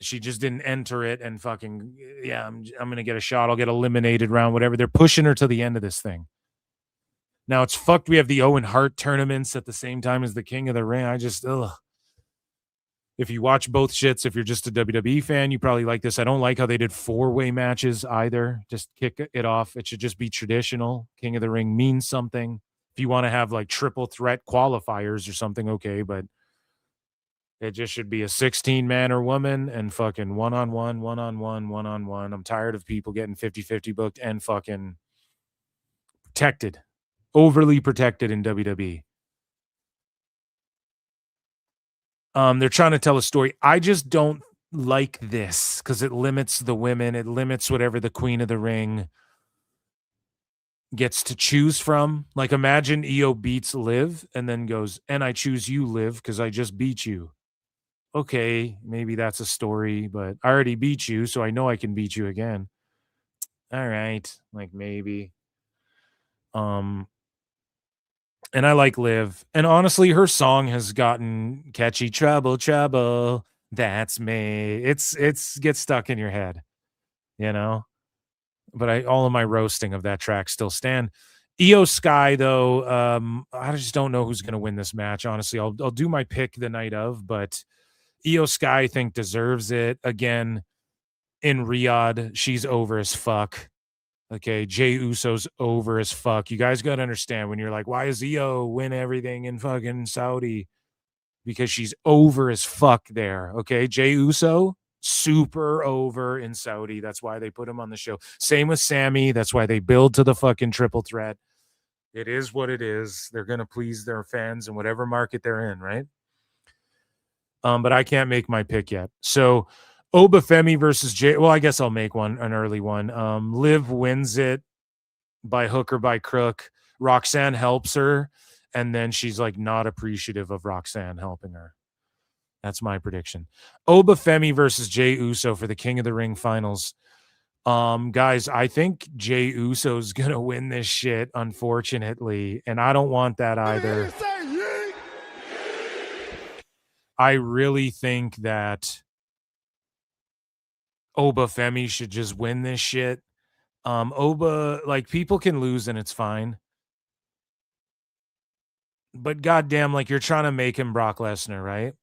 Speaker 7: she just didn't enter it and fucking, yeah, I'm going to get a shot. I'll get eliminated round, whatever. They're pushing her to the end of this thing. Now it's fucked. We have the Owen Hart tournaments at the same time as the King of the Ring. I just, ugh. If you watch both shits, if you're just a WWE fan, you probably like this. I don't like how they did 4-way matches either. Just kick it off. It should just be traditional. King of the Ring means something. If you want to have like triple threat qualifiers or something, okay, but it just should be a 16-man or woman and fucking one-on-one, one-on-one, one-on-one. I'm tired of people getting 50-50 booked and fucking protected, overly protected in WWE. They're trying to tell a story. I just don't like this because it limits the women. It limits whatever the Queen of the Ring gets to choose from. Like imagine Io beats Liv and then goes, and I choose you, Liv, because I just beat you. Okay, maybe that's a story, but I already beat you, so I know I can beat you again. All right, like maybe. And I like Liv. And honestly, her song has gotten catchy. Trouble, trouble, that's me. It's gets stuck in your head, you know? But all of my roasting of that track still stand. Io Sky, though, I just don't know who's going to win this match, honestly. I'll do my pick the night of, but Io Sky, I think, deserves it. Again, in Riyadh, she's over as fuck. Okay, Jey Uso's over as fuck. You guys got to understand when you're like, why does Io win everything in fucking Saudi? Because she's over as fuck there. Okay, Jey Uso, super over in Saudi. That's why they put him on the show. Same with Sammy. That's why they build to the fucking triple threat. It is what it is. They're going to please their fans in whatever market they're in, right? But I can't make my pick yet. So Obafemi versus Jay. Well, I guess I'll make an early one. Liv wins it by hook or by crook. Roxanne helps her, and then she's like not appreciative of Roxanne helping her. That's my prediction. Obafemi versus Jey Uso for the King of the Ring finals. Guys, I think Jey Uso's gonna win this shit, unfortunately, and I don't want that either. I really think that Obafemi should just win this shit. Oba, like, people can lose and it's fine. But goddamn, like, you're trying to make him Brock Lesnar, right?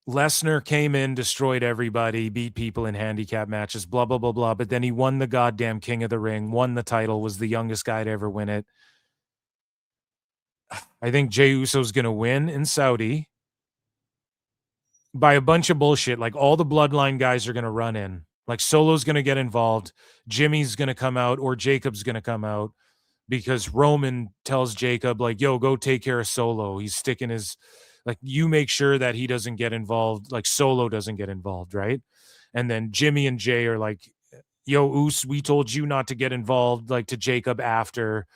Speaker 7: Lesnar came in, destroyed everybody, beat people in handicap matches, blah, blah, blah, blah. But then he won the goddamn King of the Ring, won the title, was the youngest guy to ever win it. I think Jey Uso's going to win in Saudi by a bunch of bullshit. Like, all the bloodline guys are going to run in. Like, Solo's going to get involved. Jimmy's going to come out, or Jacob's going to come out because Roman tells Jacob, like, yo, go take care of Solo. He's sticking his, like, you make sure that he doesn't get involved. Like, Solo doesn't get involved, right? And then Jimmy and Jay are like, yo, Us, we told you not to get involved, like, to Jacob after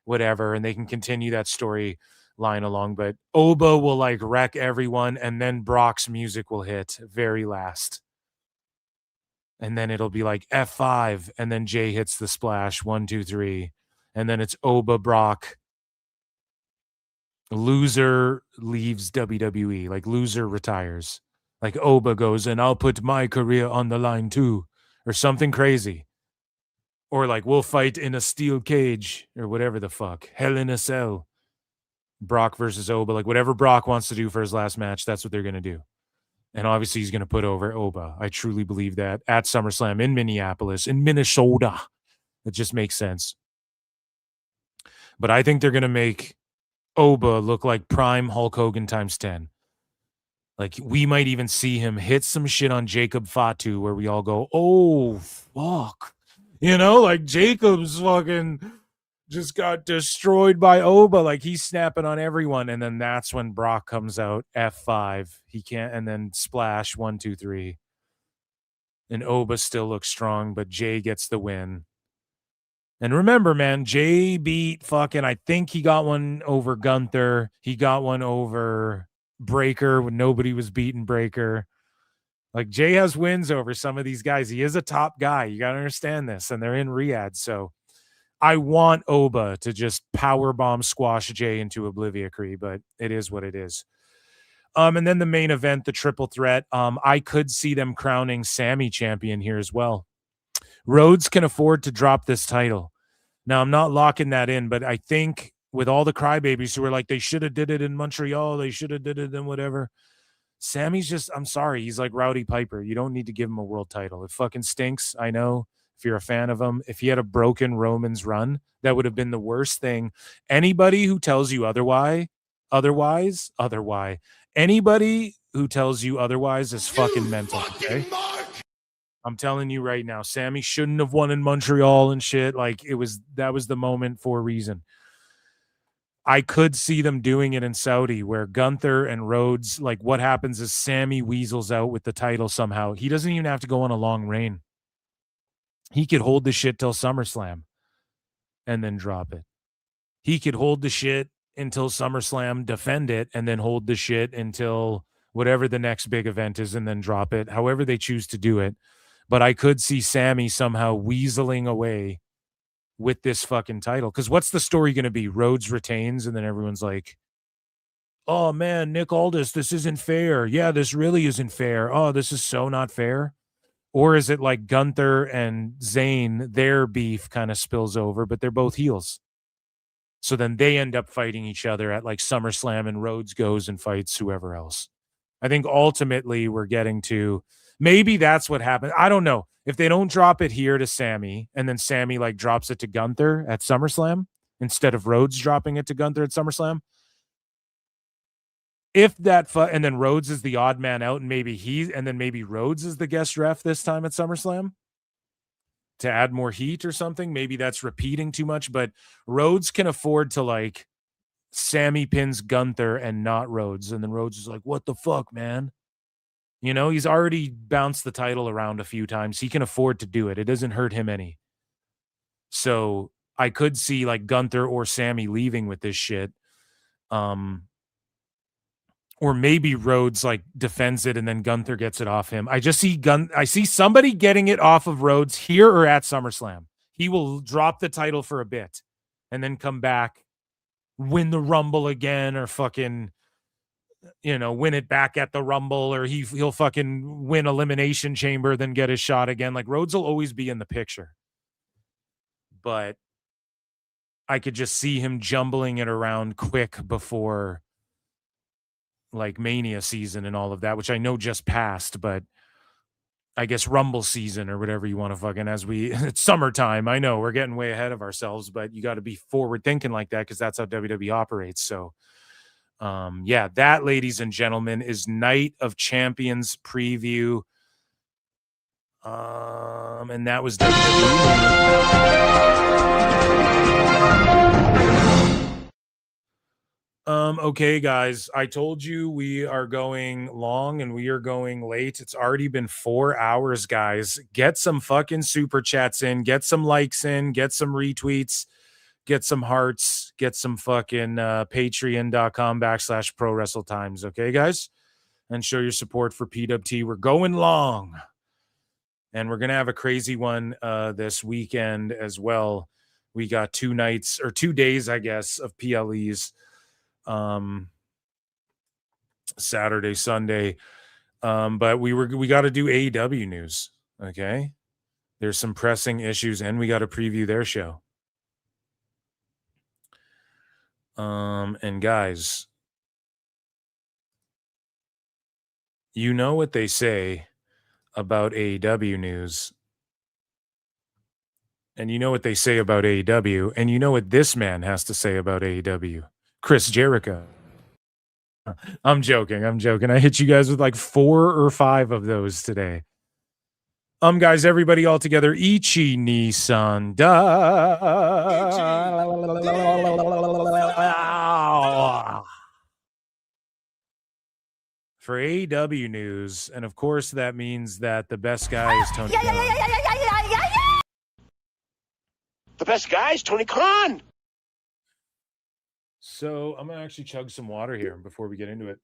Speaker 7: whatever, and they can continue that story line along. But Oba will like wreck everyone, and then Brock's music will hit very last, and then it'll be like F5, and then Jay hits the splash 1 2 3, and then it's Oba Brock. Loser leaves WWE, like loser retires, like Oba goes, and I'll put my career on the line too, or something crazy. Or like, we'll fight in a steel cage, or whatever the fuck. Hell in a Cell. Brock versus Oba. Like, whatever Brock wants to do for his last match, that's what they're going to do. And obviously, he's going to put over Oba. I truly believe that. At SummerSlam in Minneapolis, in Minnesota. It just makes sense. But I think they're going to make Oba look like prime Hulk Hogan times 10. Like, we might even see him hit some shit on Jacob Fatu where we all go, oh, fuck. You know, like Jacob's fucking just got destroyed by Oba. Like, he's snapping on everyone. And then that's when Brock comes out, F5. He can't, and then splash, 1, 2, 3. And Oba still looks strong, but Jay gets the win. And remember, man, Jay beat fucking, I think he got one over Gunther. He got one over Breaker when nobody was beating Breaker. Like, Jay has wins over some of these guys. He is a top guy. You got to understand this. And they're in Riyadh. So I want Oba to just powerbomb squash Jay into Obliviacry, but it is what it is. And then the main event, the triple threat. I could see them crowning Sammy champion here as well. Rhodes can afford to drop this title. Now, I'm not locking that in, but I think with all the crybabies who are like, they should have did it in Montreal, they should have did it in whatever. Sammy's just, I'm sorry, he's like Rowdy Piper. You don't need to give him a world title. It fucking stinks, I know, if you're a fan of him. If he had a broken Roman's run, that would have been the worst thing. Anybody who tells you otherwise, anybody who tells you otherwise is fucking mental, okay? I'm telling you right now, Sammy shouldn't have won in Montreal and shit. Like, that was the moment for a reason. I could see them doing it in Saudi where Gunther and Rhodes, like, what happens is Sammy weasels out with the title somehow. He doesn't even have to go on a long reign. He could hold the shit till SummerSlam and then drop it. He could hold the shit until SummerSlam, defend it, and then hold the shit until whatever the next big event is and then drop it, however they choose to do it. But I could see Sammy somehow weaseling away with this fucking title. Because what's the story going to be? Rhodes retains, and then everyone's like, oh, man, Nick Aldis, this isn't fair. Yeah, this really isn't fair. Oh, this is so not fair. Or is it like Gunther and Zayn, their beef kind of spills over, but they're both heels. So then they end up fighting each other at like SummerSlam, and Rhodes goes and fights whoever else. I think ultimately we're getting to, maybe that's what happened. I don't know. If they don't drop it here to Sammy, and then Sammy like drops it to Gunther at SummerSlam instead of Rhodes dropping it to Gunther at SummerSlam. If that, and then Rhodes is the odd man out, and maybe Rhodes is the guest ref this time at SummerSlam to add more heat or something. Maybe that's repeating too much, but Rhodes can afford to like Sammy pins Gunther and not Rhodes. And then Rhodes is like, what the fuck, man? You know, he's already bounced the title around a few times. He can afford to do it. It doesn't hurt him any. So I could see like Gunther or Sammy leaving with this shit. Or maybe Rhodes like defends it and then Gunther gets it off him. I see somebody getting it off of Rhodes here or at SummerSlam. He will drop the title for a bit and then come back, win the Rumble again, or fucking, you know, win it back at the Rumble, or he'll fucking win Elimination Chamber, then get his shot again. Like, Rhodes will always be in the picture. But I could just see him jumbling it around quick before like Mania season and all of that, which I know just passed, but I guess Rumble season or whatever you want to fucking, it's summertime. I know we're getting way ahead of ourselves, but you got to be forward thinking like that because that's how WWE operates. So yeah, that, ladies and gentlemen, is Night of Champions preview. And that was okay, guys, I told you we are going long and we are going late. It's already been 4 hours, guys. Get some fucking super chats in, get some likes in, get some retweets, get some hearts, get some fucking patreon.com/ProWrestleTimes. Okay, guys? And show your support for PWT. We're going long. And we're going to have a crazy one this weekend as well. We got 2 days, I guess, of PLEs. Saturday, Sunday. But we got to do AEW news. Okay. There's some pressing issues and we got to preview their show. And guys, you know what they say about AEW news, and you know what they say about AEW, and you know what this man has to say about AEW. Chris Jericho. I'm joking. I hit you guys with like 4 or 5 of those today. Guys, everybody all together. Ichi Nissan for AEW news, and of course that means that the best guy is Tony Khan.
Speaker 3: The best guy is Tony Khan.
Speaker 7: So I'm gonna actually chug some water here before we get into it.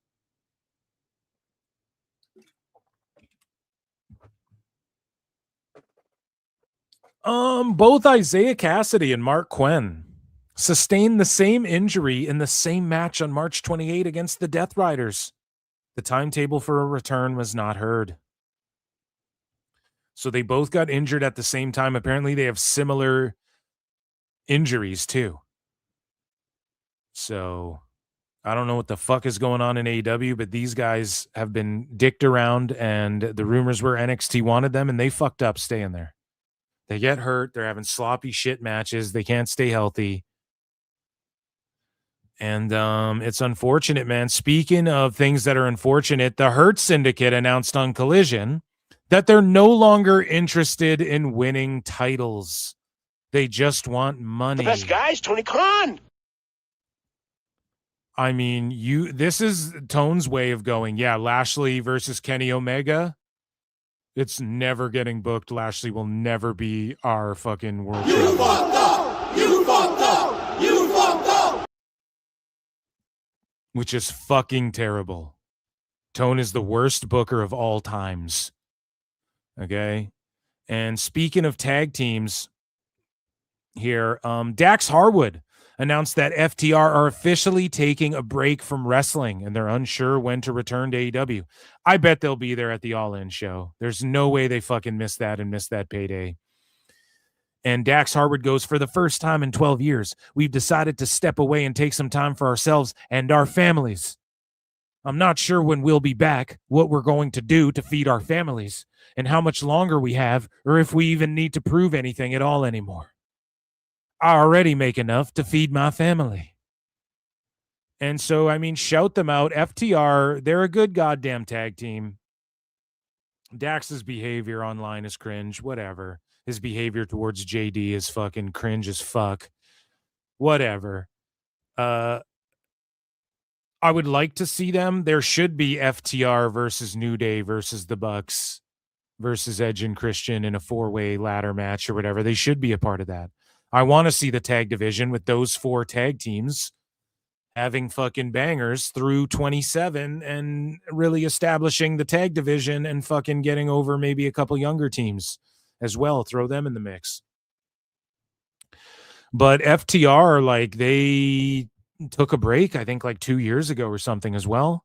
Speaker 7: Both Isaiah Cassidy and Mark Quinn sustained the same injury in the same match on March 28 against the Death Riders. The timetable for a return was not heard. So they both got injured at the same time. Apparently they have similar injuries too. So I don't know what the fuck is going on in AEW, but these guys have been dicked around, and the rumors were NXT wanted them, and they fucked up staying there. They get hurt. They're having sloppy shit matches. They can't stay healthy. And it's unfortunate, man. Speaking of things that are unfortunate, the Hurt Syndicate announced on Collision that they're no longer interested in winning titles. They just want money.
Speaker 3: The best guy is Tony Khan.
Speaker 7: I mean, this is Tone's way of going, yeah, Lashley versus Kenny Omega. It's never getting booked. Lashley will never be our fucking world champion.
Speaker 1: You fucked up! You fucked up! You fucked up!
Speaker 7: Which is fucking terrible. Tone is the worst booker of all times. Okay? And speaking of tag teams here, Dax Harwood announced that FTR are officially taking a break from wrestling, and they're unsure when to return to AEW. I bet they'll be there at the All In show. There's no way they fucking miss that payday. And Dax Harwood goes, for the first time in 12 years, we've decided to step away and take some time for ourselves and our families. I'm not sure when we'll be back, what we're going to do to feed our families, and how much longer we have, or if we even need to prove anything at all anymore. I already make enough to feed my family. And so, I mean, shout them out. FTR, they're a good goddamn tag team. Dax's behavior online is cringe, whatever. His behavior towards JD is fucking cringe as fuck. Whatever. I would like to see them. There should be FTR versus New Day versus the Bucks versus Edge and Christian in a 4-way ladder match or whatever. They should be a part of that. I want to see the tag division with those 4 tag teams having fucking bangers through 27 and really establishing the tag division and fucking getting over maybe a couple younger teams as well. Throw them in the mix. But FTR, like, they took a break, I think like 2 years ago or something as well.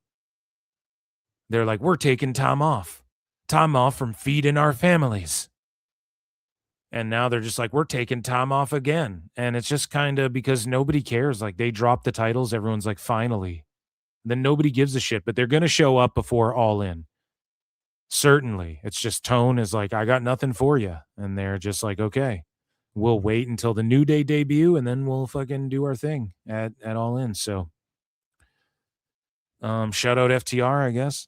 Speaker 7: They're like, we're taking time off from feeding our families. And now they're just like, we're taking time off again. And it's just kind of because nobody cares. Like, they drop the titles. Everyone's like, finally. Then nobody gives a shit, but they're going to show up before All In. Certainly. It's just Tone is like, I got nothing for you. And they're just like, okay, we'll wait until the New Day debut and then we'll fucking do our thing at All In. So shout out FTR, I guess.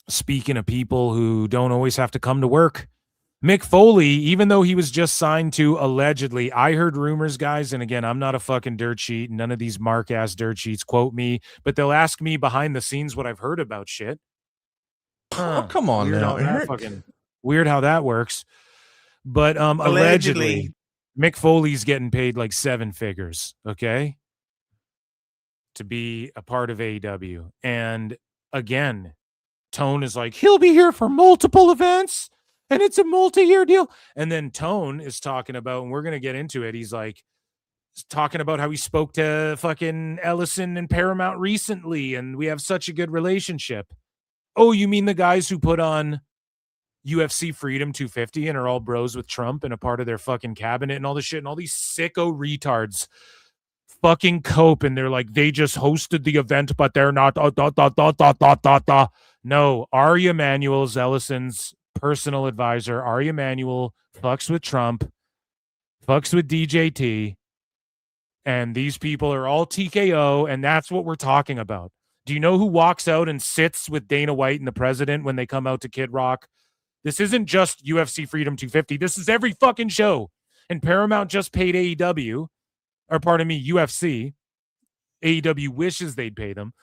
Speaker 7: Speaking of people who don't always have to come to work, Mick Foley, even though he was just signed to allegedly, I heard rumors, guys, and again, I'm not a fucking dirt sheet. None of these mark-ass dirt sheets quote me, but they'll ask me behind the scenes what I've heard about shit.
Speaker 19: Oh, come on now.
Speaker 7: Weird how that works. But allegedly, Mick Foley's getting paid like 7 figures, okay, to be a part of AEW. And again, Tone is like, he'll be here for multiple events. And it's a multi-year deal. And then Tone is talking about, and we're going to get into it, he's like, talking about how he spoke to fucking Ellison and Paramount recently, and we have such a good relationship. Oh, you mean the guys who put on UFC Freedom 250 and are all bros with Trump and a part of their fucking cabinet and all this shit, and all these sicko retards fucking cope, and they're like, they just hosted the event, but they're not. No, Ari Emanuel's Ellison's personal advisor. Ari Emanuel fucks with Trump, fucks with DJT, And these people are all TKO, and that's what we're talking about. Do you know who walks out and sits with Dana White and the president when they come out to Kid Rock? This isn't just UFC Freedom 250. This is every fucking show. And Paramount just paid AEW, or pardon me, UFC. AEW wishes they'd pay them.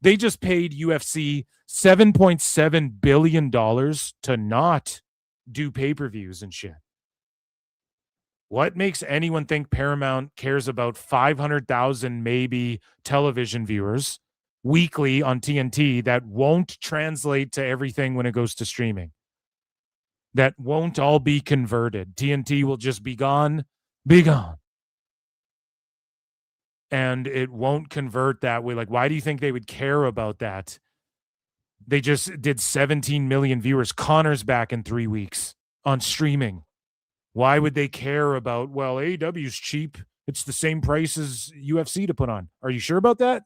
Speaker 7: They just paid UFC $7.7 billion to not do pay-per-views and shit. What makes anyone think Paramount cares about 500,000 maybe television viewers weekly on TNT that won't translate to everything when it goes to streaming? That won't all be converted. TNT will just be gone, be gone. And it won't convert that way. Like, why do you think they would care about that? They just did 17 million viewers. Connor's back in 3 weeks on streaming. Why would they care about, well, AEW's cheap. It's the same price as UFC to put on. Are you sure about that?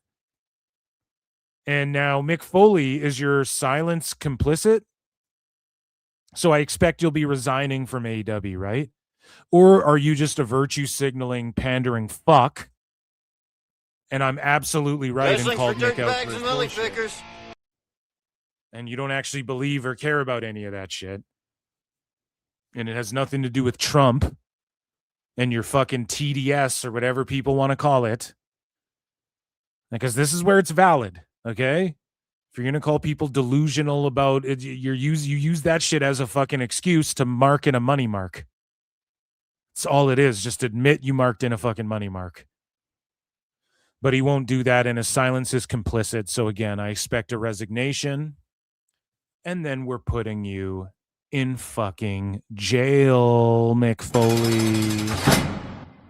Speaker 7: And now Mick Foley, is your silence complicit? So I expect you'll be resigning from AEW, right? Or are you just a virtue signaling, pandering fuck? And I'm absolutely right and called Mick out for his bullshit. And you don't actually believe or care about any of that shit. And it has nothing to do with Trump and your fucking TDS or whatever people want to call it. Because this is where it's valid, okay? If you're going to call people delusional about it, you use that shit as a fucking excuse to mark in a money mark. It's all it is. Just admit you marked in a fucking money mark. But he won't do that, and his silence is complicit. So again, I expect a resignation. And then we're putting you in fucking jail, Mick Foley.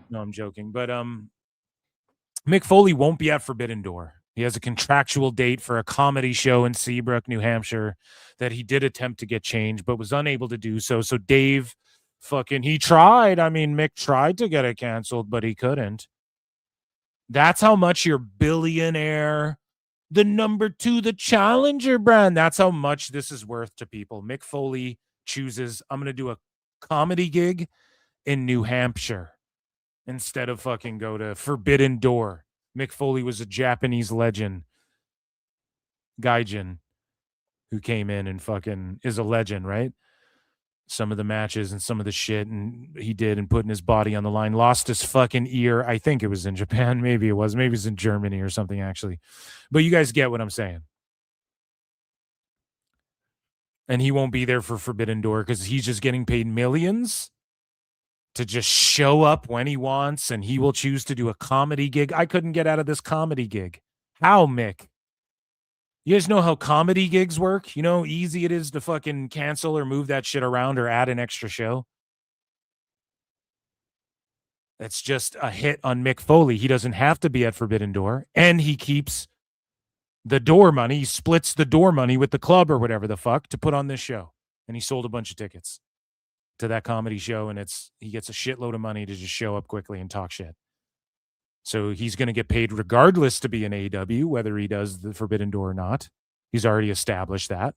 Speaker 7: No, I'm joking. But Mick Foley won't be at Forbidden Door. He has a contractual date for a comedy show in Seabrook, New Hampshire that he did attempt to get changed, but was unable to do so. So Dave he tried. I mean, Mick tried to get it canceled, but he couldn't. That's how much your billionaire, the number 2, the challenger brand, that's how much this is worth to people. Mick Foley chooses, I'm going to do a comedy gig in New Hampshire instead of fucking go to Forbidden Door. Mick Foley was a Japanese legend, Gaijin, who came in and fucking is a legend, right? Some of the matches and some of the shit and he did and putting his body on the line, lost his fucking ear. I think it was in Japan. Maybe it was. Maybe it was in Germany or something, actually. But you guys get what I'm saying. And he won't be there for Forbidden Door because he's just getting paid millions to just show up when he wants, and he will choose to do a comedy gig. I couldn't get out of this comedy gig. How, Mick? You guys know how comedy gigs work? You know how easy it is to fucking cancel or move that shit around or add an extra show? That's just a hit on Mick Foley. He doesn't have to be at Forbidden Door, and he keeps the door money. He splits the door money with the club or whatever the fuck to put on this show. And he sold a bunch of tickets to that comedy show, and he gets a shitload of money to just show up quickly and talk shit. So he's going to get paid regardless to be in AEW, whether he does the Forbidden Door or not. He's already established that.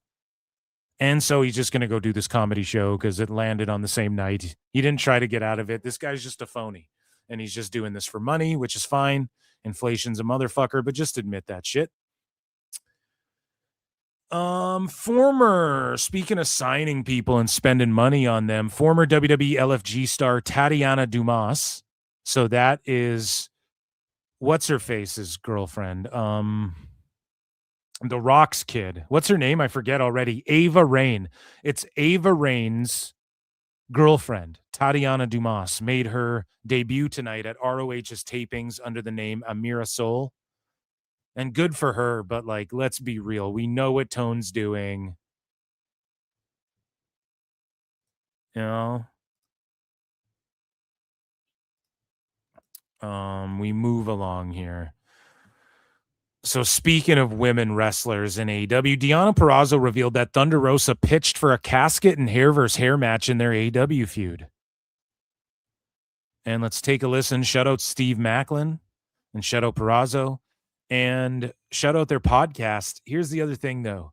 Speaker 7: And so he's just going to go do this comedy show because it landed on the same night. He didn't try to get out of it. This guy's just a phony. And he's just doing this for money, which is fine. Inflation's a motherfucker, but just admit that shit. Speaking of signing people and spending money on them, former WWE LFG star Tatiana Dumas. So that is... what's her face's girlfriend? The Rock's kid. What's her name? I forget already. Ava Raine. It's Ava Raine's girlfriend, Tatiana Dumas, made her debut tonight at ROH's tapings under the name Amira Soul. And good for her, but like, let's be real. We know what Tone's doing. You know? We move along here. So speaking of women wrestlers in AEW, Deonna Purrazzo revealed that Thunder Rosa pitched for a casket and hair versus hair match in their AEW feud. And let's take a listen. Shout out Steve Macklin and shout out Purrazzo and shout out their podcast. Here's the other thing though.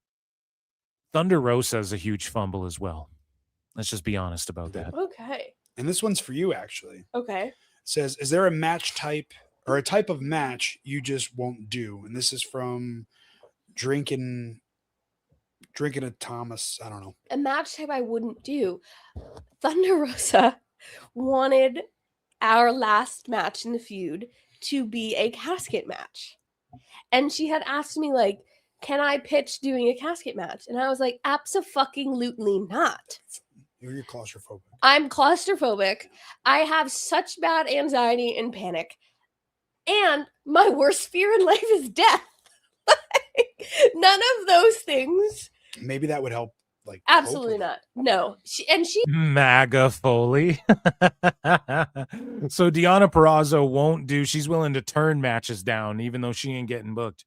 Speaker 7: Thunder Rosa is a huge fumble as well. Let's just be honest about that.
Speaker 20: Okay.
Speaker 21: And this one's for you, actually.
Speaker 20: Okay.
Speaker 21: It says, is there a match type
Speaker 20: or a type of match you just won't do. And this is from Drinking a Thomas. I don't know.
Speaker 21: A match type I wouldn't do. Thunder Rosa wanted our last match in the feud to be a casket match. And she had asked me, like, can I pitch doing a casket match? And I was like, abso-fucking-lutely not.
Speaker 20: You're claustrophobic.
Speaker 21: I'm claustrophobic. I have such bad anxiety and panic. And my worst fear in life is death. None of those things.
Speaker 20: Maybe that would help. Like,
Speaker 21: absolutely not. No. She
Speaker 7: MAGA Foley. So Deonna Purrazzo won't do. She's willing to turn matches down, even though she ain't getting booked.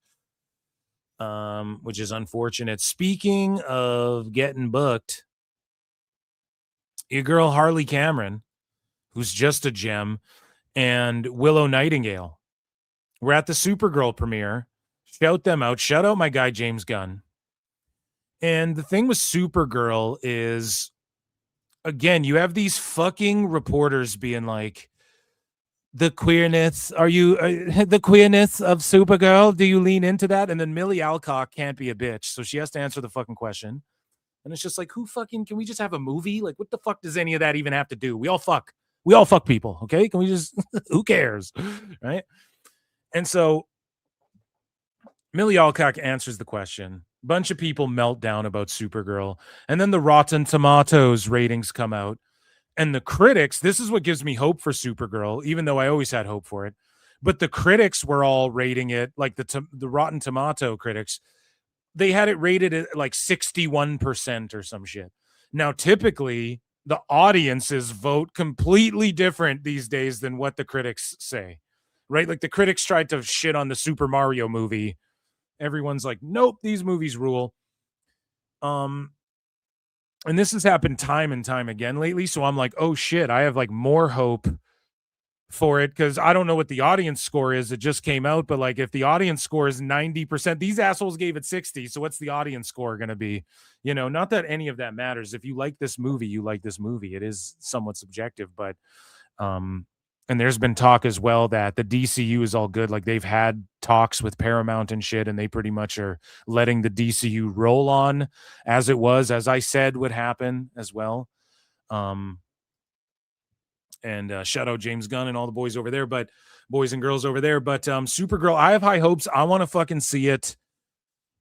Speaker 7: Which is unfortunate. Speaking of getting booked, your girl Harley Cameron, who's just a gem, and Willow Nightingale. We're at the Supergirl premiere. Shout them out. Shout out my guy James Gunn. And the thing with Supergirl is, again, you have these fucking reporters being like, the queerness, the queerness of Supergirl? Do you lean into that? And then Millie Alcock can't be a bitch, so she has to answer the fucking question. And it's just like, can we just have a movie? Like, what the fuck does any of that even have to do? We all fuck people, okay? Can we just, who cares, right? And so Millie Alcock answers the question. Bunch of people melt down about Supergirl. And then the Rotten Tomatoes ratings come out. And the critics, this is what gives me hope for Supergirl, even though I always had hope for it. But the critics were all rating it, like the Rotten Tomato critics, they had it rated at like 61% or some shit. Now, typically, the audiences vote completely different these days than what the critics say, right? Like the critics tried to shit on the Super Mario movie. Everyone's like, nope, these movies rule. And this has happened time and time again lately. So I'm like, oh shit, I have like more hope for it because I don't know what the audience score is. It just came out, but like if the audience score is 90%, these assholes gave it 60. So what's the audience score going to be? You know, not that any of that matters. If you like this movie, you like this movie. It is somewhat subjective, but and there's been talk as well that the DCU is all good. Like they've had talks with Paramount and shit, and they pretty much are letting the DCU roll on as it was, as I said would happen as well. And shout out James Gunn and all the boys over there, but boys and girls over there. But Supergirl, I have high hopes. I want to fucking see it.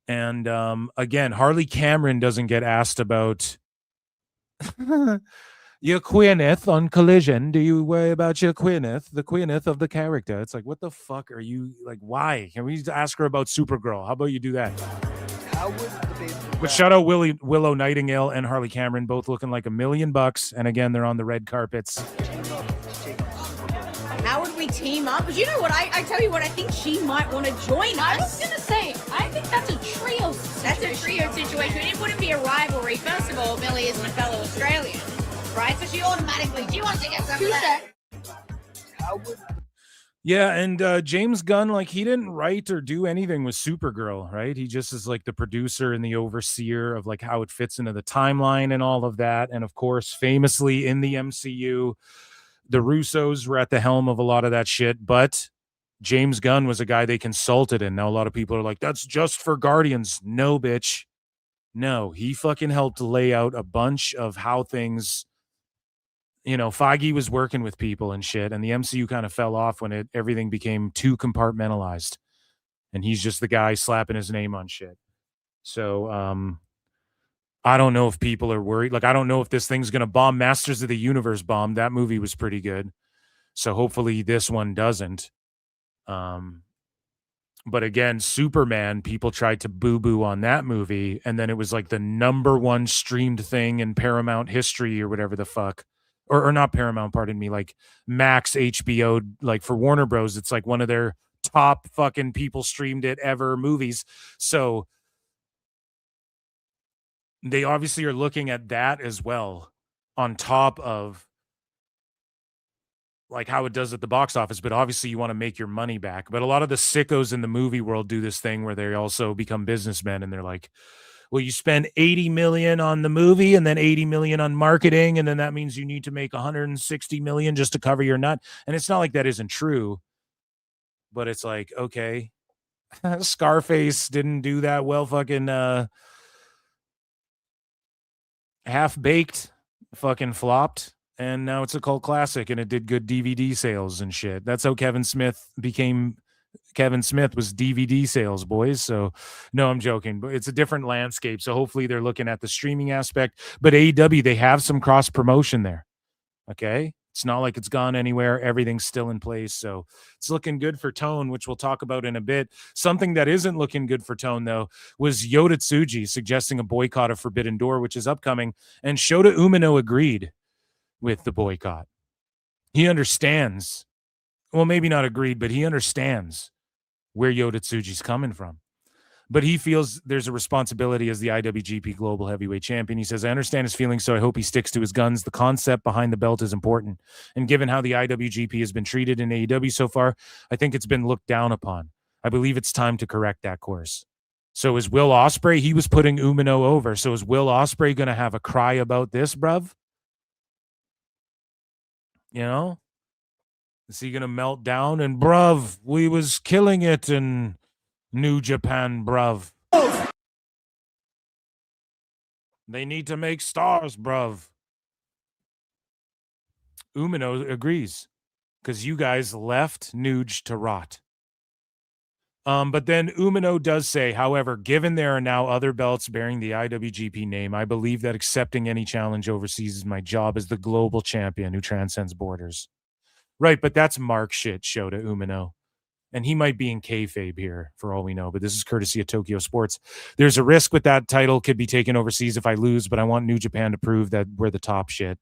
Speaker 7: And again, Harley Cameron doesn't get asked about your queerness on Collision. Do you worry about your queerness, the queerness of the character? It's like, what the fuck are you like? Why? Can we just ask her about Supergirl? How about you do that? But shout out Willow Nightingale and Harley Cameron, both looking like $1 million. And again, they're on the red carpets.
Speaker 22: How would we team up? Because you know what? I tell you what, I think she might want to join us. I was going to say, I think that's a trio situation. That's a trio situation. It wouldn't be a rivalry. First of all, Millie isn't a fellow Australian, right? So she wants to get some of that.
Speaker 7: Yeah, and James Gunn, like, he didn't write or do anything with Supergirl, right? He just is like the producer and the overseer of like how it fits into the timeline and all of that. And of course, famously in the MCU, the Russos were at the helm of a lot of that shit, but James Gunn was a guy they consulted. And now a lot of people are like, that's just for Guardians. No, bitch. No, he fucking helped lay out a bunch of how things, you know, Feige was working with people and shit, and the MCU kind of fell off when everything became too compartmentalized. And he's just the guy slapping his name on shit. So, I don't know if people are worried. Like, I don't know if this thing's going to bomb. Masters of the Universe bombed. That movie was pretty good. So hopefully this one doesn't. But again, Superman, people tried to boo-boo on that movie. And then it was like the #1 streamed thing in Paramount history or whatever the fuck. Or not Paramount, pardon me, like Max, HBO, like for Warner Bros. It's like one of their top fucking people streamed it ever movies. So they obviously are looking at that as well on top of like how it does at the box office. But obviously you want to make your money back. But a lot of the sickos in the movie world do this thing where they also become businessmen and they're like, well, you spend $80 million on the movie and then $80 million on marketing. And then that means you need to make $160 million just to cover your nut. And it's not like that isn't true. but it's like, okay, Scarface didn't do that well. Fucking Half-Baked fucking flopped, and now it's a cult classic, and it did good DVD sales and shit. That's how Kevin Smith became Kevin Smith, was DVD sales, boys. So no, I'm joking, but it's a different landscape. So hopefully they're looking at the streaming aspect, but AEW, they have some cross promotion there. Okay. It's not like it's gone anywhere. Everything's still in place. So it's looking good for Tone, which we'll talk about in a bit. Something that isn't looking good for Tone, though, was Yota Tsuji suggesting a boycott of Forbidden Door, which is upcoming. And Shota Umino agreed with the boycott. He understands. Well, maybe not agreed, but he understands where Yota Tsuji's coming from. But he feels there's a responsibility as the IWGP Global Heavyweight Champion. He says, I understand his feelings, so I hope he sticks to his guns. The concept behind the belt is important. And given how the IWGP has been treated in AEW so far, I think it's been looked down upon. I believe it's time to correct that course. So is Will Ospreay, he was putting Umino over. So is Will Ospreay going to have a cry about this, bruv? You know? Is he going to melt down and, bruv, we was killing it in New Japan, bruv. They need to make stars, bruv. Umino agrees because you guys left Nuge to rot. But then Umino does say, however, given there are now other belts bearing the IWGP name, I believe that accepting any challenge overseas is my job as the global champion who transcends borders. Right, but that's Mark shit, Shota Umino. And he might be in kayfabe here for all we know, but this is courtesy of Tokyo Sports. There's a risk with that title could be taken overseas if I lose, but I want New Japan to prove that we're the top shit.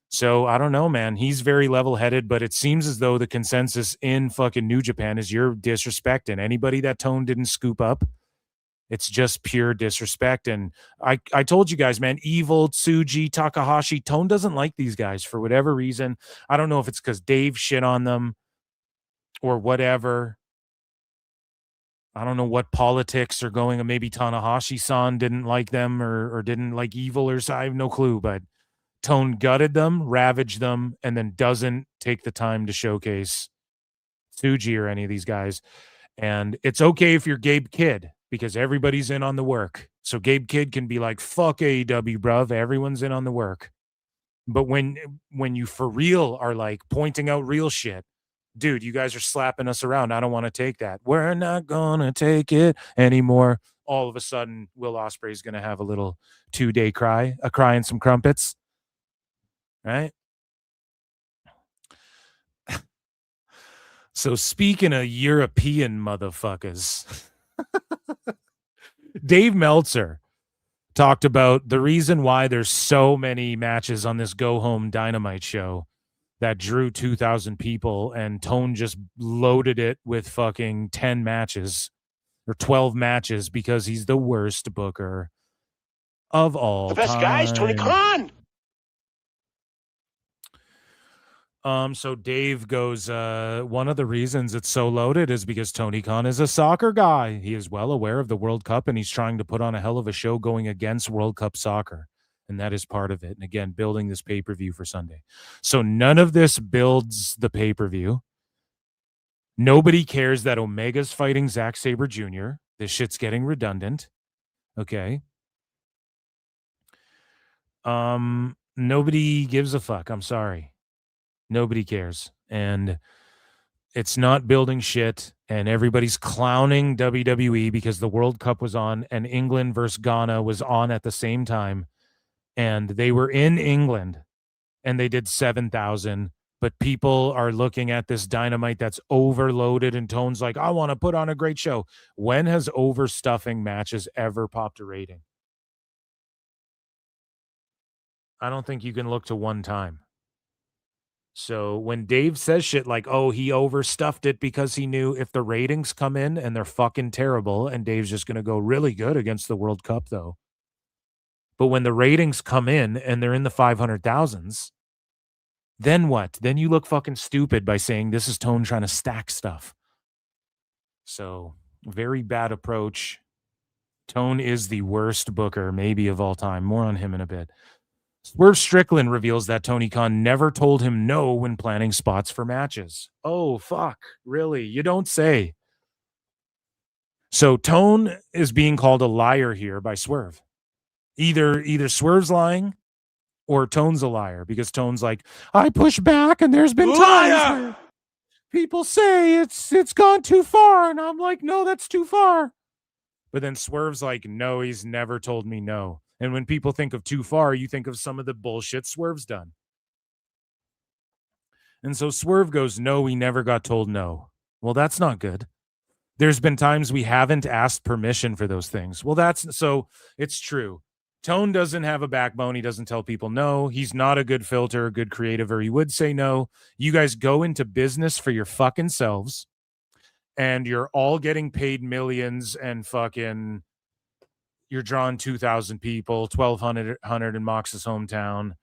Speaker 7: So I don't know, man. He's very level-headed, but it seems as though the consensus in fucking New Japan is you're disrespecting anybody that Tone didn't scoop up. It's just pure disrespect. And I told you guys, man, Evil, Tsuji, Takahashi, Tone doesn't like these guys for whatever reason. I don't know if it's because Dave shit on them or whatever. I don't know what politics are going on. Maybe Tanahashi-san didn't like them or didn't like Evil or so. I have no clue, but Tone gutted them, ravaged them, and then doesn't take the time to showcase Tsuji or any of these guys. And it's okay if you're Gabe Kidd because everybody's in on the work. So Gabe Kidd can be like, fuck AEW, bruv. Everyone's in on the work. But when you for real are like pointing out real shit, dude, you guys are slapping us around. I don't want to take that. We're not going to take it anymore. All of a sudden, Will Ospreay is going to have a little 2-day cry, a cry and some crumpets. Right? So speaking of European motherfuckers, Dave Meltzer talked about the reason why there's so many matches on this Go Home Dynamite show that drew 2,000 people, and Tone just loaded it with fucking 10 matches or 12 matches because he's the worst booker of all time.
Speaker 3: The best guy is Tony Khan.
Speaker 7: So Dave goes, one of the reasons it's so loaded is because Tony Khan is a soccer guy. He is well aware of the World Cup, and he's trying to put on a hell of a show going against World Cup soccer. And that is part of it. And again, building this pay-per-view for Sunday. So none of this builds the pay-per-view. Nobody cares that Omega's fighting Zack Sabre Jr. This shit's getting redundant. Okay. Nobody gives a fuck. I'm sorry. Nobody cares. And it's not building shit. And everybody's clowning WWE because the World Cup was on and England versus Ghana was on at the same time. And they were in England and they did 7,000. But people are looking at this Dynamite that's overloaded and Tone's like, I want to put on a great show. When has overstuffing matches ever popped a rating? I don't think you can look to one time. So when Dave says shit like, oh, he overstuffed it because he knew if the ratings come in and they're fucking terrible and Dave's just going to go really good against the World Cup, though. But when the ratings come in and they're in the 500,000s, then what? Then you look fucking stupid by saying this is Tone trying to stack stuff. So very bad approach. Tone is the worst booker maybe of all time. More on him in a bit. Swerve Strickland reveals that Tony Khan never told him no when planning spots for matches. Oh, fuck. Really? You don't say. So Tone is being called a liar here by Swerve. Either Swerve's lying or Tone's a liar, because Tone's like, I push back and there's been times where people say it's gone too far. And I'm like, no, that's too far. But then Swerve's like, no, he's never told me no. And when people think of too far, you think of some of the bullshit Swerve's done. And so Swerve goes, no, he never got told no. Well, that's not good. There's been times we haven't asked permission for those things. Well, it's true. Tone doesn't have a backbone. He doesn't tell people no. He's not a good filter, a good creative, or he would say no. You guys go into business for your fucking selves, and you're all getting paid millions, and fucking you're drawing 2,000 people, 1,200 in Mox's hometown.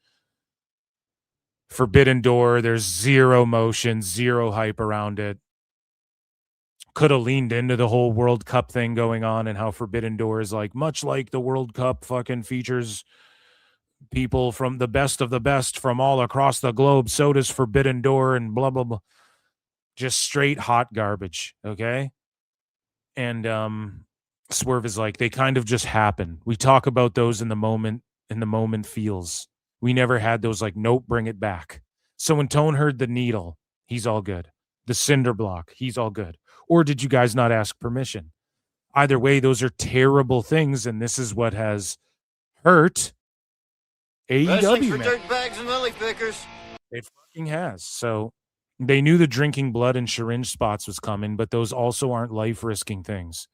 Speaker 7: Forbidden Door, there's zero motion, zero hype around it. Could have leaned into the whole World Cup thing going on and how Forbidden Door is like, much like the World Cup fucking features people from the best of the best from all across the globe. So does Forbidden Door and blah, blah, blah. Just straight hot garbage. Okay. And, Swerve is like, they kind of just happen. We talk about those in the moment feels. We never had those like, nope, bring it back. So when Tone heard the needle, he's all good. The cinder block, he's all good. Or did you guys not ask permission? Either way, those are terrible things, and this is what has hurt AEW,
Speaker 1: for
Speaker 7: man.
Speaker 1: dirtbags and lily pickers.
Speaker 7: It fucking has. So they knew the drinking blood and syringe spots was coming, but those also aren't life-risking things.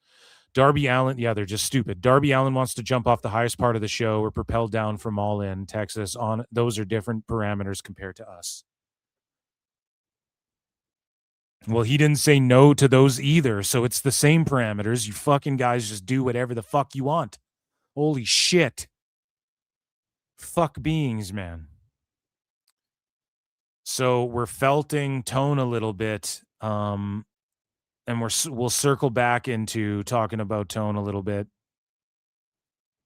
Speaker 7: Darby Allin, yeah, they're just stupid. Darby Allin wants to jump off the highest part of the show or propel down from All In, Texas. Those are different parameters compared to us. Well, he didn't say no to those either, so it's the same parameters. You fucking guys just do whatever the fuck you want. Holy shit. Fuck beings, man. So we're felting Tone a little bit, and we'll circle back into talking about Tone a little bit.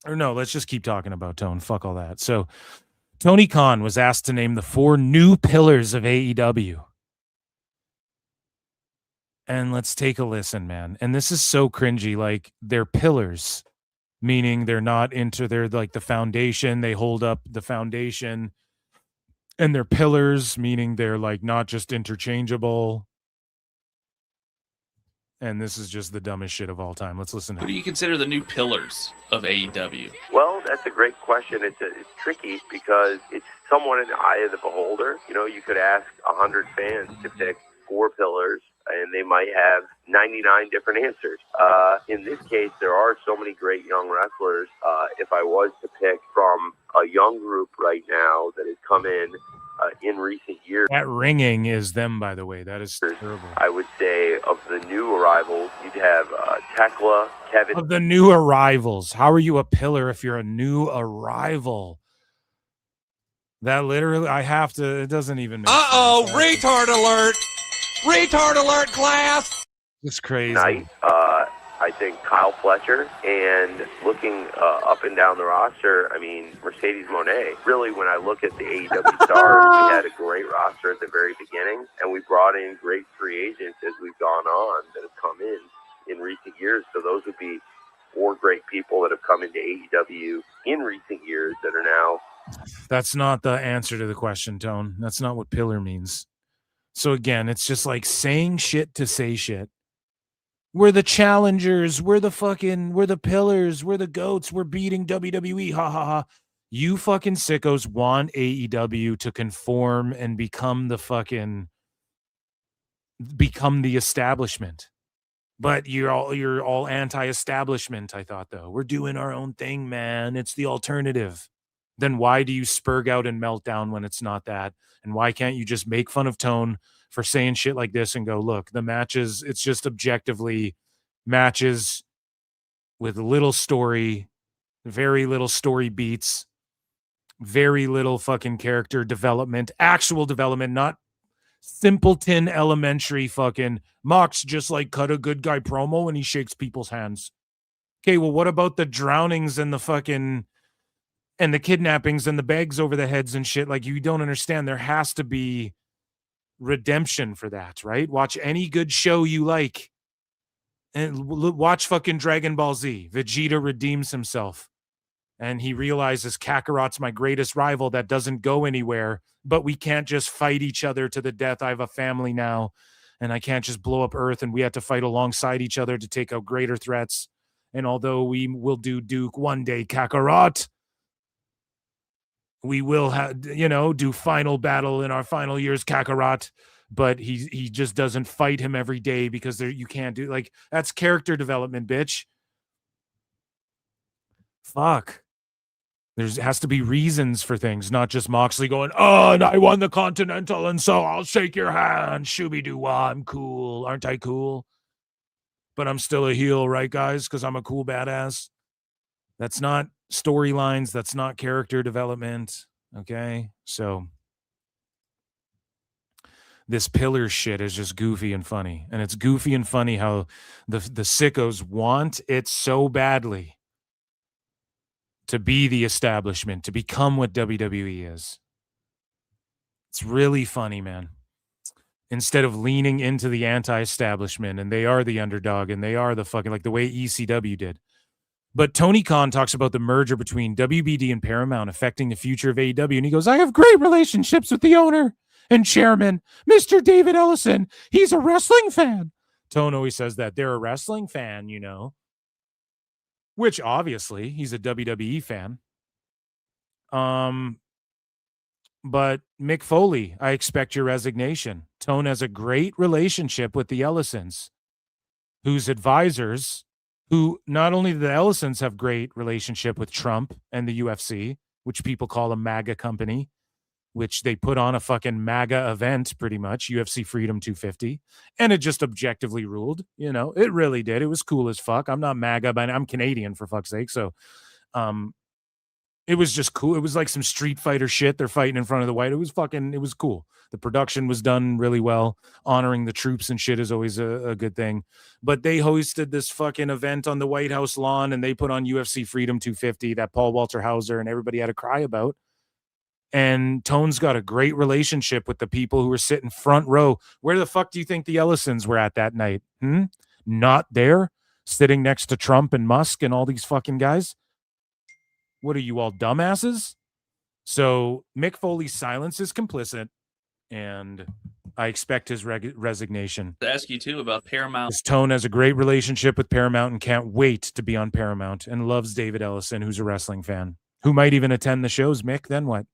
Speaker 7: Or no, let's just keep talking about Tone. Fuck all that. So Tony Khan was asked to name the 4 new pillars of AEW. And let's take a listen, man. And this is so cringy. Like, they're pillars, meaning they're like the foundation. They hold up the foundation. And they're pillars, meaning they're like not just interchangeable. And this is just the dumbest shit of all time. Let's listen to
Speaker 2: Who do you consider the new pillars of AEW?
Speaker 5: Well, that's a great question. It's tricky because it's somewhat in the eye of the beholder. You know, you could ask 100 fans to pick 4 pillars, and they might have 99 different answers. In this case, there are so many great young wrestlers. If I was to pick from a young group right now that has come in recent years.
Speaker 7: That ringing is them, by the way. That is terrible.
Speaker 5: I would say of the new arrivals, you'd have Tekla, Kevin.
Speaker 7: Of the new arrivals. How are you a pillar if you're a new arrival? That literally, it doesn't even make sense.
Speaker 1: Retard alert! Retard alert, class!
Speaker 7: It's crazy.
Speaker 5: Night, I think Kyle Fletcher, and looking up and down the roster, I mean, Mercedes Moné. Really, when I look at the AEW stars, we had a great roster at the very beginning, and we brought in great free agents as we've gone on that have come in recent years. So those would be 4 great people that have come into AEW in recent years that are now.
Speaker 7: That's not the answer to the question, Tone. That's not what pillar means. So again, it's just like saying shit to say shit. We're the challengers. We're the pillars. We're the goats. We're beating WWE. Ha ha ha. You fucking sickos want AEW to conform and become the establishment. But you're all anti-establishment, I thought, though. We're doing our own thing, man. It's the alternative. Then why do you spurg out and melt down when it's not that? And why can't you just make fun of Tone for saying shit like this and go, look, the matches, it's just objectively matches with little story, very little story beats, very little fucking character development, actual development, not simpleton elementary fucking Mox just like cut a good guy promo and he shakes people's hands. Okay, well, what about the drownings and the fucking and the kidnappings and the bags over the heads and shit. Like, you don't understand. There has to be redemption for that, right? Watch any good show you like, and watch fucking Dragon Ball Z. Vegeta redeems himself, and he realizes Kakarot's my greatest rival that doesn't go anywhere, but we can't just fight each other to the death. I have a family now, and I can't just blow up Earth, and we have to fight alongside each other to take out greater threats. And although we will do Duke one day, Kakarot, we will do final battle in our final years, Kakarot, but he just doesn't fight him every day because you can't do, like, that's character development, bitch. Fuck. There has to be reasons for things, not just Moxley going, oh, and I won the Continental, and so I'll shake your hand. Shooby-doo-wah, I'm cool. Aren't I cool? But I'm still a heel, right, guys? Because I'm a cool badass. That's not storylines. That's not character development. Okay? So this pillar shit is just goofy and funny. And it's goofy and funny how the sickos want it so badly to be the establishment, to become what WWE is. It's really funny, man. Instead of leaning into the anti-establishment, and they are the underdog, and they are the fucking, like the way ECW did. But Tony Khan talks about the merger between WBD and Paramount affecting the future of AEW, and he goes, I have great relationships with the owner and chairman, Mr. David Ellison. He's a wrestling fan. Tone always says that. They're a wrestling fan, you know. Which, obviously, he's a WWE fan. But Mick Foley, I expect your resignation. Tone has a great relationship with the Ellisons, whose advisors, who not only do the Ellisons have great relationship with Trump and the UFC, which people call a MAGA company, which they put on a fucking MAGA event, pretty much, UFC Freedom 250, and it just objectively ruled, you know, it really did. It was cool as fuck. I'm not MAGA, but I'm Canadian, for fuck's sake, so it was just cool. It was like some Street Fighter shit. They're fighting in front of the White. It was cool. The production was done really well. Honoring the troops and shit is always a good thing. But they hosted this fucking event on the White House lawn, and they put on UFC Freedom 250 that Paul Walter Hauser and everybody had to cry about. And Tone's got a great relationship with the people who were sitting front row. Where the fuck do you think the Ellisons were at that night? Not there, sitting next to Trump and Musk and all these fucking guys. What are you all, dumbasses? So Mick Foley's silence is complicit, and I expect his resignation.
Speaker 2: To ask you too about Paramount.
Speaker 7: His Tone has a great relationship with Paramount and can't wait to be on Paramount, and loves David Ellison, who's a wrestling fan, who might even attend the shows. Mick, then what?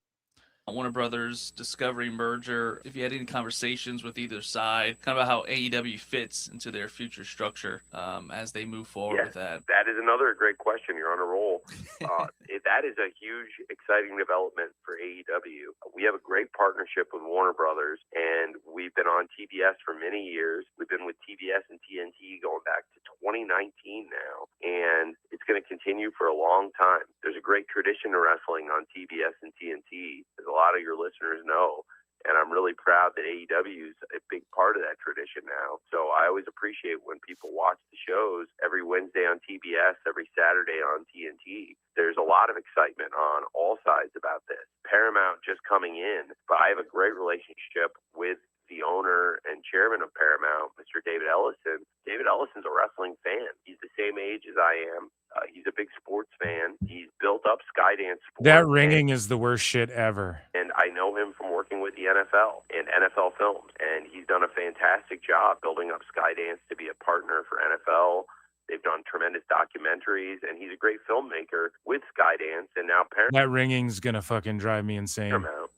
Speaker 2: Warner Brothers Discovery merger, if you had any conversations with either side, kind of about how AEW fits into their future structure as they move forward with that.
Speaker 5: That is another great question. You're on a roll. That is a huge, exciting development for AEW. We have a great partnership with Warner Brothers, and we've been on TBS for many years. We've been with TBS and TNT going back to 2019 now, and it's going to continue for a long time. There's a great tradition of wrestling on TBS and TNT, as a lot of your listeners know, and I'm really proud that AEW is a big part of that tradition now. So I always appreciate when people watch the shows every Wednesday on TBS, every Saturday on TNT. There's a lot of excitement on all sides about this. Paramount just coming in, but I have a great relationship with the owner and chairman of Paramount, Mr. David Ellison. David Ellison's a wrestling fan. He's the same age as I am. He's a big sports fan. He's built up Skydance sports.
Speaker 7: That ringing is the worst shit ever.
Speaker 5: And I know him from working with the NFL and NFL Films. And he's done a fantastic job building up Skydance to be a partner for NFL. They've done tremendous documentaries, and he's a great filmmaker with Skydance. And now Paramount.
Speaker 7: That ringing's going to fucking drive me insane.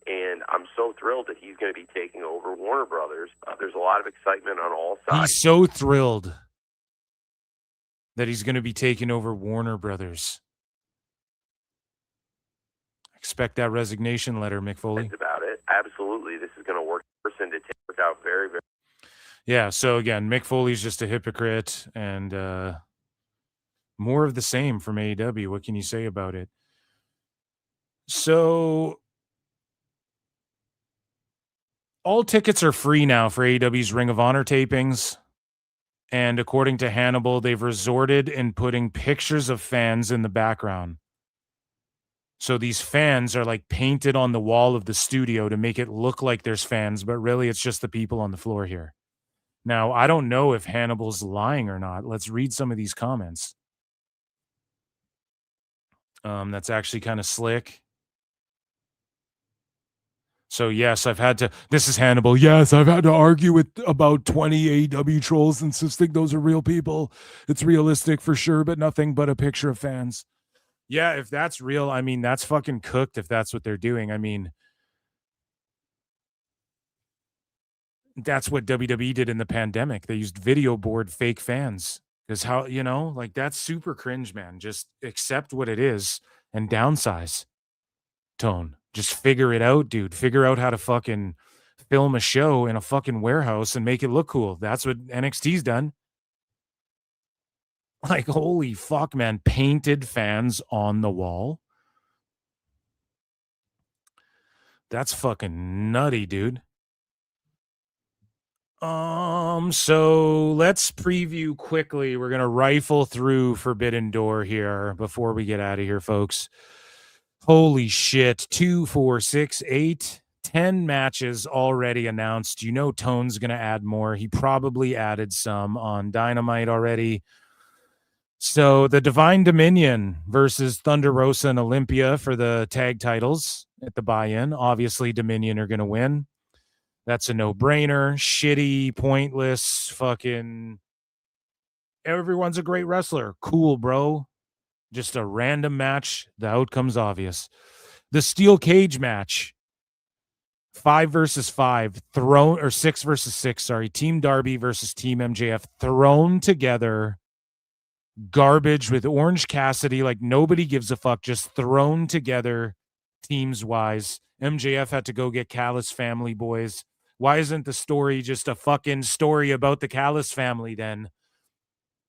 Speaker 5: And I'm so thrilled that he's going to be taking over Warner Brothers. There's a lot of excitement on all sides.
Speaker 7: He's so thrilled that he's going to be taking over Warner Brothers. Expect that resignation letter, Mick Foley.
Speaker 5: That's about it. Absolutely. This is going to work out very, very.
Speaker 7: Yeah, so again, Mick Foley's just a hypocrite, and more of the same from AEW. What can you say about it? So all tickets are free now for AEW's Ring of Honor tapings. And according to Hannibal, they've resorted in putting pictures of fans in the background. So these fans are like painted on the wall of the studio to make it look like there's fans, but really it's just the people on the floor here. Now, I don't know if Hannibal's lying or not. Let's read some of these comments. That's actually kind of slick. So yes, this is Hannibal. Yes, I've had to argue with about 20 AEW trolls insisting those are real people. It's realistic for sure, but nothing but a picture of fans. Yeah, if that's real, I mean, that's fucking cooked if that's what they're doing. I mean, that's what WWE did in the pandemic. They used video board fake fans. Because how, like that's super cringe, man. Just accept what it is and downsize. Tone. Just figure it out, dude. Figure out how to fucking film a show in a fucking warehouse and make it look cool. That's what NXT's done. Like, holy fuck, man. Painted fans on the wall. That's fucking nutty, dude. So let's preview quickly. We're gonna rifle through Forbidden Door here before we get out of here, folks. Holy shit. 2, 4, 6, 8, 10 matches already announced. Tone's gonna add more. He probably added some on Dynamite already. So the Divine Dominion versus Thunder Rosa and Olympia for the tag titles at the buy-in. Obviously, Dominion are gonna win. That's a no-brainer. Shitty, pointless, fucking... Everyone's a great wrestler. Cool, bro. Just a random match. The outcome's obvious. The steel cage match. 5 versus 5. 6 versus 6, sorry. Team Darby versus Team MJF. Thrown together. Garbage with Orange Cassidy. Like, nobody gives a fuck. Just thrown together teams-wise. MJF had to go get Callis family boys. Why isn't the story just a fucking story about the Callis family then?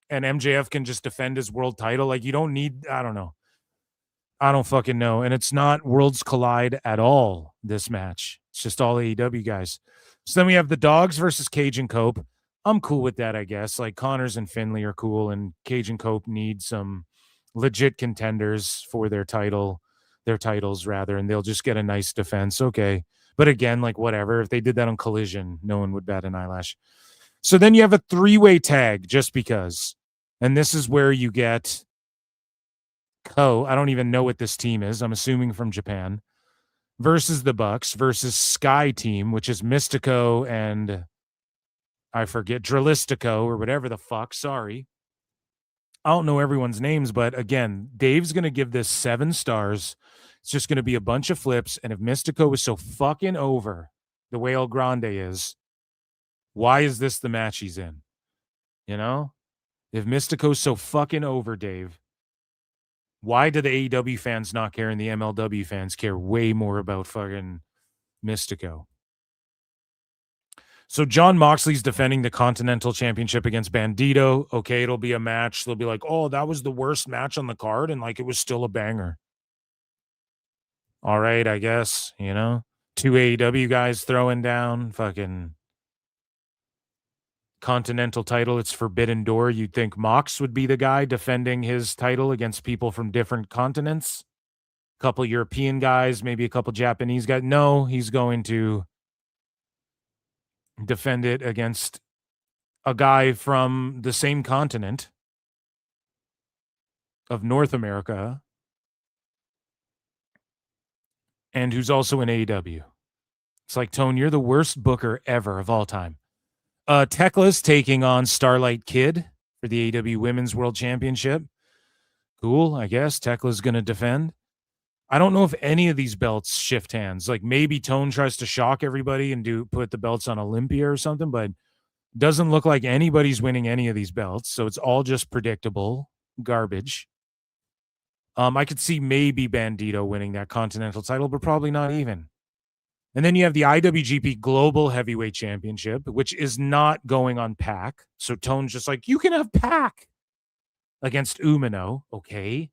Speaker 7: And MJF can just defend his world title. Like, you don't need, I don't know. I don't fucking know. And it's not Worlds Collide at all, this match. It's just all AEW guys. So then we have the Dogs versus Cage and Cope. I'm cool with that, I guess. Like, Connors and Finley are cool, and Cage and Cope need some legit contenders for their titles, and they'll just get a nice defense. Okay. But again, like, whatever. If they did that on Collision, no one would bat an eyelash. So then you have a 3-way tag, just because. And this is where you get I don't even know what this team is. I'm assuming from Japan. Versus the Bucks versus Sky Team, which is Mystico and I forget, Drillistico or whatever the fuck. Sorry. I don't know everyone's names, but again, Dave's going to give this 7 stars. It's just going to be a bunch of flips. And if Mystico is so fucking over the way El Grande is, why is this the match he's in? If Mystico's so fucking over, Dave, why do the AEW fans not care and the MLW fans care way more about fucking Mystico? So Jon Moxley's defending the Continental Championship against Bandito. Okay, it'll be a match. They'll be like, oh, that was the worst match on the card, and like it was still a banger. All right, I guess, 2 AEW guys throwing down fucking Continental title. It's Forbidden Door. You'd think Mox would be the guy defending his title against people from different continents. A couple European guys, maybe a couple Japanese guys. No, he's going to defend it against a guy from the same continent of North America and who's also in AEW. It's like, Tone, you're the worst booker ever of all time. Tekla's taking on Starlight Kid for the AEW Women's World Championship. Cool, I guess. Tekla's going to defend. I don't know if any of these belts shift hands. Like, maybe Tone tries to shock everybody and put the belts on Olympia or something, but doesn't look like anybody's winning any of these belts. So it's all just predictable garbage. I could see maybe Bandito winning that Continental title, but probably not even. And then you have the IWGP Global Heavyweight Championship, which is not going on Pac. So Tone's just like, you can have Pac against Umino. Okay.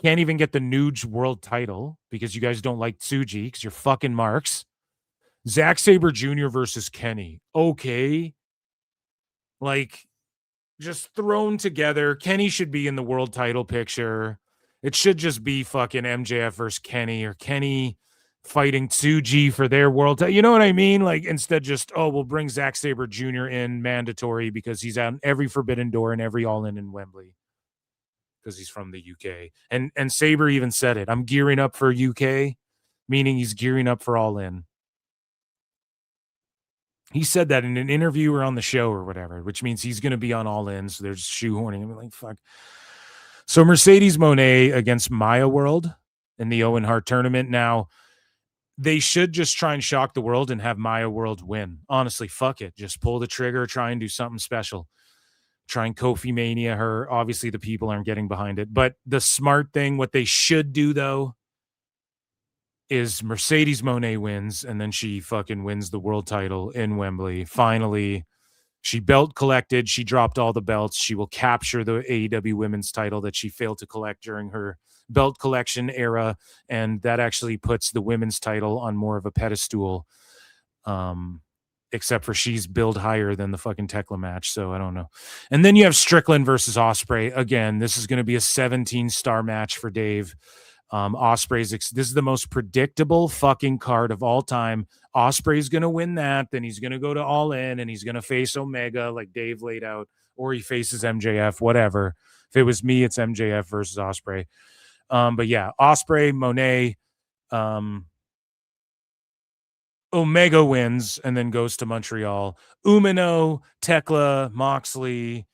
Speaker 7: Can't even get the Nuge World title because you guys don't like Tsuji because you're fucking marks. Zack Sabre Jr. versus Kenny. Okay. Like, just thrown together. Kenny should be in the world title picture. It should just be fucking MJF versus Kenny, or Kenny fighting Tsuji for their world. You know what I mean? Like, instead just, oh, we'll bring Zack Sabre Jr. in mandatory because he's on every Forbidden Door and every All In Wembley because he's from the UK. And Sabre even said it. I'm gearing up for UK, meaning he's gearing up for All In. He said that in an interview or on the show or whatever, which means he's going to be on All In. So they're just shoehorning him. Like, fuck. So Mercedes Moné against Maya World in the Owen Hart tournament. Now, they should just try and shock the world and have Maya World win. Honestly, fuck it. Just pull the trigger, try and do something special. Try and Kofi Mania her. Obviously, the people aren't getting behind it. But the smart thing, what they should do, though, is Mercedes Moné wins, and then she fucking wins the world title in Wembley. Finally, she belt collected. She dropped all the belts. She will capture the AEW women's title that she failed to collect during her belt collection era, and that actually puts the women's title on more of a pedestal, except for she's billed higher than the fucking Tekla match, so I don't know. And then you have Strickland versus Ospreay. Again, this is going to be a 17-star match for Dave. Ospreay's this is the most predictable fucking card of all time. Ospreay's going to win that, then he's going to go to All In, and he's going to face Omega like Dave laid out, or he faces MJF, whatever. If it was me, it's MJF versus Ospreay. But yeah, Ospreay, Moné, Omega wins and then goes to Montreal. Umino, Tekla, Moxley.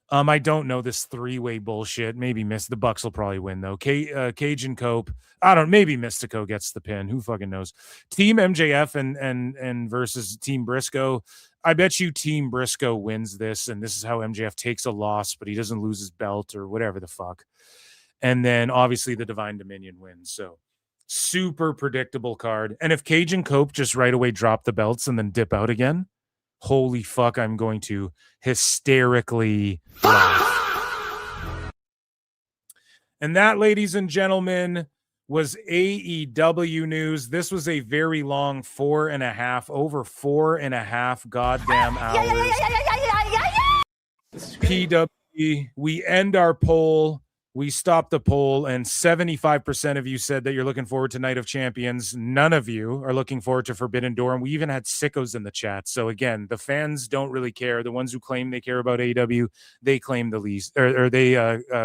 Speaker 7: I don't know this three-way bullshit. Maybe the Bucks will probably win though. Cage and Cope. I don't. Maybe Mystico gets the pin. Who fucking knows? Team MJF and versus Team Briscoe. I bet you Team Briscoe wins this, and this is how MJF takes a loss, but he doesn't lose his belt or whatever the fuck. And then obviously the Divine Dominion wins. So super predictable card. And if Cage and Cope just right away drop the belts and then dip out again, holy fuck, I'm going to hysterically laugh. And that, ladies and gentlemen, was AEW news. This was a very long over 4.5 goddamn hours. PWT, we end our poll. We stopped the poll, and 75% of you said that you're looking forward to Night of Champions. None of you are looking forward to Forbidden Door, and we even had sickos in the chat. So again, the fans don't really care. The ones who claim they care about AEW, they claim the least, or they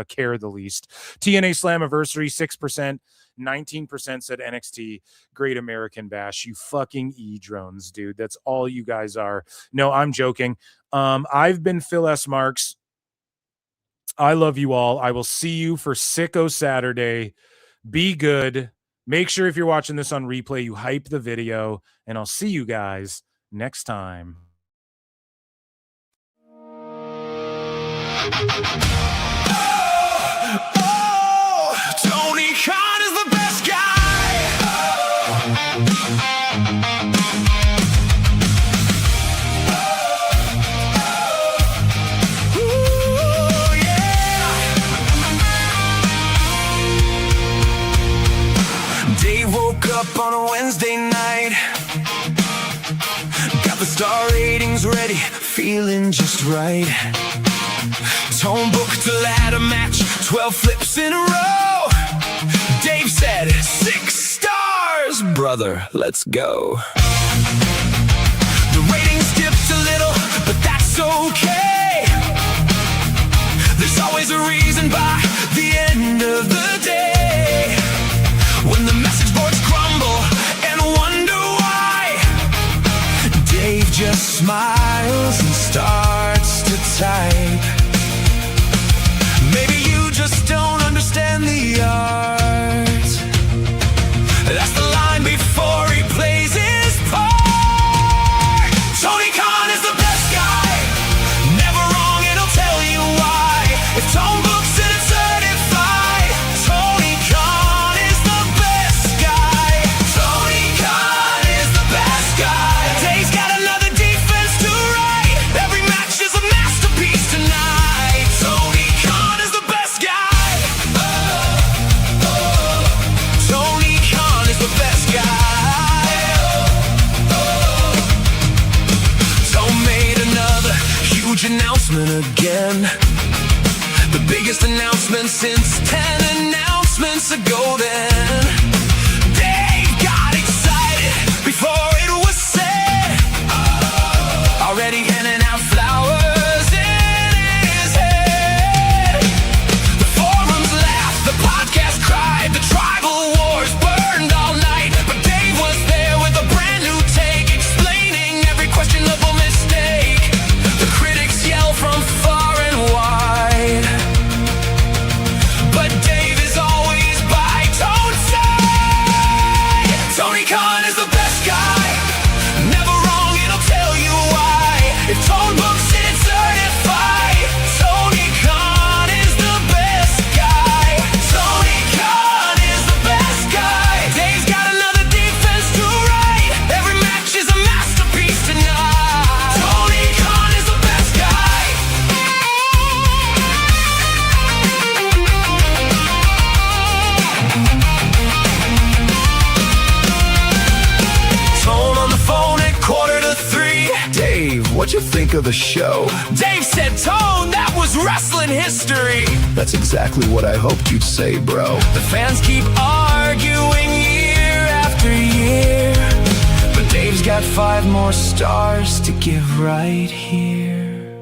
Speaker 7: care the least. TNA Slammiversary, 6%. 19% said NXT. Great American Bash. You fucking E-drones, dude. That's all you guys are. No, I'm joking. I've been Phil S. Marks. I love you all. I will see you for Sicko Saturday. Be good. Make sure if you're watching this on replay, you hype the video, and I'll see you guys next time.
Speaker 6: Oh, Tony Khan is the best guy. Up on a Wednesday night, got the star ratings ready, feeling just right. Tone booked a ladder match, 12 flips in a row. Dave said 6 stars, brother, let's go. The ratings dipped a little, but that's okay. There's always a reason by the end of the day. When the message boards crumble and wonder why, Dave just smiles and starts to type. Maybe you just don't understand the art. That's the line before he plays his part. Tony Khan is the best guy, never wrong and he'll tell you why. If Tone books it, it's certified. Tony Khan is the best guy. Tony Khan is the best guy. Dave's got another defense to write. Every match is a masterpiece tonight. Tony Khan is the best guy. Tony Khan is the best guy. Tone made another huge announcement again. The biggest announcement since 10 announcements. basements are golden. Dave got excited before it was said. Already handing out flowers in his head. The forums laughed, the podcast cried, the tribal wars burned all night. But Dave was there with a brand new take, explaining every questionable mistake. The critics yell from far and wide, but Dave is always by Tone's side. Tony Khan is the best guy, never wrong, it'll tell you why. If Tone books it certified, Tony Khan is the best guy. Tony Khan is the best guy. Dave's got another defense to write. Every match is a masterpiece tonight. Tony Khan is the best guy. Tone on the phone at 2:45.
Speaker 10: Dave, what'd you think of the show?
Speaker 6: Dave said, Tone, that was wrestling history.
Speaker 10: That's exactly what I hoped you'd say, bro.
Speaker 6: The fans keep arguing year after year, but Dave's got 5 more stars to give right here.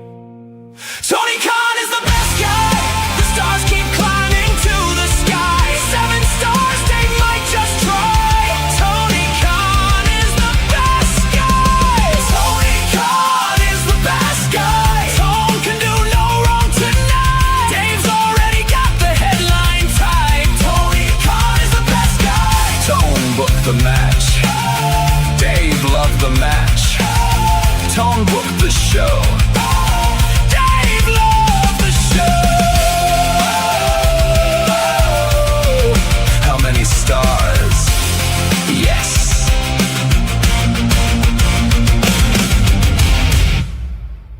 Speaker 6: Tony Khan is the best guy. The stars keep climbing to the sky. 7 stars, Dave might just try. Tony Khan is the best guy. Tony Khan is the best guy. Tone can do no wrong tonight. Dave's already got the headline tied. Tony Khan is the best guy.
Speaker 10: Tone booked the match. Dave loved the match. Tone booked the show.